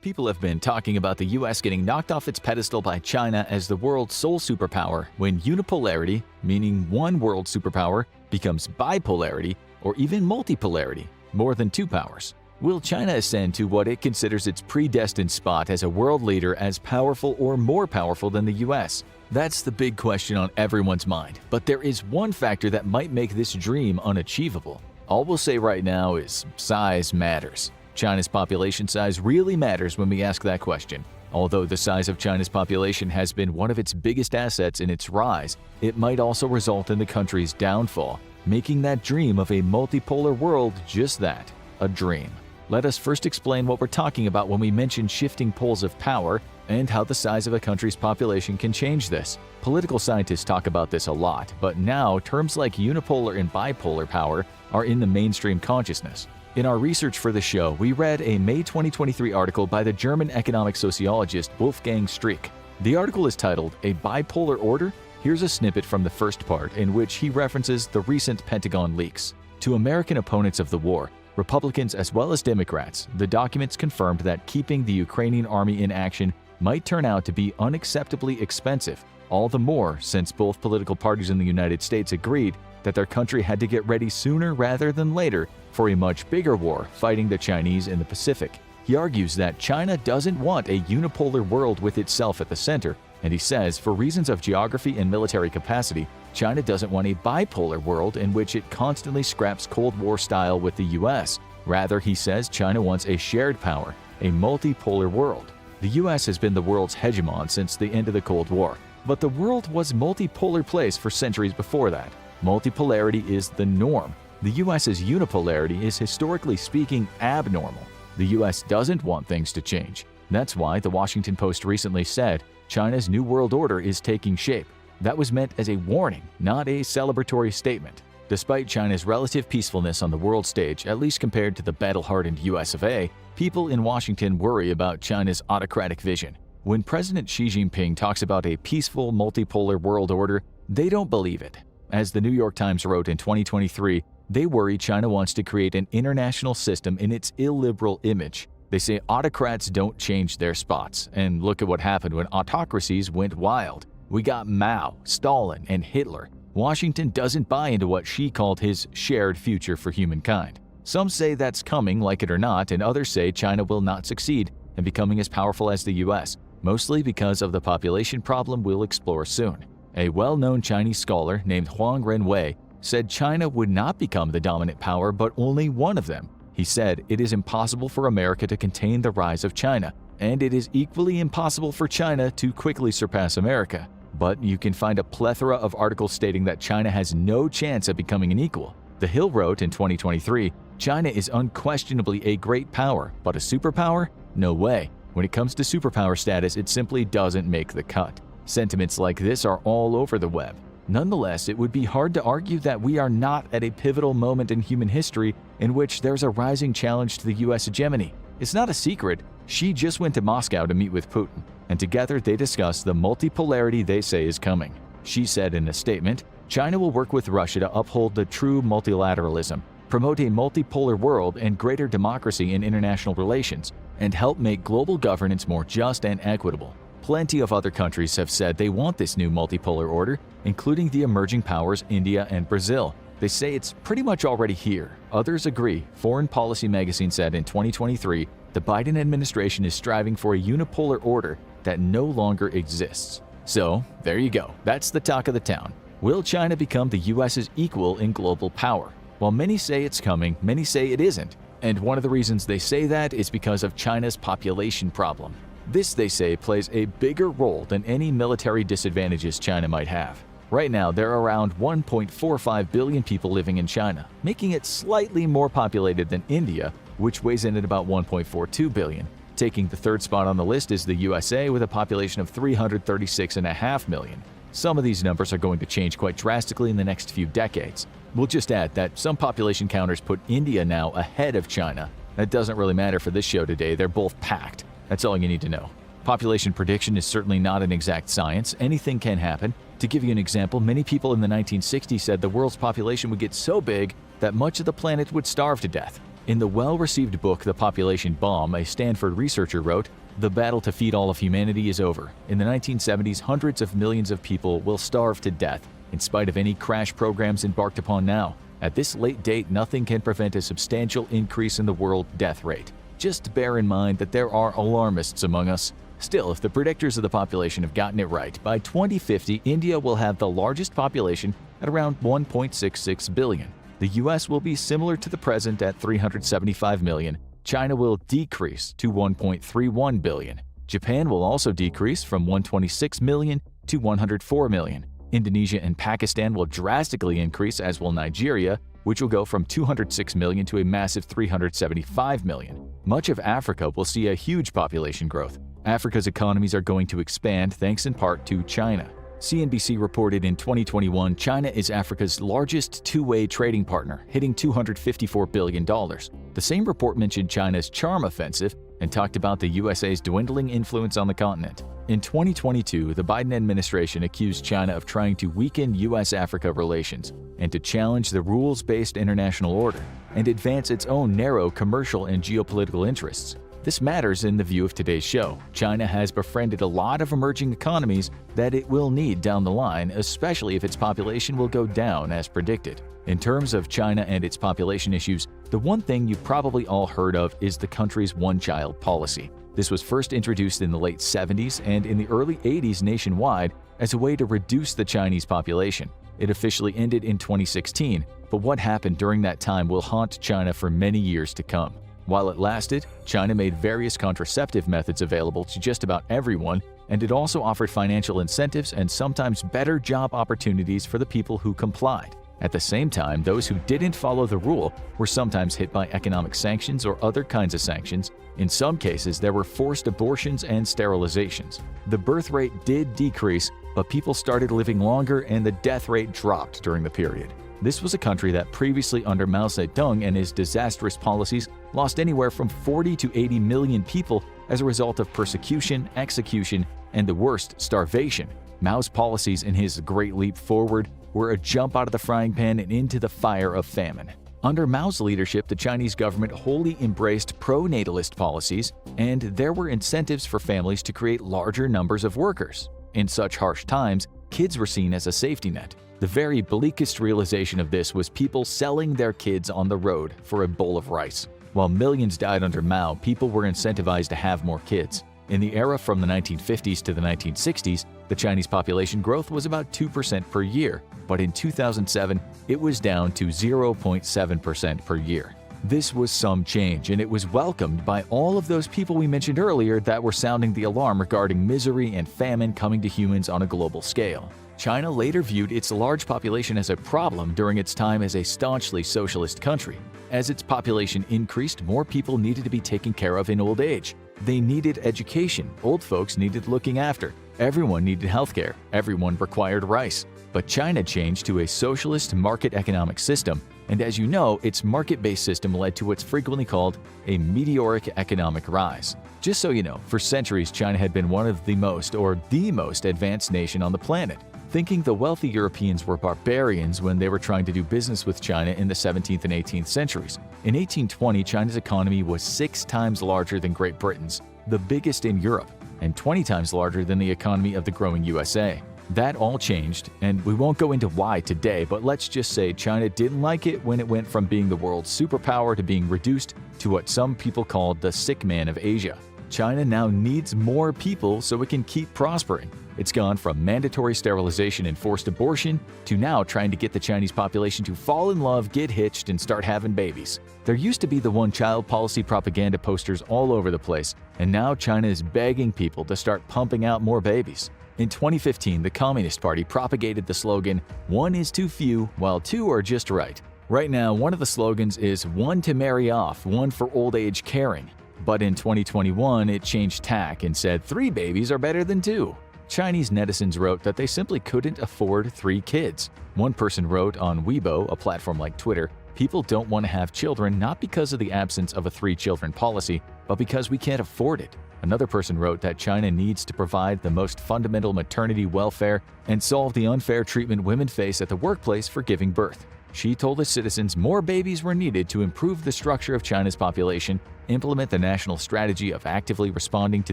People have been talking about the US getting knocked off its pedestal by China as the world's sole superpower when unipolarity, meaning one world superpower, becomes bipolarity or even multipolarity, more than two powers. Will China ascend to what it considers its predestined spot as a world leader as powerful or more powerful than the US? That's the big question on everyone's mind, but there is one factor that might make this dream unachievable. All we'll say right now is size matters. China's population size really matters when we ask that question. Although the size of China's population has been one of its biggest assets in its rise, it might also result in the country's downfall, making that dream of a multipolar world just that, a dream. Let us first explain what we're talking about when we mention shifting poles of power and how the size of a country's population can change this. Political scientists talk about this a lot, but now terms like unipolar and bipolar power are in the mainstream consciousness. In our research for the show, we read a May 2023 article by the German economic sociologist Wolfgang Streeck. The article is titled, "A Bipolar Order?" Here's a snippet from the first part in which he references the recent Pentagon leaks. To American opponents of the war, Republicans as well as Democrats, the documents confirmed that keeping the Ukrainian army in action might turn out to be unacceptably expensive, all the more since both political parties in the United States agreed that their country had to get ready sooner rather than later for a much bigger war fighting the Chinese in the Pacific. He argues that China doesn't want a unipolar world with itself at the center, and he says for reasons of geography and military capacity, China doesn't want a bipolar world in which it constantly scraps Cold War style with the US. Rather, he says China wants a shared power, a multipolar world. The US has been the world's hegemon since the end of the Cold War, but the world was a multipolar place for centuries before that. Multipolarity is the norm. The US's unipolarity is historically speaking abnormal. The US doesn't want things to change. That's why the Washington Post recently said China's New World Order is taking shape. That was meant as a warning, not a celebratory statement. Despite China's relative peacefulness on the world stage, at least compared to the battle-hardened US of A, people in Washington worry about China's autocratic vision. When President Xi Jinping talks about a peaceful, multipolar world order, they don't believe it. As the New York Times wrote in 2023, they worry China wants to create an international system in its illiberal image. They say autocrats don't change their spots, and look at what happened when autocracies went wild. We got Mao, Stalin, and Hitler. Washington doesn't buy into what Xi called his shared future for humankind. Some say that's coming, like it or not, and others say China will not succeed in becoming as powerful as the US, mostly because of the population problem we'll explore soon. A well-known Chinese scholar named Huang Renwei said China would not become the dominant power, but only one of them. He said it is impossible for America to contain the rise of China, and it is equally impossible for China to quickly surpass America. But you can find a plethora of articles stating that China has no chance of becoming an equal. The Hill wrote in 2023, China is unquestionably a great power, but a superpower? No way. When it comes to superpower status, it simply doesn't make the cut. Sentiments like this are all over the web. Nonetheless, it would be hard to argue that we are not at a pivotal moment in human history in which there's a rising challenge to the US hegemony. It's not a secret, Xi just went to Moscow to meet with Putin, and together they discussed the multipolarity they say is coming. Xi said in a statement, China will work with Russia to uphold the true multilateralism, promote a multipolar world and greater democracy in international relations, and help make global governance more just and equitable. Plenty of other countries have said they want this new multipolar order, including the emerging powers India and Brazil. They say it's pretty much already here. Others agree. Foreign Policy magazine said in 2023, the Biden administration is striving for a unipolar order that no longer exists. So, there you go. That's the talk of the town. Will China become the US's equal in global power? While many say it's coming, many say it isn't. And one of the reasons they say that is because of China's population problem. This, they say, plays a bigger role than any military disadvantages China might have. Right now, there are around 1.45 billion people living in China, making it slightly more populated than India, which weighs in at about 1.42 billion. Taking the third spot on the list is the USA with a population of 336.5 million. Some of these numbers are going to change quite drastically in the next few decades. We'll just add that some population counters put India now ahead of China. That doesn't really matter for this show today, they're both packed. That's all you need to know. Population prediction is certainly not an exact science. Anything can happen. To give you an example, many people in the 1960s said the world's population would get so big that much of the planet would starve to death. In the well-received book The Population Bomb, a Stanford researcher wrote, "The battle to feed all of humanity is over. In the 1970s, hundreds of millions of people will starve to death, in spite of any crash programs embarked upon now. At this late date, nothing can prevent a substantial increase in the world death rate. Just bear in mind that there are alarmists among us. Still, if the predictors of the population have gotten it right, by 2050, India will have the largest population at around 1.66 billion. The US will be similar to the present at 375 million. China will decrease to 1.31 billion. Japan will also decrease from 126 million to 104 million. Indonesia and Pakistan will drastically increase, as will Nigeria, which will go from 206 million to a massive 375 million. Much of Africa will see a huge population growth. Africa's economies are going to expand thanks in part to China. CNBC reported in 2021 China is Africa's largest two-way trading partner, hitting $254 billion. The same report mentioned China's charm offensive and talked about the USA's dwindling influence on the continent. In 2022, the Biden administration accused China of trying to weaken US-Africa relations and to challenge the rules-based international order and advance its own narrow commercial and geopolitical interests. This matters in the view of today's show. China has befriended a lot of emerging economies that it will need down the line, especially if its population will go down as predicted. In terms of China and its population issues, the one thing you've probably all heard of is the country's one-child policy. This was first introduced in the late 70s and in the early 80s nationwide as a way to reduce the Chinese population. It officially ended in 2016, but what happened during that time will haunt China for many years to come. While it lasted, China made various contraceptive methods available to just about everyone, and it also offered financial incentives and sometimes better job opportunities for the people who complied. At the same time, those who didn't follow the rule were sometimes hit by economic sanctions or other kinds of sanctions. In some cases, there were forced abortions and sterilizations. The birth rate did decrease, but people started living longer and the death rate dropped during the period. This was a country that previously under Mao Zedong and his disastrous policies lost anywhere from 40 to 80 million people as a result of persecution, execution, and the worst, starvation. Mao's policies in his Great Leap Forward were a jump out of the frying pan and into the fire of famine. Under Mao's leadership, the Chinese government wholly embraced pro-natalist policies, and there were incentives for families to create larger numbers of workers. In such harsh times, kids were seen as a safety net. The very bleakest realization of this was people selling their kids on the road for a bowl of rice. While millions died under Mao, people were incentivized to have more kids. In the era from the 1950s to the 1960s, the Chinese population growth was about 2% per year, but in 2007, it was down to 0.7% per year. This was some change, and it was welcomed by all of those people we mentioned earlier that were sounding the alarm regarding misery and famine coming to humans on a global scale. China later viewed its large population as a problem during its time as a staunchly socialist country. As its population increased, more people needed to be taken care of in old age. They needed education, old folks needed looking after, everyone needed healthcare, everyone required rice. But China changed to a socialist market economic system, and as you know, its market-based system led to what's frequently called a meteoric economic rise. Just so you know, for centuries China had been one of the most advanced nation on the planet, thinking the wealthy Europeans were barbarians when they were trying to do business with China in the 17th and 18th centuries. In 1820, China's economy was 6 times larger than Great Britain's, the biggest in Europe, and 20 times larger than the economy of the growing USA. That all changed, and we won't go into why today, but let's just say China didn't like it when it went from being the world's superpower to being reduced to what some people called the sick man of Asia. China now needs more people so it can keep prospering. It's gone from mandatory sterilization and forced abortion to now trying to get the Chinese population to fall in love, get hitched, and start having babies. There used to be the one-child policy propaganda posters all over the place, and now China is begging people to start pumping out more babies. In 2015, the Communist Party propagated the slogan, "One is too few, while 2 are just right." Right now, one of the slogans is "One to marry off, one for old age caring." But in 2021, it changed tack and said 3 babies are better than 2. Chinese netizens wrote that they simply couldn't afford 3 kids. One person wrote on Weibo, a platform like Twitter, "People don't want to have children not because of the absence of a 3-children policy, but because we can't afford it." Another person wrote that China needs to provide the most fundamental maternity welfare and solve the unfair treatment women face at the workplace for giving birth. Xi told its citizens more babies were needed to improve the structure of China's population, implement the national strategy of actively responding to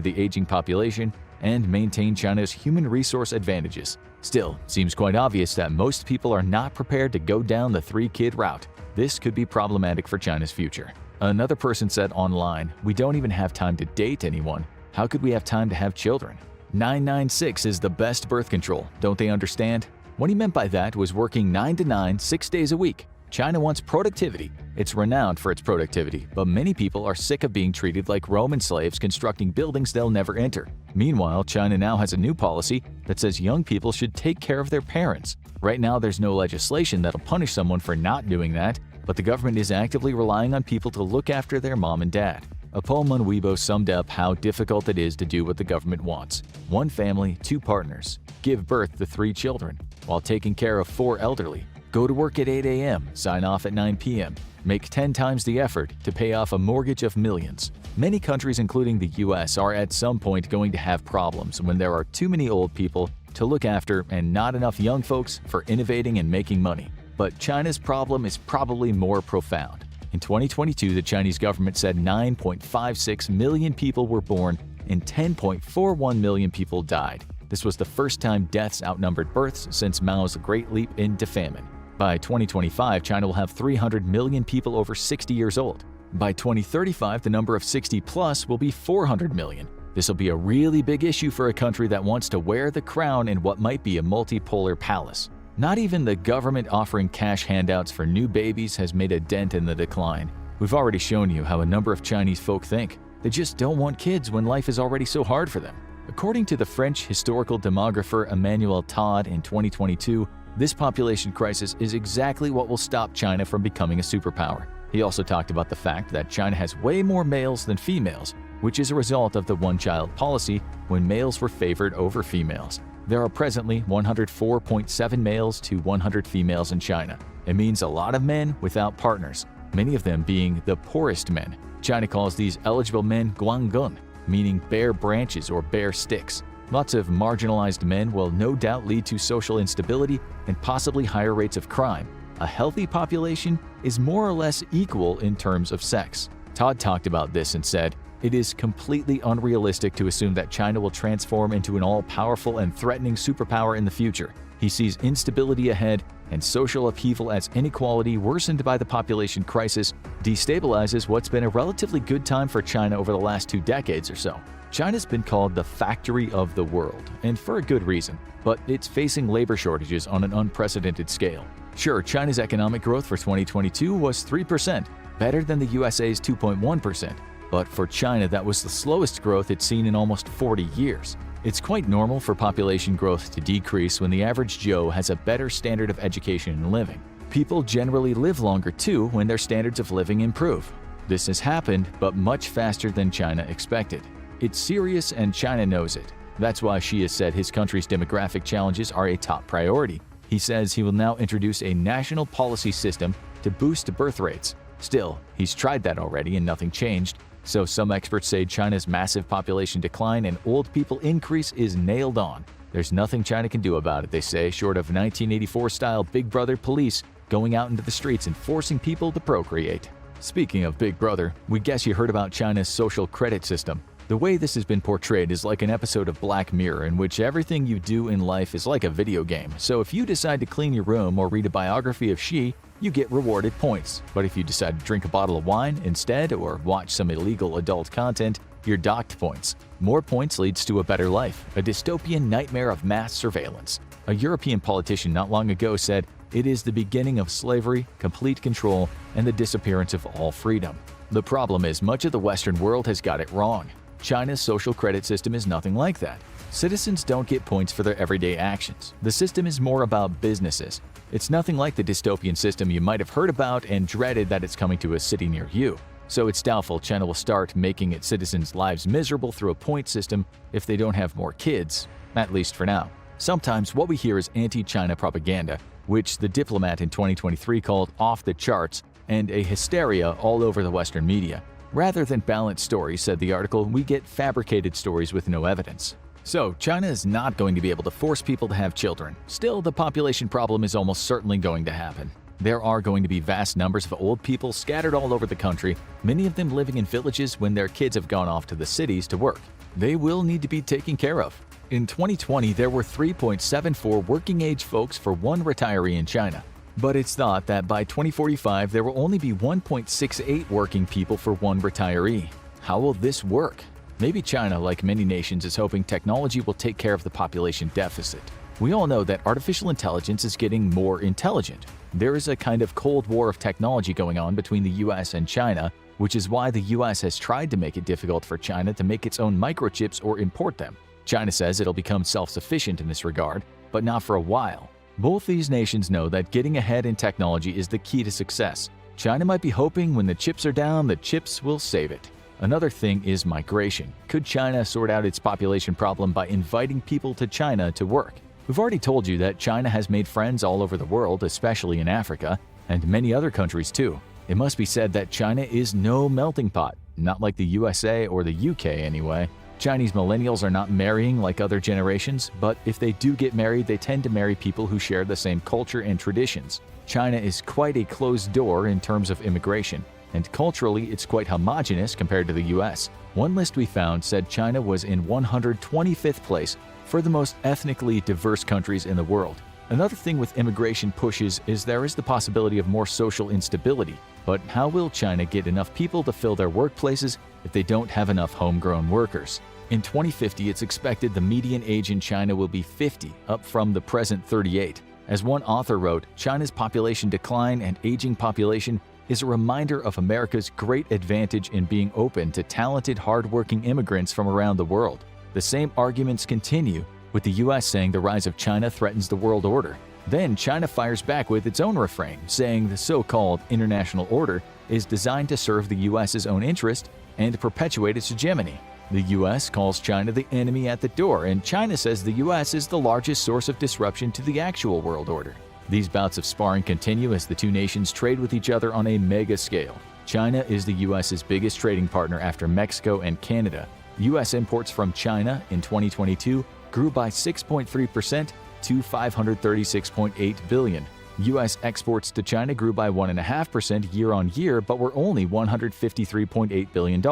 the aging population, and maintain China's human resource advantages. Still, it seems quite obvious that most people are not prepared to go down the three-kid route. This could be problematic for China's future. Another person said online, "We don't even have time to date anyone. How could we have time to have children? 996 is the best birth control, don't they understand?" What he meant by that was working 9 to 9, 6 days a week. China wants productivity. It's renowned for its productivity, but many people are sick of being treated like Roman slaves constructing buildings they'll never enter. Meanwhile, China now has a new policy that says young people should take care of their parents. Right now, there's no legislation that'll punish someone for not doing that, but the government is actively relying on people to look after their mom and dad. A poem on Weibo summed up how difficult it is to do what the government wants. One family, 2 partners. Give birth to 3 children, while taking care of 4 elderly. Go to work at 8 a.m., sign off at 9 p.m. Make 10 times the effort to pay off a mortgage of millions. Many countries, including the US, are at some point going to have problems when there are too many old people to look after and not enough young folks for innovating and making money. But China's problem is probably more profound. In 2022, the Chinese government said 9.56 million people were born and 10.41 million people died. This was the first time deaths outnumbered births since Mao's Great Leap into Famine. By 2025, China will have 300 million people over 60 years old. By 2035, the number of 60-plus will be 400 million. This will be a really big issue for a country that wants to wear the crown in what might be a multipolar palace. Not even the government offering cash handouts for new babies has made a dent in the decline. We've already shown you how a number of Chinese folk think. They just don't want kids when life is already so hard for them. According to the French historical demographer Emmanuel Todd in 2022, this population crisis is exactly what will stop China from becoming a superpower. He also talked about the fact that China has way more males than females, which is a result of the one-child policy when males were favored over females. There are presently 104.7 males to 100 females in China. It means a lot of men without partners, many of them being the poorest men. China calls these eligible men guangun, meaning bare branches or bare sticks. Lots of marginalized men will no doubt lead to social instability and possibly higher rates of crime. A healthy population is more or less equal in terms of sex. Todd talked about this and said, "It is completely unrealistic to assume that China will transform into an all-powerful and threatening superpower in the future." He sees instability ahead and social upheaval as inequality worsened by the population crisis destabilizes what's been a relatively good time for China over the last 2 decades or so. China's been called the factory of the world, and for a good reason, but it's facing labor shortages on an unprecedented scale. Sure, China's economic growth for 2022 was 3%, better than the USA's 2.1%. But for China, that was the slowest growth it's seen in almost 40 years. It's quite normal for population growth to decrease when the average Joe has a better standard of education and living. People generally live longer too when their standards of living improve. This has happened, but much faster than China expected. It's serious and China knows it. That's why Xi has said his country's demographic challenges are a top priority. He says he will now introduce a national policy system to boost birth rates. Still, he's tried that already and nothing changed. So some experts say China's massive population decline and old people increase is nailed on. There's nothing China can do about it, they say, short of 1984-style Big Brother police going out into the streets and forcing people to procreate. Speaking of Big Brother, we guess you heard about China's social credit system. The way this has been portrayed is like an episode of Black Mirror in which everything you do in life is like a video game. So if you decide to clean your room or read a biography of Xi, you get rewarded points. But if you decide to drink a bottle of wine instead or watch some illegal adult content, you're docked points. More points leads to a better life, a dystopian nightmare of mass surveillance. A European politician not long ago said, "It is the beginning of slavery, complete control, and the disappearance of all freedom." The problem is much of the Western world has got it wrong. China's social credit system is nothing like that. Citizens don't get points for their everyday actions. The system is more about businesses. It's nothing like the dystopian system you might have heard about and dreaded that it's coming to a city near you. So it's doubtful China will start making its citizens' lives miserable through a point system if they don't have more kids, at least for now. Sometimes what we hear is anti-China propaganda, which the Diplomat in 2023 called off the charts, and a hysteria all over the Western media. Rather than balanced stories, said the article, we get fabricated stories with no evidence. So, China is not going to be able to force people to have children. Still, the population problem is almost certainly going to happen. There are going to be vast numbers of old people scattered all over the country, many of them living in villages when their kids have gone off to the cities to work. They will need to be taken care of. In 2020, there were 3.74 working-age folks for one retiree in China. But it's thought that by 2045, there will only be 1.68 working people for one retiree. How will this work? Maybe China, like many nations, is hoping technology will take care of the population deficit. We all know that artificial intelligence is getting more intelligent. There is a kind of Cold War of technology going on between the US and China, which is why the US has tried to make it difficult for China to make its own microchips or import them. China says it'll become self-sufficient in this regard, but not for a while. Both these nations know that getting ahead in technology is the key to success. China might be hoping when the chips are down, the chips will save it. Another thing is migration. Could China sort out its population problem by inviting people to China to work? We've already told you that China has made friends all over the world, especially in Africa, and many other countries too. It must be said that China is no melting pot, not like the USA or the UK anyway. Chinese millennials are not marrying like other generations, but if they do get married, they tend to marry people who share the same culture and traditions. China is quite a closed door in terms of immigration, and culturally it's quite homogeneous compared to the US. One list we found said China was in 125th place for the most ethnically diverse countries in the world. Another thing with immigration pushes is there is the possibility of more social instability. But how will China get enough people to fill their workplaces if they don't have enough homegrown workers? In 2050, it's expected the median age in China will be 50, up from the present 38. As one author wrote, China's population decline and aging population is a reminder of America's great advantage in being open to talented, hardworking immigrants from around the world. The same arguments continue, with the US saying the rise of China threatens the world order. Then China fires back with its own refrain, saying the so-called international order is designed to serve the US's own interest and perpetuate its hegemony. The US calls China the enemy at the door, and China says the US is the largest source of disruption to the actual world order. These bouts of sparring continue as the two nations trade with each other on a mega scale. China is the US's biggest trading partner after Mexico and Canada. US imports from China in 2022 grew by 6.3% to $536.8 billion. US exports to China grew by 1.5% year-on-year, but were only $153.8 billion.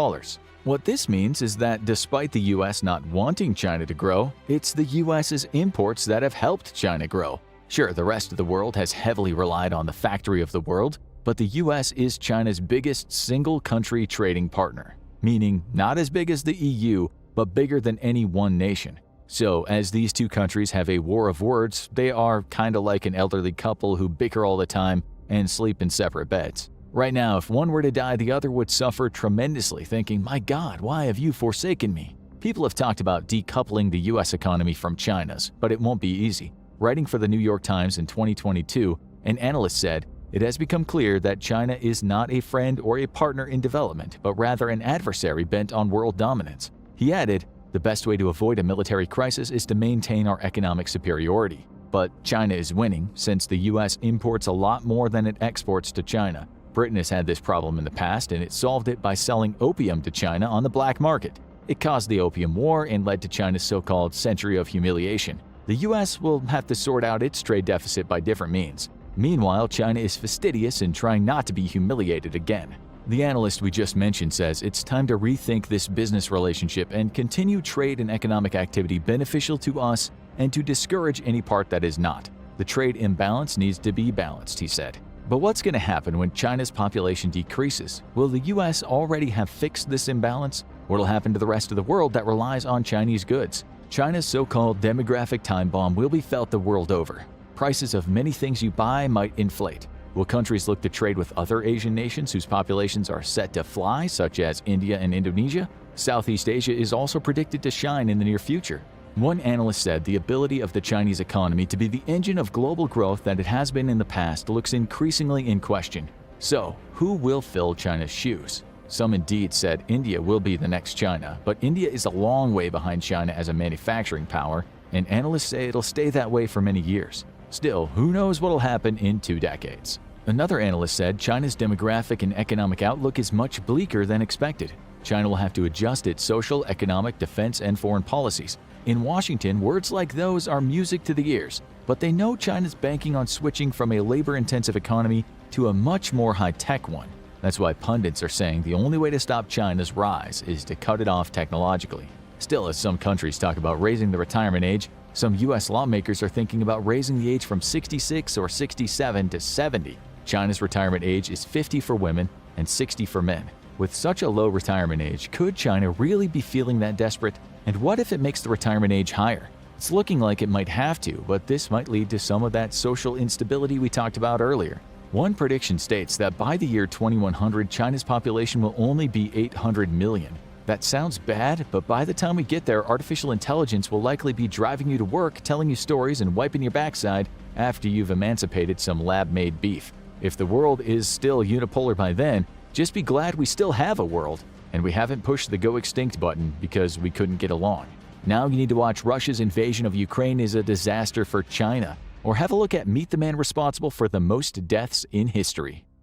What this means is that despite the US not wanting China to grow, it's the US's imports that have helped China grow. Sure, the rest of the world has heavily relied on the factory of the world, but the US is China's biggest single-country trading partner, meaning not as big as the EU, but bigger than any one nation. So, as these two countries have a war of words, they are kinda like an elderly couple who bicker all the time and sleep in separate beds. Right now, if one were to die, the other would suffer tremendously, thinking, "My God, why have you forsaken me?" People have talked about decoupling the US economy from China's, but it won't be easy. Writing for the New York Times in 2022, an analyst said, "It has become clear that China is not a friend or a partner in development, but rather an adversary bent on world dominance." He added, "The best way to avoid a military crisis is to maintain our economic superiority." But China is winning, since the US imports a lot more than it exports to China. Britain has had this problem in the past, and it solved it by selling opium to China on the black market. It caused the Opium War and led to China's so-called Century of Humiliation. The US will have to sort out its trade deficit by different means. Meanwhile, China is fastidious in trying not to be humiliated again. The analyst we just mentioned says it's time to rethink this business relationship and continue trade and economic activity beneficial to us and to discourage any part that is not. The trade imbalance needs to be balanced, he said. But what's going to happen when China's population decreases? Will the US already have fixed this imbalance? What will happen to the rest of the world that relies on Chinese goods? China's so-called demographic time bomb will be felt the world over. Prices of many things you buy might inflate. Will countries look to trade with other Asian nations whose populations are set to fly, such as India and Indonesia? Southeast Asia is also predicted to shine in the near future. One analyst said the ability of the Chinese economy to be the engine of global growth that it has been in the past looks increasingly in question. So, who will fill China's shoes? Some indeed said India will be the next China, but India is a long way behind China as a manufacturing power, and analysts say it'll stay that way for many years. Still, who knows what'll happen in 2 decades? Another analyst said China's demographic and economic outlook is much bleaker than expected. China will have to adjust its social, economic, defense, and foreign policies. In Washington, words like those are music to the ears. but they know China's banking on switching from a labor-intensive economy to a much more high-tech one. That's why pundits are saying the only way to stop China's rise is to cut it off technologically. Still, as some countries talk about raising the retirement age, some U.S. lawmakers are thinking about raising the age from 66 or 67 to 70. China's retirement age is 50 for women and 60 for men. With such a low retirement age, could China really be feeling that desperate? And what if it makes the retirement age higher? It's looking like it might have to, but this might lead to some of that social instability we talked about earlier. One prediction states that by the year 2100, China's population will only be 800 million. That sounds bad, but by the time we get there, artificial intelligence will likely be driving you to work, telling you stories, and wiping your backside after you've emancipated some lab-made beef. If the world is still unipolar by then, just be glad we still have a world, and we haven't pushed the go extinct button because we couldn't get along. Now you need to watch Russia's invasion of Ukraine is a disaster for China, or have a look at Meet the Man responsible for the most deaths in history.